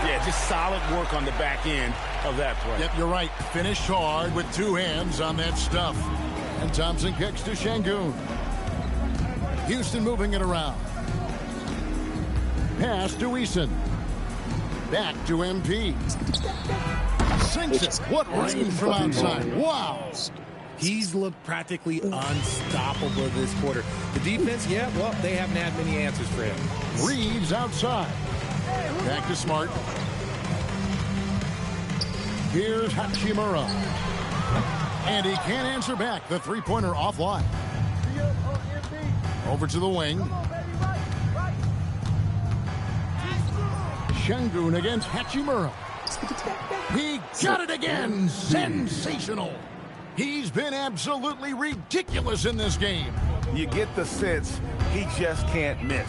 Yeah, just solid work on the back end of that play. Yep, you're right. Finished hard with 2 hands on that stuff. And Thompson kicks to Şengün. Houston moving it around. Pass to Eason. Back to MP. Sinks it. What range from outside. Wow. He's looked practically unstoppable this quarter. The defense, yeah, well, they haven't had many answers for him. Reeves outside. Back to Smart. Here's Hachimura. And he can't answer back. The three-pointer offline. Over to the wing. Şengün against Hachimura. He got it again. Sensational. He's been absolutely ridiculous in this game. You get the sense he just can't miss.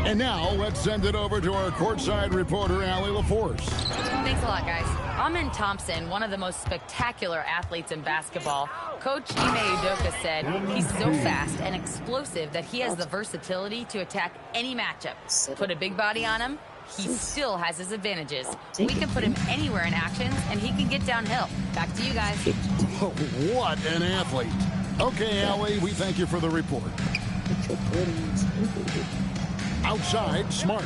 And now let's send it over to our courtside reporter, Allie LaForce. Thanks a lot, guys. Amen Thompson, one of the most spectacular athletes in basketball. Coach Ime Udoka said he's so fast and explosive that he has the versatility to attack any matchup. Put a big body on him, he still has his advantages. We can put him anywhere in actions, and he can get downhill. Back to you guys. What an athlete. Okay, Allie, we thank you for the report. Outside, Smart.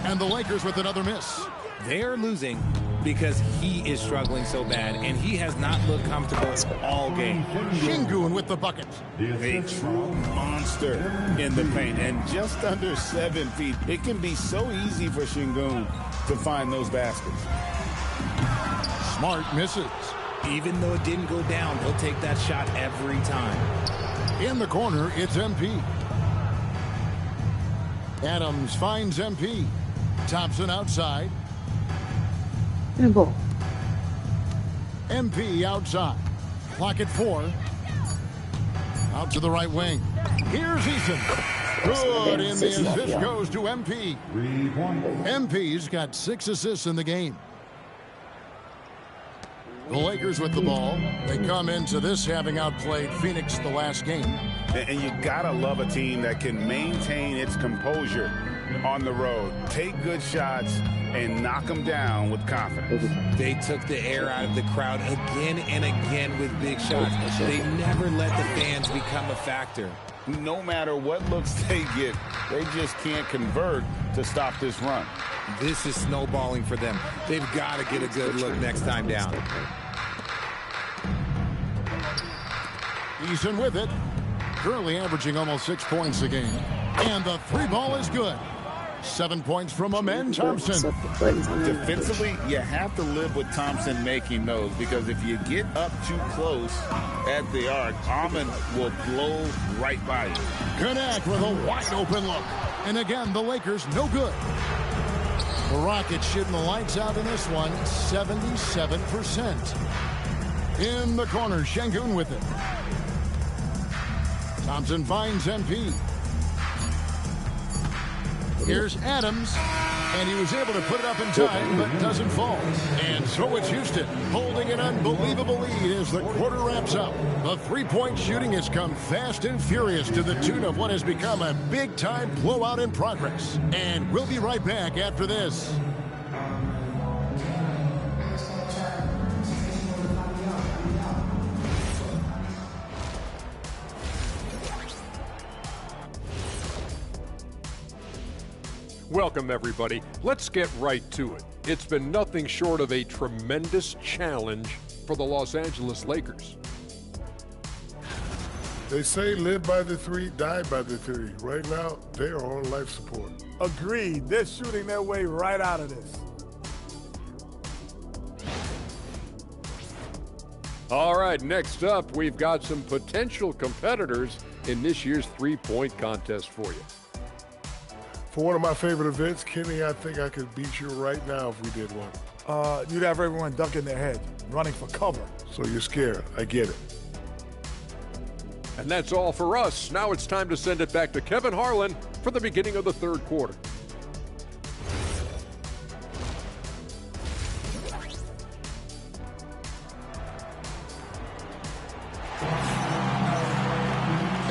And the Lakers with another miss. They're losing because he is struggling so bad, and he has not looked comfortable all game. Şengün with the bucket. A true monster in the paint, and just under 7 feet. It can be so easy for Şengün to find those baskets. Smart misses. Even though it didn't go down, he'll take that shot every time. In the corner, it's MP. Adams finds MP. Thompson outside. And ball. MP outside. Clock at 4. Out to the right wing. Here's Eason. Good, and the assist goes to MP. MP's got 6 assists in the game. The Lakers with the ball. They come into this having outplayed Phoenix the last game. And you gotta love a team that can maintain its composure on the road. Take good shots and knock them down with confidence. They took the air out of the crowd again and again with big shots. They never let the fans become a factor. No matter what looks they get, they just can't convert to stop this run. This is snowballing for them. They've got to get a good look next time down. Eason with it. Currently averaging almost 6 points a game. And the 3 ball is good. 7 points from Amen Thompson. Defensively, you have to live with Thompson making those, because if you get up too close at the arc, Amen will blow right by you. Kanak with a wide open look. And again, the Lakers no good. The Rockets shooting the lights out in this one, 77%. In the corner, Şengün with it. Thompson finds MP. Here's Adams, and he was able to put it up in time, but doesn't fall. And so it's Houston holding an unbelievable lead as the quarter wraps up. The three-point shooting has come fast and furious to the tune of what has become a big-time blowout in progress. And we'll be right back after this. Welcome, everybody. Let's get right to it. It's been nothing short of a tremendous challenge for the Los Angeles Lakers. They say live by the 3, die by the 3. Right now, they are on life support. Agreed. They're shooting their way right out of this. All right, next up, we've got some potential competitors in this year's three-point contest for you. For one of my favorite events, Kenny, I think I could beat you right now if we did one. You'd have everyone ducking their head, running for cover. So you're scared. I get it. And that's all for us. Now it's time to send it back to Kevin Harlan for the beginning of the third quarter.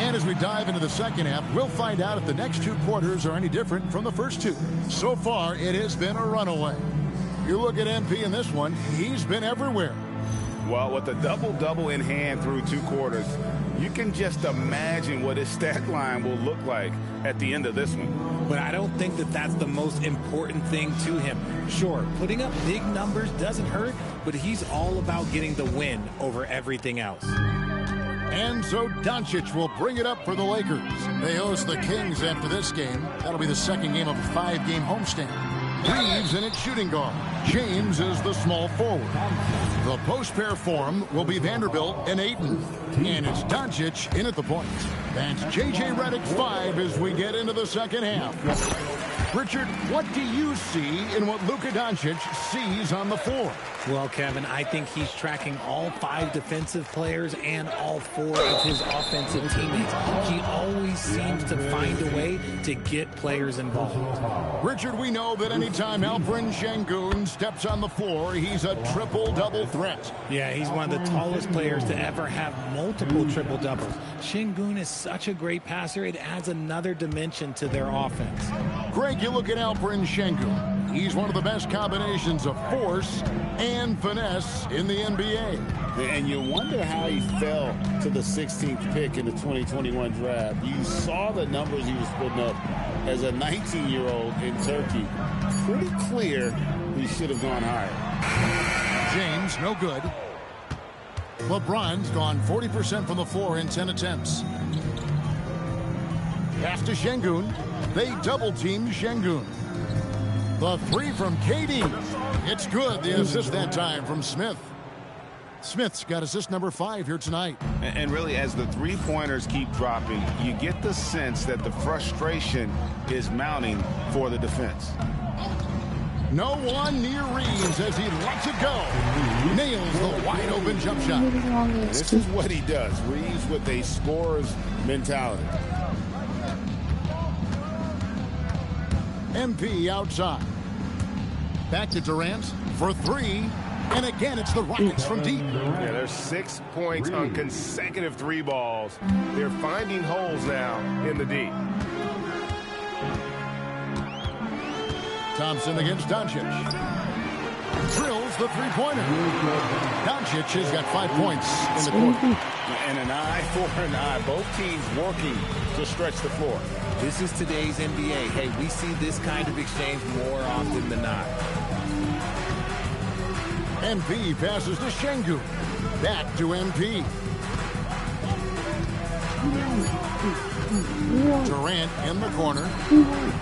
And as we dive into the second half, we'll find out if the next 2 quarters are any different from the first 2. So far, it has been a runaway. You look at MP in this one, he's been everywhere. Well, with a double-double in hand through 2 quarters, you can just imagine what his stat line will look like at the end of this one. But I don't think that that's the most important thing to him. Sure, putting up big numbers doesn't hurt, but he's all about getting the win over everything else. And so Doncic will bring it up for the Lakers. They host the Kings after this game. That'll be the second game of a 5-game homestand. Reeves in its shooting guard. James is the small forward. The post pair form will be Vanderbilt and Ayton. And it's Doncic in at the point. That's J.J. Redick's 5 as we get into the second half. Richard, what do you see in what Luka Doncic sees on the floor? Well, Kevin, I think he's tracking all 5 defensive players and all 4 of his offensive teammates. He always seems to find a way to get players involved. Richard, we know that anytime Alperen Sengun steps on the floor, he's a triple-double threat. Yeah, he's one of the tallest players to ever have multiple triple-doubles. Sengun is such a great passer, it adds another dimension to their offense. Greg, you look at Alperen Sengun. He's one of the best combinations of force and finesse in the NBA. And you wonder how he fell to the 16th pick in the 2021 draft. You saw the numbers he was putting up as a 19-year-old in Turkey. Pretty clear he should have gone higher. James, no good. LeBron's gone 40% from the floor in 10 attempts. Pass to Sengun. They double-team Sengun. The 3 from KD. It's good. The assist that time from Smith. Smith's got assist number 5 here tonight. And really, as the three-pointers keep dropping, you get the sense that the frustration is mounting for the defense. No one near Reeves as he lets it go. Nails the wide-open jump shot. This is what he does. Reeves with a scorer's mentality. MP outside. Back to Durant for 3. And again, it's the Rockets from deep. Yeah, there's 6 points on consecutive 3 balls. They're finding holes now in the D. Thompson against Doncic. Drills the three-pointer. Doncic has got 5 points in the quarter. And an eye for an eye. Both teams working to stretch the floor. This is today's NBA. Hey, we see this kind of exchange more often than not. MP passes to Sengun. Back to MP. Durant in the corner.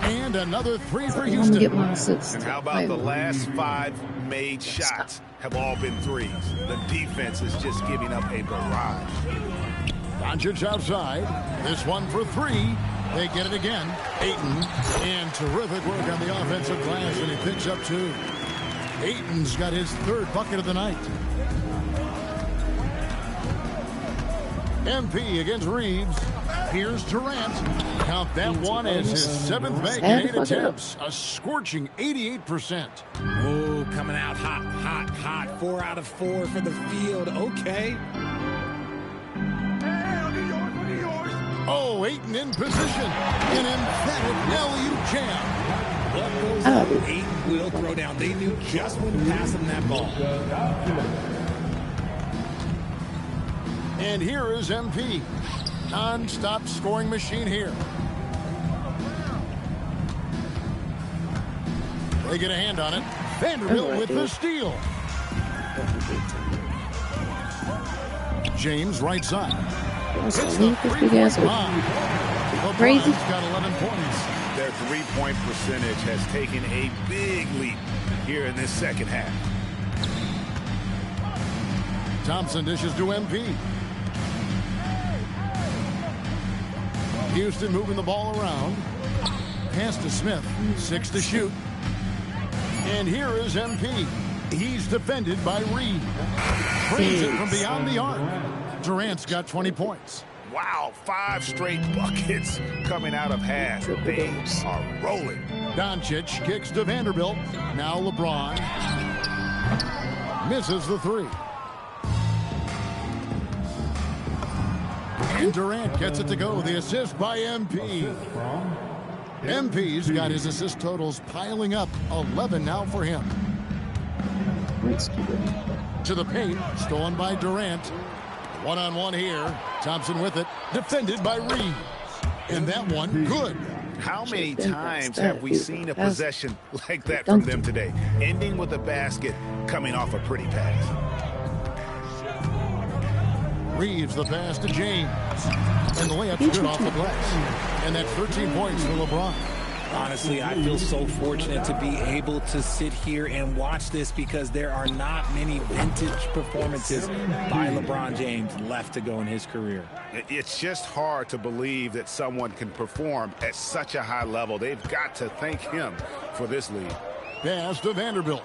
And another 3 for Houston. And how about the last 5 made shots have all been threes? The defense is just giving up a barrage. Doncic outside. This one for 3. They get it again. Ayton. And terrific work on the offensive glass, and he picks up 2. Ayton's got his 3rd bucket of the night. MP against Reeves. Here's Durant. Count that one as his 7th make in 8 attempts. A scorching 88%. Oh, coming out hot, hot, hot. 4 out of 4 for the field. Okay. Oh, Ayton in position. An emphatic alley-oop jam. Ayton will throw down. They knew just when to pass him that ball. And here is MP. Non-stop scoring machine here. They get a hand on it. Vanderbilt with the steal. James right side. It's the three-point bomb. LeBron's got 11 points. Their three-point percentage has taken a big leap here in this second half. Thompson dishes to MP. Houston moving the ball around. Pass to Smith. 6 to shoot. And here is MP. He's defended by Reed. Brings it from beyond the arc. Durant's got 20 points. Wow, 5 straight buckets coming out of half. They are rolling. Doncic kicks to Vanderbilt. Now LeBron misses the 3. And Durant gets it to go. The assist by MP. MP's got his assist totals piling up. 11 now for him. To the paint. Stolen by Durant. One-on-one here. Thompson with it. Defended by Reeves. And that one, good. How many Should've been times past have that we if he seen a would've passed. possession like that Dunked from them it. today, ending with a basket coming off a pretty pass? Reeves the pass to James. And the layup's good off the glass. And that's 13 points for LeBron. Honestly, I feel so fortunate to be able to sit here and watch this because there are not many vintage performances by LeBron James left to go in his career. It's just hard to believe that someone can perform at such a high level. They've got to thank him for this lead. Pass to Vanderbilt.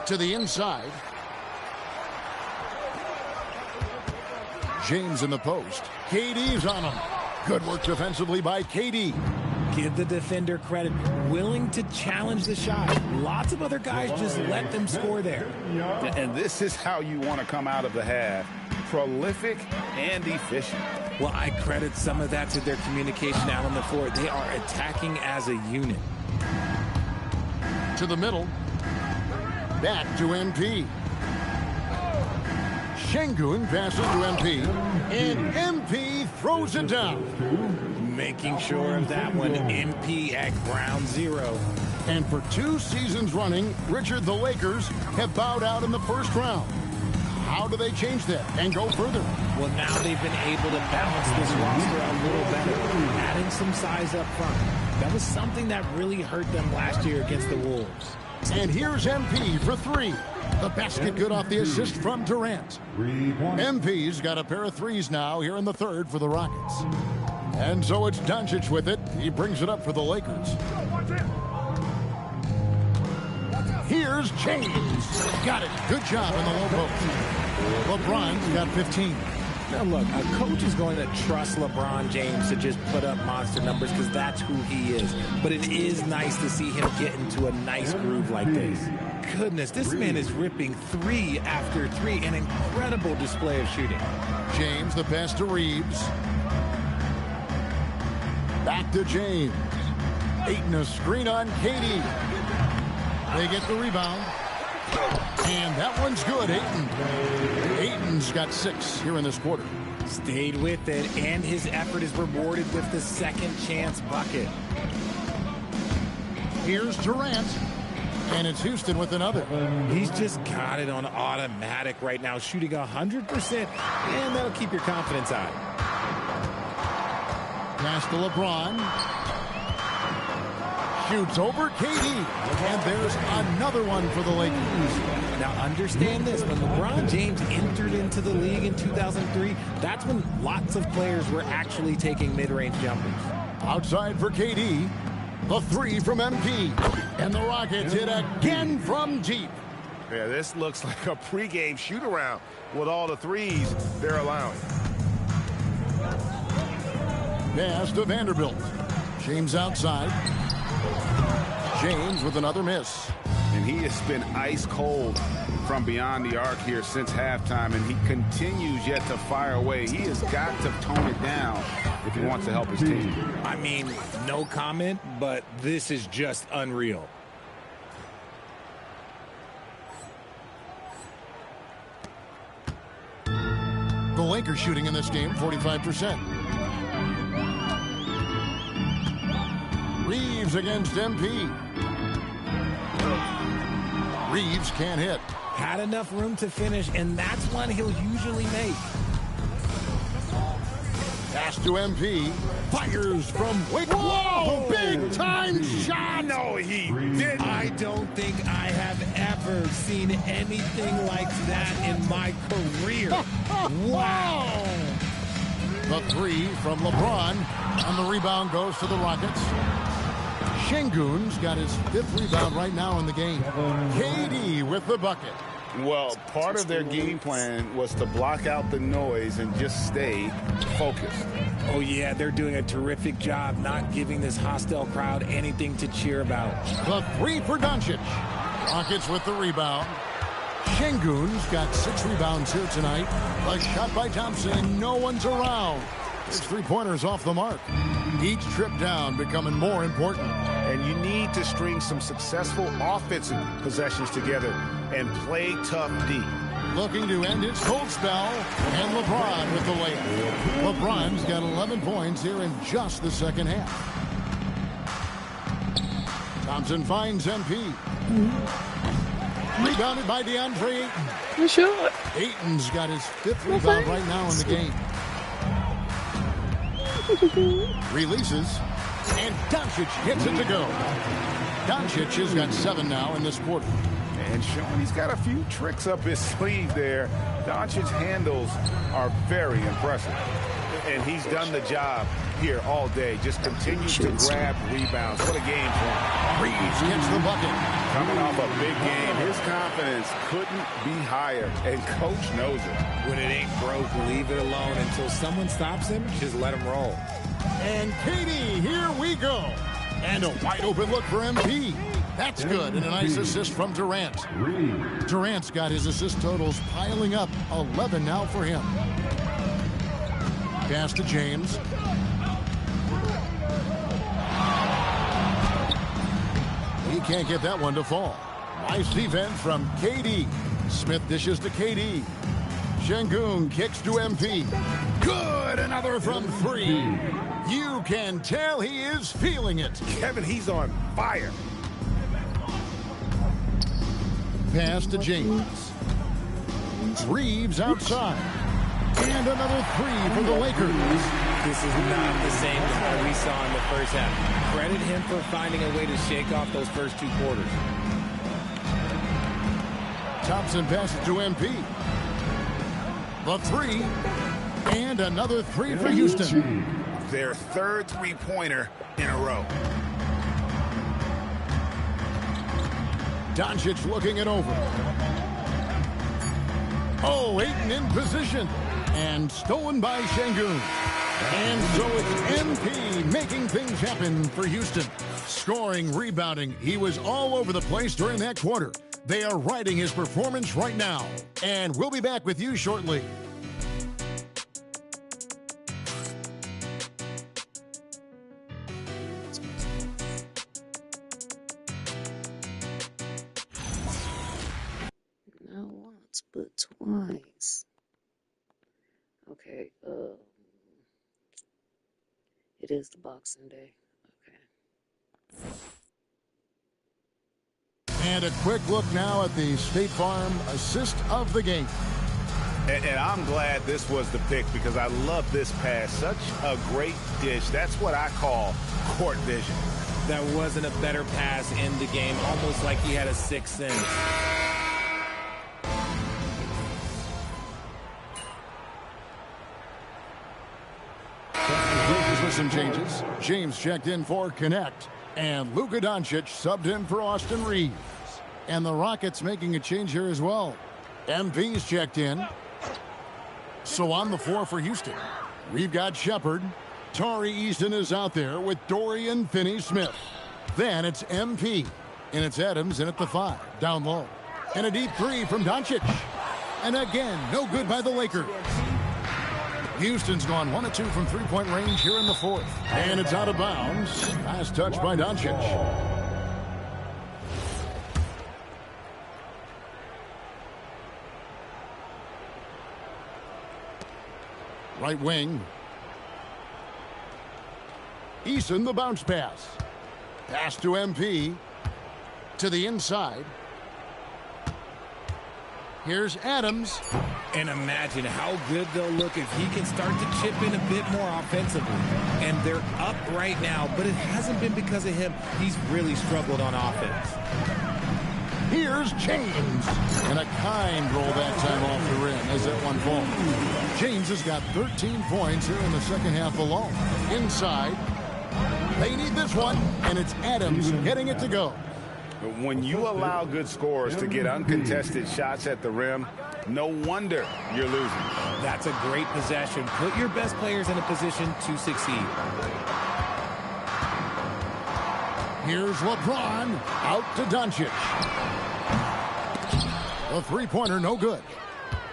To the inside. James in the post. KD's on him. Good work defensively by KD. Give the defender credit. Willing to challenge the shot. Lots of other guys just let them score there. And this is how you want to come out of the half. Prolific and efficient. Well, I credit some of that to their communication out on the floor. They are attacking as a unit. To the middle. Back to MP. Şengün passes to MP. And MP throws it down. Making sure of that one. MP at ground zero. And for 2 seasons running, Richard, the Lakers have bowed out in the first round. How do they change that and go further? Well, now they've been able to balance this roster a little better, adding some size up front. That was something that really hurt them last year against the Wolves. And here's MP for 3. The basket good off the assist from Durant. MP's got a pair of threes now here in the third for the Rockets. And so it's Doncic with it. He brings it up for the Lakers. Here's James. Got it. Good job in the low post. LeBron's got 15. Now look, a coach is going to trust LeBron James to just put up monster numbers because that's who he is. But it is nice to see him get into a nice groove like this. Goodness, this man is ripping 3 after 3. An incredible display of shooting. James, the pass to Reeves. Back to James. Ayton, a screen on KD. They get the rebound. And that one's good, Ayton. Ayton's got 6 here in this quarter. Stayed with it, and his effort is rewarded with the second chance bucket. Here's Durant. And it's Houston with another. He's just got it on automatic right now, shooting 100%, and that'll keep your confidence high. Pass to LeBron. Shoots over KD. And there's another one for the Lakers. Now understand this, when LeBron James entered into the league in 2003, that's when lots of players were actually taking mid-range jumpers. Outside for KD. The 3 from MP. And the Rockets hit again from deep. Yeah, this looks like a pregame shoot-around with all the threes they're allowing. Pass to Vanderbilt. James outside. James with another miss. And he has been ice cold from beyond the arc here since halftime, and he continues yet to fire away. He has got to tone it down if he wants to help his team. I mean, no comment, but this is just unreal. The Lakers shooting in this game 45%. Reeves against MP. Reeves can't hit. Had enough room to finish, and that's one he'll usually make. Pass to MP. Fires from Wick. Whoa! Big time shot! No, he didn't. I don't think I have ever seen anything like that in my career. Wow! The 3 from LeBron. And the rebound goes to the Rockets. Şengün's got his 5th rebound right now in the game. KD with the bucket. Well, part of their game plan was to block out the noise and just stay focused. Oh, yeah, they're doing a terrific job not giving this hostile crowd anything to cheer about. The 3 for Doncic. Rockets with the rebound. Şengün's got 6 rebounds here tonight. A shot by Thompson, and no one's around. His 3-pointers off the mark. Each trip down becoming more important. And you need to string some successful offensive possessions together and play tough D. looking to end his cold spell, and LeBron with the layup. LeBron's got 11 points here in just the second half. Thompson finds MP. Rebounded by DeAndre Ayton. Good shot. Ayton's got his 5th rebound right now in the game. Releases, and Doncic gets it to go. Doncic has got 7 now in this quarter. And showing he's got a few tricks up his sleeve there. Doncic's handles are very impressive. And he's done the job here all day. Just continues to grab rebounds. What a game for him. Reeves gets the bucket. Coming off a big game, his confidence couldn't be higher, and coach knows it. When it ain't broke, leave it alone until someone stops him. Just let him roll. And KD, here we go. And a wide open look for MP. That's good, and a nice assist from Durant. Durant's got his assist totals piling up, 11 now for him. Pass to James. He can't get that one to fall. Nice defense from KD. Smith dishes to KD. Şengün kicks to MP. Good, another from 3. You can tell he is feeling it. Kevin, he's on fire. Pass to James. Reeves outside. And another 3 for the Lakers. This is not the same guy we saw in the first half. Credit him for finding a way to shake off those first 2 quarters. Thompson passes to MP. The 3. And another 3 for Houston. Their 3rd three-pointer in a row. Doncic looking it over. Oh, Ayton in position. And stolen by Şengün. And so it's MP making things happen for Houston. Scoring, rebounding. He was all over the place during that quarter. They are riding his performance right now. And we'll be back with you shortly. Not once, but twice. Okay, it is the Boxing Day. Okay. And a quick look now at the State Farm assist of the game. And I'm glad this was the pick because I love this pass. Such a great dish. That's what I call court vision. That wasn't a better pass in the game, almost like he had a 6th sense. With some changes. James checked in for Connect. And Luka Doncic subbed in for Austin Reeves. And the Rockets making a change here as well. MP's checked in. So on the floor for Houston, we've got Shepard. Tari Easton is out there with Dorian Finney-Smith. Then it's MP. And it's Adams in at the 5, down low. And a deep 3 from Doncic. And again, no good by the Lakers. Houston's gone 1 of 2 from 3-point range here in the 4th. And it's out of bounds. Last touch by Doncic. Right wing. Eason, the bounce pass. Pass to MP. To the inside. Here's Adams. And imagine how good they'll look if he can start to chip in a bit more offensively. And they're up right now, but it hasn't been because of him. He's really struggled on offense. Here's James. And a kind roll that time off the rim as that one falls. James has got 13 points here in the second half alone. Inside. They need this one, and it's Adams getting it to go. When you allow good scorers to get uncontested shots at the rim, no wonder you're losing. That's a great possession. Put your best players in a position to succeed. Here's LeBron out to Doncic. The three-pointer no good.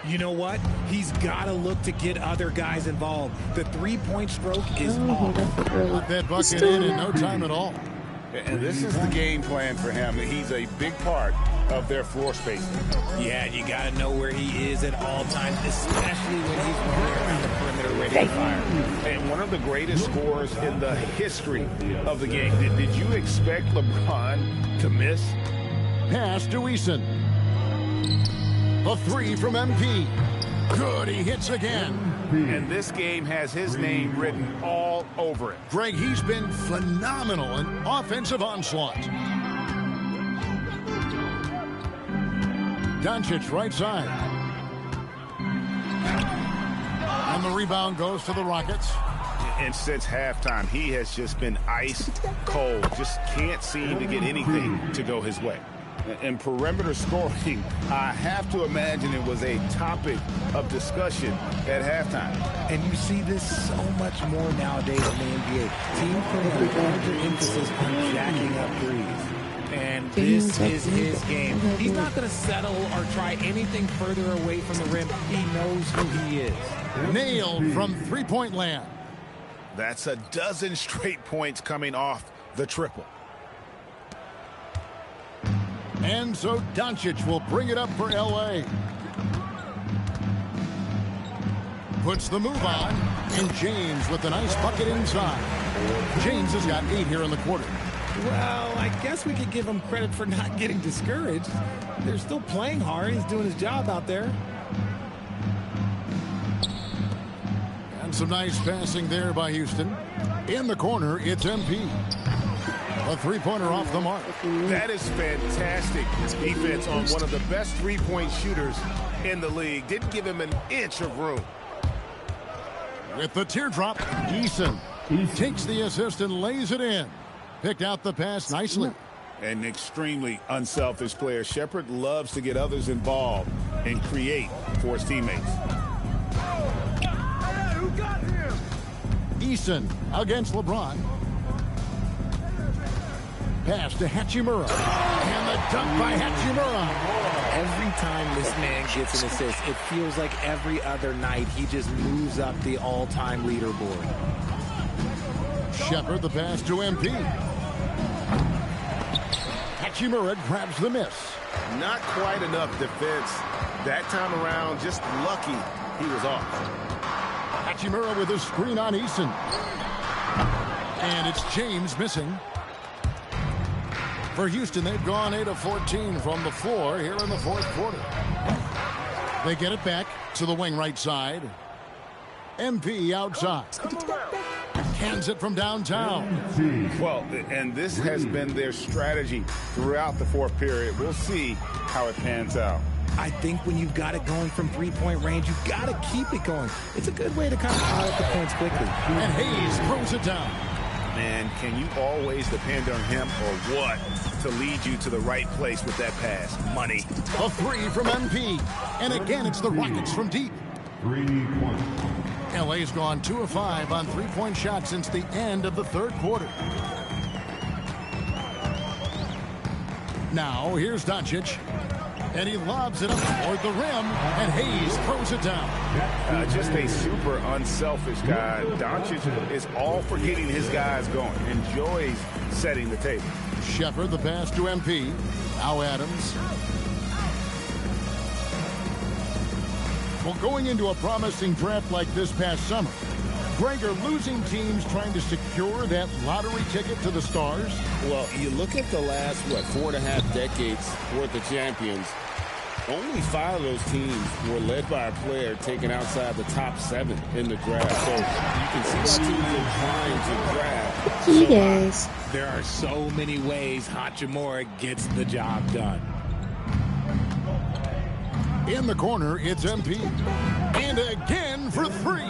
You know what? He's got to look to get other guys involved. The three-point stroke is off. Put that bucket in no time at all. And this is the game plan for him. He's a big part of their floor spacing. Yeah, you got to know where he is at all times, especially when he's running around the perimeter ready to fire. And one of the greatest scorers in the history of the game. Did you expect LeBron to miss? Pass to Eason. A three from MP. Good, he hits again. And this game has his name written all over it. Greg, he's been phenomenal in offensive onslaught. Doncic right side. And the rebound goes to the Rockets. And since halftime, he has just been ice cold. Just can't seem to get anything to go his way. And perimeter scoring, I have to imagine it was a topic of discussion at halftime. And you see this so much more nowadays in the NBA. Teams putting a larger emphasis on jacking up threes. And this is his game. He's not going to settle or try anything further away from the rim. He knows who he is. Nailed from three-point land. That's a dozen straight points coming off the triple. And so Doncic will bring it up for L.A. Puts the move on, and James with a nice bucket inside. James has got 8 here in the quarter. Well, I guess we could give him credit for not getting discouraged. They're still playing hard. He's doing his job out there. And some nice passing there by Houston. In the corner, it's MP. A three-pointer off the mark. That is fantastic defense on one of the best three-point shooters in the league. Didn't give him an inch of room. With the teardrop, Eason takes the assist and lays it in. Picked out the pass nicely. An extremely unselfish player. Shepherd loves to get others involved and create for his teammates. Hey, who got him? Eason against LeBron. Pass to Hachimura. And the dunk by Hachimura. Every time this man gets an assist, it feels like every other night he just moves up the all-time leaderboard. Shepherd the pass to MP. Hachimura grabs the miss. Not quite enough defense. That time around, just lucky he was off. Hachimura with a screen on Eason. And it's James missing. For Houston, they've gone 8 of 14 from the floor here in the fourth quarter. They get it back to the wing right side. MP outside. Hands it from downtown. Well, and this has been their strategy throughout the fourth period. We'll see how it pans out. I think when you've got it going from three-point range, you've got to keep it going. It's a good way to kind of pile up the points quickly. And Hayes throws it down. Man, can you always depend on him or what to lead you to the right place with that pass? Money. A three from MP. And again, it's the Rockets from deep. 3 points. LA's gone 2 of 5 on three-point shots since the end of the third quarter. Now, here's Doncic. And he lobs it up toward the rim, and Hayes throws it down. Just a super unselfish guy. Doncic is all for getting his guys going. Enjoys setting the table. Shepherd the pass to MP. Now Adams. Well, going into a promising draft like this past summer, Greg, are losing teams trying to secure that lottery ticket to the stars? Well, you look at the last, 4.5 decades worth of champions, only 5 of those teams were led by a player taken outside the top 7 in the draft. So you can see why teams are trying to draft. There are so many ways Hachimura gets the job done. In the corner, it's MP. And again for 3.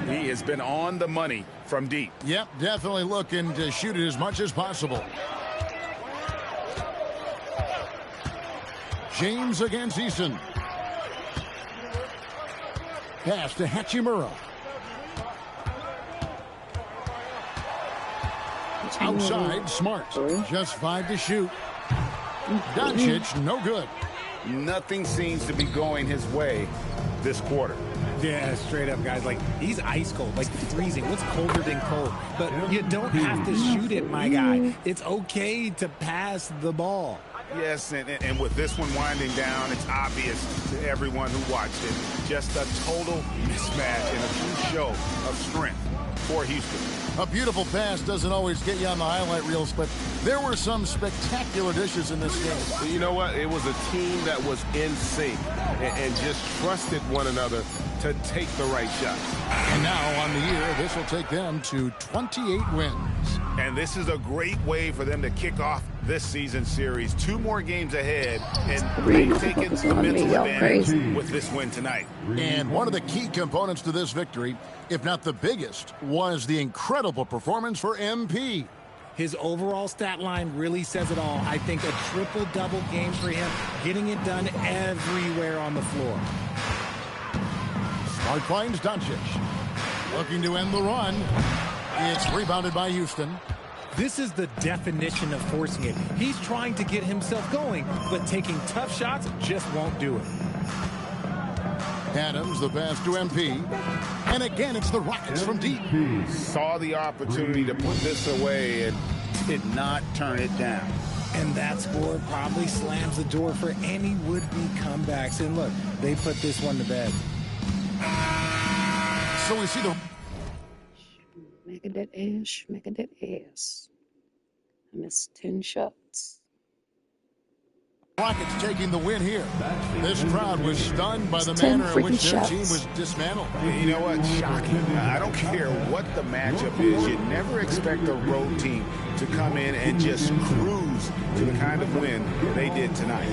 He has been on the money from deep. Yep, definitely looking to shoot it as much as possible. James against Eason. Pass to Hachimura. Outside, Smart. Just 5 to shoot. Doncic, no good. Nothing seems to be going his way this quarter. Yeah, straight up, guys. Like, he's ice cold, like freezing. What's colder than cold? But you don't have to shoot it, my guy. It's okay to pass the ball. Yes, and with this one winding down, it's obvious to everyone who watched it. Just a total mismatch and a true show of strength for Houston. A beautiful pass doesn't always get you on the highlight reels, but there were some spectacular dishes in this game. You know what? It was a team that was in sync and just trusted one another to take the right shots. And now on the year, this will take them to 28 wins. And this is a great way for them to kick off this season series. 2 more games ahead, and they've taken some mental advantage with this win tonight. And one of the key components to this victory, if not the biggest, was the incredible performance for MP. His overall stat line really says it all. I think a triple-double game for him, getting it done everywhere on the floor. Smart finds Doncic. Looking to end the run. It's rebounded by Houston. This is the definition of forcing it. He's trying to get himself going, but taking tough shots just won't do it. Adams, the pass to MP. And again, it's the Rockets from deep. Saw the opportunity to put this away and did not turn it down. And that score probably slams the door for any would-be comebacks. And look, they put this one to bed. So we see the... Making that ass, making that ass. I missed 10 shots. Rockets taking the win here. This crowd was stunned by the manner in which their team was dismantled. You know what? Shocking. I don't care what the matchup is. You never expect a road team to come in and just cruise to the kind of win they did tonight.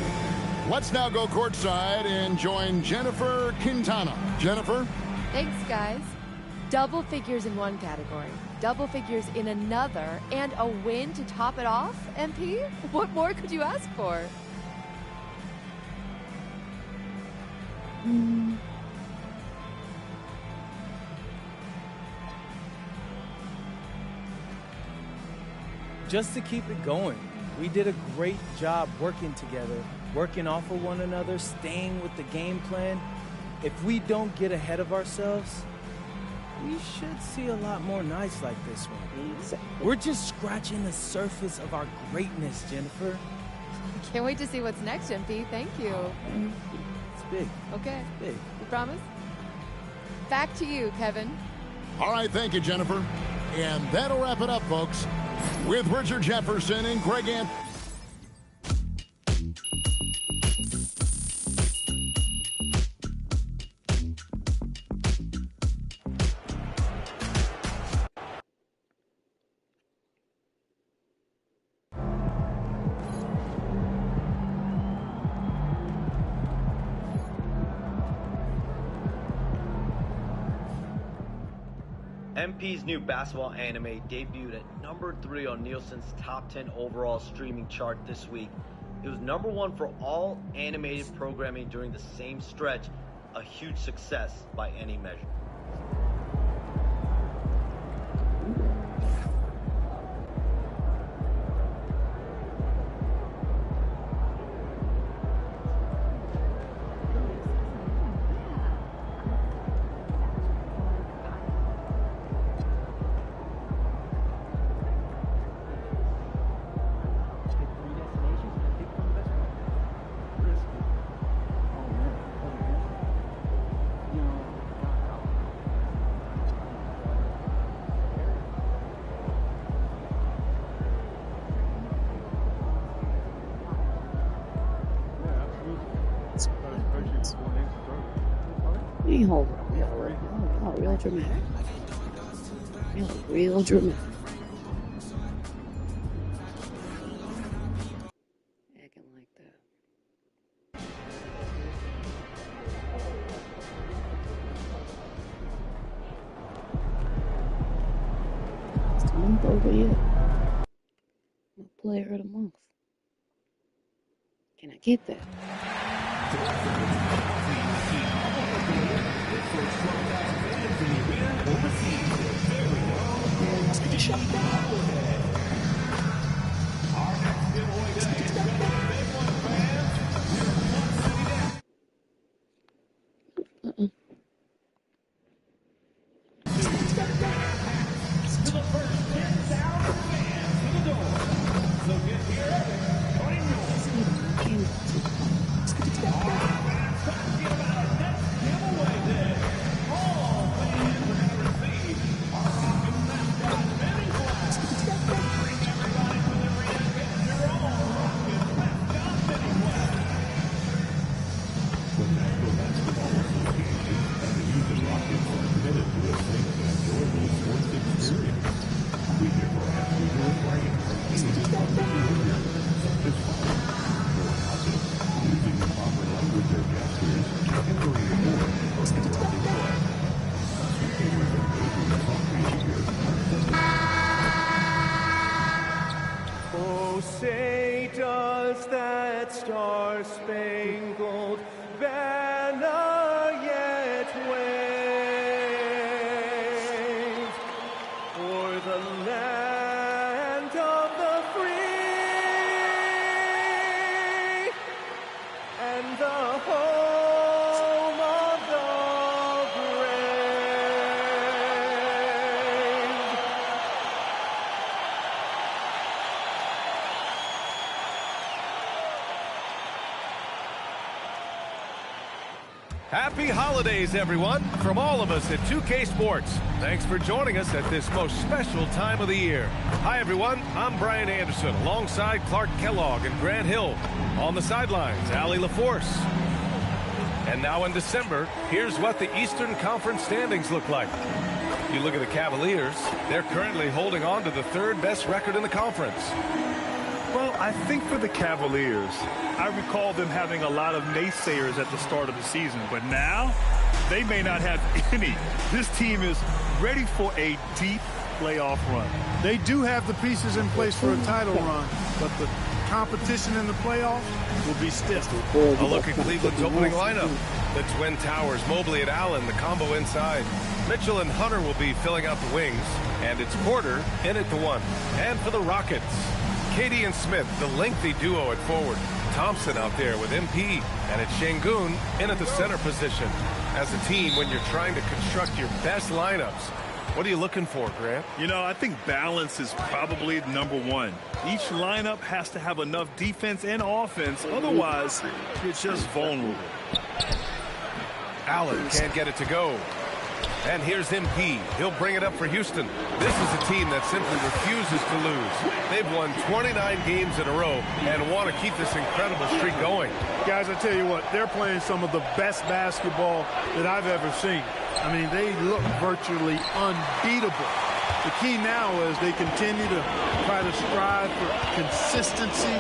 Let's now go courtside and join Jennifer Quintana. Jennifer? Thanks, guys. Double figures in one category, double figures in another, and a win to top it off, MP? What more could you ask for? Just to keep it going, we did a great job working together, working off of one another, staying with the game plan. If we don't get ahead of ourselves, we should see a lot more nights like this one. We're just scratching the surface of our greatness, Jennifer. Can't wait to see what's next, MP. Thank you. It's big. Okay. It's big. You promise? Back to you, Kevin. All right, thank you, Jennifer. And that'll wrap it up, folks, with Richard Jefferson and Greg Ant. MP's new basketball anime debuted at number 3 on Nielsen's top 10 overall streaming chart this week. It was number 1 for all animated programming during the same stretch, a huge success by any measure. Hold on, real dramatic. Real dramatic. Acting like that. It's the month over yet. I'm a player of the month. Can I get that? say does that star-spangled banner yet wave o'er the land of the free and the home of the brave. Happy holidays, everyone, from all of us at 2K Sports. Thanks for joining us at this most special time of the year. Hi, everyone. I'm Brian Anderson, alongside Clark Kellogg and Grant Hill. On the sidelines, Allie LaForce. And now in December, here's what the Eastern Conference standings look like. If you look at the Cavaliers, they're currently holding on to the third best record in the conference. Well, I think for the Cavaliers, I recall them having a lot of naysayers at the start of the season, but now they may not have any. This team is ready for a deep playoff run. They do have the pieces in place for a title run, but the competition in the playoffs will be stiff. A look at Cleveland's opening lineup. The Twin Towers, Mobley and Allen, the combo inside. Mitchell and Hunter will be filling out the wings, and it's Porter in at the 1. And for the Rockets, Katie and Smith, the lengthy duo at forward. Thompson out there with MP, and it's Şengün in at the center position. As a team, when you're trying to construct your best lineups, what are you looking for, Grant? You know, I think balance is probably number one. Each lineup has to have enough defense and offense. Otherwise, you're just vulnerable. Allen can't get it to go. And here's MP. He'll bring it up for Houston. This is a team that simply refuses to lose. They've won 29 games in a row and want to keep this incredible streak going. Guys, I tell you what, they're playing some of the best basketball that I've ever seen. I mean, they look virtually unbeatable. The key now is they continue to try to strive for consistency,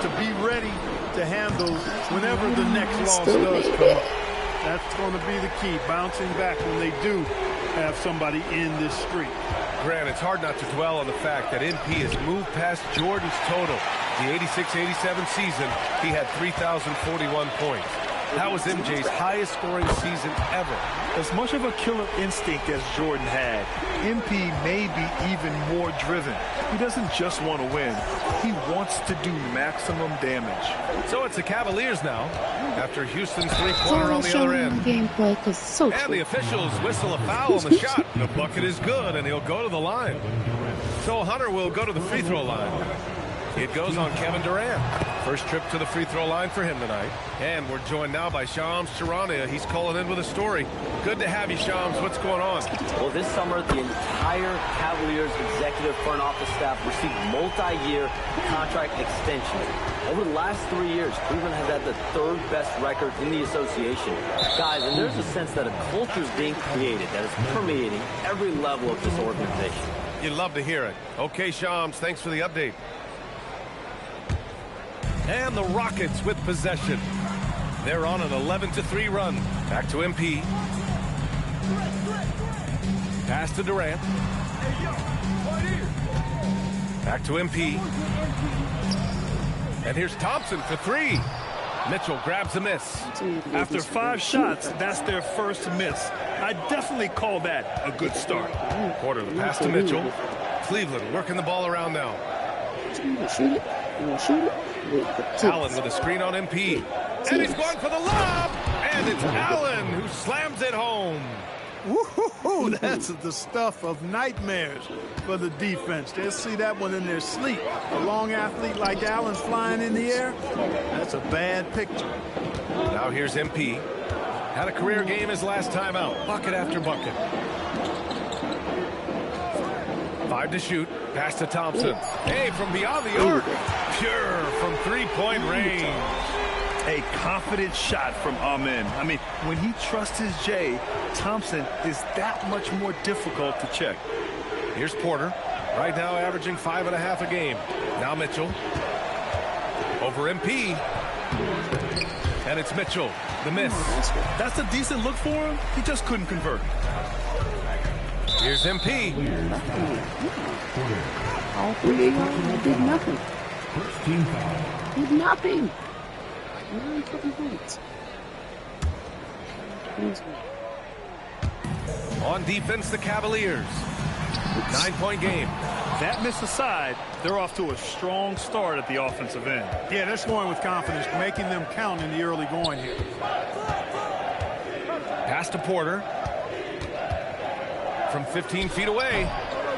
to be ready to handle whenever the next loss does come up. That's going to be the key, bouncing back when they do have somebody in this streak. Grant, it's hard not to dwell on the fact that MP has moved past Jordan's total. The 86-87 season, he had 3,041 points. That was MJ's highest scoring season ever. As much of a killer instinct as Jordan had, MP may be even more driven. He doesn't just want to win. He wants to do maximum damage. So it's the Cavaliers now, after Houston's three-pointer on the other end. Gameplay, 'cause it's so And the officials whistle a foul on the shot. The bucket is good, and he'll go to the line. So Hunter will go to the free throw line. It goes on Kevin Durant. First trip to the free throw line for him tonight. And we're joined now by Shams Charania. He's calling in with a story. Good to have you, Shams. What's going on? Well, this summer, the entire Cavaliers executive front office staff received multi-year contract extensions. Over the last 3 years, Cleveland has had the third best record in the association. Guys, and there's a sense that a culture is being created that is permeating every level of this organization. You'd love to hear it. Okay, Shams, thanks for the update. And the Rockets with possession. They're on an 11-3 run. Back to MP. Pass to Durant. Back to MP. And here's Thompson for 3. Mitchell grabs a miss. After 5 shots, that's their first miss. I definitely call that a good start. Porter, the pass to Mitchell. Cleveland working the ball around now. Shoot it. Allen with a screen on MP. And he's going for the lob. And it's Allen who slams it home. Woo-hoo-hoo, that's the stuff of nightmares for the defense. They'll see that one in their sleep. A long athlete like Allen's flying in the air, that's a bad picture. Now here's MP. Had a career game his last time out. Bucket after bucket. 5 to shoot. Pass to Thompson. Hey, from beyond the arc. Pure from three-point range. A confident shot from Amen. I mean, when he trusts his J, Thompson is that much more difficult to check. Here's Porter. Right now averaging 5.5 a game. Now Mitchell. Over MP. And it's Mitchell. The miss. That's a decent look for him. He just couldn't convert. Here's MP. All 3 of y'all did nothing. First team foul. He's napping. 9 fucking points. On defense, the Cavaliers. 9-point game. That missed aside, they're off to a strong start at the offensive end. Yeah, they're scoring with confidence, making them count in the early going here. Pass to Porter. From 15 feet away.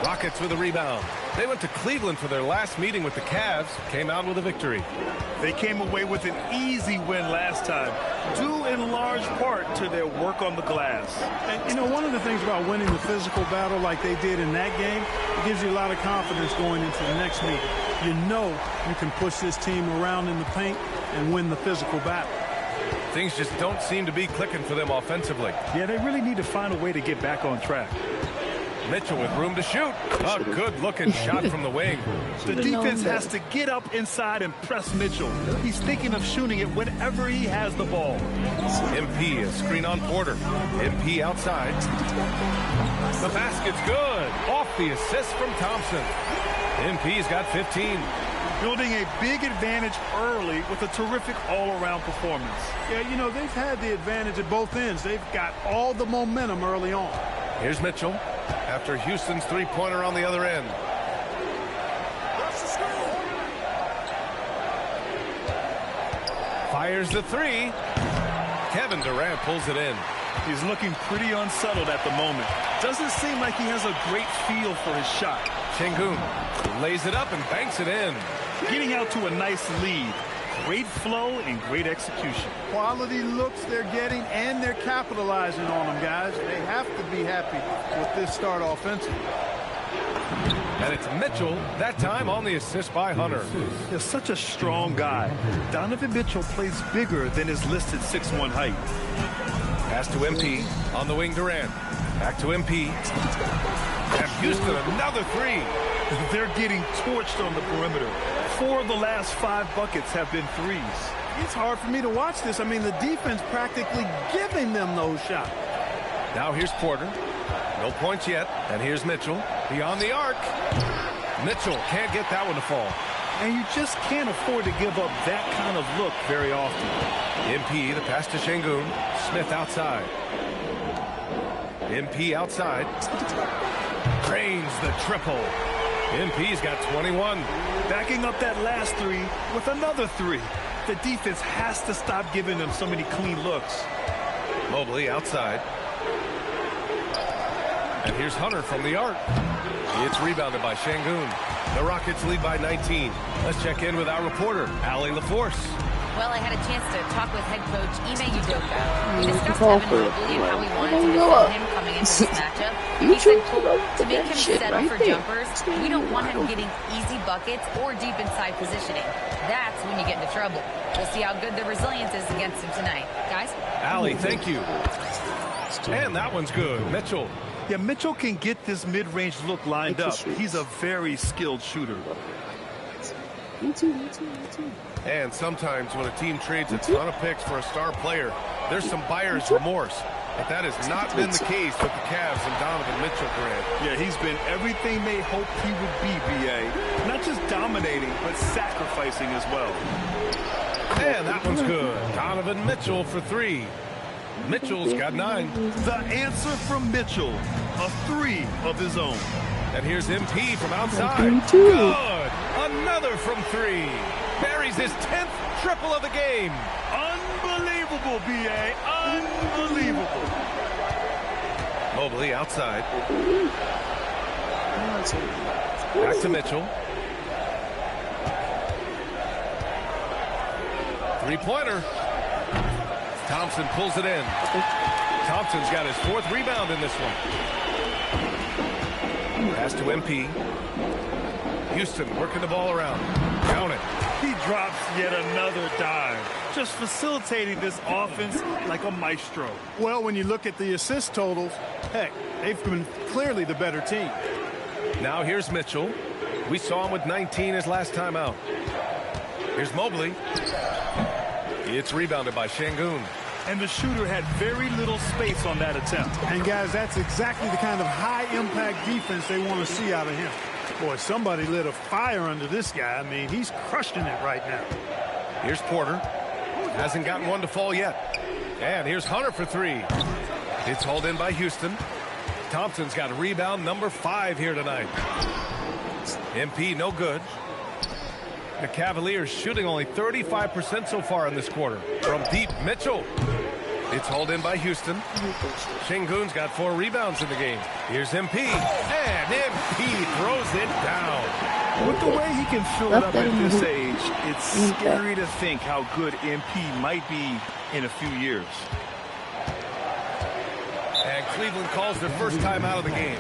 Rockets with a rebound. They went to Cleveland for their last meeting with the Cavs. Came out with a victory. They came away with an easy win last time, due in large part to their work on the glass. And, you know, one of the things about winning the physical battle like they did in that game, it gives you a lot of confidence going into the next meeting. You know you can push this team around in the paint and win the physical battle. Things just don't seem to be clicking for them offensively. Yeah, they really need to find a way to get back on track. Mitchell with room to shoot. A good-looking shot from the wing. The defense has to get up inside and press Mitchell. He's thinking of shooting it whenever he has the ball. MP, a screen on Porter. MP outside. The basket's good. Off the assist from Thompson. MP's got 15. Building a big advantage early with a terrific all-around performance. Yeah, you know, they've had the advantage at both ends. They've got all the momentum early on. Here's Mitchell after Houston's three-pointer on the other end. Fires the three. Kevin Durant pulls it in. He's looking pretty unsettled at the moment. Doesn't seem like he has a great feel for his shot. Şengün lays it up and banks it in. Getting out to a nice lead. Great flow and great execution. Quality looks they're getting, and they're capitalizing on them, guys. They have to be happy with this start offensively. And it's Mitchell, that time on the assist by Hunter. He's such a strong guy. Donovan Mitchell plays bigger than his listed 6'1" height. Pass to MP, on the wing Durant. Back to MP. And Houston, another three. They're getting torched on the perimeter. 4 of the last 5 buckets have been threes. It's hard for me to watch this. I mean, the defense practically giving them those shots. Now here's Porter. No points yet. And here's Mitchell. Beyond the arc. Mitchell can't get that one to fall. And you just can't afford to give up that kind of look very often. MP, the pass to Şengün. Smith outside. MP outside. Drains the triple. MP's got 21. Backing up that last three with another three. The defense has to stop giving them so many clean looks. Mobley outside. And here's Hunter from the arc. It's rebounded by Şengün. The Rockets lead by 19. Let's check in with our reporter, Allie LaForce. Well, I had a chance to talk with head coach Ime Udoka. We discussed Evan Mobley and how we wanted to defend him coming into this matchup. He said, quote, to make him settle for jumpers, we don't want him getting easy buckets or deep inside positioning. That's when you get into trouble. We'll see how good the resilience is against him tonight. Guys? Allie, thank you. And that one's good. Mitchell. Yeah, Mitchell can get this mid-range look lined up. He's a very skilled shooter. Me too. And sometimes when a team trades a ton of picks for a star player, there's some buyer's remorse. But that has not been the case with the Cavs and Donovan Mitchell, Grant. Yeah, he's been everything they hoped he would be, B.A. Not just dominating, but sacrificing as well. And that one's good. Donovan Mitchell for 3. Mitchell's got 9. The answer from Mitchell, a 3 of his own. And here's MP from outside. Good. Another from 3. Buries his 10th triple of the game. Unbelievable, B.A. Unbelievable. Mobley outside. Back to Mitchell. 3-pointer. Thompson pulls it in. Thompson's got his 4th rebound in this one. Pass to MP. Houston working the ball around. Count it. He drops yet another dime. Just facilitating this offense like a maestro. Well, when you look at the assist totals, heck, they've been clearly the better team. Now here's Mitchell. We saw him with 19 his last time out. Here's Mobley. It's rebounded by Şengün. And the shooter had very little space on that attempt. And guys, that's exactly the kind of high-impact defense they want to see out of him. Boy, somebody lit a fire under this guy. I mean, he's crushing it right now. Here's Porter. Hasn't gotten one to fall yet. And here's Hunter for three. It's hauled in by Houston. Thompson's got rebound number 5 here tonight. MP no good. The Cavaliers shooting only 35% so far in this quarter. From deep, Mitchell. It's hauled in by Houston. Şengün's got 4 rebounds in the game. Here's MP. And MP throws it down. With the way he can fill it up at this age, it's scary to think how good MP might be in a few years. And Cleveland calls their first time out of the game.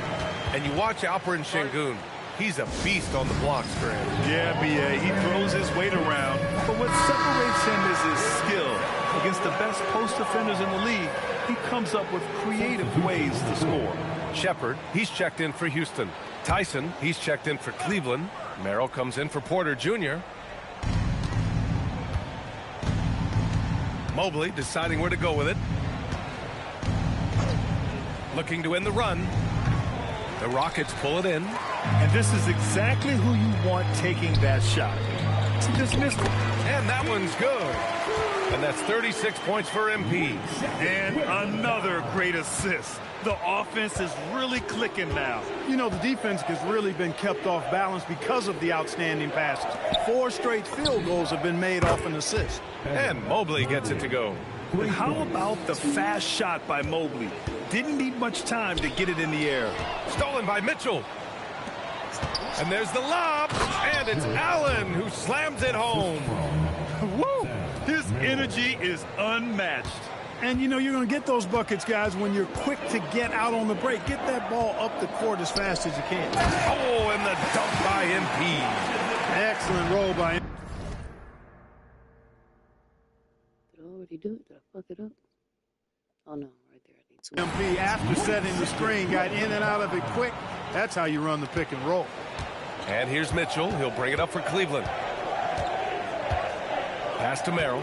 And you watch Alperen Şengün. He's a beast on the blocks, Grant. Yeah, B.A. He throws his weight around. But what separates him is his skill. Against the best post defenders in the league, he comes up with creative ways to score. Shepard, he's checked in for Houston. Tyson, he's checked in for Cleveland. Merrill comes in for Porter Jr. Mobley deciding where to go with it. Looking to end the run. The Rockets pull it in. And this is exactly who you want taking that shot. He just missed it. And that one's good. And that's 36 points for MP. And another great assist. The offense is really clicking now. You know, the defense has really been kept off balance because of the outstanding passes. 4 straight field goals have been made off an assist. And Mobley gets it to go. But how about the fast shot by Mobley? Didn't need much time to get it in the air. Stolen by Mitchell. And there's the lob. And it's Allen who slams it home. Woo! His energy is unmatched. And, you know, you're going to get those buckets, guys, when you're quick to get out on the break. Get that ball up the court as fast as you can. Oh, and the dunk by MP. Excellent roll by MP. Did I already do it? Did I fuck it up? Oh, no, right there. I need to. MP, after setting the screen, got in and out of it quick. That's how you run the pick and roll. And here's Mitchell. He'll bring it up for Cleveland. Pass to Merrill.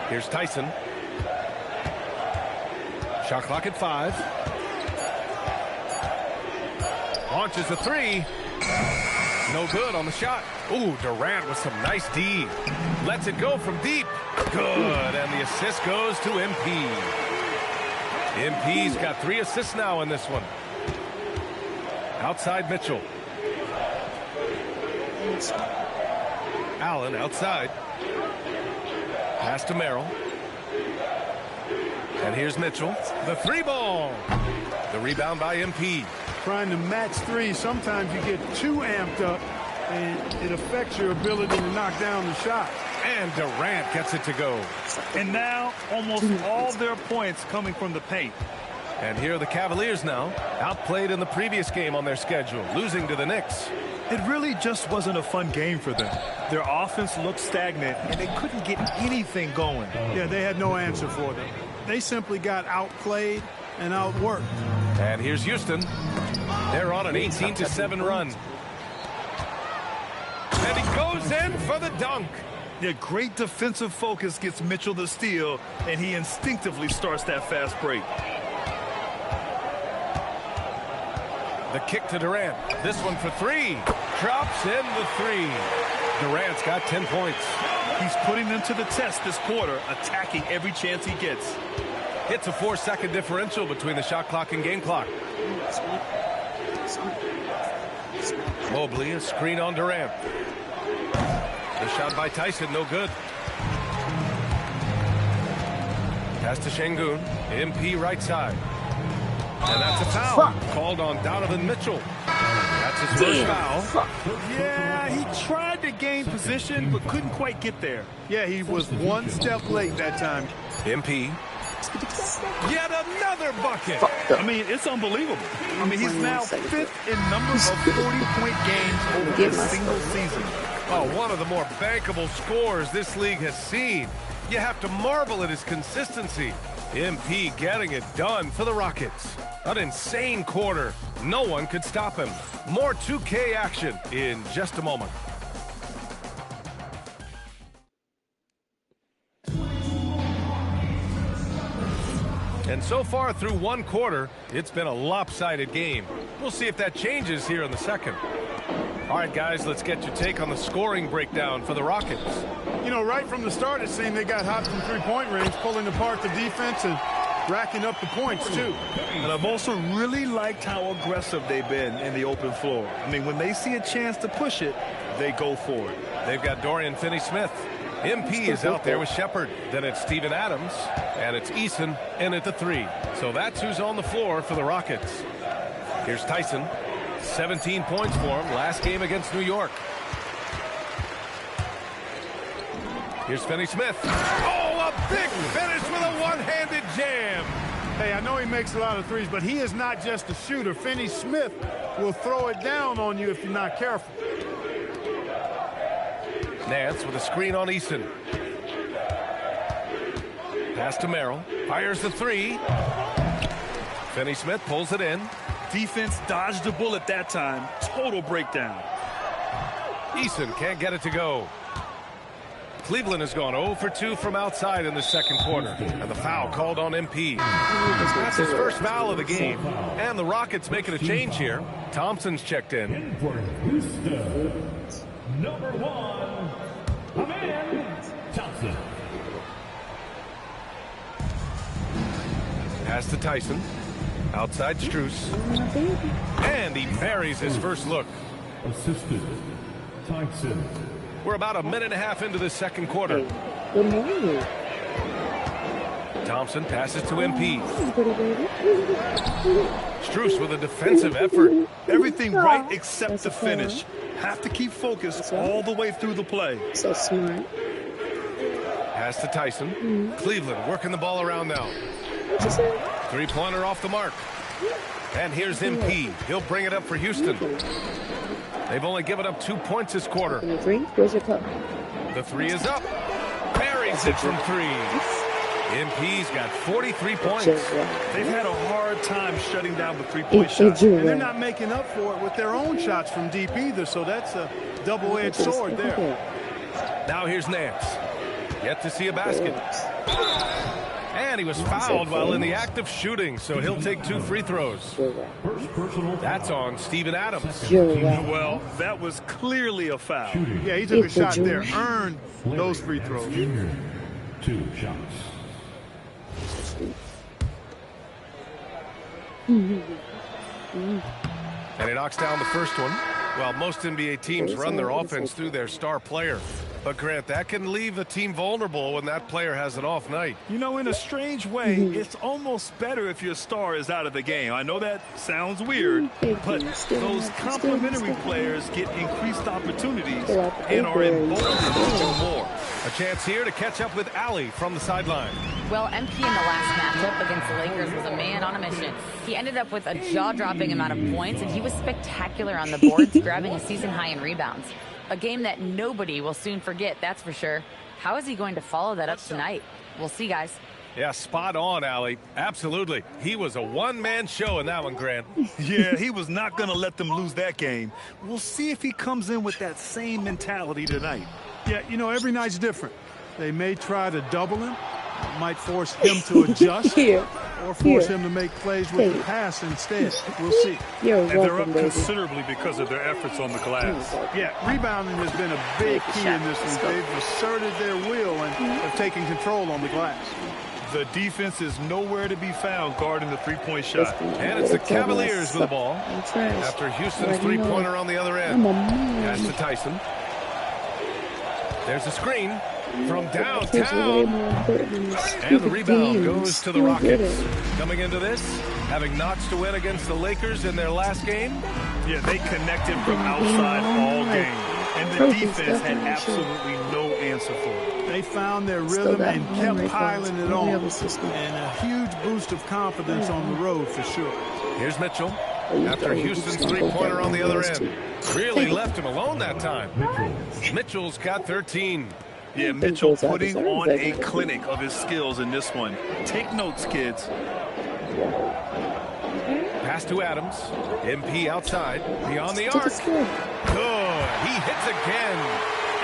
Here's Tyson. Shot clock at 5. Launches a 3. No good on the shot. Ooh, Durant with some nice D. Lets it go from deep. Good. And the assist goes to MP. MP's got 3 assists now in this one. Outside Mitchell. Allen outside. Pass to Merrill. And here's Mitchell. The 3 ball. The rebound by MP. Trying to match 3. Sometimes you get too amped up, and it affects your ability to knock down the shot. And Durant gets it to go. And now almost all their points coming from the paint. And here are the Cavaliers now. Outplayed in the previous game on their schedule, losing to the Knicks. It really just wasn't a fun game for them. Their offense looked stagnant, and they couldn't get anything going. Yeah, they had no answer for them. They simply got outplayed and outworked. And here's Houston. They're on an 18-7 run. And he goes in for the dunk. Yeah, great defensive focus gets Mitchell the steal, and he instinctively starts that fast break. The kick to Durant. This one for 3. Drops in the 3. Durant's got 10 points. He's putting them to the test this quarter, attacking every chance he gets. It's a 4-second differential between the shot clock and game clock. Mobley, a screen on Durant. The shot by Tyson, no good. Pass to Şengün. MP right side. And that's a foul called on Donovan Mitchell. That's his first foul. Yeah, he tried to gain position, but couldn't quite get there. Yeah, he was 1 step late that time. MP. Yet another bucket. I mean, it's unbelievable. I mean, he's now 5th in number of 40-point games over a single season. Oh, one of the more bankable scores this league has seen. You have to marvel at his consistency. MP getting it done for the Rockets. An insane quarter. No one could stop him. More 2K action in just a moment. And so far through one quarter, it's been a lopsided game. We'll see if that changes here in the second. All right, guys, let's get your take on the scoring breakdown for the Rockets. You know, right from the start, it seemed they got hot from three-point range, pulling apart the defense and racking up the points, too. And I've also really liked how aggressive they've been in the open floor. I mean, when they see a chance to push it, they go for it. They've got Dorian Finney-Smith. MP is out there with Shepard. Then it's Steven Adams, and it's Eason in at the 3. So that's who's on the floor for the Rockets. Here's Tyson. 17 points for him last game against New York. Here's Finney-Smith. Oh, a big finish with a one-handed jam. Hey, I know he makes a lot of threes, but he is not just a shooter. Finney-Smith will throw it down on you if you're not careful. Nance with a screen on Eason. Pass to Merrill. Fires the 3. Finney-Smith pulls it in. Defense dodged the bullet that time. Total breakdown. Eason can't get it to go. Cleveland has gone 0 for 2 from outside in the second quarter. And the foul called on MP. That's his first foul of the game. And the Rockets making a change here. Thompson's checked in. Number 1, Amen Thompson. Pass to Tyson. Outside Strus. And he buries his first look. Assistant Tyson. We're about a minute and a half into the second quarter. Good morning. Thompson passes to MP. Strus with a defensive effort. Everything right except the finish. Have to keep focused all the way through the play. So smart. Pass to Tyson. Cleveland working the ball around now. Three-pointer off the mark. And here's MP. He'll bring it up for Houston. They've only given up 2 points this quarter. Where's your cup? The 3 is up. Buries it from 3. MP's got 43 points. They've had a hard time shutting down the three-point shot. And they're not making up for it with their own shots from deep either, so that's a double-edged sword there. Now here's Nance. Yet to see a basket. And he was fouled while in the act of shooting, so he'll take 2 free throws. That's on Steven Adams. Well, that was clearly a foul. Yeah, he took a shot there. Earned those free throws. 2 shots. And he knocks down the first one. Well, most NBA teams run their offense through their star player. But, Grant, that can leave a team vulnerable when that player has an off night. You know, in a strange way, it's almost better if your star is out of the game. I know that sounds weird, but those complementary players get increased opportunities and are emboldened even more. A chance here to catch up with Allie from the sideline. Well, MP in the last matchup against the Lakers was a man on a mission. He ended up with a jaw-dropping amount of points, and he was spectacular on the boards, grabbing a season high in rebounds. A game that nobody will soon forget, that's for sure. How is he going to follow that up tonight? We'll see, guys. Yeah, spot on, Allie. Absolutely. He was a one-man show in that one, Grant. Yeah, he was not going to let them lose that game. We'll see if he comes in with that same mentality tonight. Yeah, you know, every night's different. They may try to double him, might force him to adjust, or force him to make plays with the pass instead. We'll see. And they're up considerably because of their efforts on the glass. Yeah, rebounding has been a big key in this one. They've asserted their will and have taken control on the glass. The defense is nowhere to be found guarding the three-point shot. And it's the Cavaliers with the ball. After Houston's three-pointer on the other end. Pass to Tyson. There's a screen from downtown. And the rebound goes to the Rockets. Coming into this, having notched to win against the Lakers in their last game. Yeah, they connected from outside all game. And the defense had absolutely no answer for it. They found their rhythm and kept piling it on. And a huge boost of confidence on the road for sure. Here's Mitchell. After Houston's three-pointer on the other end. Really left him alone that time. Mitchell's got 13. Yeah, Mitchell putting on a clinic of his skills in this one. Take notes, kids. Pass to Adams. MP outside. Beyond the arc. Good. He hits again.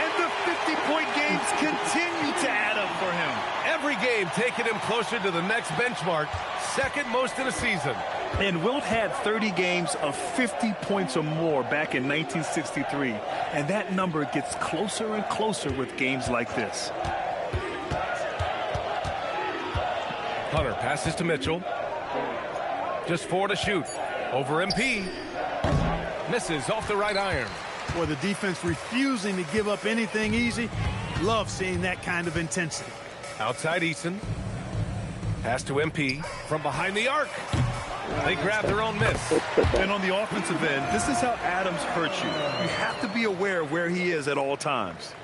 And the 50-point games continue to add up for him. Every game taking him closer to the next benchmark, second most in a season. And Wilt had 30 games of 50 points or more back in 1963. And that number gets closer and closer with games like this. Hunter passes to Mitchell. Just 4 to shoot. Over MP. Misses off the right iron. Boy, the defense refusing to give up anything easy. Love seeing that kind of intensity. Outside Eason. Pass to MP. From behind the arc. They grab their own miss. And on the offensive end, this is how Adams hurts you. You have to be aware of where he is at all times.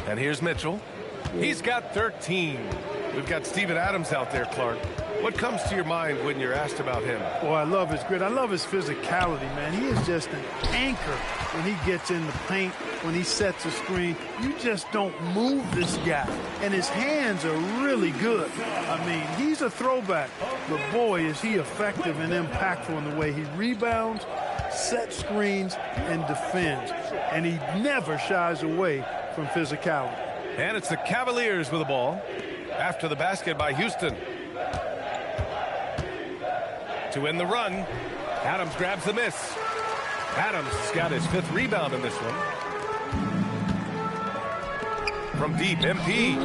And here's Mitchell. He's got 13. We've got Steven Adams out there, Clark. What comes to your mind when you're asked about him? Boy, I love his grit. I love his physicality, man. He is just an anchor when he gets in the paint, when he sets a screen. You just don't move this guy. And his hands are really good. I mean, he's a throwback. But, boy, is he effective and impactful in the way he rebounds, sets screens, and defends. And he never shies away from physicality. And it's the Cavaliers with the ball. After the basket by Houston. To end the run, Adams grabs the miss. Adams has got his 5th rebound in this one. From deep, MP.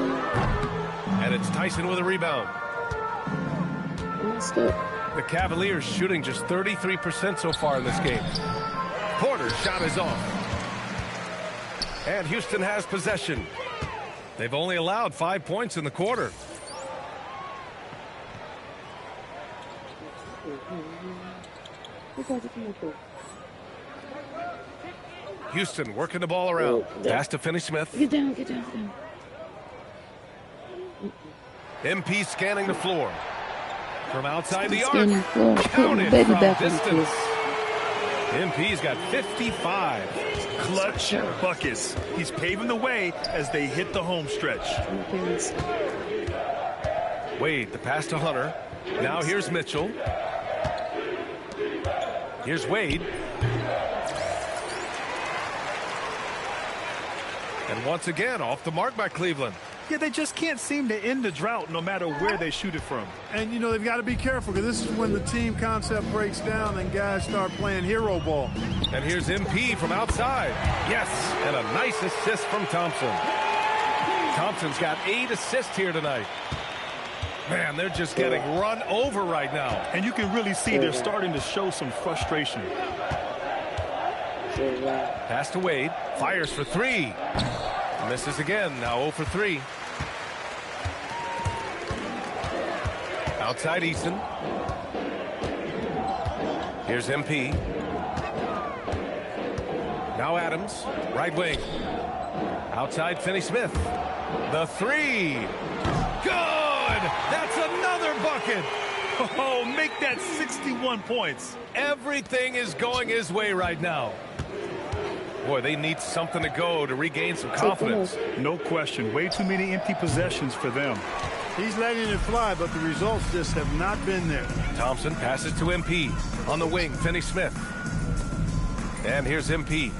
And it's Tyson with a rebound. The Cavaliers shooting just 33% so far in this game. Porter's shot is off. And Houston has possession. They've only allowed 5 points in the quarter. Houston working the ball around. Pass to Finney-Smith. Get down, get down, get down. MP scanning the floor. From outside the arc. Counted baby from back distance. MP's got 55. Clutch buckets. He's paving the way as they hit the home stretch. Wade, the pass to Hunter. Now here's Mitchell. Here's Wade. And once again, off the mark by Cleveland. Yeah, they just can't seem to end the drought no matter where they shoot it from. And, you know, they've got to be careful because this is when the team concept breaks down and guys start playing hero ball. And here's MP from outside. Yes, and a nice assist from Thompson. Thompson's got 8 assists here tonight. Man, they're just getting run over right now. And you can really see they're starting to show some frustration. Pass to Wade. Fires for 3. Misses again. Now 0 for 3. Outside Eason. Here's MP. Now Adams. Right wing. Outside Finney-Smith. The 3. Good! That's another bucket! Oh, make that 61 points. Everything is going his way right now. Boy, they need something to go to regain some confidence. No question. Way too many empty possessions for them. He's letting it fly, but the results just have not been there. Thompson passes to MP. On the wing, Finney-Smith. And here's MP.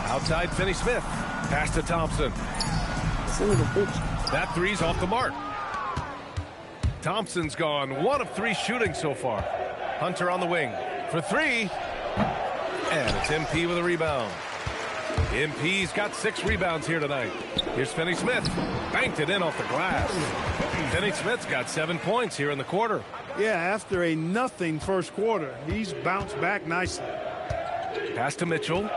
Outside Finney-Smith. Pass to Thompson. That 3's off the mark. Thompson's gone 1 of 3 shooting so far. Hunter on the wing for 3. And it's MP with a rebound. MP's got 6 rebounds here tonight. Here's Finney-Smith. Banked it in off the glass. Finney-Smith's got 7 points here in the quarter. Yeah, after a nothing first quarter, he's bounced back nicely. Pass to Mitchell.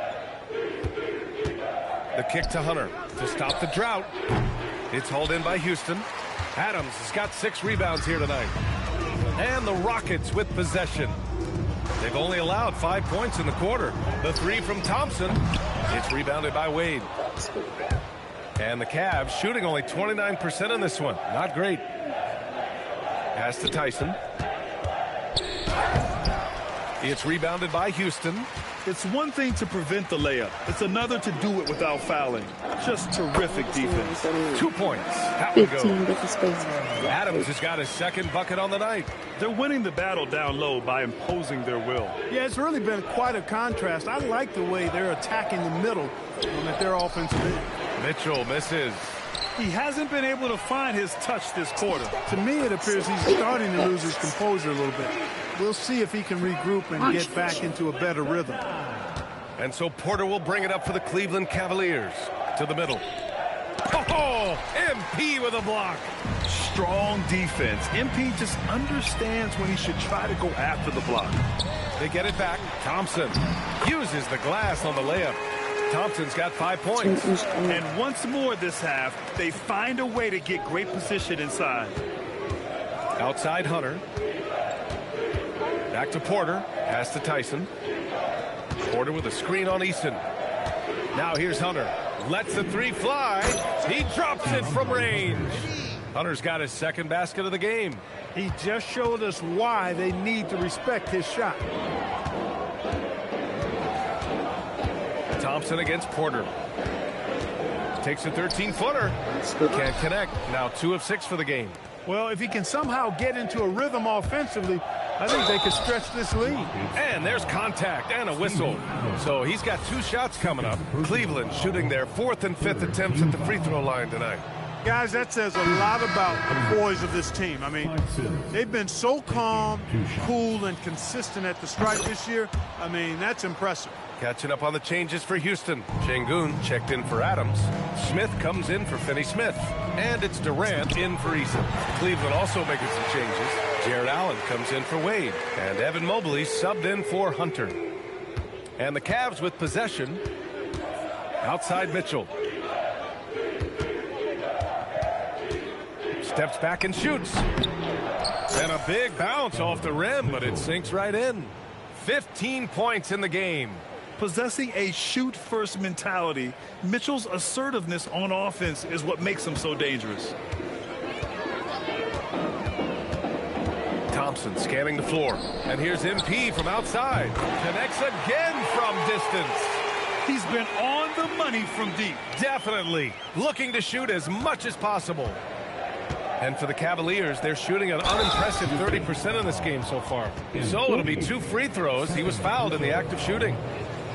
The kick to Hunter to stop the drought. It's hauled in by Houston. Adams has got 6 rebounds here tonight. And the Rockets with possession. They've only allowed 5 points in the quarter. The 3 from Thompson. It's rebounded by Wade. And the Cavs shooting only 29% in this one. Not great. Pass to Tyson. It's rebounded by Houston. It's one thing to prevent the layup. It's another to do it without fouling. Just terrific defense. 2 points. That one 15 goes. different spaces. Adams has got his second bucket on the night. They're winning the battle down low by imposing their will. Yeah, it's really been quite a contrast. I like the way they're attacking the middle at their offensive end. Mitchell misses. He hasn't been able to find his touch this quarter. To me, it appears he's starting to lose his composure a little bit. We'll see if he can regroup and get back into a better rhythm. And so Porter will bring it up for the Cleveland Cavaliers. To the middle. Oh, MP with a block. Strong defense. MP just understands when he should try to go after the block. They get it back. Thompson uses the glass on the layup. Thompson's got 5 points. And once more this half, they find a way to get great position inside. Outside Hunter. Back to Porter. Pass to Tyson. Porter with a screen on Easton. Now here's Hunter. Lets the three fly. He drops it from range. Hunter's got his second basket of the game. He just showed us why they need to respect his shot. Thompson against Porter. Takes a 13-footer. Can't connect. Now 2 of 6 for the game. Well, if he can somehow get into a rhythm offensively, I think they could stretch this lead. And there's contact and a whistle. So he's got 2 shots coming up. Cleveland shooting their 4th and 5th attempts at the free throw line tonight. Guys, that says a lot about the poise of this team. I mean, they've been so calm, cool, and consistent at the stripe this year. I mean, that's impressive. Catching up on the changes for Houston. Şengün checked in for Adams. Smith comes in for Finney-Smith. And it's Durant in for Eason. Cleveland also making some changes. Jared Allen comes in for Wade. And Evan Mobley subbed in for Hunter. And the Cavs with possession. Outside Mitchell. Steps back and shoots. And a big bounce off the rim, but it sinks right in. 15 points in the game. Possessing a shoot-first mentality, Mitchell's assertiveness on offense is what makes him so dangerous. Thompson scanning the floor. And here's MP from outside. Connects again from distance. He's been on the money from deep. Definitely. Looking to shoot as much as possible. And for the Cavaliers, they're shooting an unimpressive 30% in this game so far. So it'll be 2 free throws. He was fouled in the act of shooting.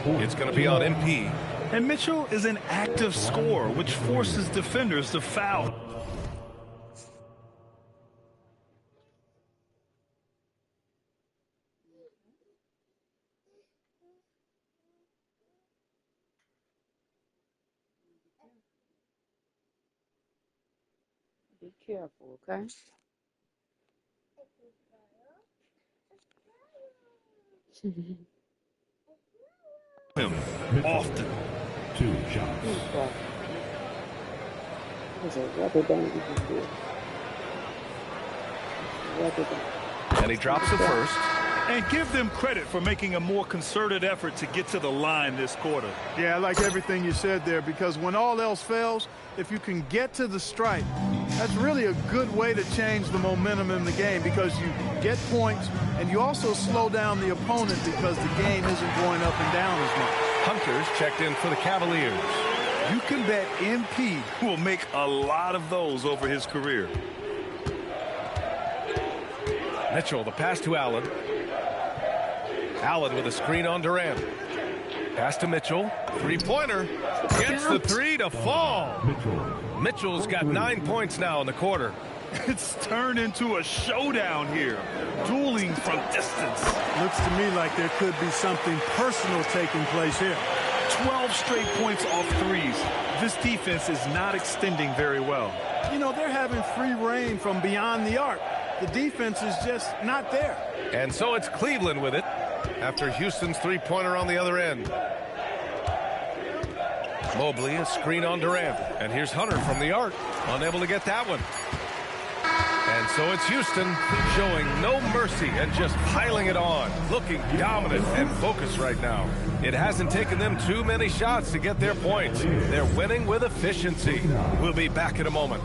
It's going to be on MP. And Mitchell is an active scorer, which forces defenders to foul. Be careful, okay? Him often. 2 shots. And he drops the first. And give them credit for making a more concerted effort to get to the line this quarter. Yeah, I like everything you said there, because when all else fails, if you can get to the stripe, that's really a good way to change the momentum in the game, because you get points and you also slow down the opponent because the game isn't going up and down as much. Hunter's checked in for the Cavaliers. You can bet MP will make a lot of those over his career. Mitchell, the pass to Allen. Allen with a screen on Durant. Pass to Mitchell. 3-pointer. Gets the 3 to fall. Mitchell's got 9 points now in the quarter. It's turned into a showdown here. Dueling from distance. Looks to me like there could be something personal taking place here. 12 straight points off threes. This defense is not extending very well. You know, they're having free reign from beyond the arc. The defense is just not there. And so it's Cleveland with it after Houston's 3-pointer on the other end. Mobley, a screen on Durant. And here's Hunter from the arc. Unable to get that one. And so it's Houston showing no mercy and just piling it on. Looking dominant and focused right now. It hasn't taken them too many shots to get their points. They're winning with efficiency. We'll be back in a moment.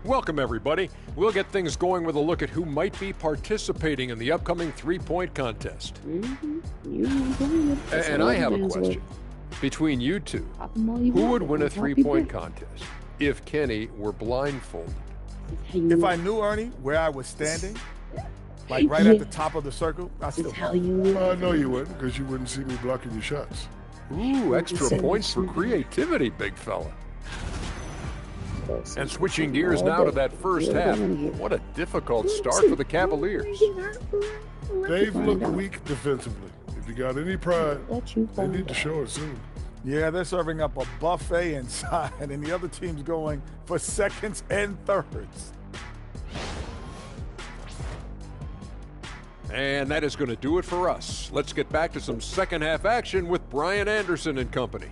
Welcome, everybody. We'll get things going with a look at who might be participating in the upcoming three-point contest. And I have a question. Between you two, who would win a three-point contest if Kenny were blindfolded? If I knew, Ernie, where I was standing, like right at the top of the circle, I still No, you wouldn't, because you wouldn't see me blocking your shots. Ooh, extra points for creativity, big fella. And switching gears now to that first half. What a difficult start for the Cavaliers. They've looked weak defensively. If you got any pride, they need to show it soon. Yeah, they're serving up a buffet inside, and the other team's going for seconds and thirds. And that is going to do it for us. Let's get back to some second half action with Brian Anderson and company.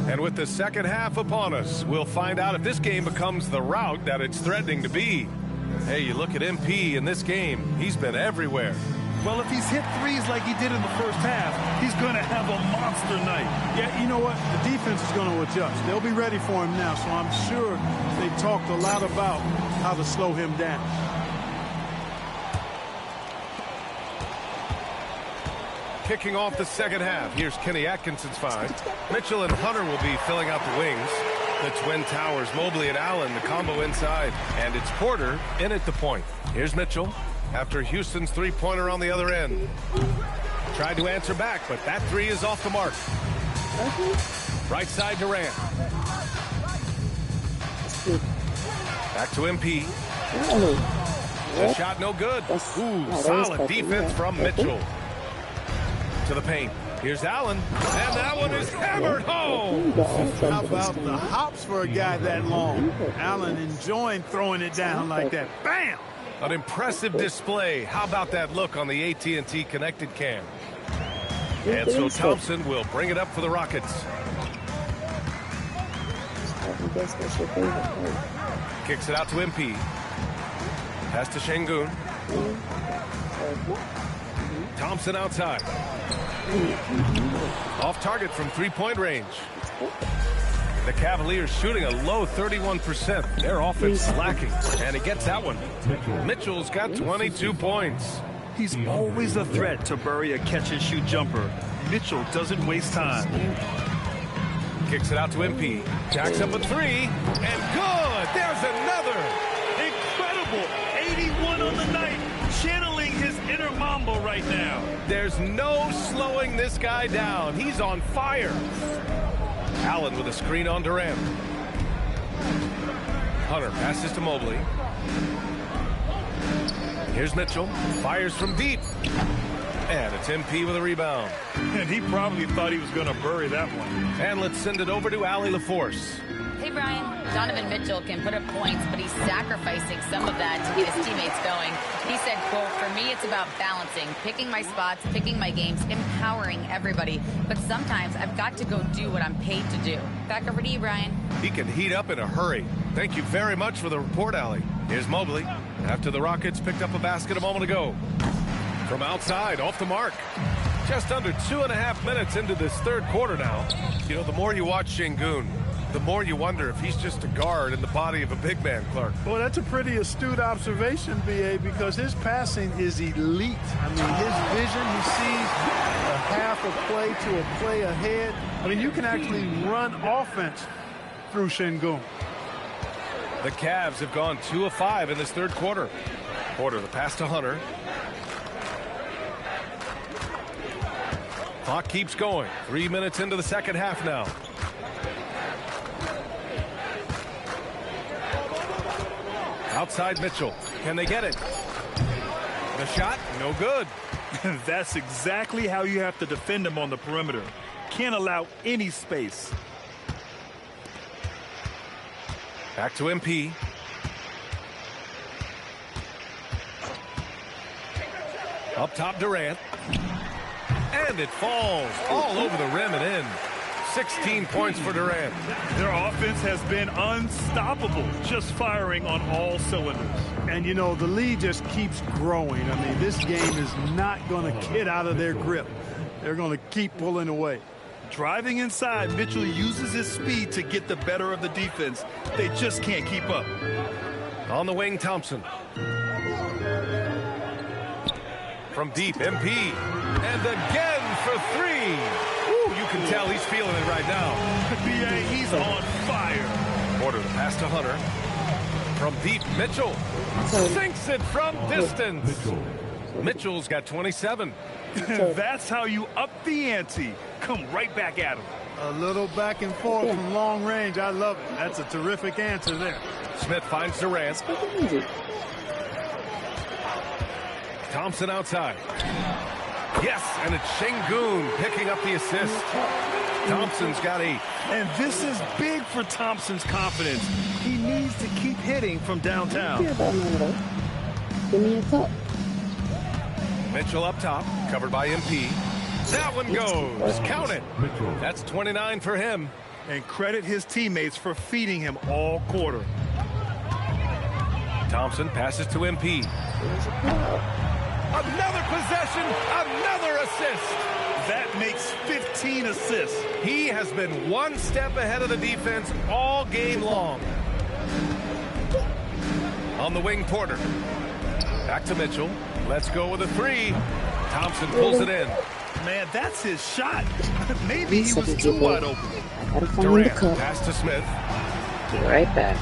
And with the second half upon us, we'll find out if this game becomes the rout that it's threatening to be. Hey, you look at MP in this game, he's been everywhere. Well, if he's hit threes like he did in the first half, he's going to have a monster night. Yeah, you know what? The defense is going to adjust. They'll be ready for him now, so I'm sure they talked a lot about how to slow him down. Kicking off the second half, here's Kenny Atkinson's five. Mitchell and Hunter will be filling out the wings. The Twin Towers, Mobley and Allen, the combo inside. And it's Porter in at the point. Here's Mitchell after Houston's three-pointer on the other end. Tried to answer back, but that three is off the mark. Right side Durant. Back to MP. The shot no good. Ooh, solid defense from Mitchell. To the paint. Here's Allen, and that one is hammered home. How about the hops for a guy that long? Allen enjoying throwing it down like that. Bam! An impressive display. How about that look on the AT&T connected cam? And so Thompson will bring it up for the Rockets. Kicks it out to MP. Pass to Şengün. Thompson outside. Off target from three-point range. The Cavaliers shooting a low 31%. Their offense slacking. And he gets that one. Mitchell's got 22 points. He's always a threat to bury a catch-and-shoot jumper. Mitchell doesn't waste time. Kicks it out to MP. Jacks up a three. And good! There's another! Incredible! 81 on the night. Channeling his inner Mamba right now. There's no slowing this guy down. He's on fire. Allen with a screen on Durant. Hunter passes to Mobley. Here's Mitchell. Fires from deep. And it's MP with a rebound. And he probably thought he was going to bury that one. And let's send it over to Allie LaForce. Hey, Brian. Donovan Mitchell can put up points, but he's sacrificing some of that to get his teammates going. He said, quote, "For me, it's about balancing, picking my spots, picking my games, empowering everybody. But sometimes I've got to go do what I'm paid to do." Back over to you, Brian. He can heat up in a hurry. Thank you very much for the report, Allie. Here's Mobley. After the Rockets picked up a basket a moment ago. From outside, off the mark. Just under 2.5 minutes into this third quarter now. You know, the more you watch Şengün, the more you wonder if he's just a guard in the body of a big man, Clark. Well, that's a pretty astute observation, B.A., because his passing is elite. I mean, his vision, he sees a half a play to a play ahead. I mean, you can actually run offense through Şengün. The Cavs have gone 2 of 5 in this third quarter. Porter, the pass to Hunter. Clock keeps going. 3 minutes into the second half now. Outside Mitchell. Can they get it? The shot, no good. That's exactly how you have to defend him on the perimeter. Can't allow any space. Back to MP. Up top Durant. And it falls all over the rim and in. 16 points for Durant. Their offense has been unstoppable, just firing on all cylinders. And, you know, the lead just keeps growing. I mean, this game is not going to get out of their grip. They're going to keep pulling away. Driving inside, Mitchell uses his speed to get the better of the defense. They just can't keep up. On the wing, Thompson. From deep, MP. And again for three. Ooh, you can tell he's feeling it right now. B.A., he's on fire. Order the pass to Hunter. From deep, Mitchell. Sinks it from distance. Mitchell's got 27. That's how you up the ante. Come right back at him. A little back and forth from long range. I love it. That's a terrific answer there. Smith finds Durant. Thompson outside. Yes, and it's Şengün picking up the assist. Thompson's got 8. And this is big for Thompson's confidence. He needs to keep hitting from downtown. Give me a cup. Mitchell up top, covered by MP. That one goes. Count it. That's 29 for him. And credit his teammates for feeding him all quarter. Thompson passes to MP. Another possession, another assist. That makes 15 assists. He has been one step ahead of the defense all game long. On the wing, Porter. Back to Mitchell. Let's go with a 3. Thompson pulls it in. Man, that's his shot. Maybe he was too wide open. Durant pass to Smith. Be right back.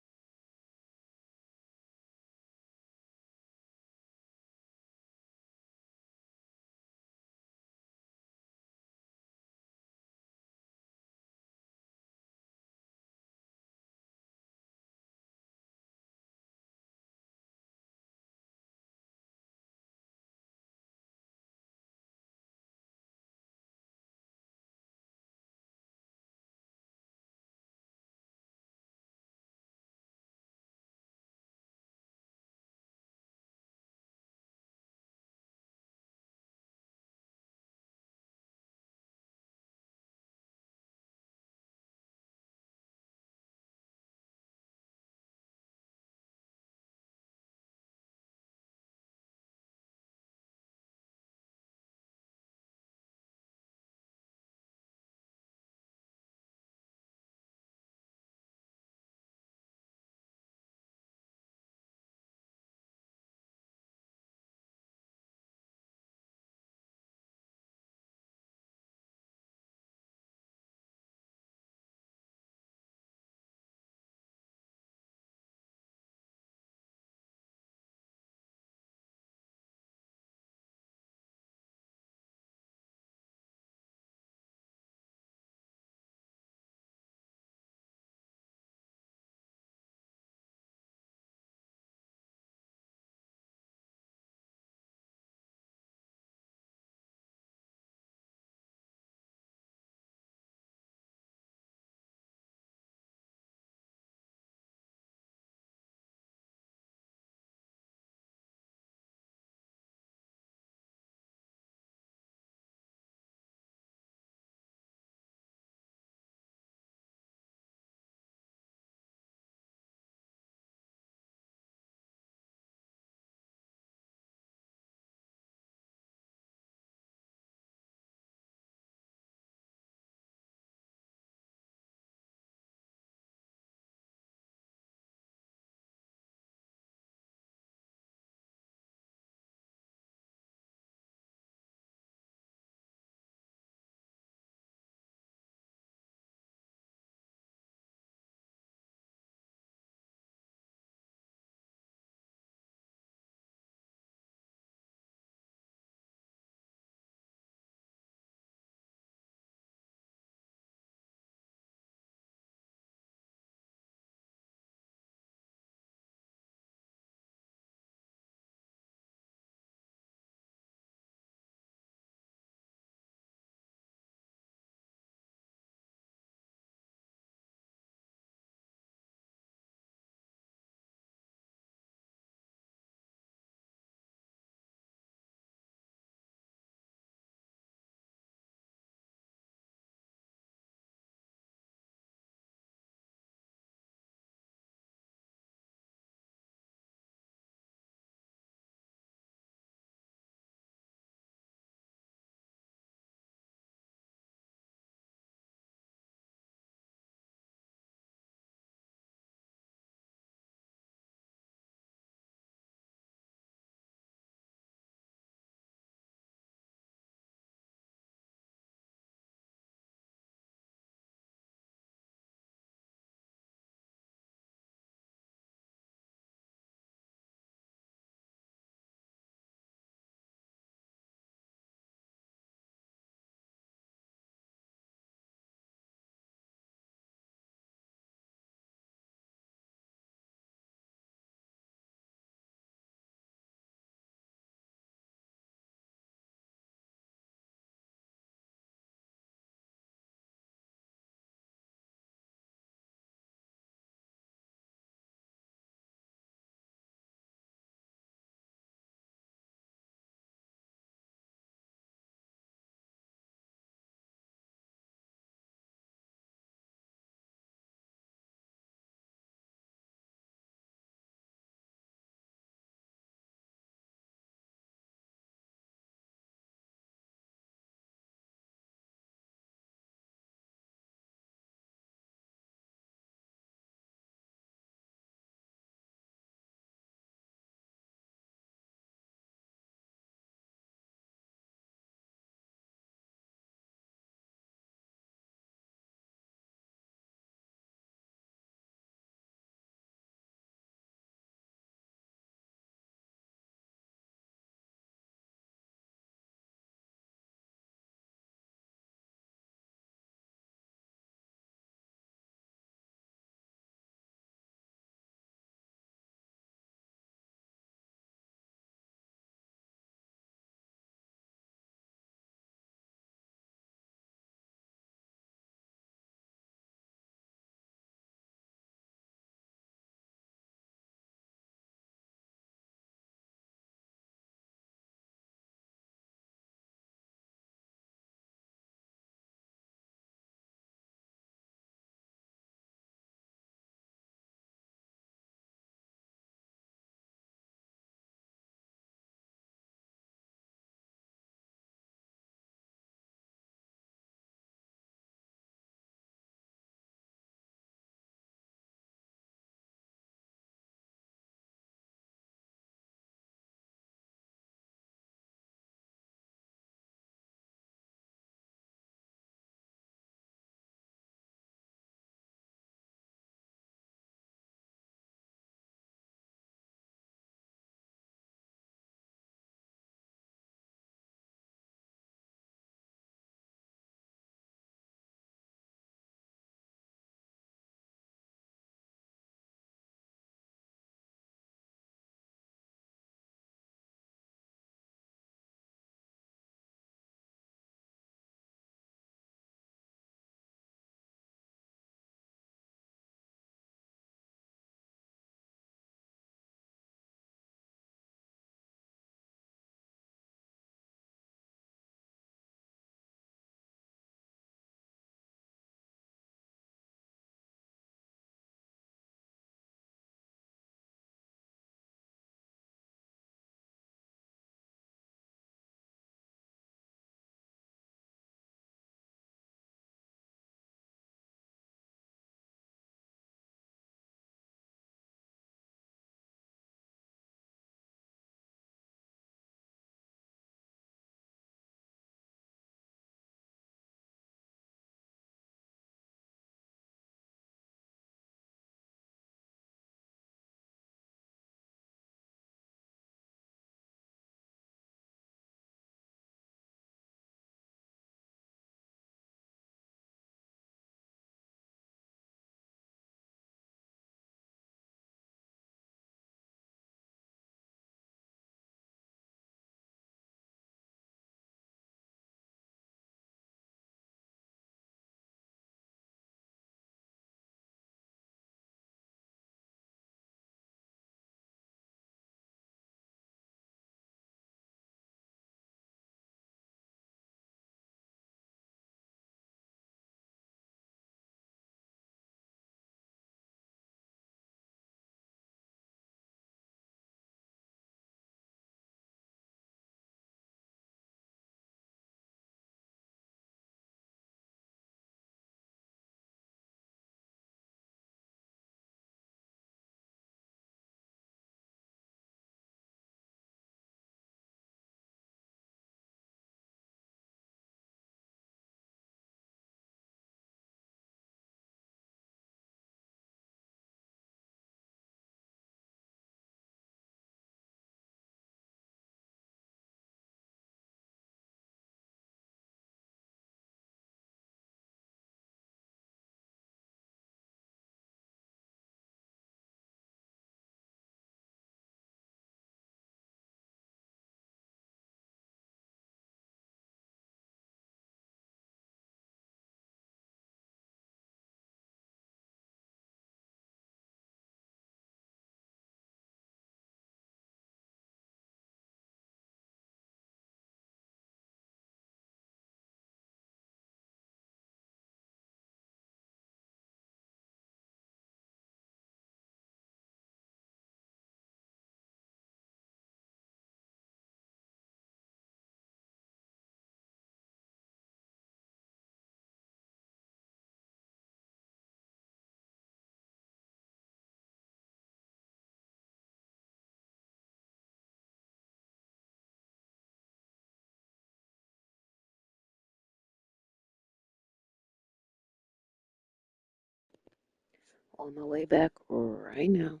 On my way back right now.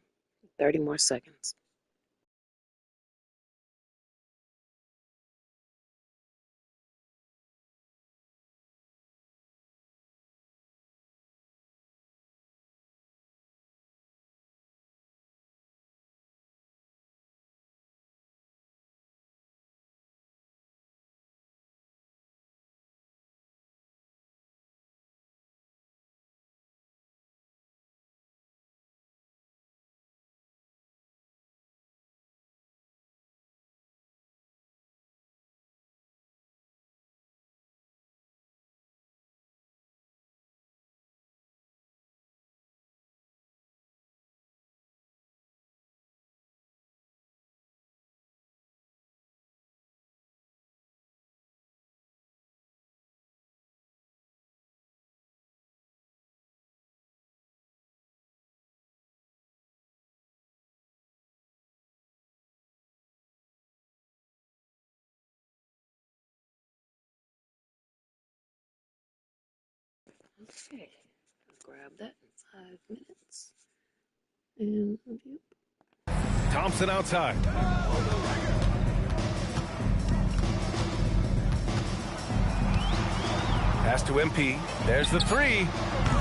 30 more seconds. Okay, grab that in 5 minutes. And review. Thompson outside. Pass to MP. There's the three.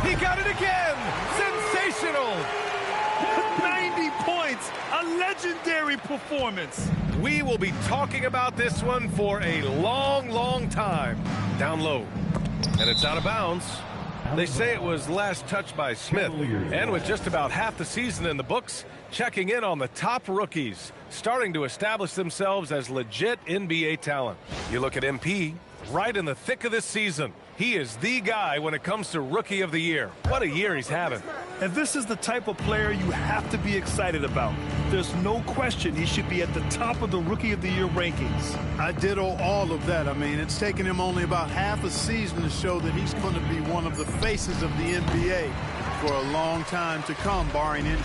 He got it again. Sensational. 90 points. A legendary performance. We will be talking about this one for a long, long time. Down low. And it's out of bounds. They say it was last touched by Smith. And with just about half the season in the books, checking in on the top rookies, starting to establish themselves as legit NBA talent. You look at MP, right in the thick of this season. He is the guy when it comes to Rookie of the Year. What a year he's having. And this is the type of player you have to be excited about. There's no question he should be at the top of the Rookie of the Year rankings. I ditto all of that. I mean, it's taken him only about half a season to show that he's going to be one of the faces of the NBA for a long time to come, barring injury.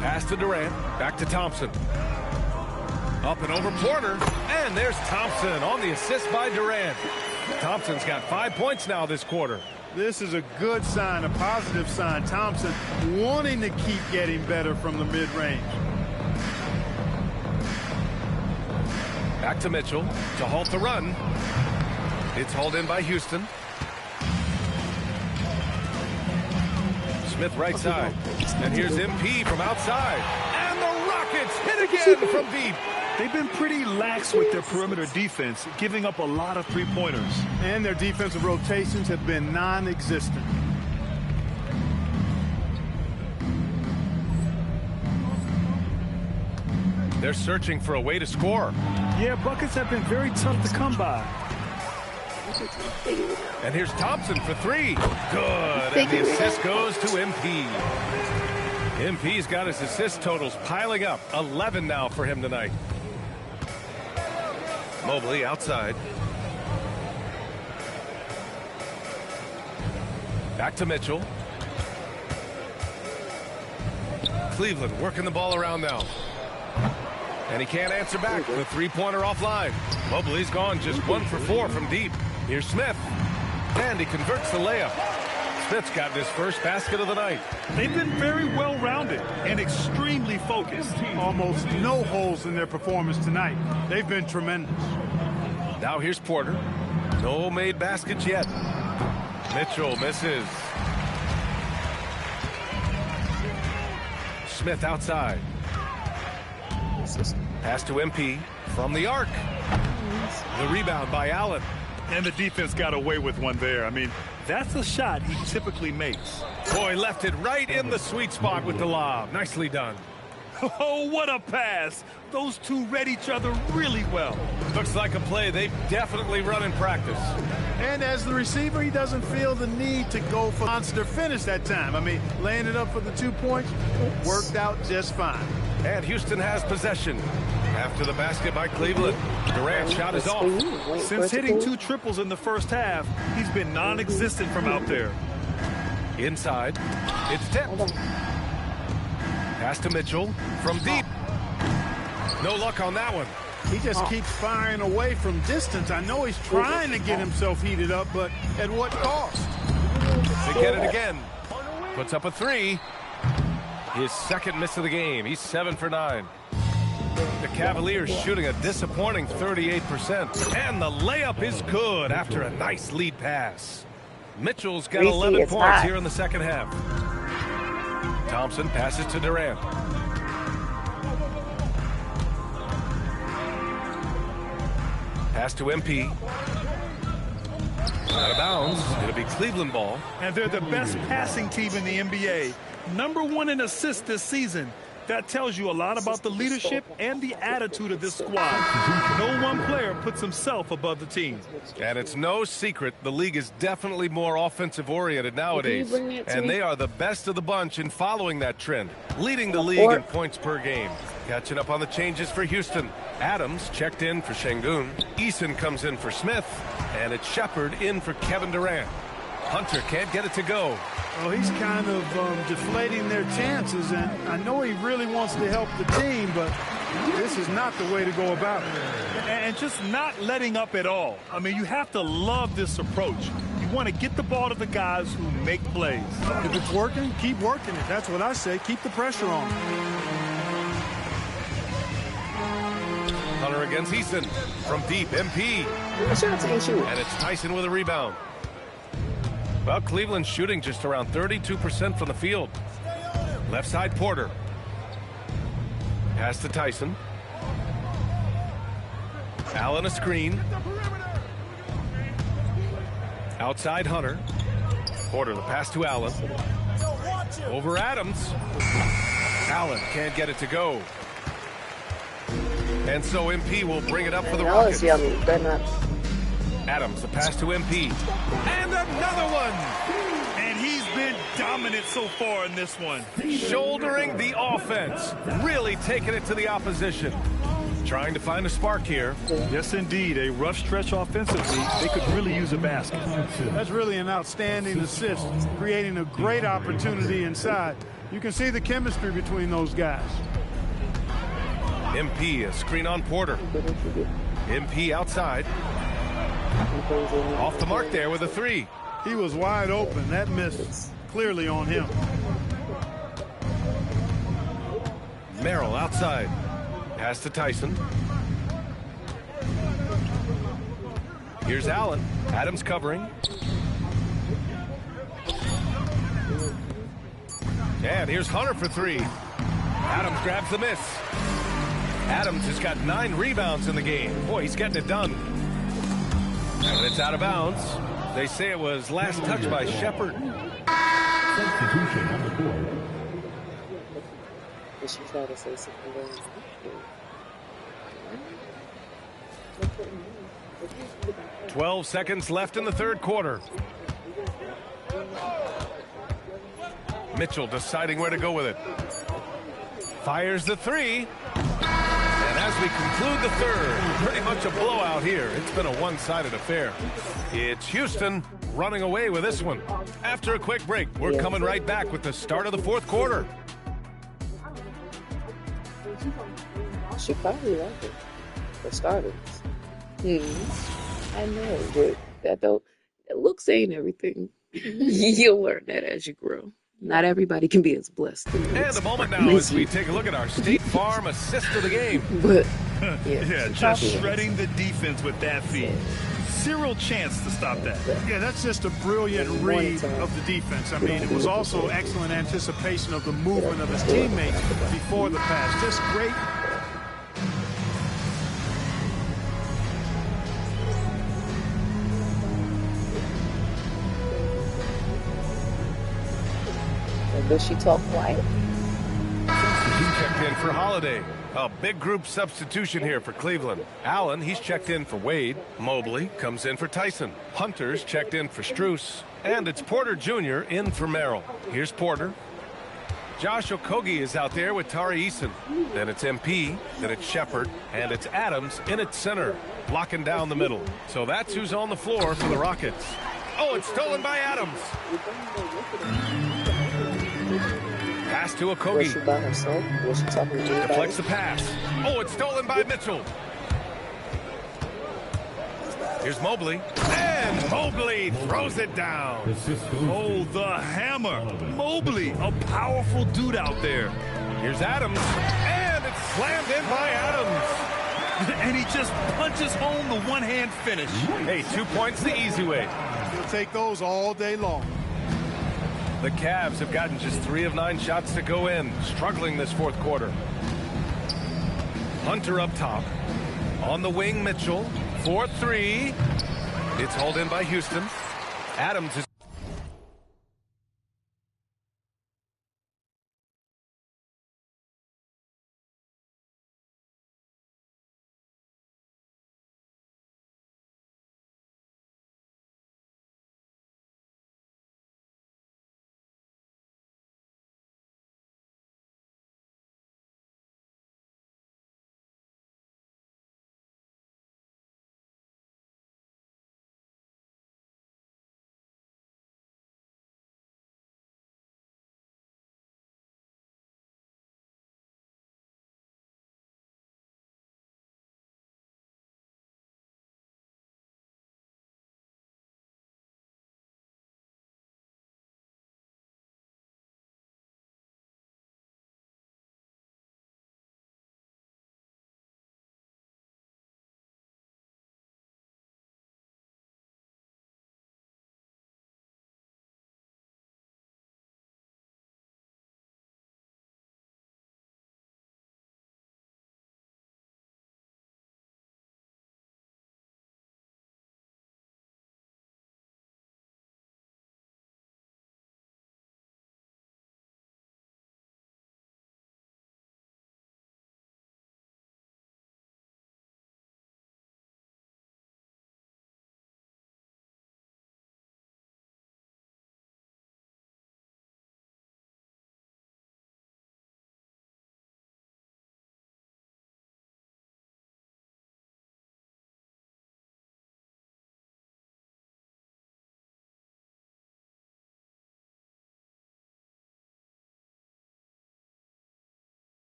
Pass to Durant, back to Thompson. Up and over Porter, and there's Thompson on the assist by Durant. Thompson's got 5 points now this quarter. This is a good sign, a positive sign. Thompson wanting to keep getting better from the mid-range. Back to Mitchell to halt the run. It's hauled in by Houston. Smith right side. And here's MP from outside. And the Rockets hit again from deep. They've been pretty lax with their perimeter defense, giving up a lot of three-pointers. And their defensive rotations have been non-existent. They're searching for a way to score. Yeah, buckets have been very tough to come by. And here's Thompson for three. Good. And the assist goes to MP. MP's got his assist totals piling up. 11 now for him tonight. Mobley outside. Back to Mitchell. Cleveland working the ball around now. And he can't answer back. The three-pointer offline. Mobley's gone just 1 for 4 from deep. Here's Smith. And he converts the layup. Smith's got his first basket of the night. They've been very well-rounded and extremely focused. Almost no holes in their performance tonight. They've been tremendous. Now here's Porter. No made baskets yet. Mitchell misses. Smith outside. Pass to MP from the arc. The rebound by Allen. And the defense got away with one there. I mean, that's a shot he typically makes. Boy, left it right in the sweet spot with the lob. Nicely done. Oh, what a pass. Those two read each other really well. Looks like a play they've definitely run in practice. And as the receiver, he doesn't feel the need to go for monster finish that time. I mean, laying it up for the 2 points worked out just fine. And Houston has possession. After the basket by Cleveland, Durant's shot is off. Since hitting 2 triples in the first half, he's been non-existent from out there. Inside, it's tipped. Pass to Mitchell from deep. No luck on that one. He just keeps firing away from distance. I know he's trying to get himself heated up, but at what cost? to get it again. Puts up a three. His second miss of the game. He's 7 for 9. The Cavaliers shooting a disappointing 38%. And the layup is good after a nice lead pass. Mitchell's got 11 points here in the second half. Thompson passes to Durant. Pass to MP. Out of bounds. It'll be Cleveland ball. And they're the best passing team in the NBA. #1 in assists this season. That tells you a lot about the leadership and the attitude of this squad. No one player puts himself above the team. And it's no secret the league is definitely more offensive-oriented nowadays. And they are the best of the bunch in following that trend, leading the league in points per game. Catching up on the changes for Houston. Adams checked in for Şengün. Eason comes in for Smith. And it's Shepard in for Kevin Durant. Hunter can't get it to go. Well, he's kind of deflating their chances, and I know he really wants to help the team, but this is not the way to go about it. And just not letting up at all. I mean, you have to love this approach. You want to get the ball to the guys who make plays. If it's working, keep working it. That's what I say. Keep the pressure on. Hunter against Eason. From deep, MP. And it's Tyson with a rebound. Well, Cleveland's shooting just around 32% from the field. Left side, Porter. Pass to Tyson. Allen a screen. Outside, Hunter. Porter, the pass to Allen. Over Adams. Allen can't get it to go. And so MP will bring it up for the Rockets. Adams, the pass to MP. And another one! And he's been dominant so far in this one. Shouldering the offense. Really taking it to the opposition. Trying to find a spark here. Yes, indeed. A rough stretch offensively. They could really use a basket. That's really an outstanding assist, creating a great opportunity inside. You can see the chemistry between those guys. MP, a screen on Porter. MP outside. Off the mark there with a three. He was wide open. That miss clearly on him. Merrill outside. Pass to Tyson. Here's Allen. Adams covering. And here's Hunter for three. Adams grabs the miss. Adams has got 9 rebounds in the game. Boy, he's getting it done. And it's out of bounds. They say it was last touched by Shepard. Substitution on the court. 12 seconds left in the third quarter. Mitchell deciding where to go with it. Fires the three. And as we conclude the third, pretty much a blowout here. It's been a one-sided affair. It's Houston running away with this one. After a quick break, we're coming right back with the start of the fourth quarter. She probably like it, for starters. I know, but that looks ain't everything. You'll learn that as you grow. Not everybody can be as blessed. And a moment now as we take a look at our State Farm assist of the game. But yeah, just shredding the defense with that feed. Zero chance to stop that. Yeah, that's just a brilliant read of the defense. I mean, it was also excellent anticipation of the movement of his teammates before the pass. Just great. Does she talk quiet? He checked in for Holiday. A big group substitution here for Cleveland. Allen, he's checked in for Wade. Mobley comes in for Tyson. Hunter's checked in for Strus. And it's Porter Jr. in for Merrill. Here's Porter. Josh Okogie is out there with Tari Eason. Then it's MP. Then it's Shepard. And it's Adams in at center, blocking down the middle. So that's who's on the floor for the Rockets. Oh, it's stolen by Adams. Pass to Okogie. Was she by herself? Was she talking to anybody? Deflects the pass. Oh, it's stolen by Mitchell. Here's Mobley. And And Mobley throws it down. Oh, the hammer. Mobley, a powerful dude out there. Here's Adams. And it's slammed in by Adams. And he just punches home the one-hand finish. Hey, 2 points the easy way. He'll take those all day long. The Cavs have gotten just 3 of 9 shots to go in, struggling this fourth quarter. Hunter up top. On the wing, Mitchell. 4-3. It's hauled in by Houston. Adams is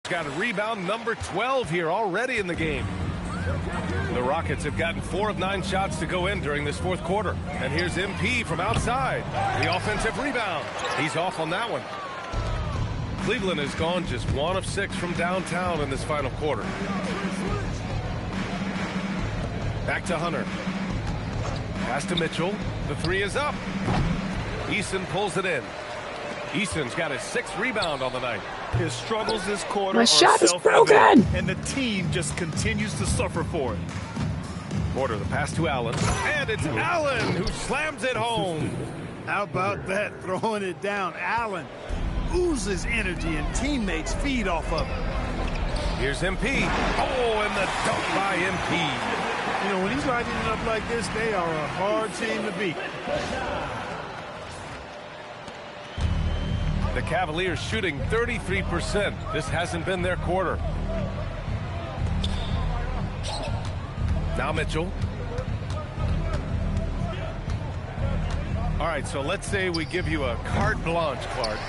Got a rebound number 12 here already in the game. The Rockets have gotten 4 of 9 shots to go in during this fourth quarter. And here's MP from outside. The offensive rebound. He's off on that one. Cleveland has gone just 1 of 6 from downtown in this final quarter. Back to Hunter. Pass to Mitchell. The 3 is up. Eason pulls it in. Eason's got his 6th rebound on the night. His struggles this quarter My are shot is self-evident, broken. and the team just continues to suffer for it. Porter, the pass to Allen. And it's Allen who slams it home. How about that? Throwing it down. Allen oozes energy and teammates feed off of it. Here's MP. Oh, and the dunk by MP. You know, when he's lighting it up like this, they are a hard team to beat. The Cavaliers shooting 33%. This hasn't been their quarter. Now Mitchell. All right, so let's say we give you a carte blanche, Clark.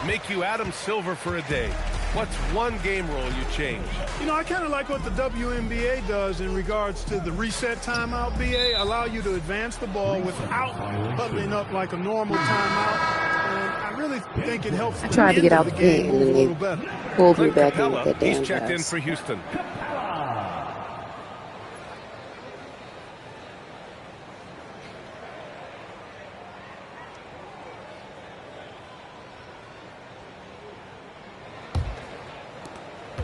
Make you Adam Silver for a day. What's one game rule you change? You know, I kind of like what the WNBA does in regards to the reset timeout, BA. Allow you to advance the ball without huddling up like a normal timeout. And I really think it helps. I tried to get out the game and then they pulled me back in with that damn He's checked in pass. for Houston.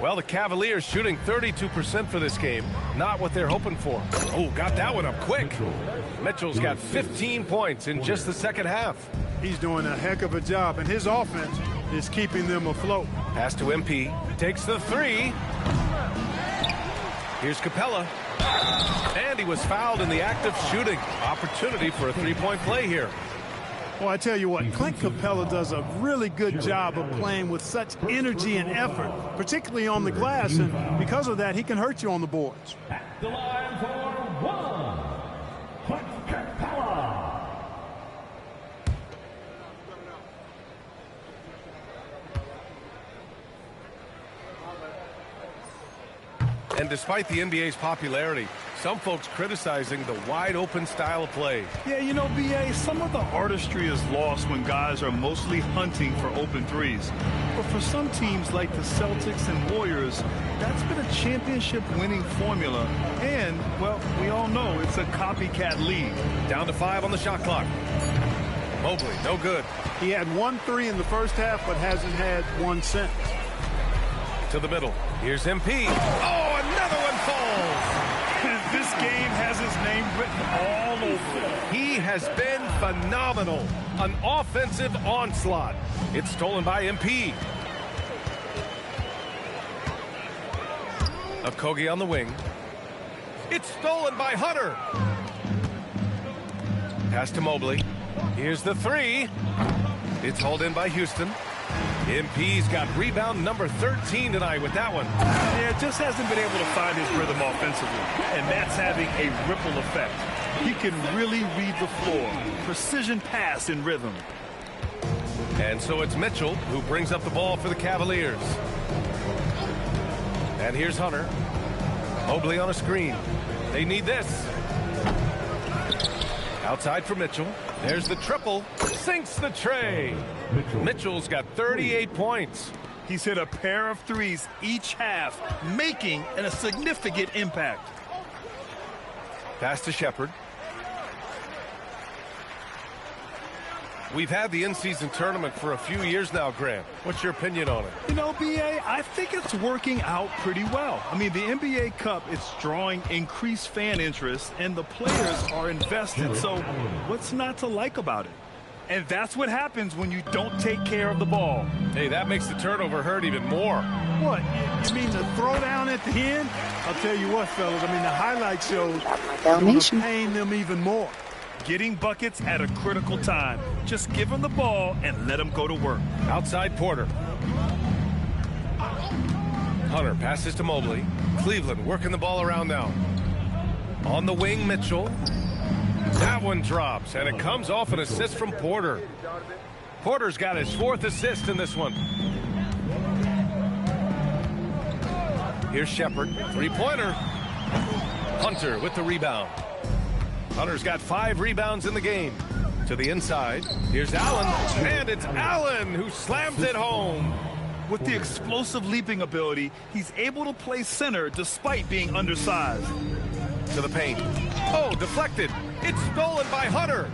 Well, the Cavaliers shooting 32% for this game. Not what they're hoping for. Oh, got that one up quick. Mitchell's got 15 points in just the second half. He's doing a heck of a job, and his offense is keeping them afloat. Pass to MP. Takes the 3. Here's Capella. And he was fouled in the act of shooting. Opportunity for a 3-point play here. Well, I tell you what, Clint Capella does a really good job of playing with such energy and effort, particularly on the glass, and because of that, he can hurt you on the boards. The line for 1, Clint Capella. And despite the NBA's popularity, some folks criticizing the wide-open style of play. Yeah, you know, BA, some of the artistry is lost when guys are mostly hunting for open threes. But for some teams like the Celtics and Warriors, that's been a championship-winning formula. And, well, we all know it's a copycat league. Down to 5 on the shot clock. Mobley, no good. He had 1 3 in the first half, but hasn't had 1 since. To the middle. Here's MP. Oh, another one falls. This game has his name written all over it. He has been phenomenal. An offensive onslaught. It's stolen by MP. Okogie on the wing. It's stolen by Hunter. Pass to Mobley. Here's the 3. It's hauled in by Houston. MP's got rebound number 13 tonight with that one. Yeah, just hasn't been able to find his rhythm offensively, and that's having a ripple effect. He can really read the floor. Precision pass in rhythm. And so it's Mitchell who brings up the ball for the Cavaliers. And here's Hunter. Mobley on a screen. They need this. Outside for Mitchell. There's the triple. Sinks the tray. Mitchell's got 38 points. He's hit a pair of threes each half, making a significant impact. Pass to Shepherd. We've had the in-season tournament for a few years now, Grant. What's your opinion on it? You know, BA, I think it's working out pretty well. I mean, the NBA Cup, it's drawing increased fan interest, and the players are invested. So what's not to like about it? And that's what happens when you don't take care of the ball. Hey, that makes the turnover hurt even more. What? You mean the throwdown at the end? I'll tell you what, fellas. I mean, the highlight shows going to pain them even more. Getting buckets at a critical time. Just give them the ball and let them go to work. Outside Porter. Hunter passes to Mobley. Cleveland working the ball around now. On the wing, Mitchell. That one drops, and it comes off an assist from Porter. Porter's got his 4th assist in this one. Here's Shepard, three-pointer. Hunter with the rebound. Hunter's got 5 rebounds in the game. To the inside, here's Allen, and it's Allen who slams it home. With the explosive leaping ability, he's able to play center despite being undersized. To the paint. Oh, deflected. It's stolen by Hunter.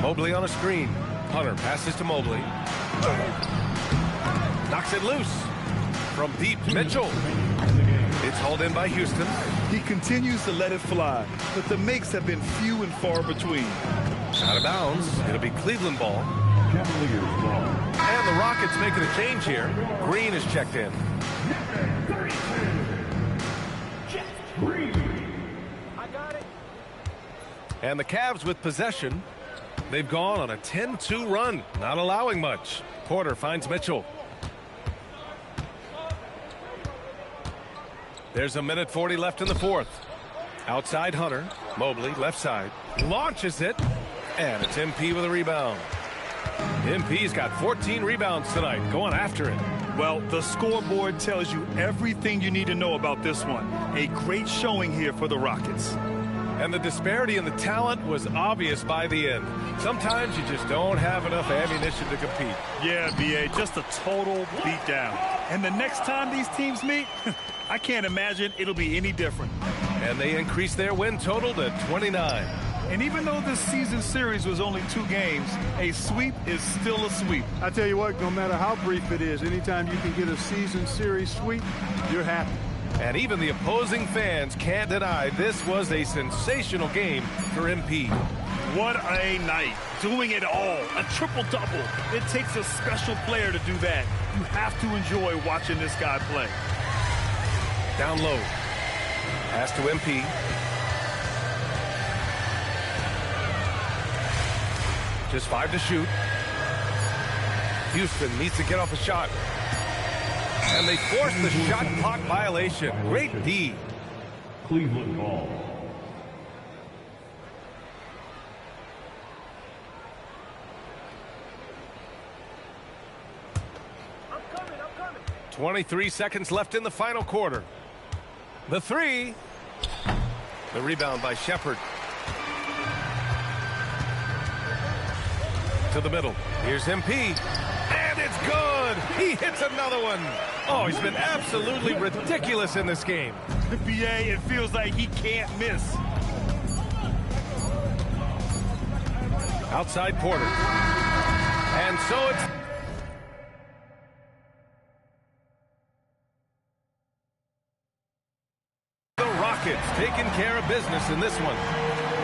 Mobley on a screen. Hunter passes to Mobley. Knocks it loose. From deep, Mitchell. It's hauled in by Houston. He continues to let it fly, but the makes have been few and far between. Out of bounds. It'll be Cleveland ball. And the Rockets making a change here. Green is checked in. And the Cavs with possession. They've gone on a 10-2 run, not allowing much. Porter finds Mitchell. There's 1:40 left in the fourth. Outside Hunter. Mobley, left side. Launches it. And it's MP with a rebound. MP's got 14 rebounds tonight, going after it. Well, the scoreboard tells you everything you need to know about this one. A great showing here for the Rockets. And the disparity in the talent was obvious by the end. Sometimes you just don't have enough ammunition to compete. Yeah, B.A., just a total beatdown. And the next time these teams meet, I can't imagine it'll be any different. And they increased their win total to 29. And even though this season series was only 2 games, a sweep is still a sweep. I tell you what, no matter how brief it is, anytime you can get a season series sweep, you're happy. And even the opposing fans can't deny this was a sensational game for MP. What a night. Doing it all. A triple-double. It takes a special player to do that. You have to enjoy watching this guy play. Down low. Pass to MP. Just 5 to shoot. Houston needs to get off a shot. And they force the shot clock violation. Great D. Cleveland ball. I'm coming. 23 seconds left in the final quarter. The three. The rebound by Shepard. To the middle. Here's MP. And it's good. He hits another one. Oh, he's been absolutely ridiculous in this game. The BA, it feels like he can't miss. Outside Porter. And so it's... the Rockets taking care of business in this one.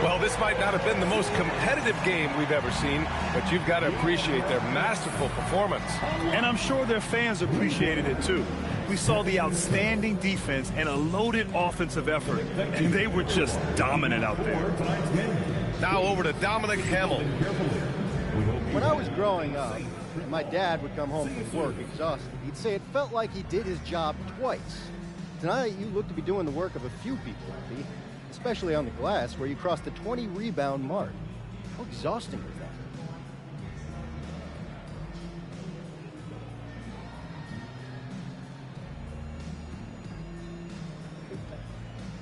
Well, this might not have been the most competitive game we've ever seen, but you've got to appreciate their masterful performance. And I'm sure their fans appreciated it too. We saw the outstanding defense and a loaded offensive effort, and they were just dominant out there. Now over to Dominic Hamill. When I was growing up, my dad would come home from work exhausted. He'd say it felt like he did his job twice. Tonight, you look to be doing the work of a few people, Andy. Especially on the glass, where you crossed the 20-rebound mark. How exhausting was that?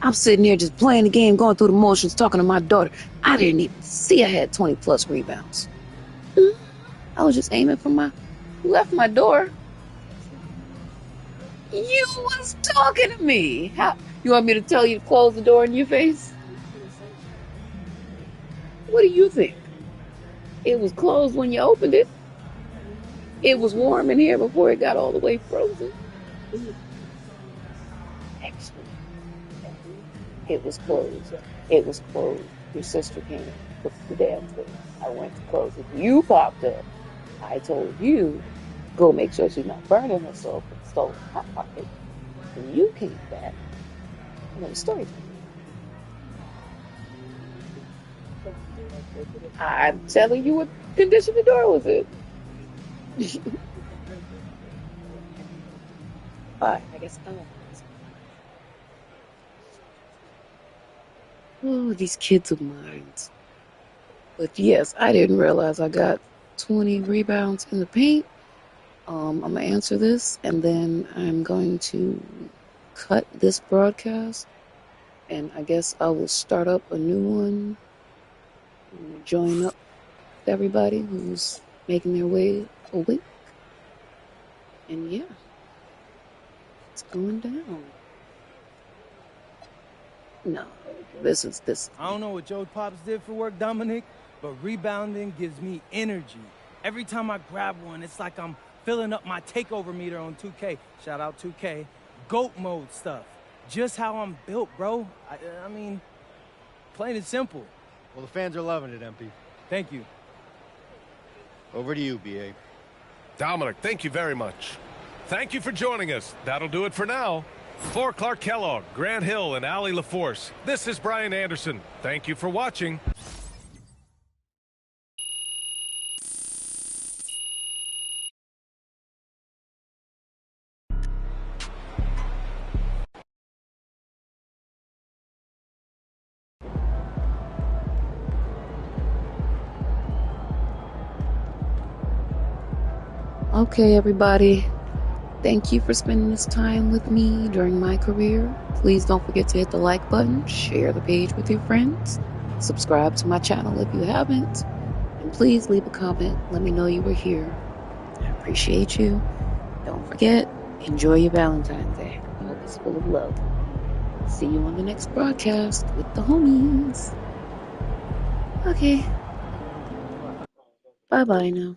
I'm sitting here just playing the game, going through the motions, talking to my daughter. I didn't even see I had 20-plus rebounds. I was just aiming for my... left my door. You was talking to me. How... You want me to tell you to close the door in your face? What do you think? It was closed when you opened it. It was warm in here before it got all the way frozen. Actually, it was closed. It was closed. Your sister came in, put the damn thing. I went to close it. You popped up. I told you, go make sure she's not burning herself with stolen hot pocket. And you came back. Another story. I'm telling you what condition the door was in. Alright, I guess oh, these kids of mine. But yes, I didn't realize I got 20 rebounds in the paint. I'm going to answer this, and then I'm going to cut this broadcast, and I guess I will start up a new one, join up with everybody who's making their way awake. And yeah, it's going down. No, this is. I don't know what Joe Pops did for work, Dominic, but rebounding gives me energy. Every time I grab one, it's like I'm filling up my takeover meter on 2K. Shout out 2K. GOAT mode stuff. Just how I'm built, bro. I mean, plain and simple. Well, the fans are loving it, MP. Thank you. Over to you, BA. Dominic, thank you very much. Thank you for joining us. That'll do it for now. For Clark Kellogg, Grant Hill, and Allie LaForce, this is Brian Anderson. Thank you for watching. Okay, everybody. Thank you for spending this time with me during my career. Please don't forget to hit the like button, share the page with your friends, subscribe to my channel if you haven't, and please leave a comment. Let me know you were here. I appreciate you. Don't forget, enjoy your Valentine's Day. I hope it's full of love. See you on the next broadcast with the homies. Okay. Bye-bye now.